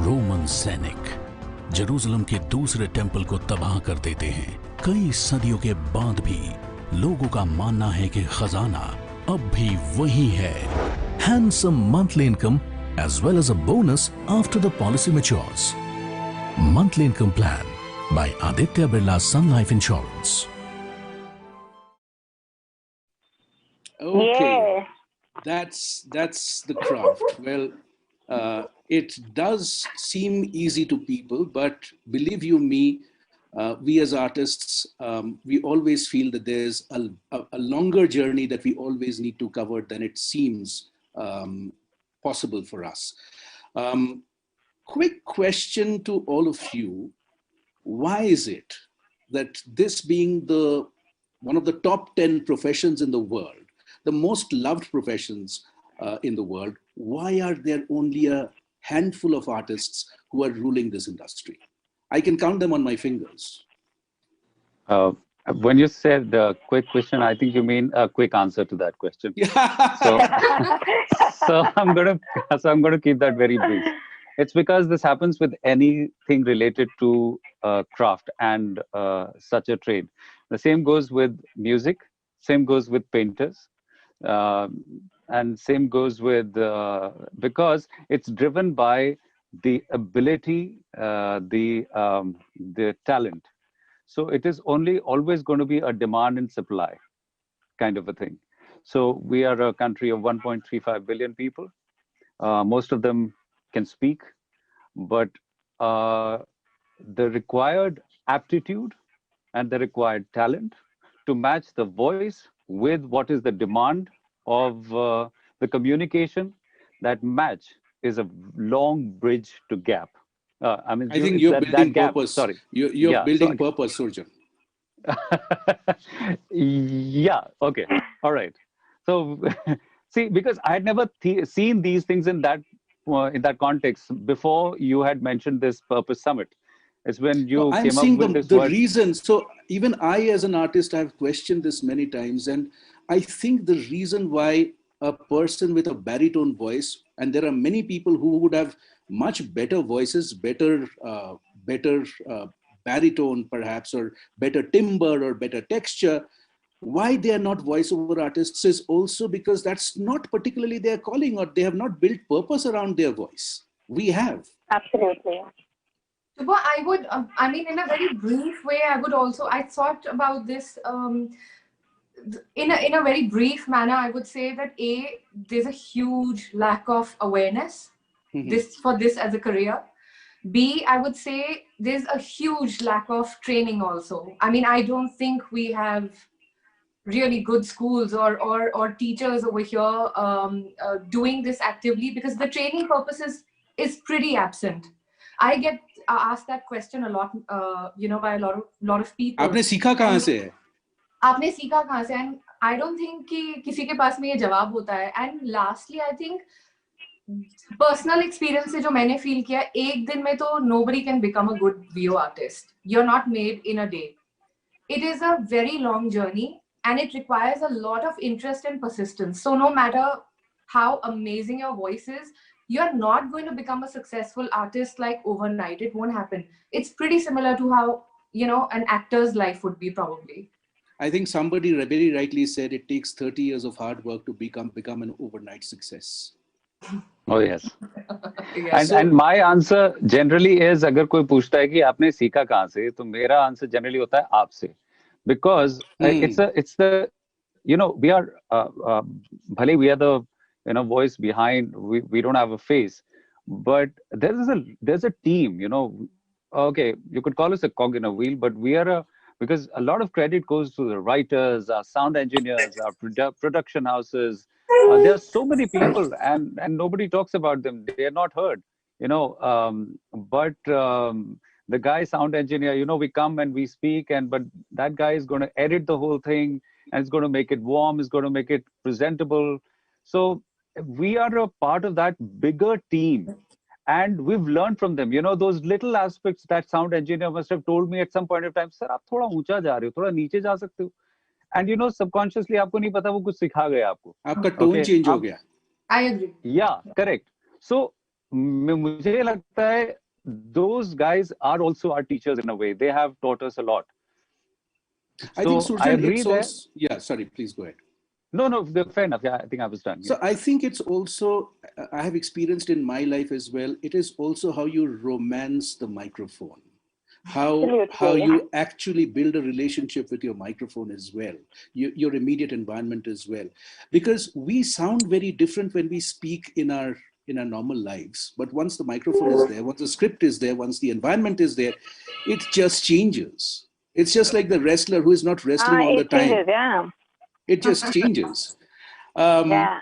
Roman सैनिक जेरूसलम के दूसरे टेंपल को तबाह कर देते हैं। कई सदियों के बाद भी लोगों का मानना है कि खजाना अब भी वही है। Handsome monthly income as well as a bonus after the policy matures. Monthly income plan by Aditya Birla Sun Life Insurance. Okay, Yeah. that's the craft. Well, it does seem easy to people, but believe you me, we as artists, we always feel that there's a longer journey that we always need to cover than it seems possible for us. Quick question to all of you. Why is it that this being one of the top 10 professions in the world, the most loved professions in the world, why are there only a handful of artists who are ruling this industry? I can count them on my fingers. When you said quick question, I think you mean a quick answer to that question. So I'm going to keep that very brief. It's because this happens with anything related to craft and such a trade. The same goes with music, same goes with painters, and same goes with, because it's driven by the ability, the talent. So it is always going to be a demand and supply kind of a thing. So we are a country of 1.35 billion people. Most of them can speak, but the required aptitude and the required talent to match the voice with what is the demand of the communication, that match is a long bridge to gap. I mean, I think you're building purpose. Sorry. You're building purpose, Surjan. Yeah, okay. All right. So, see, because I had never seen these things in that context before you had mentioned this Purpose Summit. It's when you I'm came seeing up with this the word. reason. So even I, as an artist, I've questioned this many times, and I think the reason why a person with a baritone voice, and there are many people who would have much better voices, better baritone perhaps, or better timbre or better texture, why they are not voiceover artists is also because that's not particularly their calling, or they have not built purpose around their voice. We have. Absolutely. Shubha, I would, I mean, in a very brief way, I thought about this in a very brief manner. I would say that there's a huge lack of awareness for this as a career. B, I would say there's a huge lack of training also. I mean, I don't think we have really good schools or teachers over here doing this actively, because the training purpose is pretty absent. I get asked that question a lot, by a lot of people. आपने सीखा कहाँ से है? आपने सीखा कहाँ से? And I don't think कि किसी के पास में ये जवाब होता है. And lastly, I think personal experience से जो मैंने feel किया, एक दिन में तो nobody can become a good VO artist. You're not made in a day. It is a very long journey, and it requires a lot of interest and persistence. So no matter how amazing your voice is, you're not going to become a successful artist like overnight. It won't happen. It's pretty similar to how, an actor's life would be probably. I think somebody very rightly said it takes 30 years of hard work to become an overnight success. Oh yes. And my answer generally is, अगर कोई पूछता है कि आपने सीखा कहाँ से, तो मेरा answer generally होता है आपसे, because it's the we are bhale we are the voice behind, we don't have a face, but there's a team, okay, you could call us a cog in a wheel, but we are because a lot of credit goes to the writers, our sound engineers, our production houses. There are so many people, and nobody talks about them. They are not heard, but the guy sound engineer, we come and we speak, but that guy is going to edit the whole thing, and it's going to make it warm, it's going to make it presentable. So we are a part of that bigger team, and we've learned from them. Those little aspects that sound engineer must have told me at some point of time, sir, आप थोड़ा ऊंचा जा रहे हो, थोड़ा नीचे जा सकते हो. And subconsciously आपको नहीं पता वो कुछ सिखा गया आपको. आपका tone change हो गया. I agree. Yeah, correct. So मुझे लगता है those guys are also our teachers in a way. They have taught us a lot. I think Surjan, it's also, yeah, sorry, please go ahead. No, fair enough. Yeah, I think I was done. So I think it's also, I have experienced in my life as well, it is also how you romance the microphone. How you actually build a relationship with your microphone as well, your immediate environment as well. Because we sound very different when we speak in our normal lives. But once the microphone is there, once the script is there, once the environment is there, it just changes. It's just like the wrestler who is not wrestling all the time. Changes, yeah. It just changes.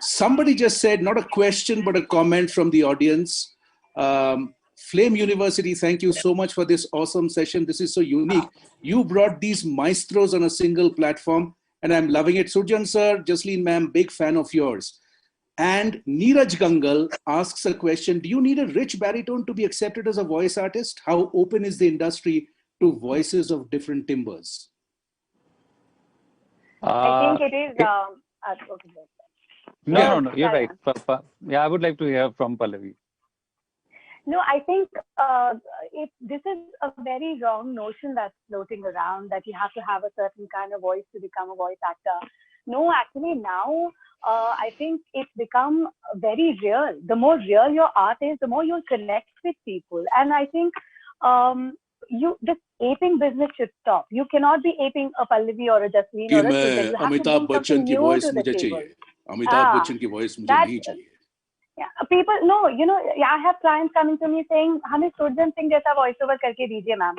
Somebody just said, not a question, but a comment from the audience. Flame University, thank you so much for this awesome session. This is so unique. You brought these maestros on a single platform, and I'm loving it. Surjan sir, Jasleen ma'am, big fan of yours. And Neeraj Gangal asks a question. Do you need a rich baritone to be accepted as a voice artist? How open is the industry to voices of different timbres? I think it is. No, you're right. Yeah, I would like to hear from Pallavi. No, I think this is a very wrong notion that's floating around, that you have to have a certain kind of voice to become a voice actor. No, actually now, I think it's become very real. The more real your art is, the more you'll connect with people. And I think this aping business should stop. You cannot be aping a Pallavi or a Jasleen or a Surjan. You have Amitabh to bring something new to the table. Amitabh Bachchan ki voice mujhe nahi chahiye. Yeah, people, no, I have clients coming to me saying, हमें Surjan Singh जैसा voice over करके दीजिए ma'am.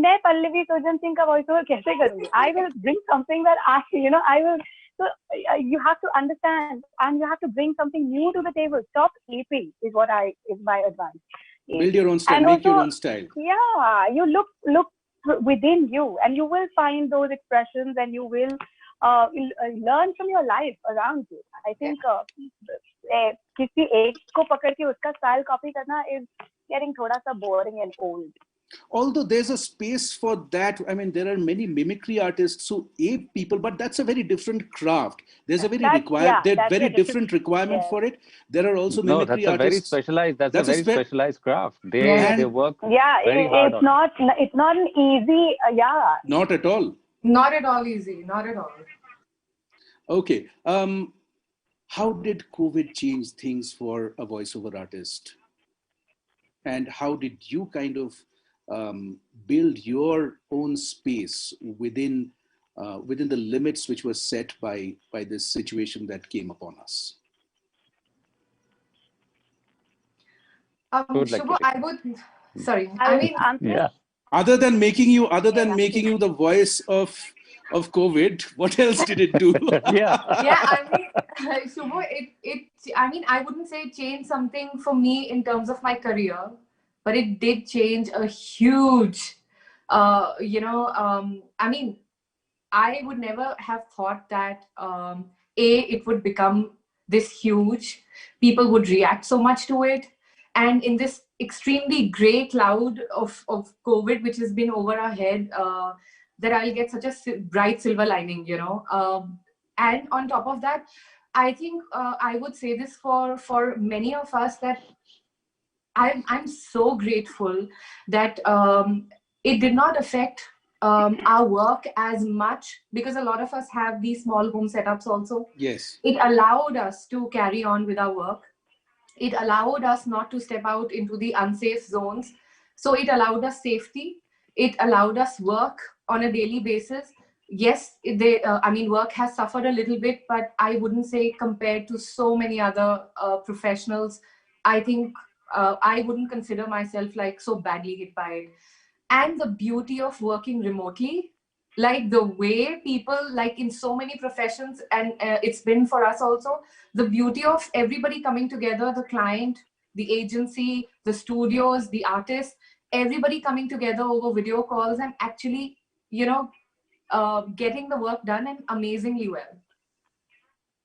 मैं Pallavi Surjan Singh का voice over कैसे करूँगी? I will bring something that I will. So you have to understand, and you have to bring something new to the table. Stop aping is my advice. Build your own style, and make your own style. Yeah, you look within you, and you will find those expressions, and you will learn from your life around you. I think किसी एक को पकड़ के उसका style copy करना is getting थोड़ा सा boring and old. Although there's a space for that. I mean, there are many mimicry artists who ape people, but that's a very different craft. There's a very very different requirement for it. There are also No, mimicry that's a very artists. specialized. That's a very specialized craft. They work very hard it's not it's not an easy Not at all. Not at all easy. Not at all. Okay. How did COVID change things for a voiceover artist? And how did you kind of build your own space within the limits which were set by this situation that came upon us? Shubho, I would. Sorry, Other than making you the voice of COVID, what else did it do? I mean, Shubho, I mean, I wouldn't say it changed something for me in terms of my career, but it did change a huge, I mean, I would never have thought that, it would become this huge, people would react so much to it. And in this extremely gray cloud of COVID, which has been over our head, that I'll get such a bright silver lining, and on top of that, I think I would say this for many of us, that I'm so grateful that it did not affect our work as much, because a lot of us have these small home setups also. Yes. It allowed us to carry on with our work. It allowed us not to step out into the unsafe zones. So it allowed us safety. It allowed us work on a daily basis. Yes, I mean, work has suffered a little bit, but I wouldn't say compared to so many other professionals, I think I wouldn't consider myself like so badly hit by it. And the beauty of working remotely, like the way people, like in so many professions, and it's been for us also, the beauty of everybody coming together, the client, the agency, the studios, the artists, everybody coming together over video calls and actually, getting the work done and amazingly well.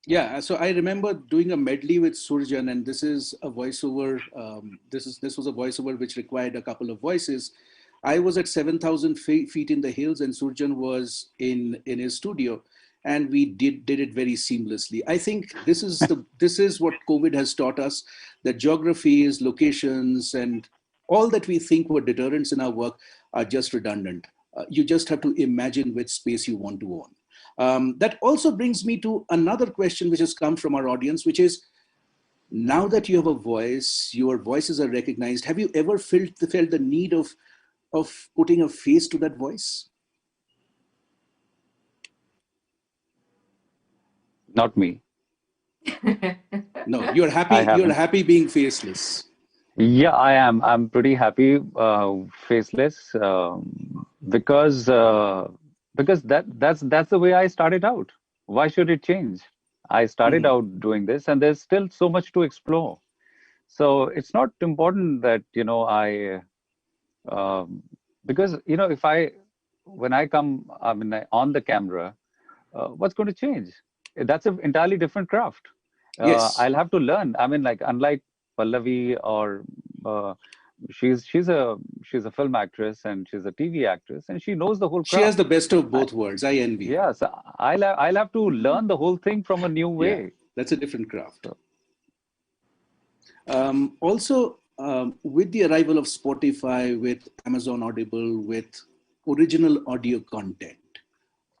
Yeah, so I remember doing a medley with Surjan, and this is a voiceover. This was a voiceover which required a couple of voices. I was at 7,000 feet in the hills, and Surjan was in his studio, and we did it very seamlessly. I think this is what COVID has taught us: that geographies, locations, and all that we think were deterrents in our work are just redundant. You just have to imagine which space you want to own. That also brings me to another question which has come from our audience, which is, now that you have a voice, your voices are recognized, have you ever felt the need of putting a face to that voice? Not me. No, you're happy. You're happy being faceless. Yeah, I am. I'm pretty happy faceless because that's the way I started out. Why should it change? I started out doing this, and there's still so much to explore. So it's not important that because when I come, I mean, on the camera, what's going to change? That's an entirely different craft. Yes. I'll have to learn. I mean, like, unlike Pallavi, or she's a film actress and she's a TV actress, and she knows the whole craft. She has the best of both worlds. I envy. Yeah, so I'll have to learn the whole thing from a new way. Yeah, that's a different craft. Also, with the arrival of Spotify, with Amazon Audible, with original audio content,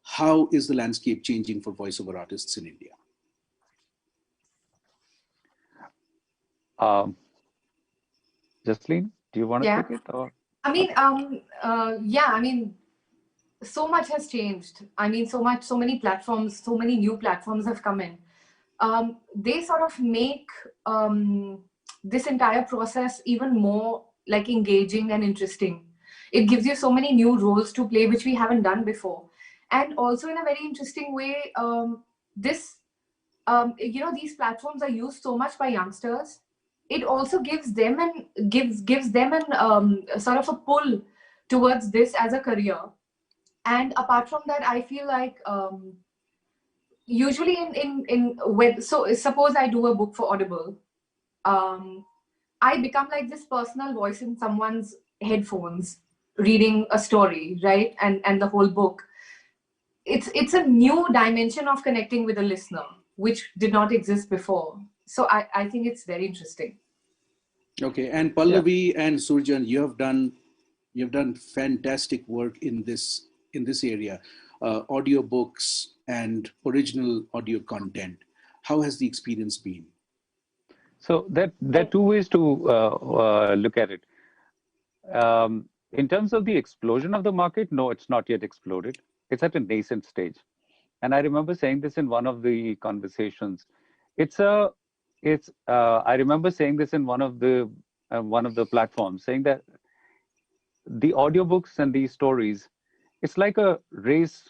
how is the landscape changing for voiceover artists in India? Jasleen, do you want to take it? Or? I mean, I mean, so much has changed. I mean, so many platforms, so many new platforms have come in. They sort of make this entire process even more like engaging and interesting. It gives you so many new roles to play, which we haven't done before. And also in a very interesting way, these platforms are used so much by youngsters. It also gives them sort of a pull towards this as a career. And apart from that, I feel like usually so suppose I do a book for Audible, I become like this personal voice in someone's headphones. reading a story, right? And the whole book. It's a new dimension of connecting with a listener, which did not exist before. So I think it's very interesting. Okay, and Pallavi and Surjan, you've done fantastic work in this area, audiobooks and original audio content. How has the experience been? So there are two ways to look at it. In terms of the explosion of the market, no, it's not yet exploded. It's at a nascent stage. And I remember saying this in one of the conversations. I remember saying this in one of the platforms, saying that the audiobooks and these stories, it's like a race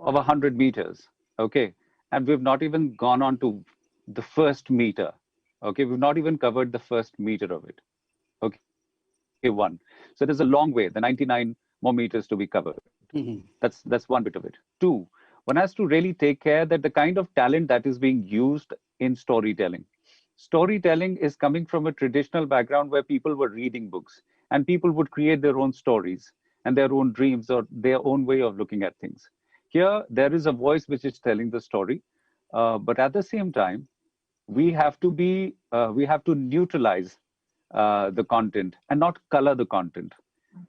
of 100 meters, okay? And we've not even gone on to the first meter, okay? We've not even covered the first meter of it, okay? One. So there's a long way, the 99 more meters to be covered. Mm-hmm. That's one bit of it. Two, one has to really take care that the kind of talent that is being used in storytelling. Storytelling is coming from a traditional background where people were reading books and people would create their own stories and their own dreams or their own way of looking at things. Here, there is a voice which is telling the story, but at the same time, we have to neutralize the content and not color the content.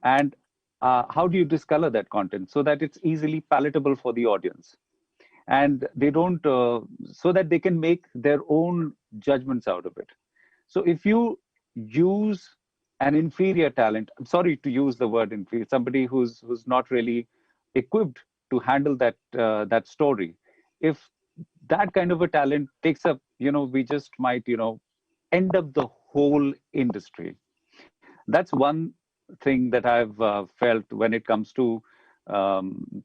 And how do you discolor that content so that it's easily palatable for the audience? And they don't, so that they can make their own judgments out of it. So if you use an inferior talent, I'm sorry to use the word inferior, somebody who's not really equipped to handle that story, if that kind of a talent takes up, we just might, end up the whole industry. That's one thing that I've felt when it comes to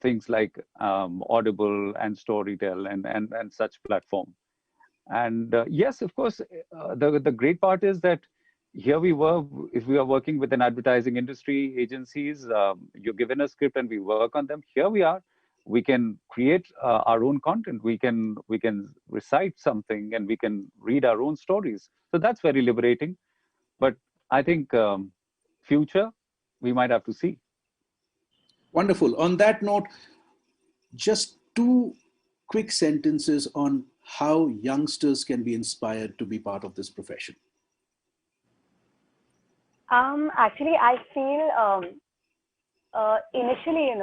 things like Audible and Storytel and such platform. And yes, of course, the great part is that here if we are working with an advertising industry agencies, you're given a script and we work on them. Here we are. We can create our own content. We can recite something and we can read our own stories. So that's very liberating. But I think future, we might have to see. Wonderful. On that note, just two quick sentences on how youngsters can be inspired to be part of this profession. Actually, I feel initially,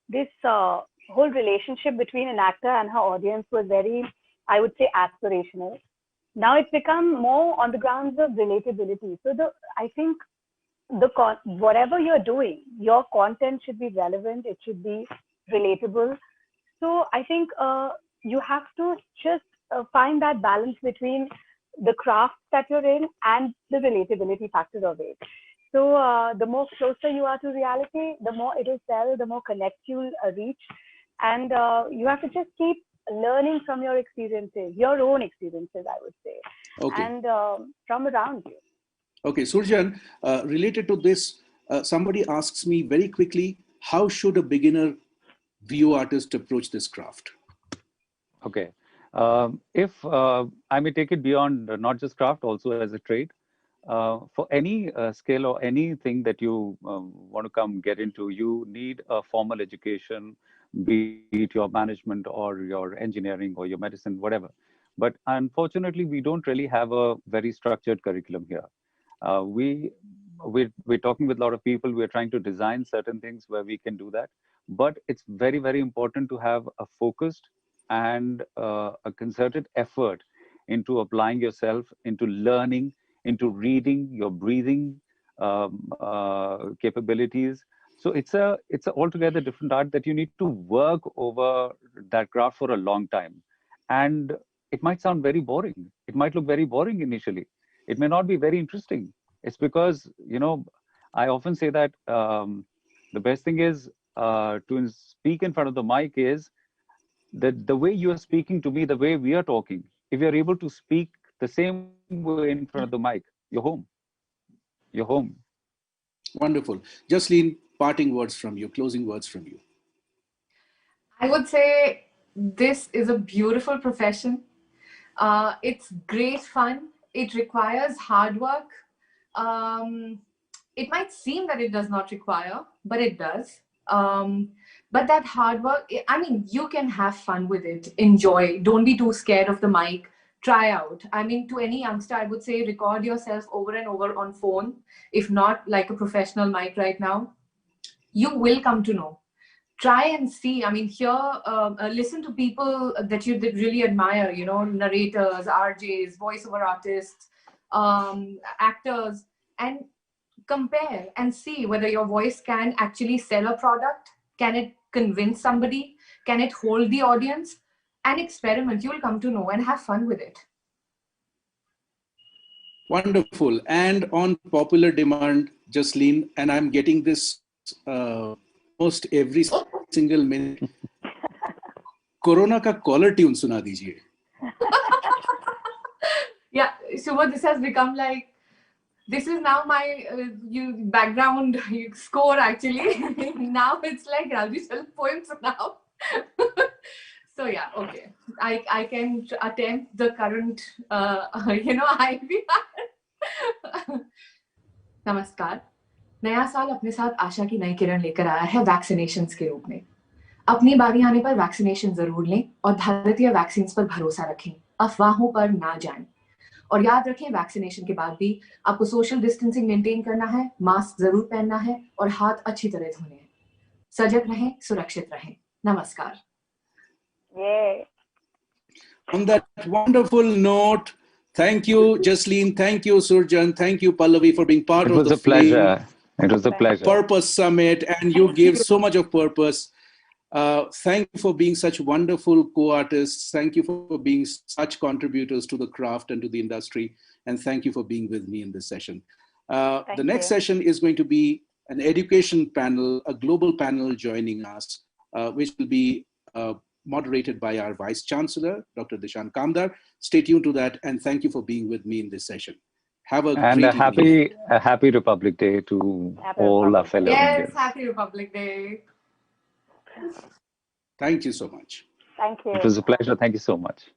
this whole relationship between an actor and her audience was very, I would say, aspirational. Now it's become more on the grounds of relatability. So I think whatever you're doing, your content should be relevant. It should be relatable. So I think you have to just find that balance between the craft that you're in and the relatability factor of it. So the more closer you are to reality, the more it will sell, the more connect you'll reach. And you have to just keep learning from your experiences, your own experiences, I would say, okay. And from around you. Okay, Surjan, related to this, somebody asks me very quickly, how should a beginner VO artist approach this craft? Okay. If I may take it beyond not just craft, also as a trade, for any skill or anything that you want to come get into, you need a formal education, be it your management or your engineering or your medicine, whatever. But unfortunately, we don't really have a very structured curriculum here. We're talking with a lot of people. We're trying to design certain things where we can do that. But it's very, very important to have a focused and a concerted effort into applying yourself, into learning, into reading, your breathing capabilities. So it's a altogether different art that you need to work over that craft for a long time. And it might sound very boring. It might look very boring initially. It may not be very interesting. It's because, I often say that the best thing is to speak in front of the mic is that the way you are speaking to me, the way we are talking, if you're able to speak the same way in front of the mic, you're home. You're home. Wonderful. Jasleen, parting words from you, closing words from you. I would say this is a beautiful profession. It's great fun. It requires hard work. It might seem that it does not require, but it does. But that hard work, I mean, you can have fun with it, enjoy, don't be too scared of the mic, try out. I mean, to any youngster, I would say record yourself over and over on phone, if not like a professional mic right now. You will come to know. Try and see. I mean, listen to people that you really admire, you know, narrators, RJs, voiceover artists, actors, and compare and see whether your voice can actually sell a product. Can it convince somebody? Can it hold the audience? And experiment. You'll come to know and have fun with it. Wonderful. And on popular demand, Jasleen, and I'm getting this almost every single minute. Corona का caller tune सुना दीजिए. Yeah, so what this has become like, this is now my background score actually. Now it's like Raji's poems now. So yeah, okay. I can attempt the current, IVR. नमस्कार. नया साल अपने साथ आशा की नई किरण लेकर आया है वैक्सीनेशंस के रूप में. अपनी बारी आने पर वैक्सीनेशन जरूर लें और भारतीय वैक्सीन पर भरोसा रखें. अफवाहों पर ना जाएं. और याद रखें, वैक्सीनेशन के बाद भी आपको सोशल डिस्टेंसिंग मेंटेन करना है, मास्क जरूर पहनना है और हाथ अच्छी तरह धोने हैं. सजग रहें, सुरक्षित रहें. नमस्कार. Yay. On that wonderful note, thank you, Jasleen. Thank you, Surjan. Thank you, Pallavi, for being part of the It was a pleasure. It was a pleasure. Purpose Summit, and you gave so much of purpose. Thank you for being such wonderful co-artists. Thank you for being such contributors to the craft and to the industry. And thank you for being with me in this session. The next session is going to be an education panel, a global panel joining us, which will be moderated by our Vice Chancellor, Dr. Dishan Kamdar. Stay tuned to that. And thank you for being with me in this session. Have a and great evening. a happy Republic Day to all our fellow Indians. Yes, happy Republic Day. Thank you so much. Thank you. It was a pleasure. Thank you so much.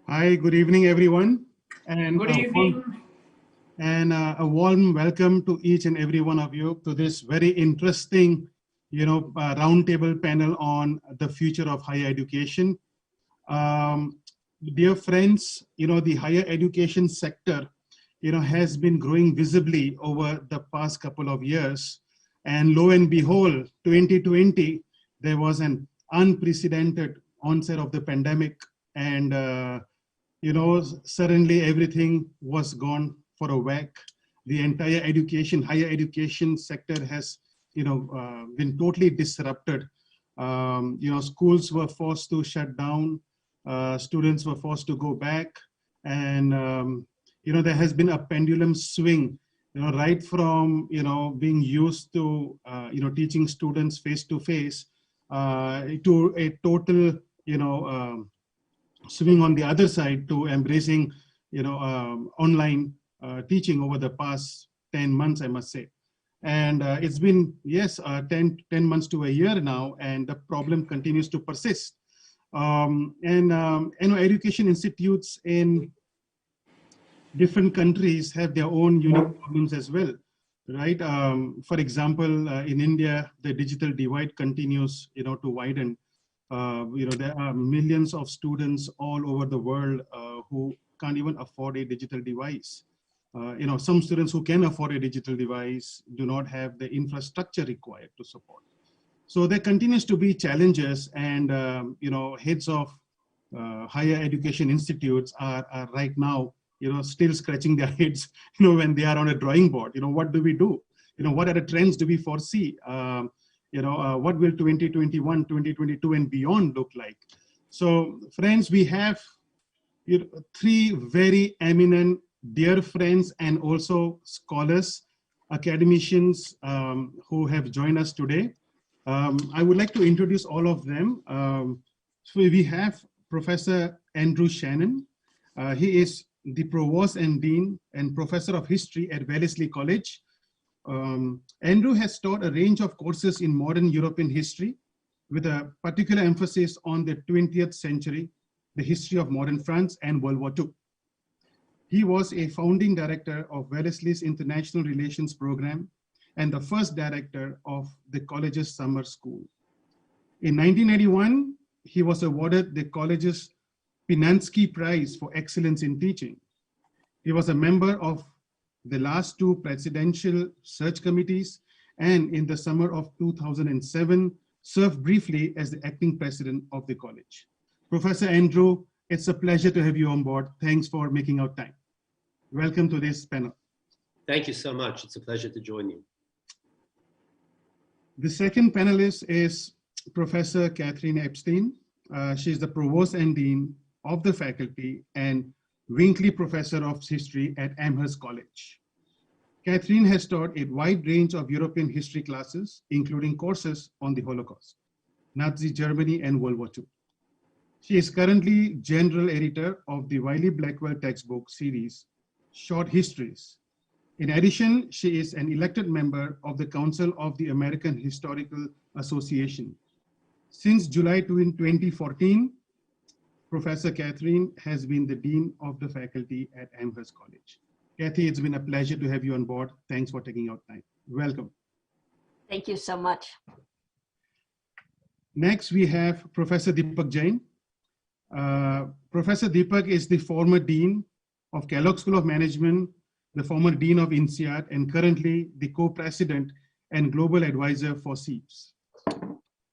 Hi, good evening, everyone. And Good evening. A warm welcome to each and every one of you to this very interesting, roundtable panel on the future of higher education. Dear friends, the higher education sector, has been growing visibly over the past couple of years. And lo and behold, 2020, there was an unprecedented onset of the pandemic, and suddenly everything was gone for a whack. The entire higher education sector has, been totally disrupted. Schools were forced to shut down. Students were forced to go back, and there has been a pendulum swing. Right from being used to teaching students face to face to a total swing on the other side to embracing online teaching over the past 10 months, I must say. And it's been 10 months to a year now, and the problem continues to persist. Education institutes in different countries have their own unique problems as well, right? For example, in India, the digital divide continues to widen. There are millions of students all over the world who can't even afford a digital device. Some students who can afford a digital device do not have the infrastructure required to support. So there continues to be challenges, and heads of higher education institutes are right now still scratching their heads when they are on a drawing board. What do we do? What are the trends do we foresee? What will 2021, 2022 and beyond look like? So friends, we have three very eminent dear friends and also scholars, academicians who have joined us today. I would like to introduce all of them. So we have Professor Andrew Shannon. He is the Provost and Dean and Professor of History at Wellesley College. Andrew has taught a range of courses in modern European history with a particular emphasis on the 20th century, the history of modern France and World War II. He was a founding director of Wellesley's International Relations Program and the first director of the college's summer school. In 1981, he was awarded the college's Pinansky Prize for Excellence in Teaching. He was a member of the last two presidential search committees, and in the summer of 2007, served briefly as the acting president of the college. Professor Andrew, it's a pleasure to have you on board. Thanks for making out time. Welcome to this panel. Thank you so much. It's a pleasure to join you. The second panelist is Professor Catherine Epstein. She's the Provost and Dean of the faculty and Winkley Professor of History at Amherst College. Catherine has taught a wide range of European history classes, including courses on the Holocaust, Nazi Germany, and World War II. She is currently general editor of the Wiley-Blackwell textbook series, Short Histories. In addition, she is an elected member of the Council of the American Historical Association. Since July 2014, Professor Catherine has been the Dean of the faculty at Amherst College. Kathy, it's been a pleasure to have you on board. Thanks for taking out time. Welcome. Thank you so much. Next, we have Professor Deepak Jain. Professor Deepak is the former Dean of Kellogg School of Management, the former Dean of INSEAD, and currently the co-president and global advisor for SEEPS.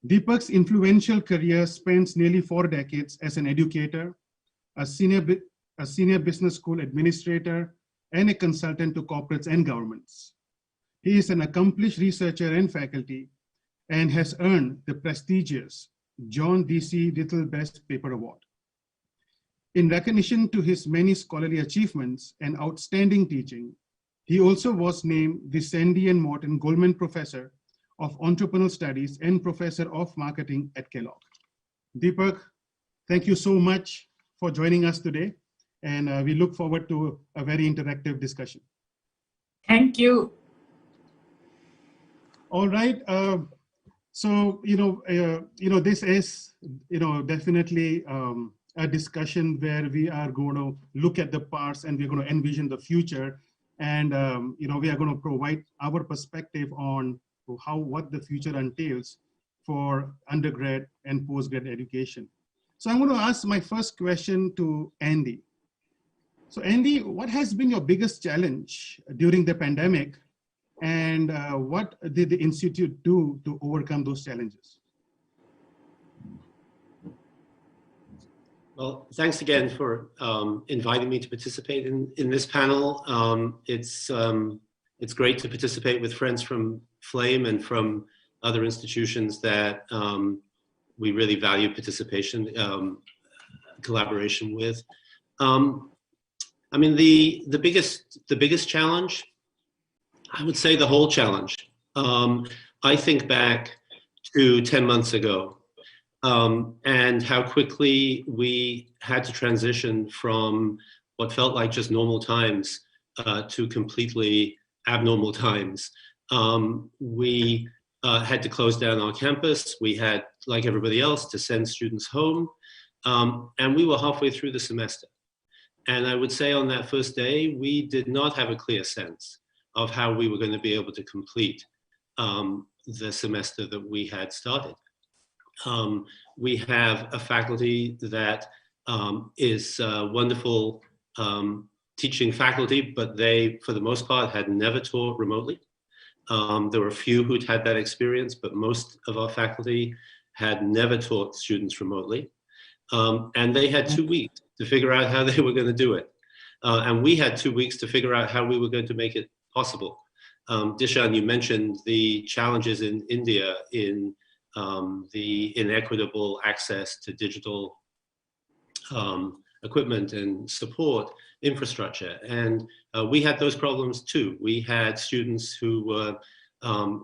Deepak's influential career spans nearly 4 decades as an educator, a senior business school administrator, and a consultant to corporates and governments. He is an accomplished researcher and faculty and has earned the prestigious John D.C. Little Best Paper Award. In recognition to his many scholarly achievements and outstanding teaching, he also was named the Sandy and Morton Goldman Professor of Entrepreneurial Studies and Professor of Marketing at Kellogg. Deepak, thank you so much for joining us today, and we look forward to a very interactive discussion. Thank you. All right, So, this is, definitely a discussion where we are going to look at the parts and we're going to envision the future. And, we are going to provide our perspective on what the future entails for undergrad and postgrad education. So I'm going to ask my first question to Andy. So Andy, what has been your biggest challenge during the pandemic, and what did the Institute do to overcome those challenges? Well, thanks again for inviting me to participate in this panel. It's great to participate with friends from Flame and from other institutions that we really value participation, collaboration with. I mean, the biggest challenge, I would say the whole challenge. I think back to 10 months ago and how quickly we had to transition from what felt like just normal times to completely abnormal times. We had to close down our campus. We had, like everybody else, to send students home. And we were halfway through the semester. And I would say on that first day, we did not have a clear sense of how we were going to be able to complete the semester that we had started. We have a faculty that is wonderful teaching faculty, but they, for the most part, had never taught remotely. There were a few who'd had that experience, but most of our faculty had never taught students remotely. And they had 2 weeks to figure out how they were going to do it. And we had 2 weeks to figure out how we were going to make it possible. Dishan, you mentioned the challenges in India in the inequitable access to digital equipment and support infrastructure. And we had those problems too. We had students who were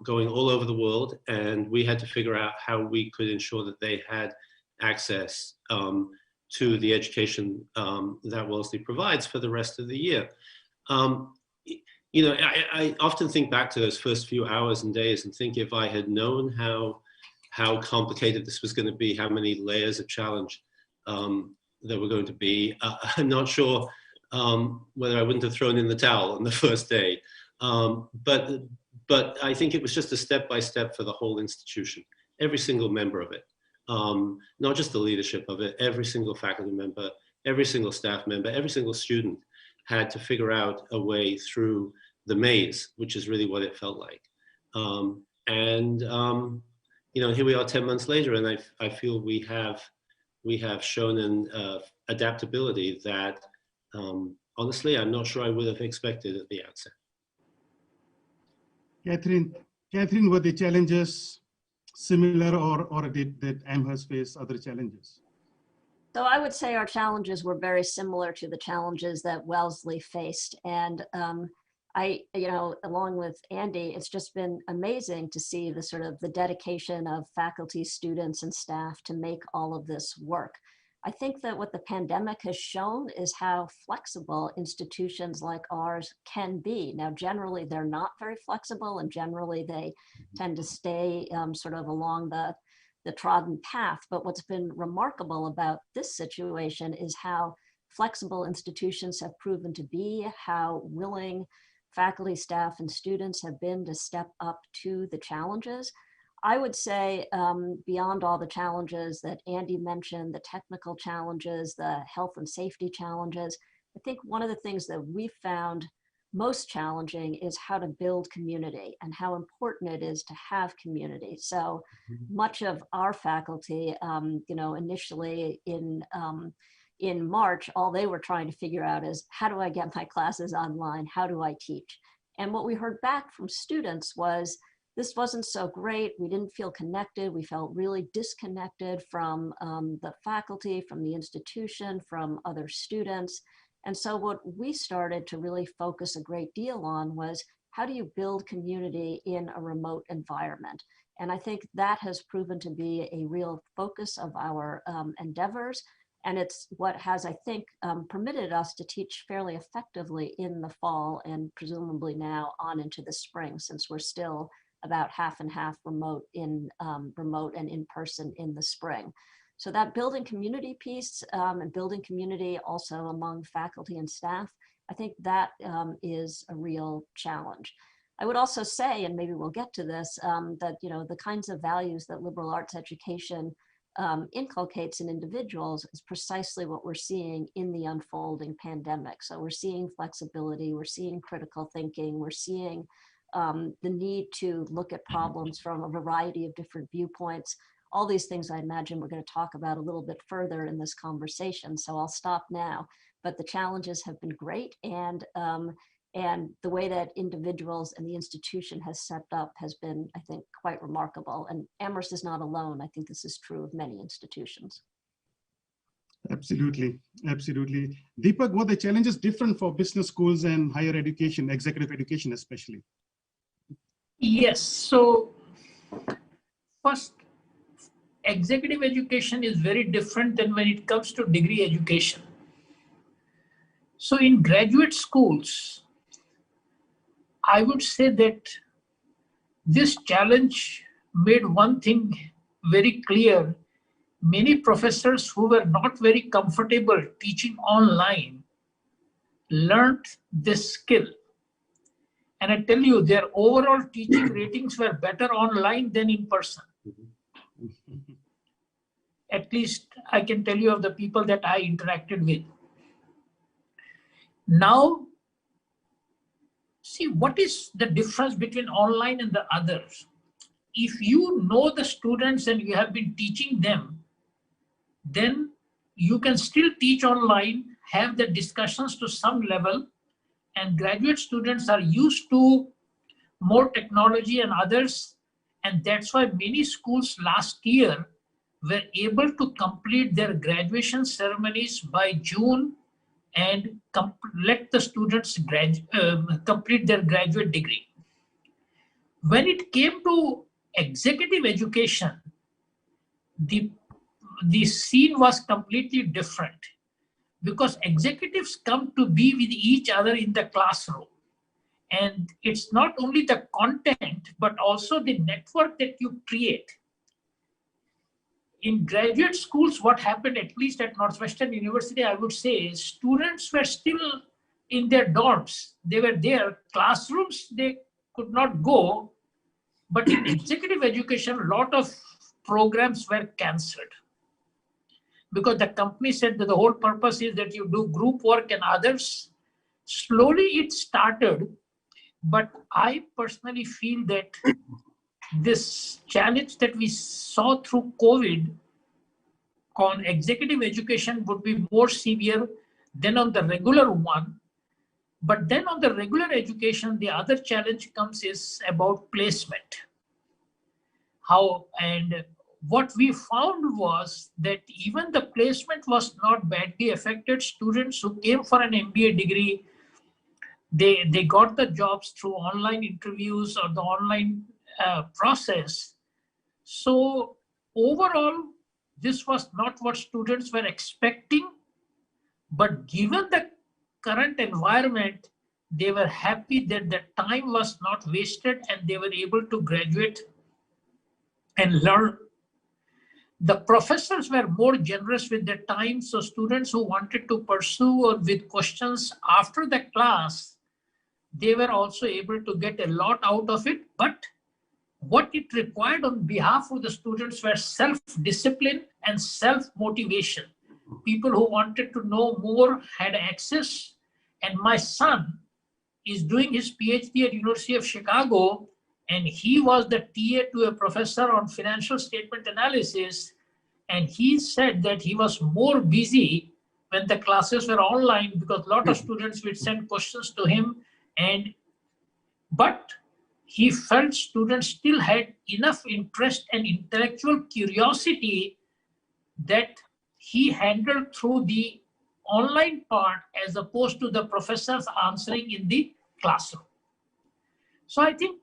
going all over the world, and we had to figure out how we could ensure that they had access to the education that Wellesley provides for the rest of the year. I often think back to those first few hours and days and think if I had known how complicated this was going to be, how many layers of challenge there were going to be, I'm not sure whether I wouldn't have thrown in the towel on the first day. But I think it was just a step-by-step for the whole institution, every single member of it. Not just the leadership of it, every single faculty member, every single staff member, every single student had to figure out a way through the maze, which is really what it felt like. Here we are 10 months later, and I feel we have shown an adaptability that honestly, I'm not sure I would have expected at the outset. Catherine, were the challenges similar, or did Amherst face other challenges? So I would say our challenges were very similar to the challenges that Wellesley faced. And along with Andy, it's just been amazing to see the sort of the dedication of faculty, students, and staff to make all of this work. I think that what the pandemic has shown is how flexible institutions like ours can be. Now, generally, they're not very flexible, and generally they tend to stay sort of along the trodden path. But what's been remarkable about this situation is how flexible institutions have proven to be, how willing faculty, staff, and students have been to step up to the challenges. I would say beyond all the challenges that Andy mentioned, the technical challenges, the health and safety challenges, I think one of the things that we found most challenging is how to build community and how important it is to have community. So much of our faculty, initially in March, all they were trying to figure out is, how do I get my classes online? How do I teach? And what we heard back from students was, this wasn't so great. We didn't feel connected. We felt really disconnected from the faculty, from the institution, from other students. And so what we started to really focus a great deal on was, how do you build community in a remote environment? And I think that has proven to be a real focus of our endeavors. And it's what has, I think, permitted us to teach fairly effectively in the fall and presumably now on into the spring, since we're still about half and half remote and in person in the spring. So that building community piece and building community also among faculty and staff, I think that is a real challenge. I would also say, and maybe we'll get to this, that the kinds of values that liberal arts education inculcates in individuals is precisely what we're seeing in the unfolding pandemic. So we're seeing flexibility, we're seeing critical thinking, we're seeing the need to look at problems from a variety of different viewpoints. All these things I imagine we're going to talk about a little bit further in this conversation, so I'll stop now. But the challenges have been great, and the way that individuals and the institution has stepped up has been, I think, quite remarkable. And Amherst is not alone. I think this is true of many institutions. Absolutely, absolutely. Deepak, were the challenges different for business schools and higher education, executive education especially? Yes, so first, executive education is very different than when it comes to degree education. So in graduate schools, I would say that this challenge made one thing very clear. Many professors who were not very comfortable teaching online learned this skill. And I tell you, their overall teaching ratings were better online than in person. At least I can tell you of the people that I interacted with. Now, see, what is the difference between online and the others? If you know the students and you have been teaching them, then you can still teach online, have the discussions to some level, and graduate students are used to more technology and others, and that's why many schools last year were able to complete their graduation ceremonies by June and let the students complete their graduate degree. When it came to executive education, the scene was completely different, because executives come to be with each other in the classroom. And it's not only the content, but also the network that you create. In graduate schools, what happened, at least at Northwestern University, I would say, students were still in their dorms. They were there. Classrooms, they could not go. But in executive education, a lot of programs were cancelled, because the company said that the whole purpose is that you do group work and others. Slowly it started, but I personally feel that this challenge that we saw through COVID on executive education would be more severe than on the regular one. But then on the regular education, the other challenge comes is about placement. What we found was that even the placement was not badly affected. Students who came for an MBA degree, they got the jobs through online interviews or the online process. So overall, this was not what students were expecting, but given the current environment, they were happy that the time was not wasted and they were able to graduate and learn. The professors were more generous with their time, so students who wanted to pursue or with questions after the class, they were also able to get a lot out of it. But what it required on behalf of the students were self-discipline and self-motivation. People who wanted to know more had access. And my son is doing his PhD at University of Chicago, and he was the TA to a professor on financial statement analysis. And he said that he was more busy when the classes were online, because a lot of students would send questions to him. But he felt students still had enough interest and intellectual curiosity that he handled through the online part as opposed to the professors answering in the classroom. So I think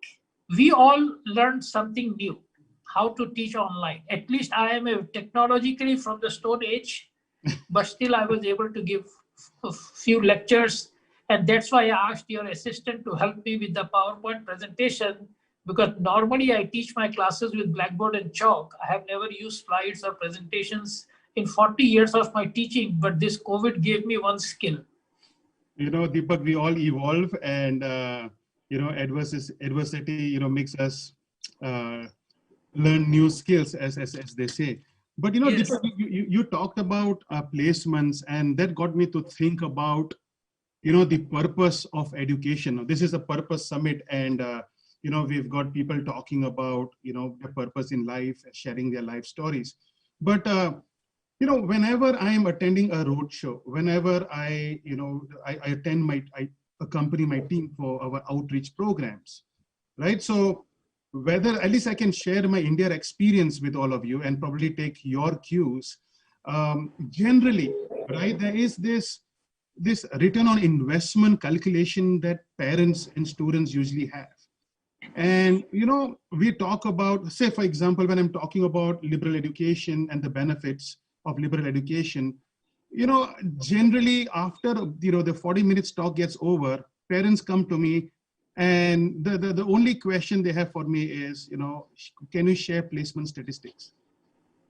we all learned something new, how to teach online. At least I am technologically from the Stone Age, but still I was able to give a few lectures. And that's why I asked your assistant to help me with the PowerPoint presentation, because normally I teach my classes with blackboard and chalk. I have never used slides or presentations in 40 years of my teaching, but this COVID gave me one skill. You know, Deepak, we all evolve, and you know, adversity, you know, makes us learn new skills, as they say. But you know, Yes. Deepak, you talked about placements, and that got me to think about, you know, the purpose of education. This is a purpose summit, and you know, we've got people talking about, you know, their purpose in life, sharing their life stories. But you know, whenever I am attending a roadshow, whenever I, you know, I accompany my team for our outreach programs, right? So whether, at least I can share my India experience with all of you and probably take your cues. Generally, right, there is this return on investment calculation that parents and students usually have. And, you know, we talk about, say, for example, when I'm talking about liberal education and the benefits of liberal education, you know, generally after, you know, the 40-minute talk gets over, parents come to me, and the only question they have for me is, you know, can you share placement statistics?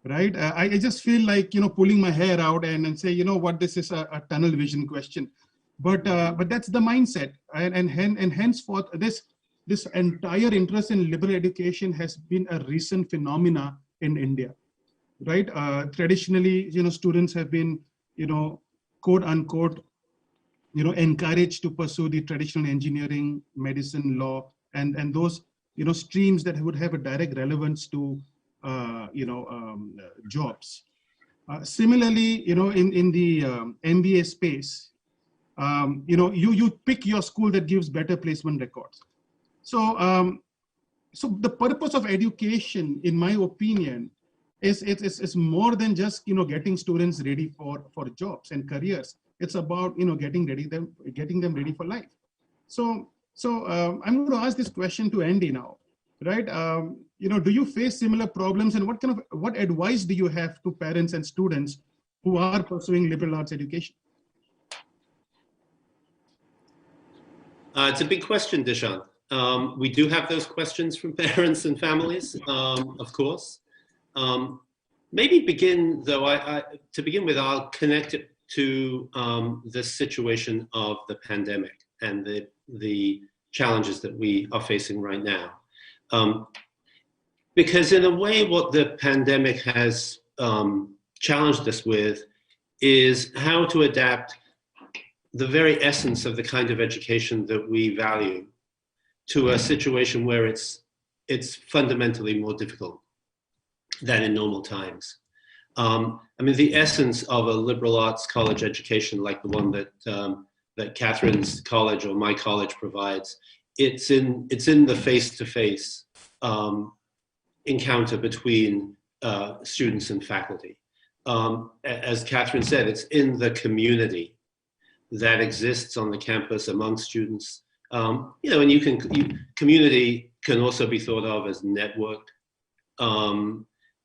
Right? I just feel like, you know, pulling my hair out and say, you know what, this is a tunnel vision question. But that's the mindset. And henceforth, this entire interest in liberal education has been a recent phenomena in India, right? Traditionally, you know, students have been, you know, quote unquote, you know, encouraged to pursue the traditional engineering, medicine, law, and those, you know, streams that would have a direct relevance to, you know, jobs. Similarly, you know, in the MBA space, you know, you pick your school that gives better placement records. So, so the purpose of education, in my opinion, is more than just, you know, getting students ready for jobs and careers. It's about, you know, getting them ready for life. So I'm going to ask this question to Andy now, right? You know, do you face similar problems, and what advice do you have to parents and students who are pursuing liberal arts education? It's a big question, Dishant. We do have those questions from parents and families, of course. Maybe begin, though, to begin with, I'll connect it to the situation of the pandemic and the challenges that we are facing right now. Because in a way, what the pandemic has challenged us with is how to adapt the very essence of the kind of education that we value to a situation where it's fundamentally more difficult than in normal times. I mean, the essence of a liberal arts college education like the one that Catherine's college or my college provides, it's in the face-to-face encounter between students and faculty. As Catherine said, it's in the community that exists on the campus among students. You know, and community can also be thought of as network.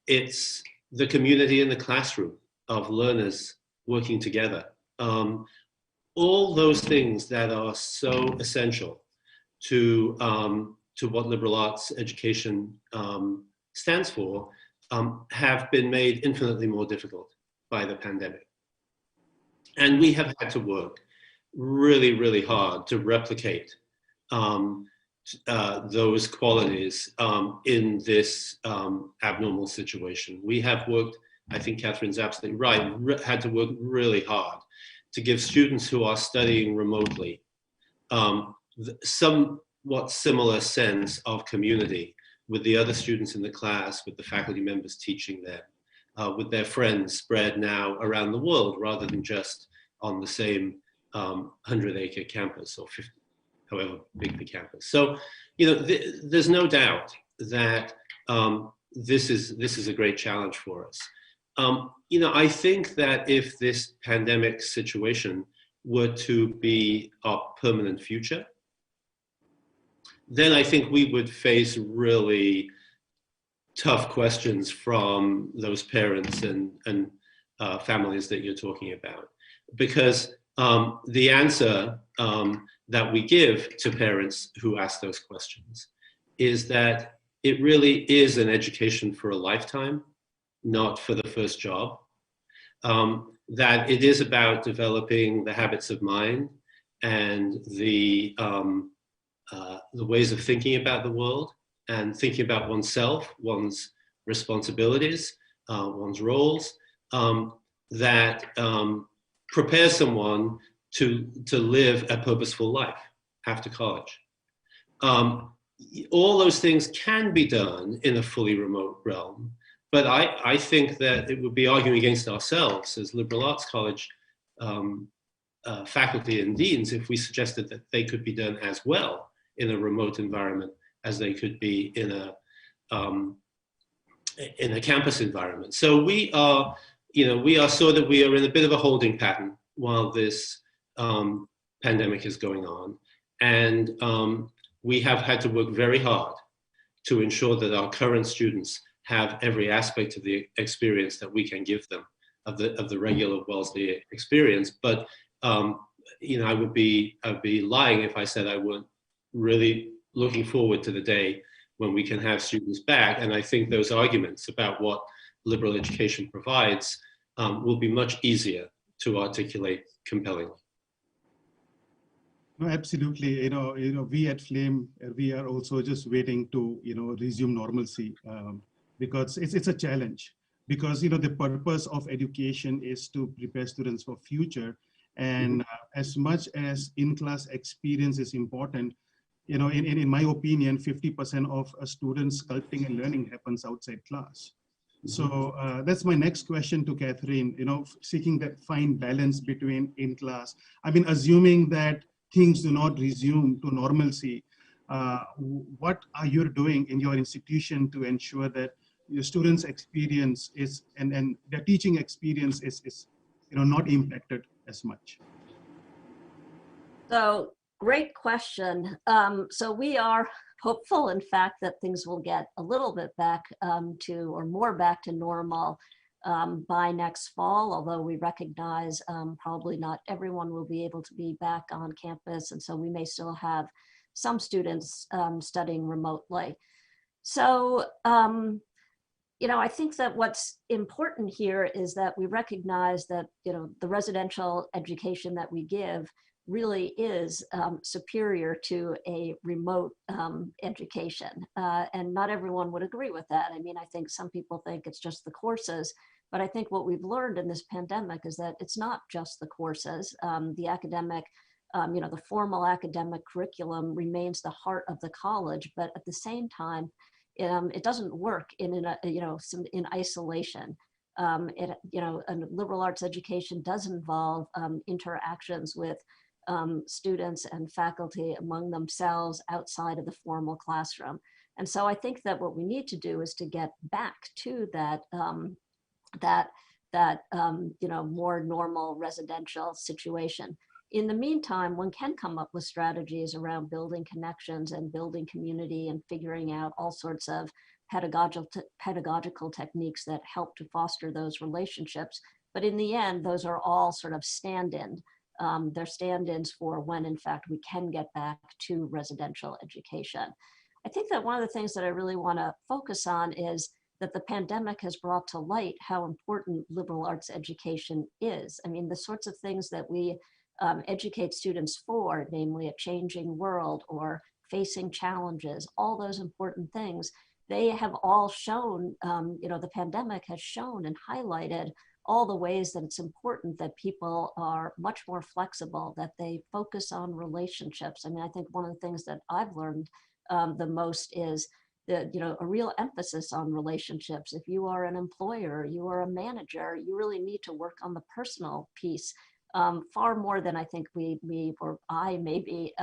It's the community in the classroom of learners working together. All those things that are so essential to what liberal arts education stands for have been made infinitely more difficult by the pandemic. And we have had to work really, really hard to replicate those qualities in this abnormal situation. We have worked, I think Catherine's absolutely right, had to work really hard to give students who are studying remotely somewhat similar sense of community with the other students in the class, with the faculty members teaching them, with their friends spread now around the world rather than just on the same 100-acre campus or 50, however big the campus. So, you know, there's no doubt that this is a great challenge for us. You know, I think that if this pandemic situation were to be our permanent future, then I think we would face really tough questions from those parents and families that you're talking about. Because the answer that we give to parents who ask those questions is that it really is an education for a lifetime, not for the first job. That it is about developing the habits of mind and the ways of thinking about the world and thinking about oneself, one's responsibilities, one's roles, that prepare someone to live a purposeful life after college. All those things can be done in a fully remote realm, but I think that it would be arguing against ourselves as liberal arts college faculty and deans if we suggested that they could be done as well in a remote environment as they could be in a campus environment. So we are sort of, we are in a bit of a holding pattern while this pandemic is going on. And we have had to work very hard to ensure that our current students have every aspect of the experience that we can give them, of the regular Wellesley experience. But I would be lying if I said I weren't really looking forward to the day when we can have students back. And I think those arguments about what liberal education provides will be much easier to articulate compellingly. No, absolutely. We at Flame, we are also just waiting to, resume normalcy because it's a challenge. Because the purpose of education is to prepare students for future, and as much as in-class experience is important, in my opinion, 50% of a student's sculpting and learning happens outside class. So that's my next question to Catherine. Seeking that fine balance between in-class. I mean, assuming that things do not resume to normalcy, what are you doing in your institution to ensure that your students' experience is and their teaching experience is not impacted as much? So great question. So we are hopeful, in fact, that things will get a little bit back or more back to normal by next fall, although we recognize probably not everyone will be able to be back on campus. And so we may still have some students studying remotely. So, I think that what's important here is that we recognize that, the residential education that we give really is superior to a remote education. And not everyone would agree with that. I mean, I think some people think it's just the courses, but I think what we've learned in this pandemic is that it's not just the courses. The academic, the formal academic curriculum remains the heart of the college, but at the same time, it doesn't work in isolation. A liberal arts education does involve interactions with students and faculty among themselves outside of the formal classroom. And so I think that what we need to do is to get back to that more normal residential situation. In the meantime, one can come up with strategies around building connections and building community and figuring out all sorts of pedagogical techniques that help to foster those relationships. But in the end, those are all sort of stand-in. They're stand-ins for when, in fact, we can get back to residential education. I think that one of the things that I really want to focus on is that the pandemic has brought to light how important liberal arts education is. I mean, the sorts of things that we educate students for, namely a changing world or facing challenges, all those important things, they have all shown, the pandemic has shown and highlighted all the ways that it's important that people are much more flexible, that they focus on relationships. I mean, I think one of the things that I've learned the most is a real emphasis on relationships. If you are an employer, you are a manager, you really need to work on the personal piece far more than I think I maybe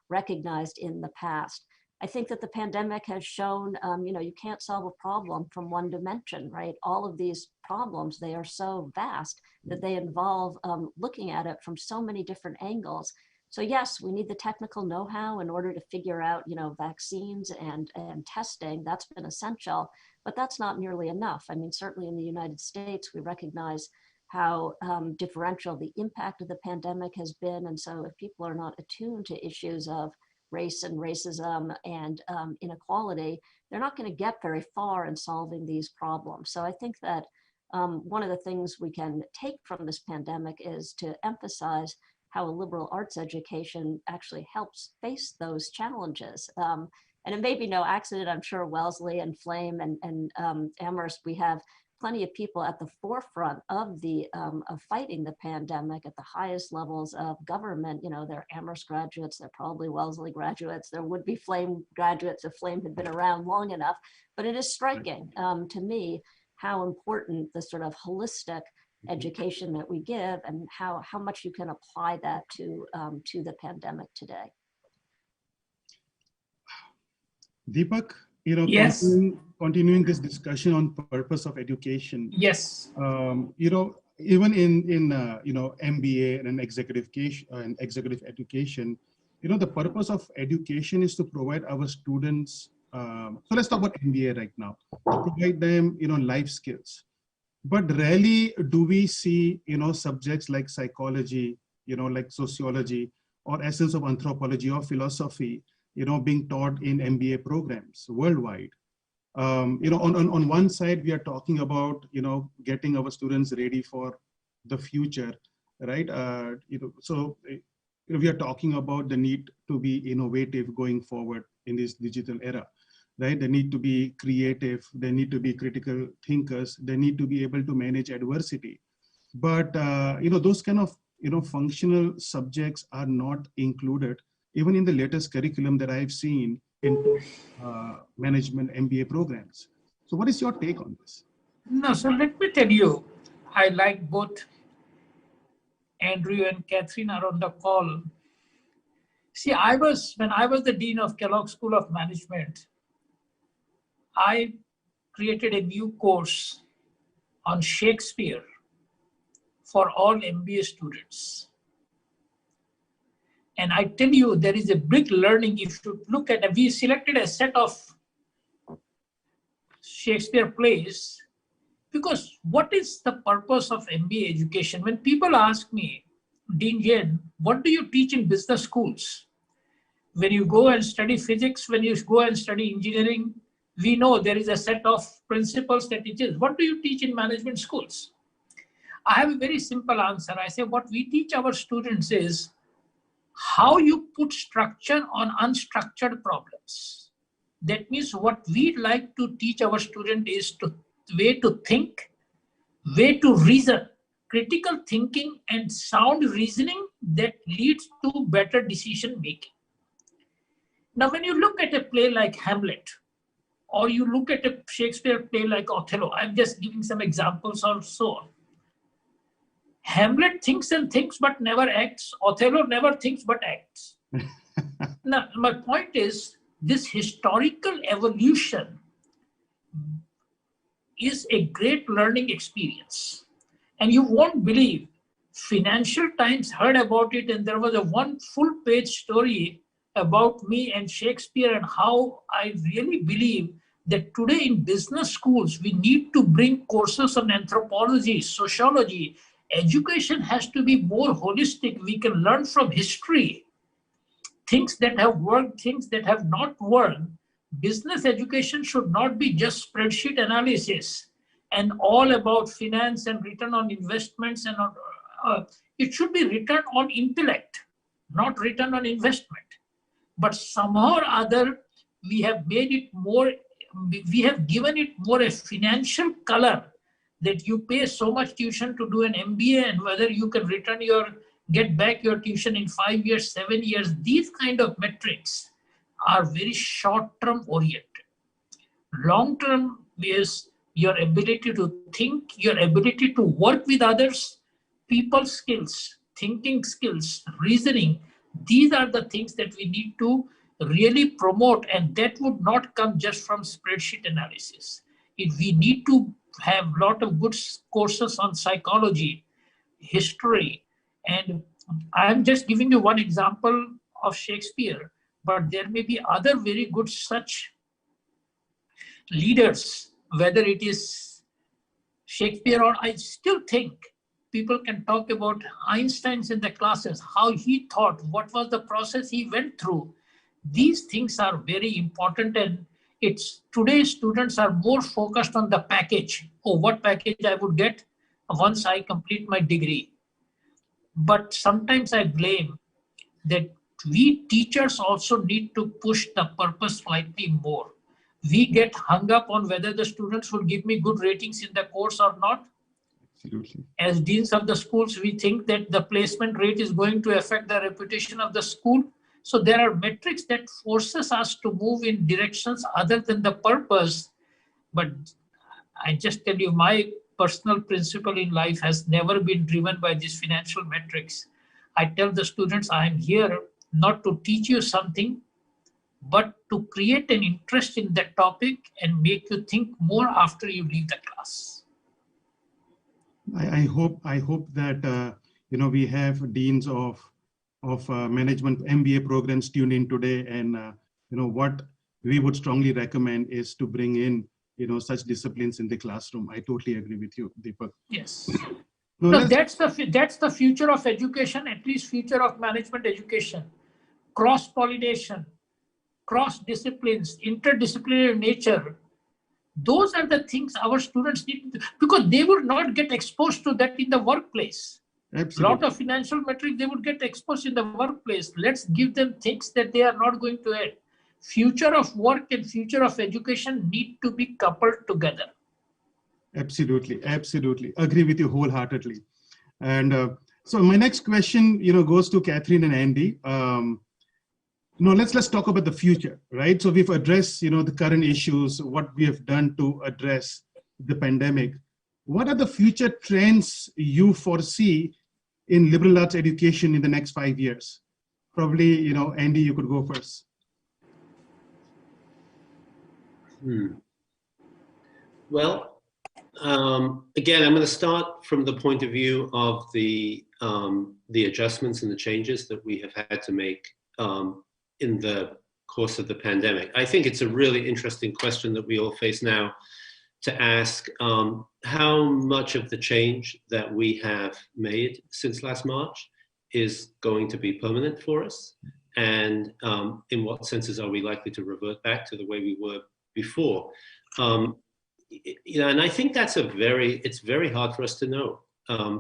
recognized in the past. I think that the pandemic has shown, you can't solve a problem from one dimension, right? All of these problems, they are so vast that they involve looking at it from so many different angles. So yes, we need the technical know-how in order to figure out, vaccines and testing. That's been essential, but that's not nearly enough. I mean, certainly in the United States, we recognize how differential the impact of the pandemic has been. And so if people are not attuned to issues of race and racism and inequality, they're not going to get very far in solving these problems. So I think that one of the things we can take from this pandemic is to emphasize how a liberal arts education actually helps face those challenges. And it may be no accident, I'm sure Wellesley and Flame and Amherst, we have plenty of people at the forefront of of fighting the pandemic at the highest levels of government. You know, they're Amherst graduates, they're probably Wellesley graduates, there would be Flame graduates if Flame had been around long enough. But it is striking to me how important the sort of holistic education that we give and how much you can apply that to the pandemic today. Deepak, Yes. continuing this discussion on purpose of education. Yes. Even in MBA and executive education, the purpose of education is to provide our students. So let's talk about MBA right now. To provide them, life skills. But rarely do we see, subjects like psychology, like sociology, or essence of anthropology or philosophy, being taught in MBA programs worldwide. On one side, we are talking about, getting our students ready for the future, right? So we are talking about the need to be innovative going forward in this digital era, right? They need to be creative. They need to be critical thinkers. They need to be able to manage adversity. But, those kind of, functional subjects are not included even in the latest curriculum that I've seen in management MBA programs. So what is your take on this? No, so let me tell you, I like both Andrew and Catherine are on the call. See, when I was the Dean of Kellogg School of Management, I created a new course on Shakespeare for all MBA students. And I tell you, there is a big learning. If you look at it, we selected a set of Shakespeare plays, because what is the purpose of MBA education? When people ask me, Dean Jain, what do you teach in business schools? When you go and study physics, when you go and study engineering, we know there is a set of principles that teaches. What do you teach in management schools? I have a very simple answer. I say what we teach our students is how you put structure on unstructured problems. That means what we like to teach our student is way to think, way to reason, critical thinking and sound reasoning that leads to better decision making. Now, when you look at a play like Hamlet, or you look at a Shakespeare play like Othello, I'm just giving some examples or so on. Hamlet thinks and thinks but never acts. Othello never thinks but acts. Now, my point is, this historical evolution is a great learning experience. And you won't believe, Financial Times heard about it and there was a one full-page story about me and Shakespeare and how I really believe that today in business schools, we need to bring courses on anthropology, sociology. Education has to be more holistic. We can learn from history, things that have worked, things that have not worked. Business education should not be just spreadsheet analysis and all about finance and return on investments. And it should be return on intellect, not return on investment. But somehow or other, we have made it more, we have given it more a financial color, that you pay so much tuition to do an MBA and whether you can get back your tuition in 5 years, 7 years. These kind of metrics are very short-term oriented. Long-term is your ability to think, your ability to work with others, people skills, thinking skills, reasoning. These are the things that we need to really promote, and that would not come just from spreadsheet analysis. We need to have a lot of good courses on psychology, history, and I'm just giving you one example of Shakespeare, but there may be other very good such leaders, whether it is Shakespeare or I still think people can talk about Einstein's in the classes, how he thought, what was the process he went through. These things are very important, and today's students are more focused on the package. Oh, what package I would get once I complete my degree. But sometimes I blame that we teachers also need to push the purpose slightly more. We get hung up on whether the students will give me good ratings in the course or not. Absolutely. As deans of the schools, we think that the placement rate is going to affect the reputation of the school. So there are metrics that forces us to move in directions other than the purpose. But I just tell you, my personal principle in life has never been driven by these financial metrics. I tell the students, I am here not to teach you something, but to create an interest in that topic and make you think more after you leave the class. I hope that we have deans of management MBA programs tuned in today, and what we would strongly recommend is to bring in such disciplines in the classroom. I totally agree with you, Deepak. Yes. No, that's the future of education, at least future of management education. Cross-pollination, cross-disciplines, interdisciplinary nature. Those are the things our students need to do, because they will not get exposed to that in the workplace. Absolutely. A lot of financial metrics they would get exposed in the workplace. Let's give them things that they are not going to add. Future of work and future of education need to be coupled together. Absolutely, absolutely. Agree with you wholeheartedly. And so my next question, goes to Catherine and Andy. Let's talk about the future, right? So we've addressed, the current issues, what we have done to address the pandemic. What are the future trends you foresee in liberal arts education in the next 5 years? Probably, Andy, you could go first. Well, again, I'm going to start from the point of view of the adjustments and the changes that we have had to make in the course of the pandemic. I think it's a really interesting question that we all face now to ask how much of the change that we have made since last March is going to be permanent for us, and in what senses are we likely to revert back to the way we were before. And I think it's very hard for us to know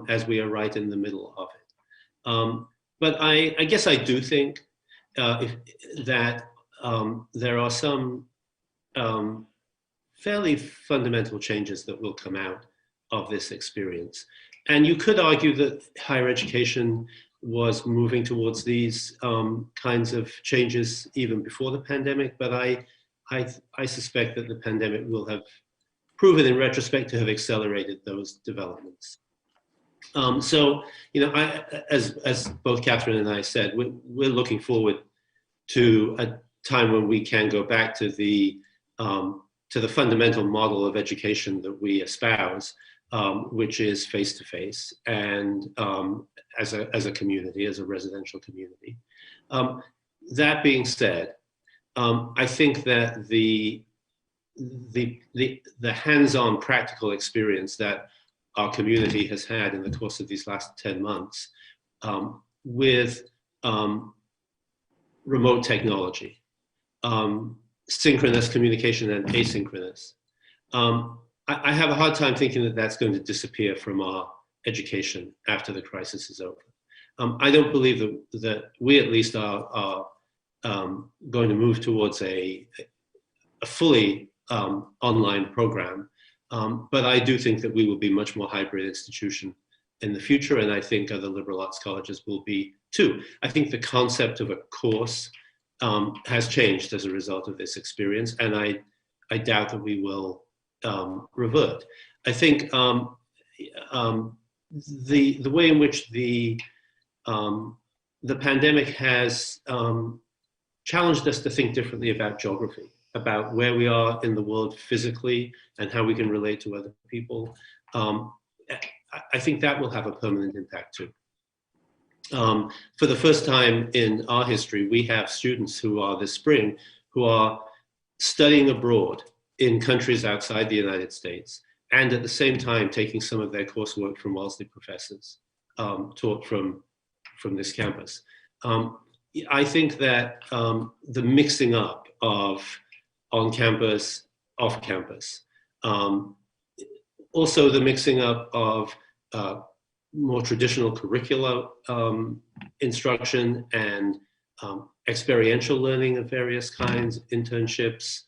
as we are right in the middle of it. But I guess I do think that there are some fairly fundamental changes that will come out of this experience. And you could argue that higher education was moving towards these kinds of changes even before the pandemic, but I suspect that the pandemic will have proven in retrospect to have accelerated those developments. So, as both Catherine and I said, we're looking forward to a time when we can go back to the fundamental model of education that we espouse, which is face-to-face and as a community, as a residential community. That being said, I think that the hands-on practical experience that our community has had in the course of these last 10 months with remote technology, synchronous communication and asynchronous, I have a hard time thinking that that's going to disappear from our education after the crisis is over. I don't believe that we at least are going to move towards a fully online program, but I do think that we will be much more hybrid institution in the future, and I think other liberal arts colleges will be too. I think the concept of a course has changed as a result of this experience, and I doubt that we will revert. I think the way in which the pandemic has challenged us to think differently about geography, about where we are in the world physically and how we can relate to other people. I think that will have a permanent impact too. For the first time in our history, we have students who are this spring who are studying abroad in countries outside the United States, and at the same time taking some of their coursework from Wellesley professors taught from this campus. I think that the mixing up of on campus, off campus, also the mixing up of more traditional curricula instruction and experiential learning of various kinds, internships,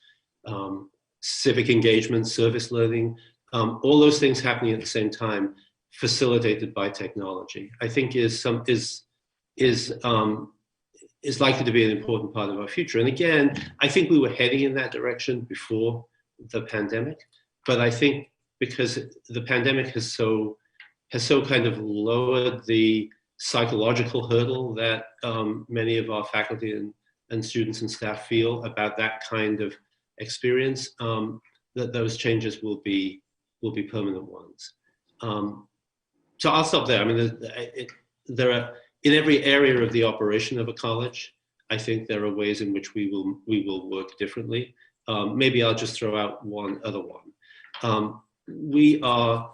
civic engagement, service learning, all those things happening at the same time, facilitated by technology, I think is likely to be an important part of our future. And again, I think we were heading in that direction before the pandemic, but I think because the pandemic has so kind of lowered the psychological hurdle that many of our faculty and students and staff feel about that kind of experience, that those changes will be permanent ones. So I'll stop there. I mean, there are, in every area of the operation of a college, I think there are ways in which we will work differently. Maybe I'll just throw out one other one. We are,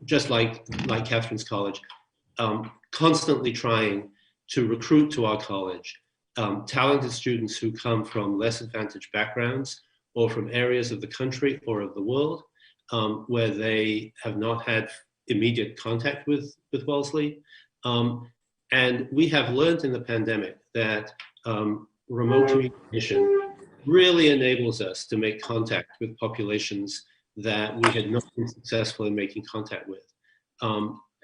just like Catherine's college, constantly trying to recruit to our college talented students who come from less advantaged backgrounds or from areas of the country or of the world where they have not had immediate contact with Wellesley. And we have learned in the pandemic that remote communication really enables us to make contact with populations that we had not been successful in making contact with.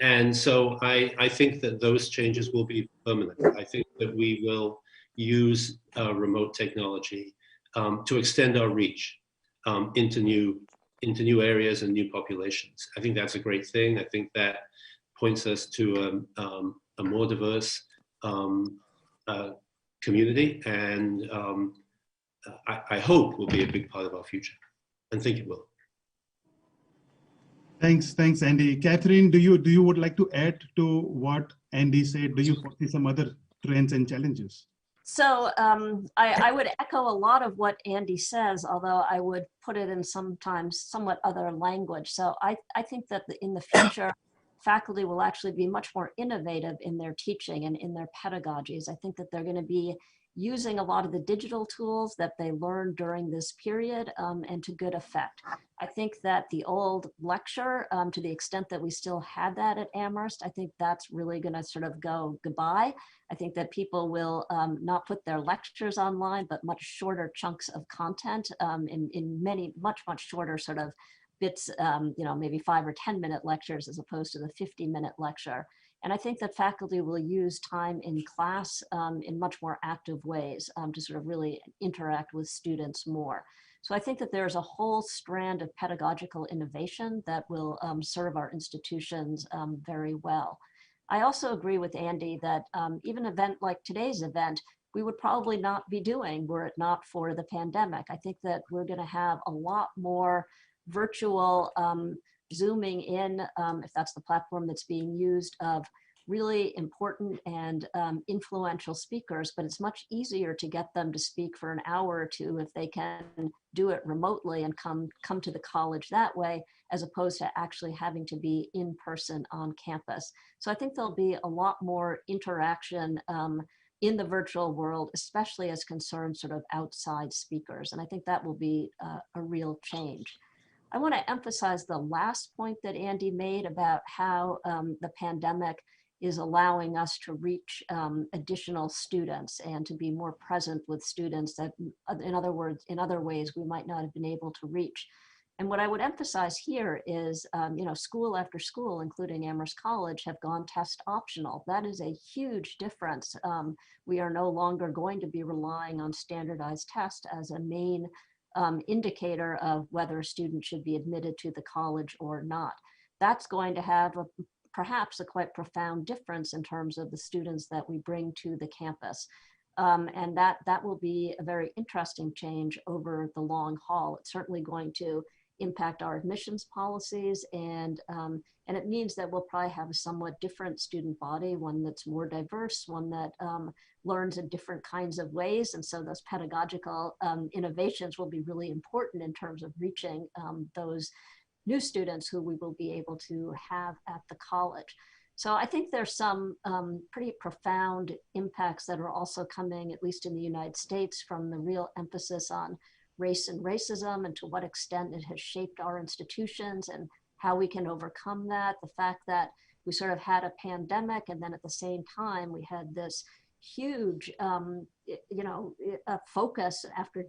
And so I think that those changes will be permanent. I think that we will use remote technology to extend our reach into new areas and new populations. I think that's a great thing. I think that points us to a more diverse community, and I hope will be a big part of our future, and think it will. Thanks, Andy. Catherine, do you would like to add to what Andy said? Do you foresee some other trends and challenges? So I would echo a lot of what Andy says, although I would put it in sometimes somewhat other language. So I think that in the future, faculty will actually be much more innovative in their teaching and in their pedagogies. I think that they're going to be using a lot of the digital tools that they learned during this period and to good effect. I think that the old lecture, to the extent that we still had that at Amherst, I think that's really going to sort of go goodbye. I think that people will not put their lectures online, but much shorter chunks of content in many, much shorter sort of bits, maybe 5 or 10 minute lectures as opposed to the 50-minute lecture. And I think that faculty will use time in class in much more active ways to sort of really interact with students more. So I think that there's a whole strand of pedagogical innovation that will serve our institutions very well. I also agree with Andy that even an event like today's event, we would probably not be doing were it not for the pandemic. I think that we're going to have a lot more virtual zooming in, if that's the platform that's being used, of really important and influential speakers, but it's much easier to get them to speak for an hour or two if they can do it remotely and come to the college that way, as opposed to actually having to be in person on campus. So I think there'll be a lot more interaction in the virtual world, especially as concerns sort of outside speakers. And I think that will be a real change. I want to emphasize the last point that Andy made about how the pandemic is allowing us to reach additional students and to be more present with students that, in other ways, we might not have been able to reach. And what I would emphasize here is, school after school, including Amherst College, have gone test optional. That is a huge difference. We are no longer going to be relying on standardized tests as a main indicator of whether a student should be admitted to the college or not. That's going to have perhaps a quite profound difference in terms of the students that we bring to the campus. And that will be a very interesting change over the long haul. It's certainly going to impact our admissions policies, and it means that we'll probably have a somewhat different student body, one that's more diverse, one that learns in different kinds of ways. And so those pedagogical innovations will be really important in terms of reaching those new students who we will be able to have at the college. So I think there's some pretty profound impacts that are also coming, at least in the United States, from the real emphasis on race and racism and to what extent it has shaped our institutions and how we can overcome that. The fact that we sort of had a pandemic and then at the same time we had this huge, a focus after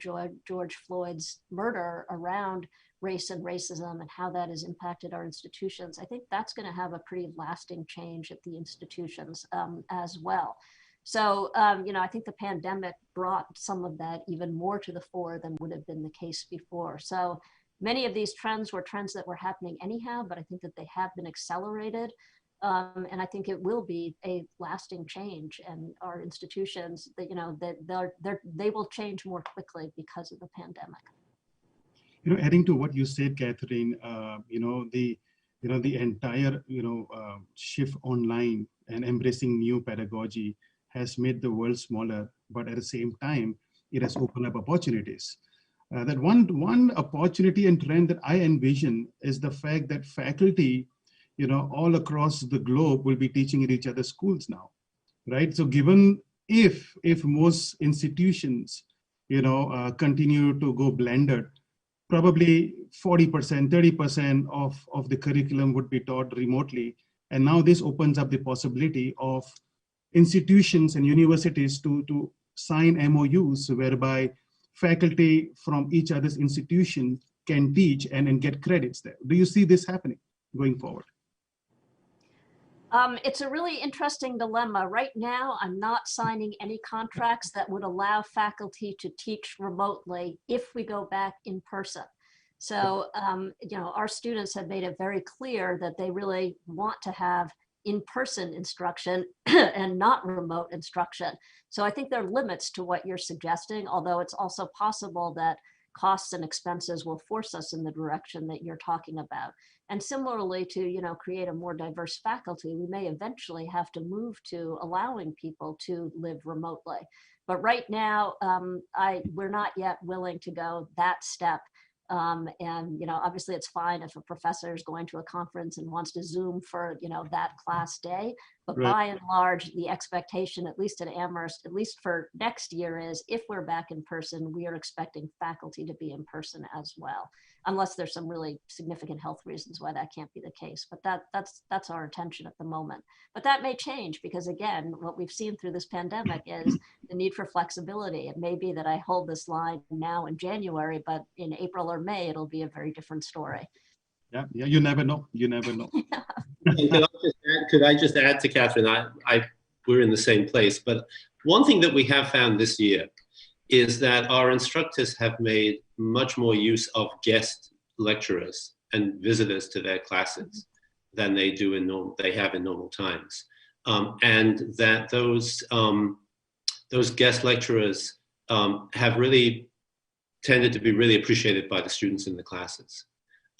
George Floyd's murder around race and racism and how that has impacted our institutions. I think that's going to have a pretty lasting change at the institutions as well. So, I think the pandemic brought some of that even more to the fore than would have been the case before. So many of these trends were trends that were happening anyhow, but I think that they have been accelerated. And I think it will be a lasting change, and our institutions, they will change more quickly because of the pandemic. Adding to what you said, Catherine, the entire shift online and embracing new pedagogy has made the world smaller, but at the same time, it has opened up opportunities. That one opportunity and trend that I envision is the fact that faculty, all across the globe will be teaching in each other's schools now, right? So given if most institutions, continue to go blended, probably 40%, 30% of the curriculum would be taught remotely. And now this opens up the possibility of institutions and universities to sign MOUs whereby faculty from each other's institution can teach and get credits there. Do you see this happening going forward? It's a really interesting dilemma. Right now, I'm not signing any contracts that would allow faculty to teach remotely if we go back in person. So, our students have made it very clear that they really want to have in-person instruction and not remote instruction. So I think there are limits to what you're suggesting, although it's also possible that costs and expenses will force us in the direction that you're talking about. And similarly to, create a more diverse faculty, we may eventually have to move to allowing people to live remotely. But right now, we're not yet willing to go that step. Obviously it's fine if a professor is going to a conference and wants to Zoom for, that class day, but Right. by and large, the expectation, at least at Amherst, at least for next year, is if we're back in person, we are expecting faculty to be in person as well, unless there's some really significant health reasons why that can't be the case. But that's our intention at the moment. But that may change because, again, what we've seen through this pandemic is the need for flexibility. It may be that I hold this line now in January, but in April or May, it'll be a very different story. Yeah, you never know. You never know. And could I just add to Catherine? We're in the same place, but one thing that we have found this year is that our instructors have made much more use of guest lecturers and visitors to their classes than they do they have in normal times, and that those guest lecturers have really tended to be really appreciated by the students in the classes.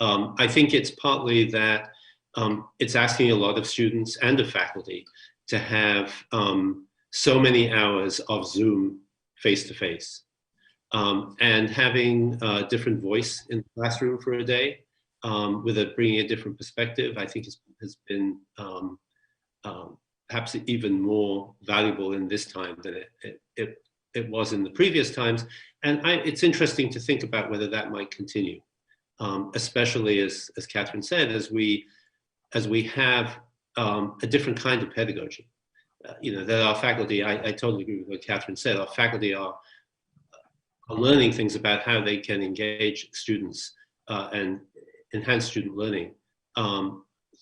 I think it's partly that it's asking a lot of students and of faculty to have so many hours of Zoom face-to-face, and having a different voice in the classroom for a day, bringing a different perspective, I think has been perhaps even more valuable in this time than it was in the previous times. And it's interesting to think about whether that might continue, especially as Catherine said, as we have a different kind of pedagogy. That our faculty, I totally agree with what Catherine said, our faculty are learning things about how they can engage students and enhance student learning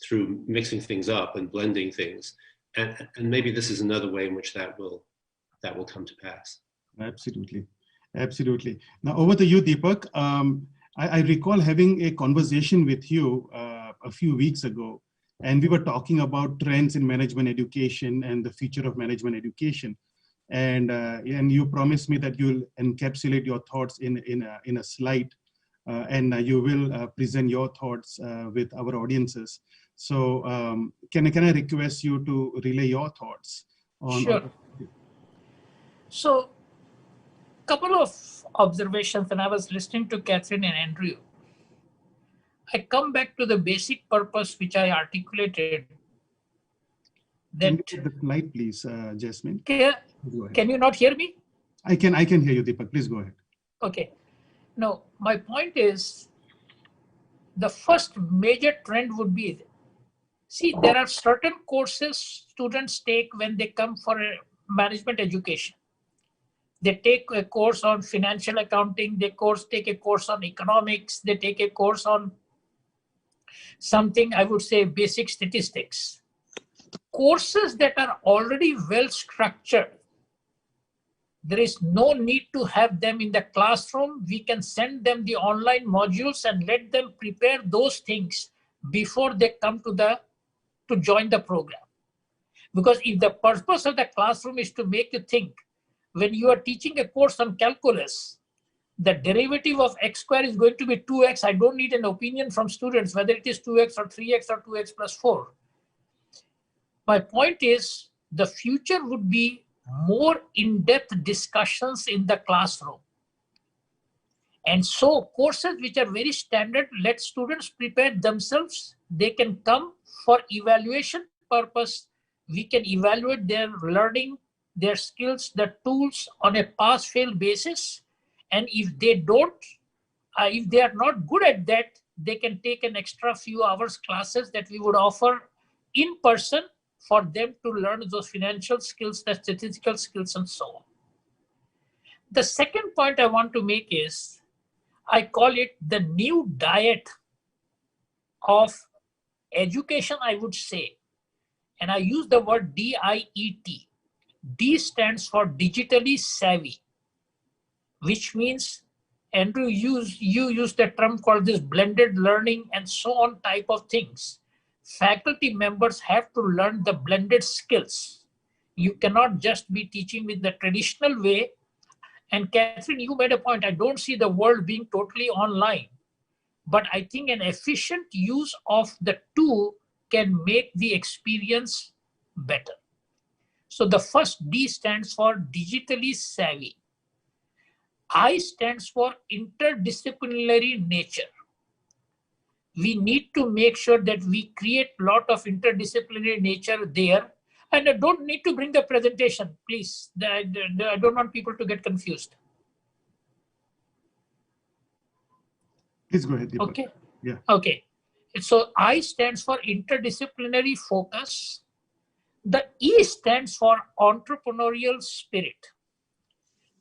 through mixing things up and blending things. And maybe this is another way in which that will come to pass. Absolutely. Absolutely. Now over to you, Deepak. I recall having a conversation with you a few weeks ago, and we were talking about trends in management education and the future of management education. And you promised me that you'll encapsulate your thoughts in a slide, and you will present your thoughts with our audiences. So can I request you to relay your thoughts on? Sure. So, couple of observations when I was listening to Catherine and Andrew. I come back to the basic purpose which I articulated Can that you get the light, please, Jasmine? can you not hear me? I can hear you, Deepak. Please go ahead. Okay. Now, my point is, the first major trend would be, see, there are certain courses students take when they come for a management education. They take a course on financial accounting, they take a course on economics, they take a course on something, I would say, basic statistics. Courses that are already well structured, there is no need to have them in the classroom. We can send them the online modules and let them prepare those things before they come to join the program. Because if the purpose of the classroom is to make you think, when you are teaching a course on calculus, the derivative of x square is going to be 2x. I don't need an opinion from students whether it is 2x or 3x or 2x plus 4. My point is, the future would be more in-depth discussions in the classroom. And so courses which are very standard, let students prepare themselves. They can come for evaluation purpose. We can evaluate their learning, their skills, their tools on a pass-fail basis. And if they don't, if they are not good at that, they can take an extra few hours classes that we would offer in person for them to learn those financial skills, the statistical skills, and so on. The second point I want to make is, I call it the new diet of education, I would say. And I use the word D-I-E-T. D stands for digitally savvy, which means, Andrew, you used the term called this blended learning and so on type of things. Faculty members have to learn the blended skills. You cannot just be teaching with the traditional way. And Catherine, you made a point. I don't see the world being totally online, but I think an efficient use of the two can make the experience better. So the first D stands for digitally savvy. I stands for interdisciplinary nature. We need to make sure that we create a lot of interdisciplinary nature there. And I don't need to bring the presentation, please. I don't want people to get confused. Please go ahead, Deepak. Okay. Yeah. Okay. So I stands for interdisciplinary focus. The E stands for entrepreneurial spirit.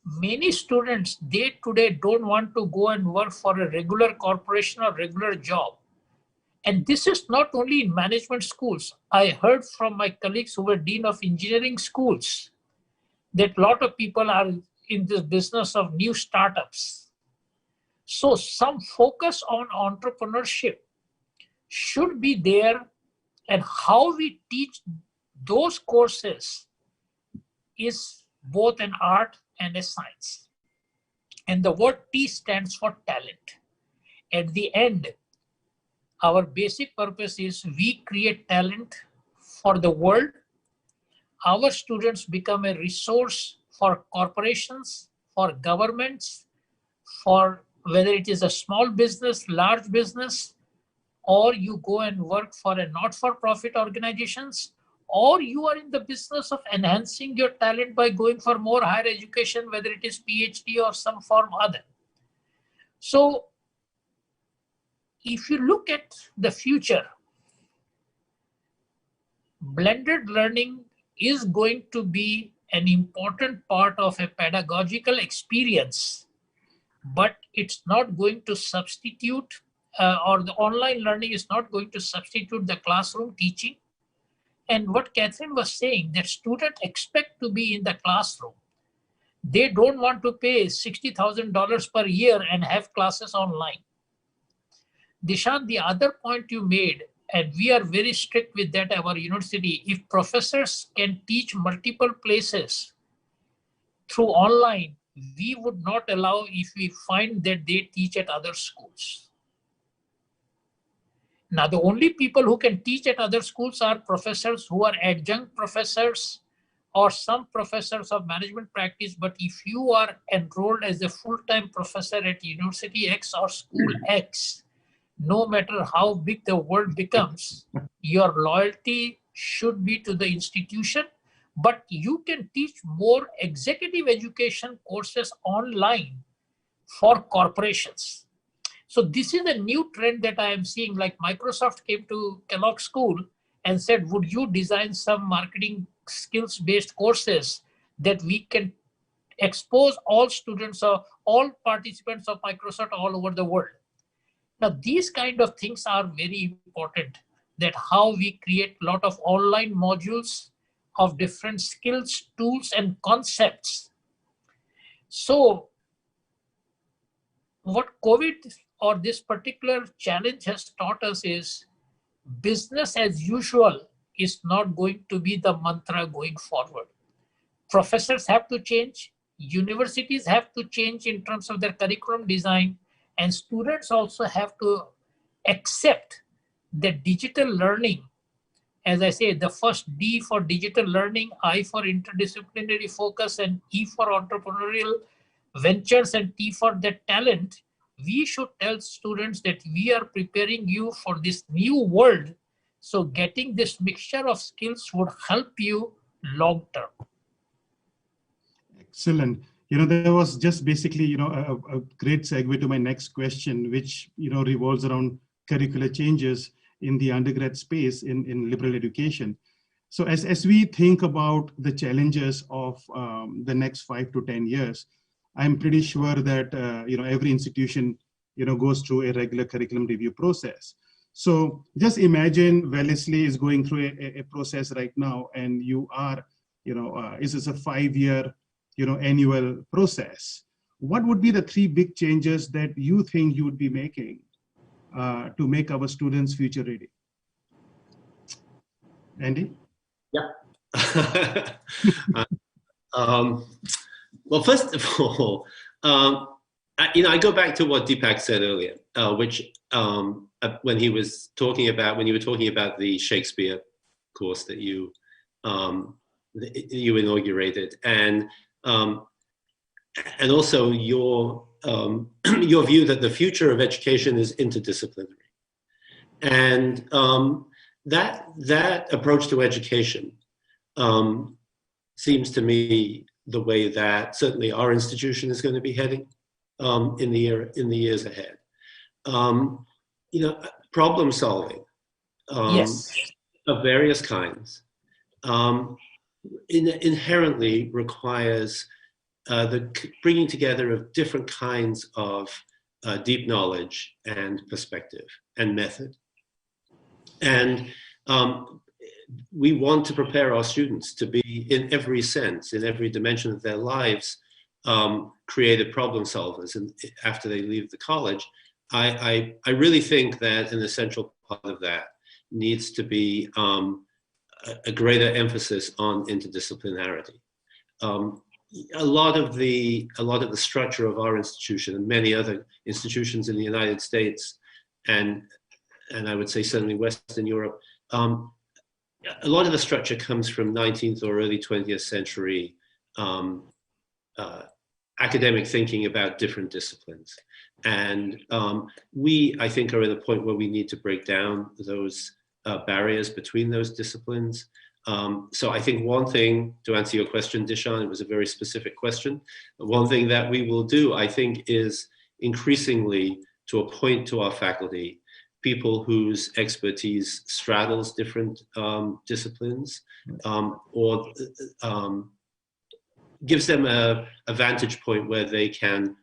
Many students, they today don't want to go and work for a regular corporation or regular job. And this is not only in management schools. I heard from my colleagues who were dean of engineering schools that a lot of people are in this business of new startups. So some focus on entrepreneurship should be there, and how we teach those courses is both an art and a science. And the word T stands for talent. At the end, our basic purpose is we create talent for the world. Our students become a resource for corporations, for governments, for whether it is a small business, large business, or you go and work for a not-for-profit organizations, or you are in the business of enhancing your talent by going for more higher education, whether it is PhD or some form other. So if you look at the future, blended learning is going to be an important part of a pedagogical experience, but it's not going to substitute, or the online learning is not going to substitute the classroom teaching. And what Catherine was saying, that students expect to be in the classroom. They don't want to pay $60,000 per year and have classes online. Dishant, the other point you made, and we are very strict with that at our university, if professors can teach multiple places through online, we would not allow if we find that they teach at other schools. Now, the only people who can teach at other schools are professors who are adjunct professors or some professors of management practice. But if you are enrolled as a full-time professor at University X or School X, no matter how big the world becomes, your loyalty should be to the institution, but you can teach more executive education courses online for corporations. So this is a new trend that I am seeing. Like Microsoft came to Kellogg School and said, would you design some marketing skills-based courses that we can expose all students or all participants of Microsoft all over the world? Now, these kind of things are very important, that how we create a lot of online modules of different skills, tools, and concepts. So what COVID or this particular challenge has taught us is business as usual is not going to be the mantra going forward. Professors have to change, universities have to change in terms of their curriculum design, and students also have to accept that digital learning, as I say, the first D for digital learning, I for interdisciplinary focus, and E for entrepreneurial ventures, and T for the talent. We should tell students that we are preparing you for this new world. So getting this mixture of skills would help you long term. Excellent. There was just basically, a great segue to my next question, which, revolves around curricular changes in the undergrad space in liberal education. So as we think about the challenges of the next 5 to 10 years, I'm pretty sure that, every institution, goes through a regular curriculum review process. So just imagine Wellesley is going through a process right now, and you are, this is a 5-year, annual process. What would be the 3 big changes that you think you would be making to make our students future ready? Andy? Yeah. Well, first of all, I go back to what Deepak said earlier, which when you were talking about the Shakespeare course that you inaugurated, and also your view that the future of education is interdisciplinary, and that approach to education seems to me the way that certainly our institution is going to be heading in the years ahead. Problem solving yes, of various kinds inherently requires the bringing together of different kinds of deep knowledge and perspective and method. And we want to prepare our students to be, in every sense, in every dimension of their lives, creative problem solvers. And after they leave the college, I really think that an essential part of that needs to be a greater emphasis on interdisciplinarity. A lot of the structure of our institution and many other institutions in the United States, and I would say certainly Western Europe, a lot of the structure comes from 19th or early 20th century academic thinking about different disciplines. And we, I think, are at a point where we need to break down those barriers between those disciplines. So I think one thing, to answer your question, Dishan, it was a very specific question. One thing that we will do, I think, is increasingly to appoint to our faculty people whose expertise straddles different disciplines, or gives them a vantage point where they can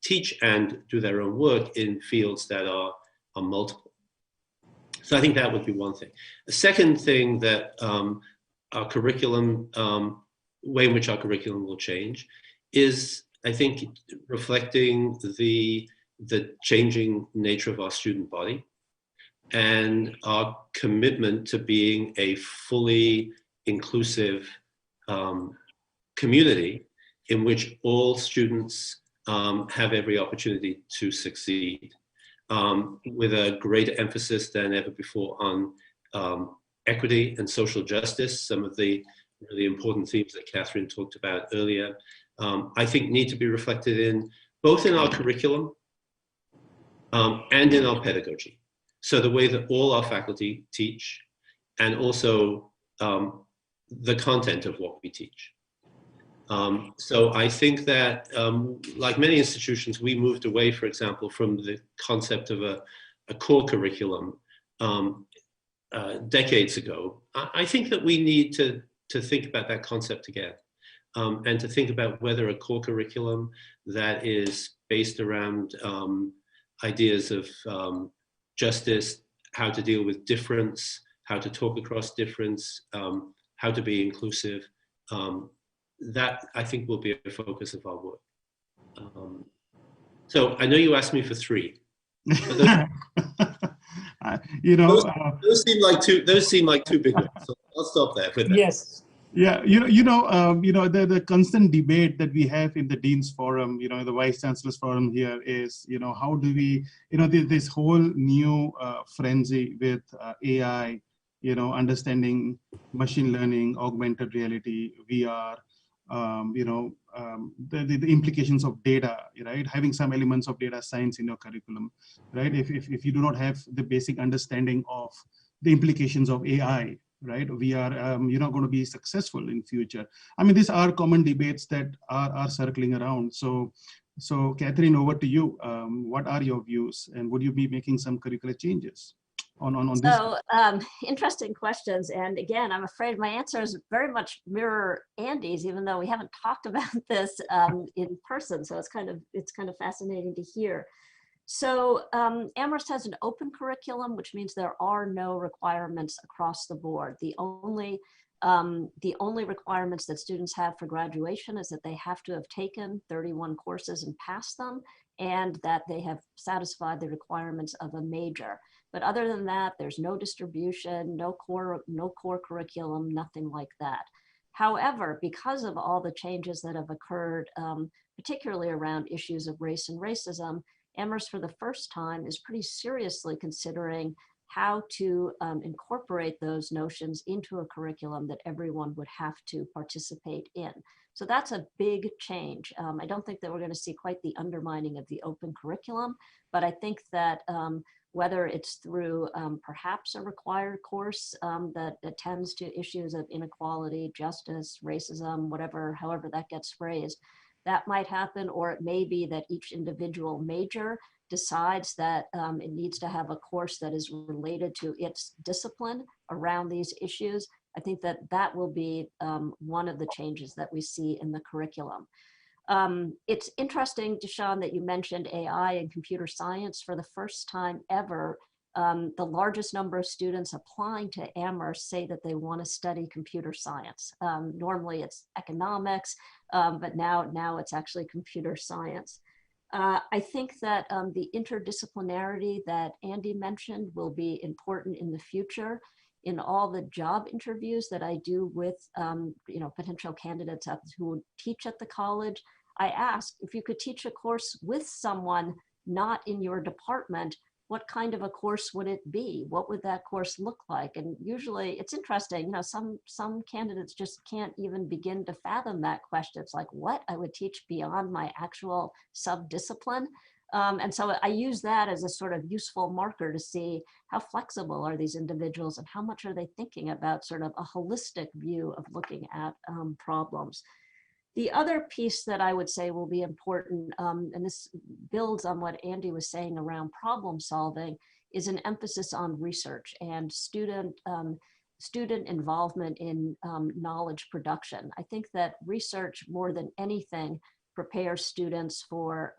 teach and do their own work in fields that are multiple. So I think that would be one thing. The second thing that our curriculum, way in which our curriculum will change, is, I think, reflecting the changing nature of our student body and our commitment to being a fully inclusive community in which all students have every opportunity to succeed, with a greater emphasis than ever before on equity and social justice, some of the really important themes that Catherine talked about earlier, I think need to be reflected in both in our curriculum and in our pedagogy. So the way that all our faculty teach and also the content of what we teach. So I think that, like many institutions, we moved away, for example, from the concept of a core curriculum decades ago. I think that we need to think about that concept again, and to think about whether a core curriculum that is based around ideas of justice, how to deal with difference, how to talk across difference, how to be inclusive, that I think will be a focus of our work. So I know you asked me for 3. Those seem like two. Those seem like 2 big ones. So I'll stop there with that. Yes. Yeah, the constant debate that we have in the Dean's Forum, the Vice Chancellor's Forum here is, how do we, this whole new frenzy with AI, understanding machine learning, augmented reality, VR, the implications of data, right? Having some elements of data science in your curriculum, right? If you do not have the basic understanding of the implications of AI, right, we are you're not going to be successful in future. I mean, these are common debates that are circling around. So Catherine, over to you. What are your views, and would you be making some curricular changes on this? So interesting questions, and again, I'm afraid my answers very much mirror Andy's, even though we haven't talked about this in person. So it's kind of fascinating to hear. So Amherst has an open curriculum, which means there are no requirements across the board. The only requirements that students have for graduation is that they have to have taken 31 courses and passed them, and that they have satisfied the requirements of a major. But other than that, there's no distribution, no core curriculum, nothing like that. However, because of all the changes that have occurred, particularly around issues of race and racism, Amherst for the first time is pretty seriously considering how to incorporate those notions into a curriculum that everyone would have to participate in. So that's a big change. I don't think that we're going to see quite the undermining of the open curriculum, but I think that whether it's through perhaps a required course that attends to issues of inequality, justice, racism, however that gets phrased, that might happen, or it may be that each individual major decides that it needs to have a course that is related to its discipline around these issues. I think that will be one of the changes that we see in the curriculum. It's interesting, Deshaun, that you mentioned AI and computer science. For the first time ever, the largest number of students applying to Amherst say that they want to study computer science. Normally it's economics, but now it's actually computer science. I think that the interdisciplinarity that Andy mentioned will be important in the future. In all the job interviews that I do with potential candidates who teach at the college, I ask if you could teach a course with someone not in your department, what kind of a course would it be? What would that course look like? And usually it's interesting, some candidates just can't even begin to fathom that question. It's like, what? I would teach beyond my actual sub-discipline. And so I use that as a sort of useful marker to see how flexible are these individuals and how much are they thinking about sort of a holistic view of looking at problems. The other piece that I would say will be important, and this builds on what Andy was saying around problem solving, is an emphasis on research and student involvement in knowledge production. I think that research, more than anything, prepares students for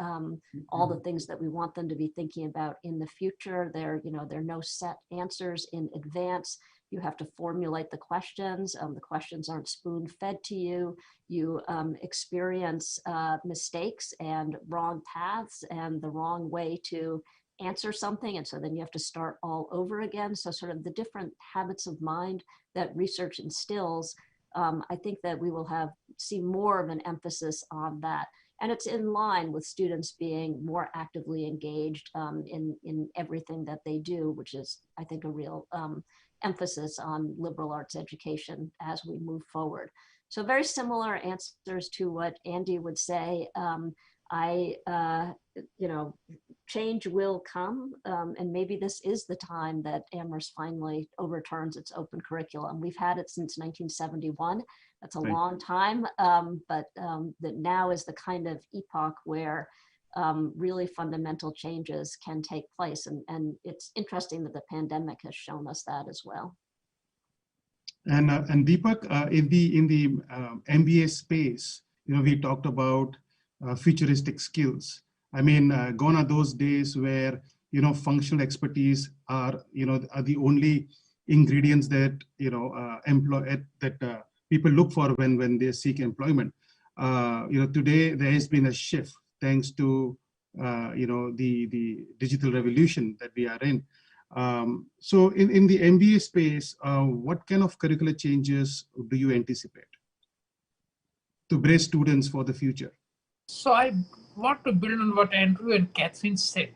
all the things that we want them to be thinking about in the future. There are no set answers in advance. You have to formulate the questions. The questions aren't spoon-fed to you. You experience mistakes and wrong paths and the wrong way to answer something. And so then you have to start all over again. So sort of the different habits of mind that research instills, I think that we will see more of an emphasis on that. And it's in line with students being more actively engaged in everything that they do, which is, I think, a real emphasis on liberal arts education as we move forward. So very similar answers to what Andy would say. Change will come, and maybe this is the time that Amherst finally overturns its open curriculum. We've had it since 1971. That's a long time, but that now is the kind of epoch where really fundamental changes can take place. And it's interesting that the pandemic has shown us that as well. And Deepak, in the MBA space, we talked about futuristic skills. I mean, gone are those days where functional expertise are the only ingredients that people look for when they seek employment. Today there has been a shift thanks to the digital revolution that we are in. So in the MBA space, what kind of curricular changes do you anticipate to brace students for the future? So I want to build on what Andrew and Catherine said.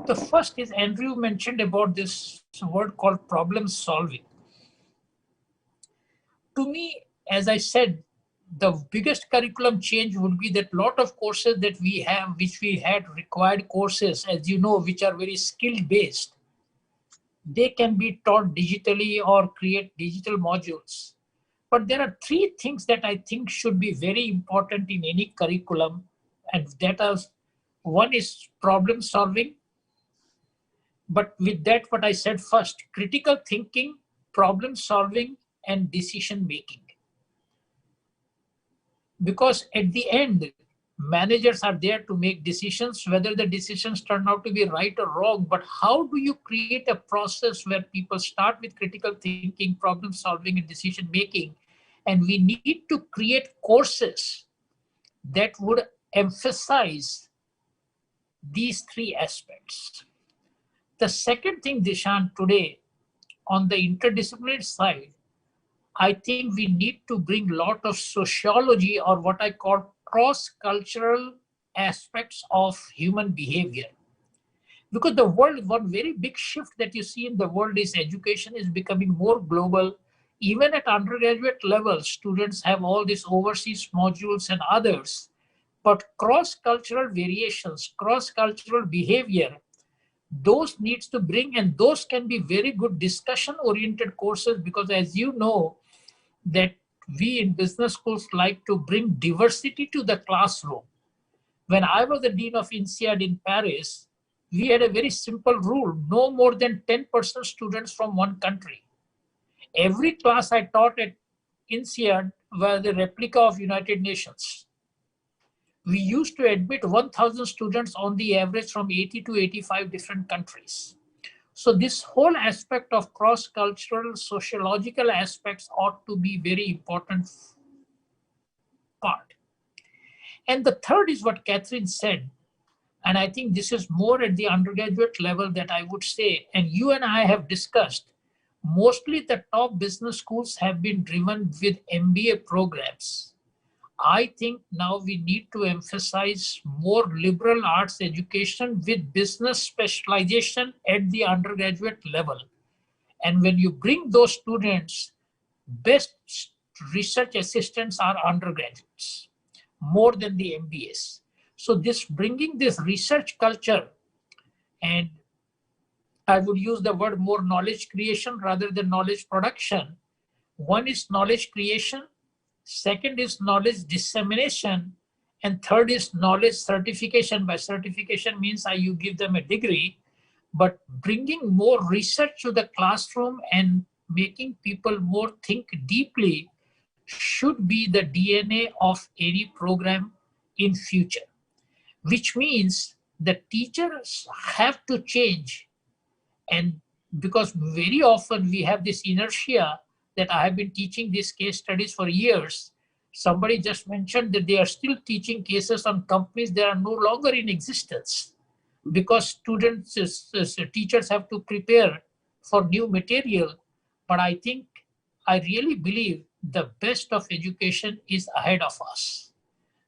The first is Andrew mentioned about this word called problem solving. To me, as I said, the biggest curriculum change would be that lot of courses that we have, which we had required courses, as you know, which are very skill based. They can be taught digitally or create digital modules. But there are three things that I think should be very important in any curriculum. And that is, one is problem solving. But with that, what I said first, critical thinking, problem solving, and decision making. Because at the end, managers are there to make decisions, whether the decisions turn out to be right or wrong. But how do you create a process where people start with critical thinking, problem solving, and decision making? And we need to create courses that would emphasize these three aspects. The second thing, Dishant, today on the interdisciplinary side, I think we need to bring a lot of sociology, or what I call cross-cultural aspects of human behavior. Because the world, one very big shift that you see in the world is education is becoming more global. Even at undergraduate level, students have all these overseas modules and others. But cross-cultural variations, cross-cultural behavior, those needs to bring, and those can be very good discussion-oriented courses, because as you know, that we in business schools like to bring diversity to the classroom. When I was the Dean of INSEAD in Paris, we had a very simple rule, no more than 10% students from one country. Every class I taught at INSEAD was the replica of United Nations. We used to admit 1,000 students on the average from 80 to 85 different countries. So this whole aspect of cross-cultural sociological aspects ought to be very important part. And the third is what Catherine said, and I think this is more at the undergraduate level that I would say, and you and I have discussed, mostly the top business schools have been driven with MBA programs. I think now we need to emphasize more liberal arts education with business specialization at the undergraduate level. And when you bring those students, best research assistants are undergraduates, more than the MBAs. So this bringing this research culture, and I would use the word more knowledge creation rather than knowledge production. One is knowledge creation. Second is knowledge dissemination, and third is knowledge certification. By certification means you give them a degree, but bringing more research to the classroom and making people more think deeply should be the DNA of any program in future, which means the teachers have to change. And because very often we have this inertia that I have been teaching these case studies for years. Somebody just mentioned that they are still teaching cases on companies that are no longer in existence because students, teachers have to prepare for new material. But I think, I really believe the best of education is ahead of us.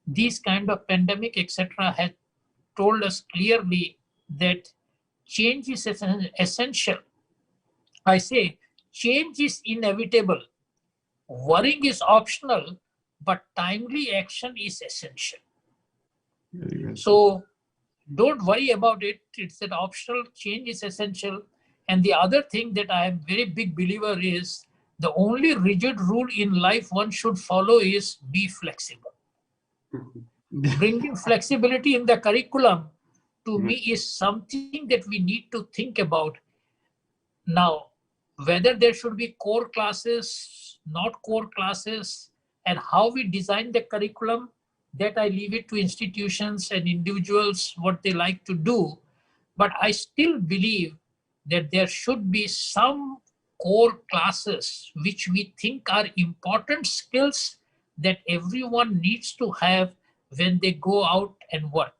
These kind of pandemic, etc., has told us clearly that change is essential. I say, change is inevitable. Worrying is optional, but timely action is essential. So don't worry about it. It's an optional. Change is essential. And the other thing that I am very big believer is the only rigid rule in life one should follow is be flexible. Bringing flexibility in the curriculum to me is something that we need to think about. Now, whether there should be core classes, not core classes, and how we design the curriculum, that I leave it to institutions and individuals what they like to do. But I still believe that there should be some core classes which we think are important skills that everyone needs to have when they go out and work.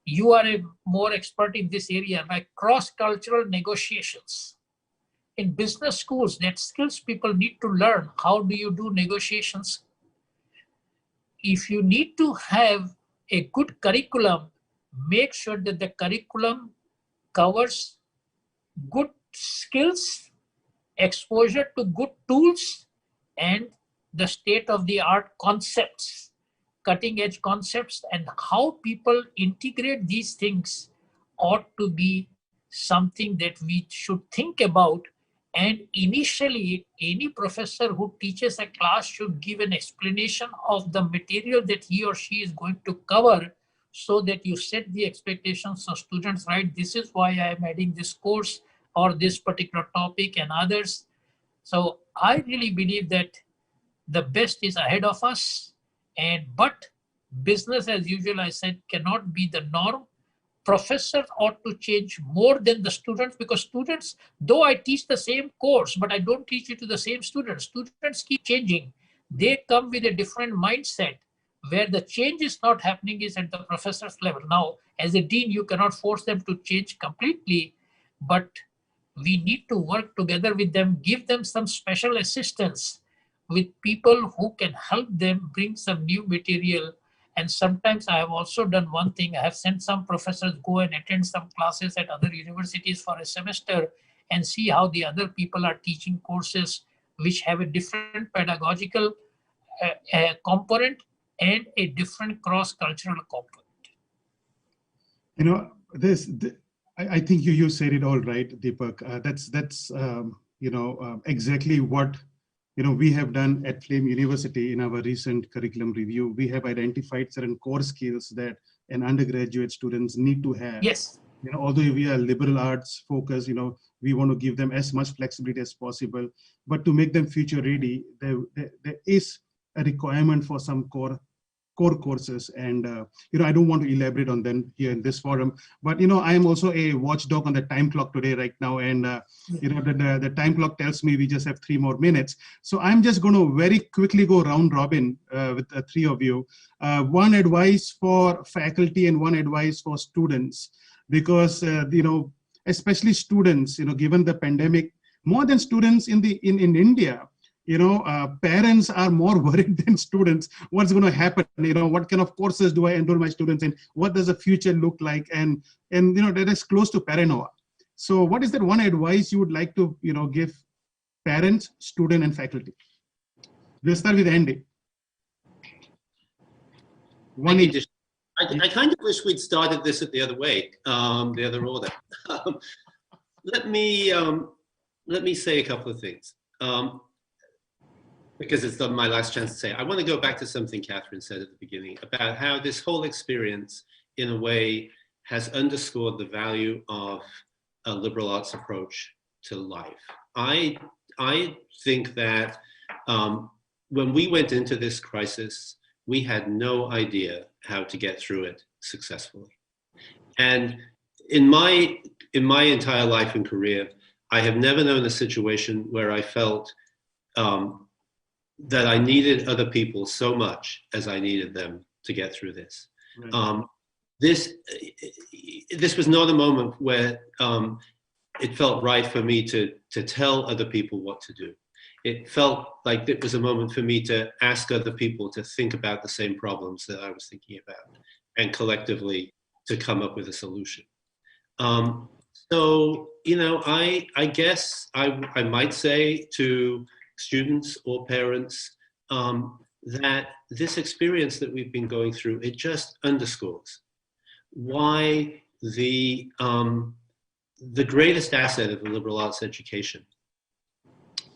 You are a more expert in this area, like cross-cultural negotiations. In business schools, that skills people need to learn. How do you do negotiations? If you need to have a good curriculum, make sure that the curriculum covers good skills, exposure to good tools, and the state-of-the-art concepts, cutting-edge concepts, and how people integrate these things ought to be something that we should think about. And initially, any professor who teaches a class should give an explanation of the material that he or she is going to cover, so that you set the expectations of students, right? This is why I am adding this course or this particular topic and others. So I really believe that the best is ahead of us. But business as usual, I said, cannot be the norm. Professors ought to change more than the students, because students, though I teach the same course, but I don't teach it to the same students. Students keep changing. They come with a different mindset. Where the change is not happening is at the professor's level. Now, as a dean, you cannot force them to change completely, but we need to work together with them, give them some special assistance with people who can help them bring some new material. And sometimes I have also done one thing. I have sent some professors go and attend some classes at other universities for a semester and see how the other people are teaching courses which have a different pedagogical component and a different cross-cultural component. You know, I think you said it all right, Deepak. That's exactly what we have done at Flame University in our recent curriculum review. We have identified certain core skills that an undergraduate students need to have. Yes. Although we are liberal arts focused, we want to give them as much flexibility as possible. But to make them future ready, there is a requirement for some core courses, and I don't want to elaborate on them here in this forum, but I am also a watchdog on the time clock today right now, and the time clock tells me we just have 3 more minutes. So I'm just going to very quickly go round robin with the 3 of you. One advice for faculty and one advice for students, because especially students, given the pandemic, more than students in India, parents are more worried than students. What's going to happen? What kind of courses do I enroll my students in? What does the future look like? And that is close to paranoia. So what is that one advice you would like to give parents, student, and faculty? We'll start with Andy. I kind of wish we'd started this at the other way, the other order. Let me say a couple of things. Because it's my last chance to say, I want to go back to something Catherine said at the beginning about how this whole experience, in a way, has underscored the value of a liberal arts approach to life. I think that when we went into this crisis, we had no idea how to get through it successfully. And in my entire life and career, I have never known a situation where I felt that I needed other people so much as I needed them to get through this. Right. This was not a moment where it felt right for me to tell other people what to do. It felt like it was a moment for me to ask other people to think about the same problems that I was thinking about, and collectively to come up with a solution. So, I guess I might say to students or parents that this experience that we've been going through, it just underscores why the greatest asset of a liberal arts education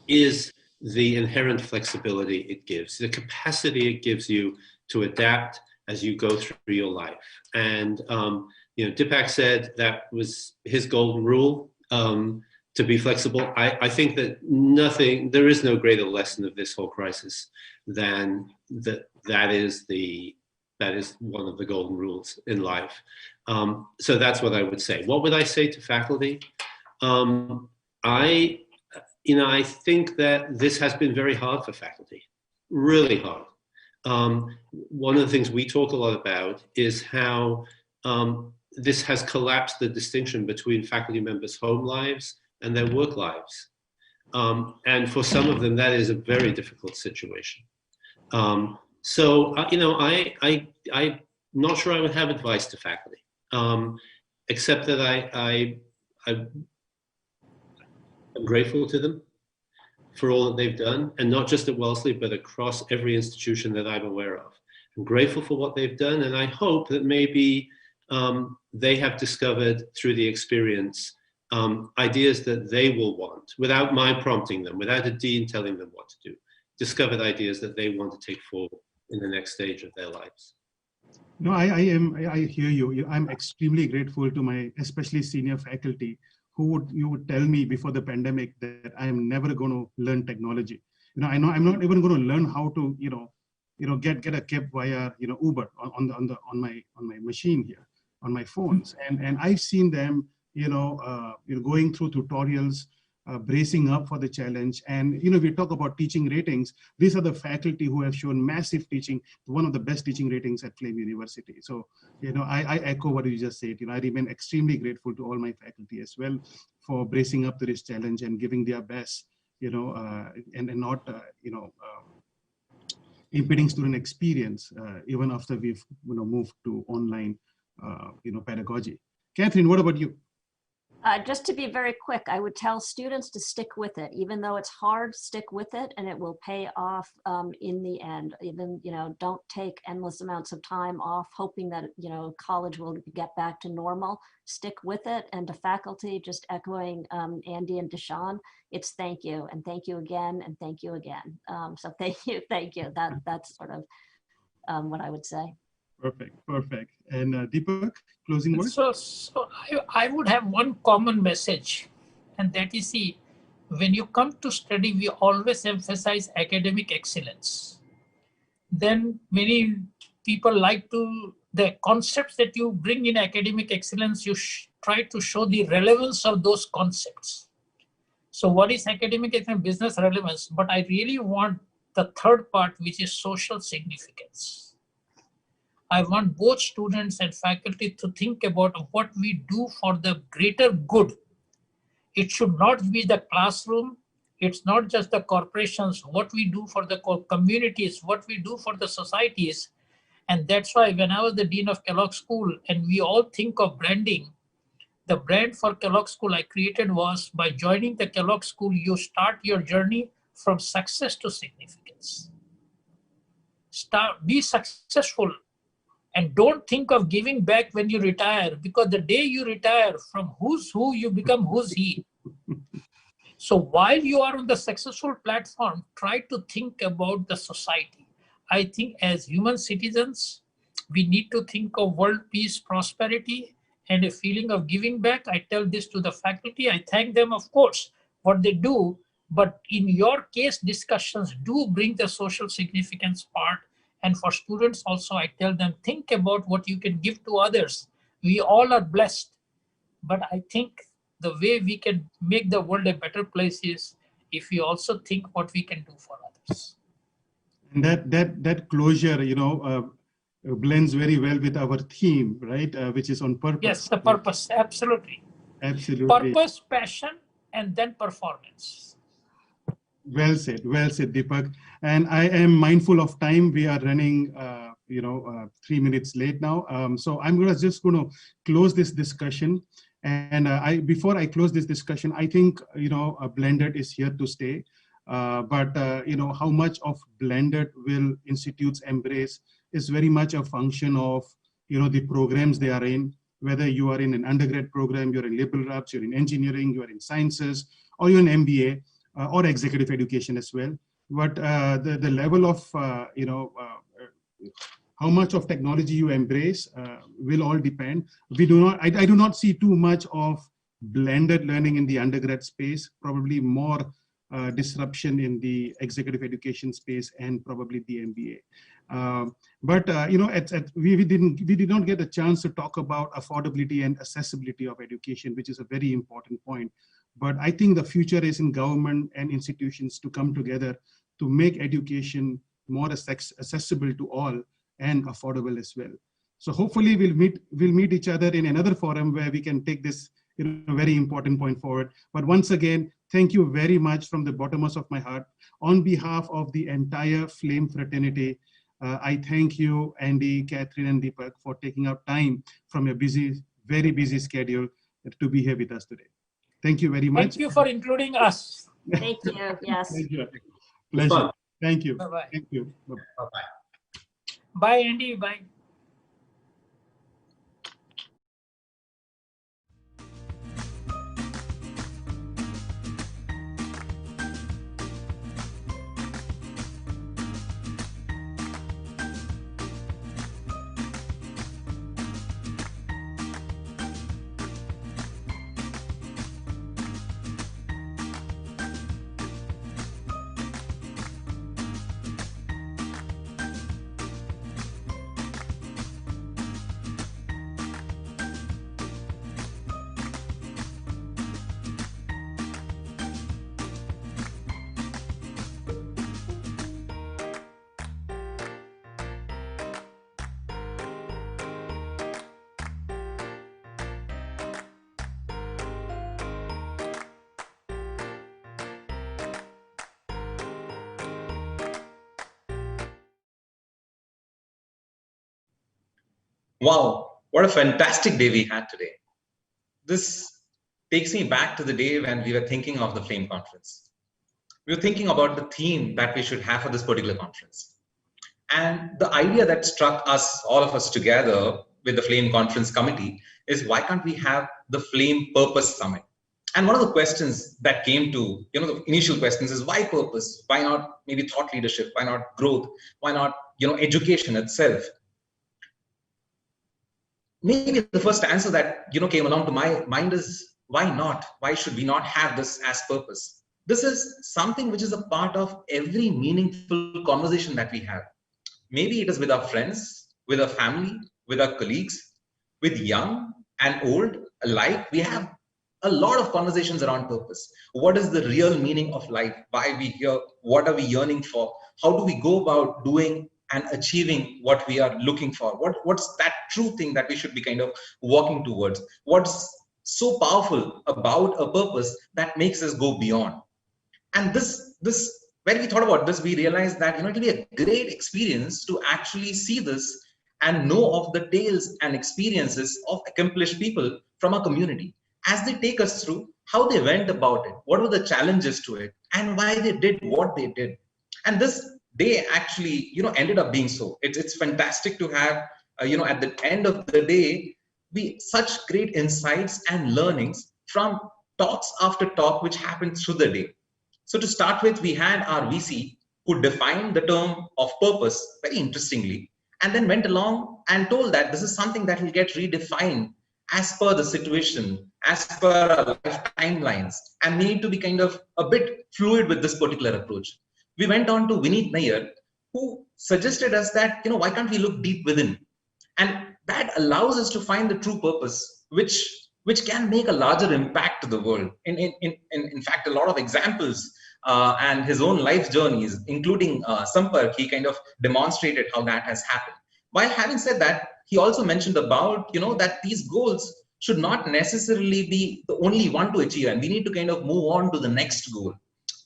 is the inherent flexibility it gives, the capacity it gives you to adapt as you go through your life. And Deepak said that was his golden rule, to be flexible. I think that there is no greater lesson of this whole crisis than that is one of the golden rules in life. So that's what I would say. What would I say to faculty? I think that this has been very hard for faculty, really hard. One of the things we talk a lot about is how this has collapsed the distinction between faculty members' home lives and their work lives. And for some of them, that is a very difficult situation. I'm not sure I would have advice to faculty, except that I'm grateful to them for all that they've done, and not just at Wellesley, but across every institution that I'm aware of. I'm grateful for what they've done, and I hope that maybe they have discovered through the experience ideas that they will want, without my prompting them, without a dean telling them what to do, discovered ideas that they want to take forward in the next stage of their lives. No, I hear you. I'm extremely grateful to my, especially senior faculty, you would tell me before the pandemic that I am never going to learn technology. I know I'm not even going to learn how to, get a cab via, Uber on my machine here, on my phones. And I've seen them, going through tutorials, bracing up for the challenge. And, we talk about teaching ratings. These are the faculty who have shown massive teaching, one of the best teaching ratings at Flame University. So, I echo what you just said. I remain extremely grateful to all my faculty as well for bracing up to this challenge and giving their best, and not, impeding student experience, even after we've, moved to online, pedagogy. Catherine, what about you? Just to be very quick, I would tell students to stick with it, even though it's hard, stick with it and it will pay off in the end. Even, don't take endless amounts of time off hoping that, college will get back to normal. Stick with it. And to faculty, just echoing Andy and Deshaun, it's thank you and thank you again and thank you again. So thank you. That's sort of what I would say. Perfect. And Deepak, closing words? So I would have one common message, and that is, see, when you come to study, we always emphasize academic excellence. Then many people the concepts that you bring in academic excellence, you try to show the relevance of those concepts. So what is academic excellence? Business relevance. But I really want the third part, which is social significance. I want both students and faculty to think about what we do for the greater good. It should not be the classroom. It's not just the corporations, what we do for the communities, what we do for the societies. And that's why when I was the Dean of Kellogg School and we all think of branding, the brand for Kellogg School I created was, by joining the Kellogg School, you start your journey from success to significance. Be successful. And don't think of giving back when you retire, because the day you retire, from who's who, you become who's he. So while you are on the successful platform, try to think about the society. I think as human citizens, we need to think of world peace, prosperity, and a feeling of giving back. I tell this to the faculty. I thank them, of course, what they do. But in your case discussions, do bring the social significance part. And for students also, I tell them, think about what you can give to others. We all are blessed. But I think the way we can make the world a better place is if we also think what we can do for others. And that closure, blends very well with our theme, right? Which is on purpose. Yes, the purpose, absolutely. Absolutely. Purpose, passion, and then performance. Well said, Deepak. And I am mindful of time. We are running, 3 minutes late now. So I'm just going to close this discussion. And before I close this discussion, I think, blended is here to stay. But how much of blended will institutes embrace is very much a function of the programs they are in, whether you are in an undergrad program, you're in liberal arts, you're in engineering, you're in sciences, or you're in MBA or executive education as well. But the level of, how much of technology you embrace will all depend. I do not see too much of blended learning in the undergrad space, probably more disruption in the executive education space and probably the MBA. We did not get a chance to talk about affordability and accessibility of education, which is a very important point. But I think the future is in government and institutions to come together to make education more accessible to all and affordable as well. So hopefully we'll meet each other in another forum where we can take this very important point forward. But once again, thank you very much from the bottommost of my heart. On behalf of the entire Flame fraternity, I thank you, Andy, Catherine, and Deepak, for taking out time from your very busy schedule to be here with us today. Thank you very much. Thank you for including us. Thank you. Yes. Thank you. Pleasure. Thank you. Bye-bye. Thank you. Bye-bye. Bye, Andy. Bye. Wow, what a fantastic day we had today. This takes me back to the day when we were thinking of the Flame Conference. We were thinking about the theme that we should have for this particular conference. And the idea that struck us, all of us together with the Flame Conference Committee, is why can't we have the Flame Purpose Summit? And one of the questions that came to, the initial questions is why purpose? Why not maybe thought leadership? Why not growth? Why not, education itself? Maybe the first answer that, came along to my mind is why not? Why should we not have this as purpose? This is something which is a part of every meaningful conversation that we have. Maybe it is with our friends, with our family, with our colleagues, with young and old alike. We have a lot of conversations around purpose. What is the real meaning of life? Why are we here? What are we yearning for? How do we go about doing and achieving what we are looking for? What's that true thing that we should be kind of walking towards? What's so powerful about a purpose that makes us go beyond? And when we thought about this, we realized that, it'll be a great experience to actually see this and know of the tales and experiences of accomplished people from our community as they take us through how they went about it, what were the challenges to it, and why they did what they did. And this day actually, ended up being so. It's fantastic to have, at the end of the day, such great insights and learnings from talks after talk which happened through the day. So to start with, we had our VC who defined the term of purpose very interestingly, and then went along and told that this is something that will get redefined as per the situation, as per our life timelines, and we need to be kind of a bit fluid with this particular approach. We went on to Vineet Nair, who suggested us that, why can't we look deep within? And that allows us to find the true purpose, which can make a larger impact to the world. In fact, a lot of examples and his own life journeys, including Sampark, he kind of demonstrated how that has happened. While having said that, he also mentioned about, that these goals should not necessarily be the only one to achieve, and we need to kind of move on to the next goal.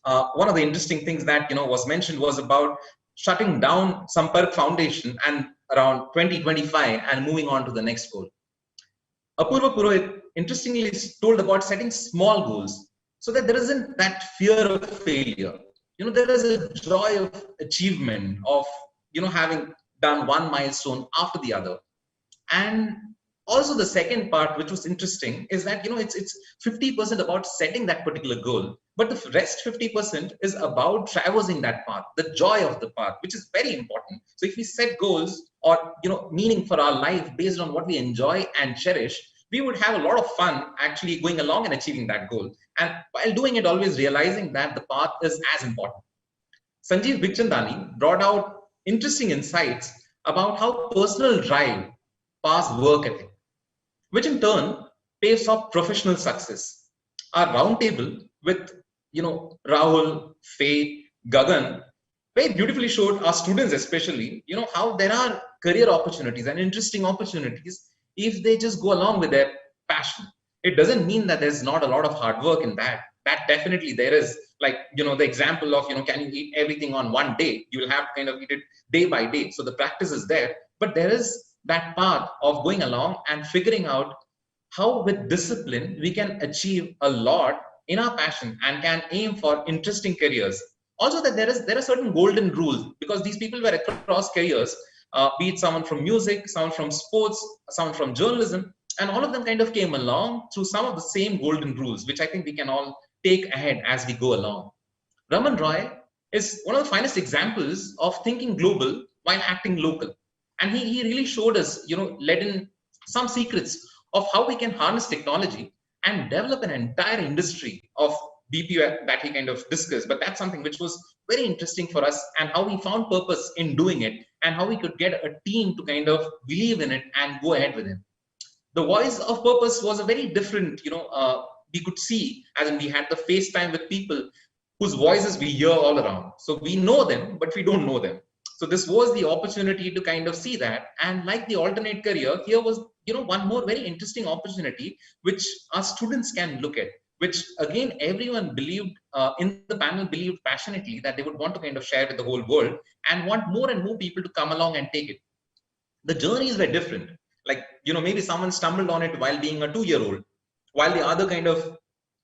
One of the interesting things that, was mentioned was about shutting down Sampark Foundation and around 2025 and moving on to the next goal. Apurva Purohit interestingly told about setting small goals so that there isn't that fear of failure. There is a joy of achievement of, having done one milestone after the other. And also the second part, which was interesting, is that, you know, it's 50% about setting that particular goal, but the rest 50% is about traversing that path, the joy of the path, which is very important. So if we set goals or, you know, meaning for our life based on what we enjoy and cherish, we would have a lot of fun actually going along and achieving that goal. And while doing it, always realizing that the path is as important. Sanjeev Bikhchandani brought out interesting insights about how personal drive powers work ethic, which in turn paves off professional success. Our roundtable with, you know, Rahul, Faye, Gagan very beautifully showed our students especially, you know, how there are career opportunities and interesting opportunities if they just go along with their passion. It doesn't mean that there's not a lot of hard work in that. That definitely there is. Like, you know, the example of, you know, can you eat everything on one day? You will have to kind of eat it day by day. So the practice is there, but there is that path of going along and figuring out how with discipline we can achieve a lot in our passion and can aim for interesting careers. Also that there are certain golden rules, because these people were across careers, be it someone from music, someone from sports, someone from journalism, and all of them kind of came along through some of the same golden rules, which I think we can all take ahead as we go along. Raman Roy is one of the finest examples of thinking global while acting local. And he really showed us, you know, let in some secrets of how we can harness technology and develop an entire industry of BPO that he kind of discussed. But that's something which was very interesting for us, and how we found purpose in doing it, and how we could get a team to kind of believe in it and go ahead with it. The voice of purpose was a very different, you know, we could see, as in we had the FaceTime with people whose voices we hear all around. So we know them, but we don't know them. So this was the opportunity to kind of see that. And like the alternate career, here was, you know, one more very interesting opportunity which our students can look at, which again, everyone believed in the panel believed passionately that they would want to kind of share with the whole world and want more and more people to come along and take it. The journeys were different. Like, you know, maybe someone stumbled on it while being a 2-year-old, while the other kind of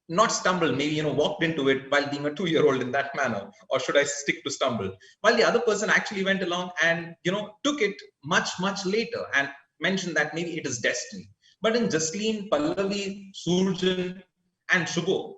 not stumbled, maybe, you know, walked into it while being a 2-year-old in that manner, or should I stick to stumble? While the other person actually went along and, you know, took it much, much later and mentioned that maybe it is destiny. But in Jasleen, Pallavi, Surjan, and Shubho,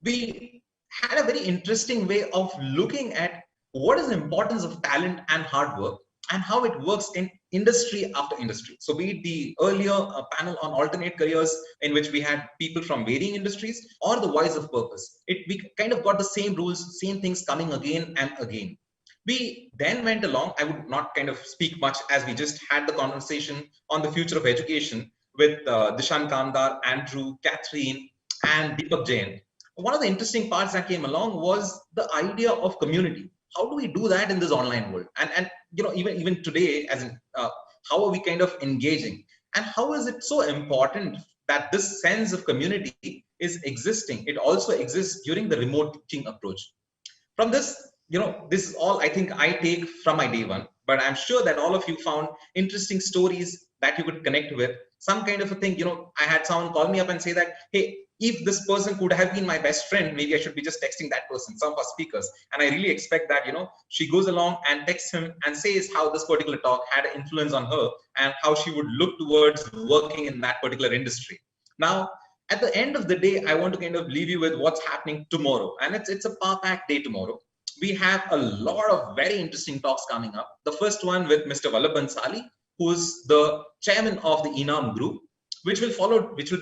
we had a very interesting way of looking at what is the importance of talent and hard work, and how it works in industry after industry. So be it the earlier panel on alternate careers, in which we had people from varying industries, or the voice of purpose. We kind of got the same rules, same things coming again and again. We then went along, I would not kind of speak much, as we just had the conversation on the future of education with Dishan Kamdar, Andrew, Catherine, and Deepak Jain. One of the interesting parts that came along was the idea of community. How do we do that in this online world? And you know, even today, as in how are we kind of engaging, and how is it so important that this sense of community is existing? It also exists during the remote teaching approach. From this, you know, this is all I think I take from my day one, but I'm sure that all of you found interesting stories that you could connect with. Some kind of a thing, you know, I had someone call me up and say that, hey, if this person could have been my best friend, maybe I should be just texting that person, some of our speakers. And I really expect that, you know, she goes along and texts him and says how this particular talk had an influence on her and how she would look towards working in that particular industry. Now, at the end of the day, I want to kind of leave you with what's happening tomorrow. And it's a power-packed day tomorrow. We have a lot of very interesting talks coming up. The first one with Mr. Vallabh Bansali, who's the chairman of the Enam group, which will be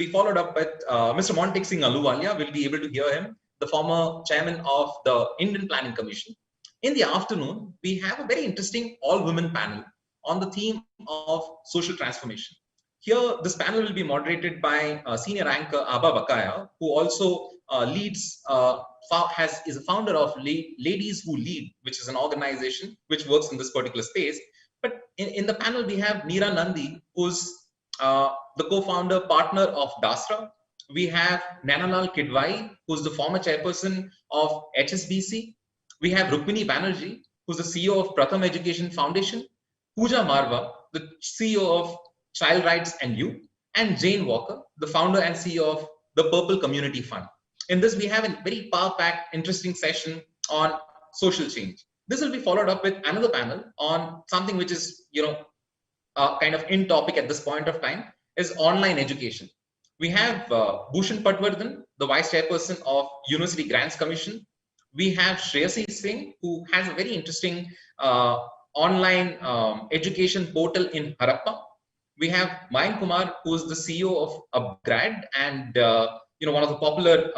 followed up with Mr. Montek Singh Aluwalia. We'll be able to hear him, the former chairman of the Indian Planning Commission. In the afternoon, we have a very interesting all-women panel on the theme of social transformation. Here, this panel will be moderated by senior anchor Abha Bakaya, who also is a founder of Ladies Who Lead, which is an organization which works in this particular space. But in the panel, we have Neera Nandi, who's the co-founder partner of Dasra. We have Nanalal Kidwai, who's the former chairperson of HSBC. We have Rukmini Banerjee, who's the CEO of Pratham Education Foundation. Pooja Marva, the CEO of Child Rights and Youth. And Jane Walker, the founder and CEO of the Purple Community Fund. In this, we have a very power-packed, interesting session on social change. This will be followed up with another panel on something which is, you know, kind of in topic at this point of time is online education. We have Bhushan Patwardhan, the Vice Chairperson of University Grants Commission. We have Shreyasi Singh, who has a very interesting online education portal in Harappa. We have Mayank Kumar, who is the CEO of Upgrad and one of the popular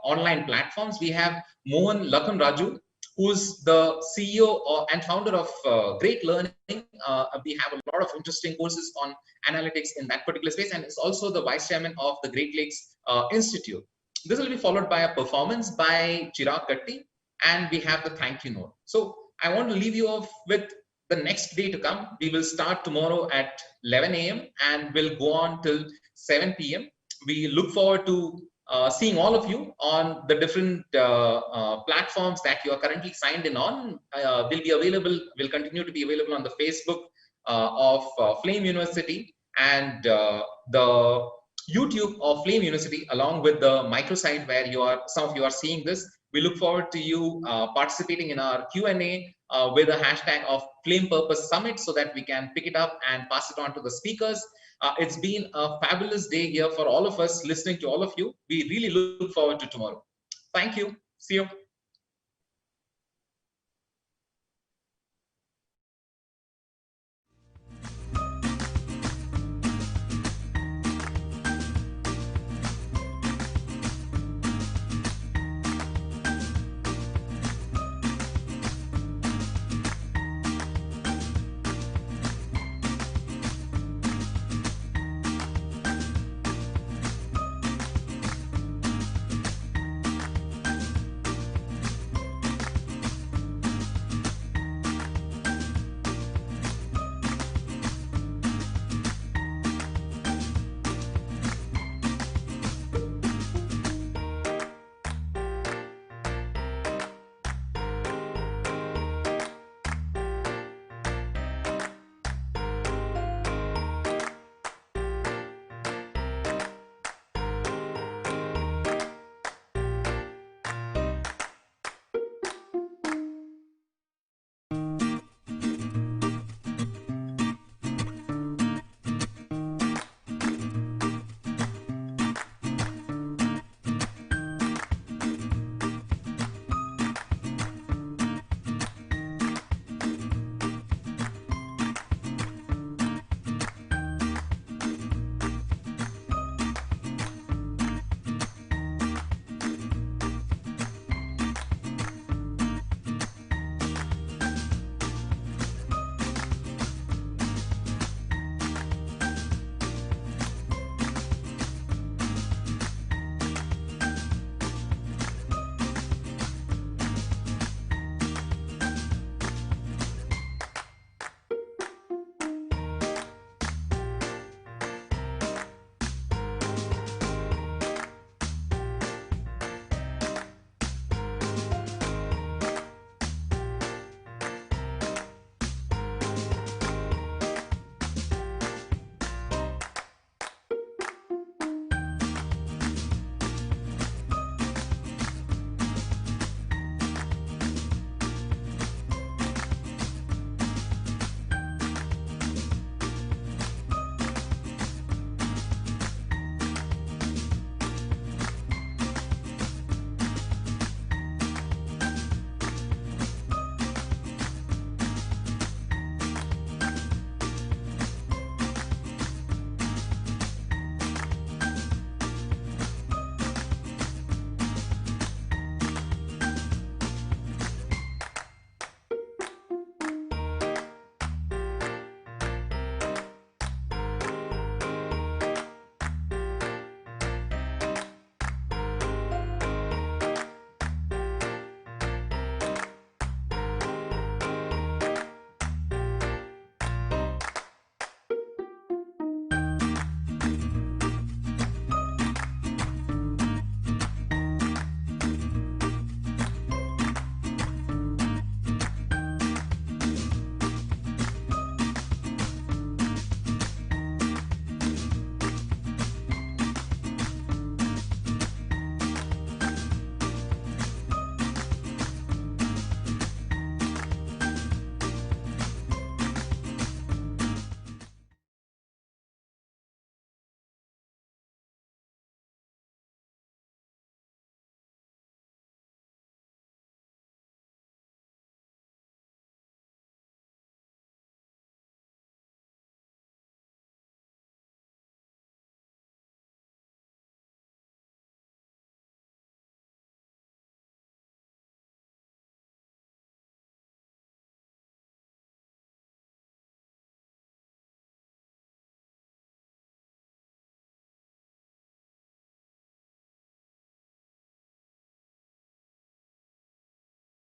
online platforms. We have Mohan Lakhan Raju, who's the CEO and founder of Great Learning. We have a lot of interesting courses on analytics in that particular space, and is also the vice chairman of the Great Lakes Institute. This will be followed by a performance by Chirag Katti, and we have the thank you note. So I want to leave you off with the next day to come. We will start tomorrow at 11 a.m. and we'll go on till 7 p.m. We look forward to seeing all of you on the different platforms that you are currently signed in on. Will continue to be available on the Facebook of Flame University and the YouTube of Flame University, along with the microsite where some of you are seeing this. We look forward to you participating in our Q&A with a hashtag of Flame Purpose Summit, so that we can pick it up and pass it on to the speakers. It's been a fabulous day here for all of us, listening to all of you. We really look forward to tomorrow. Thank you. See you.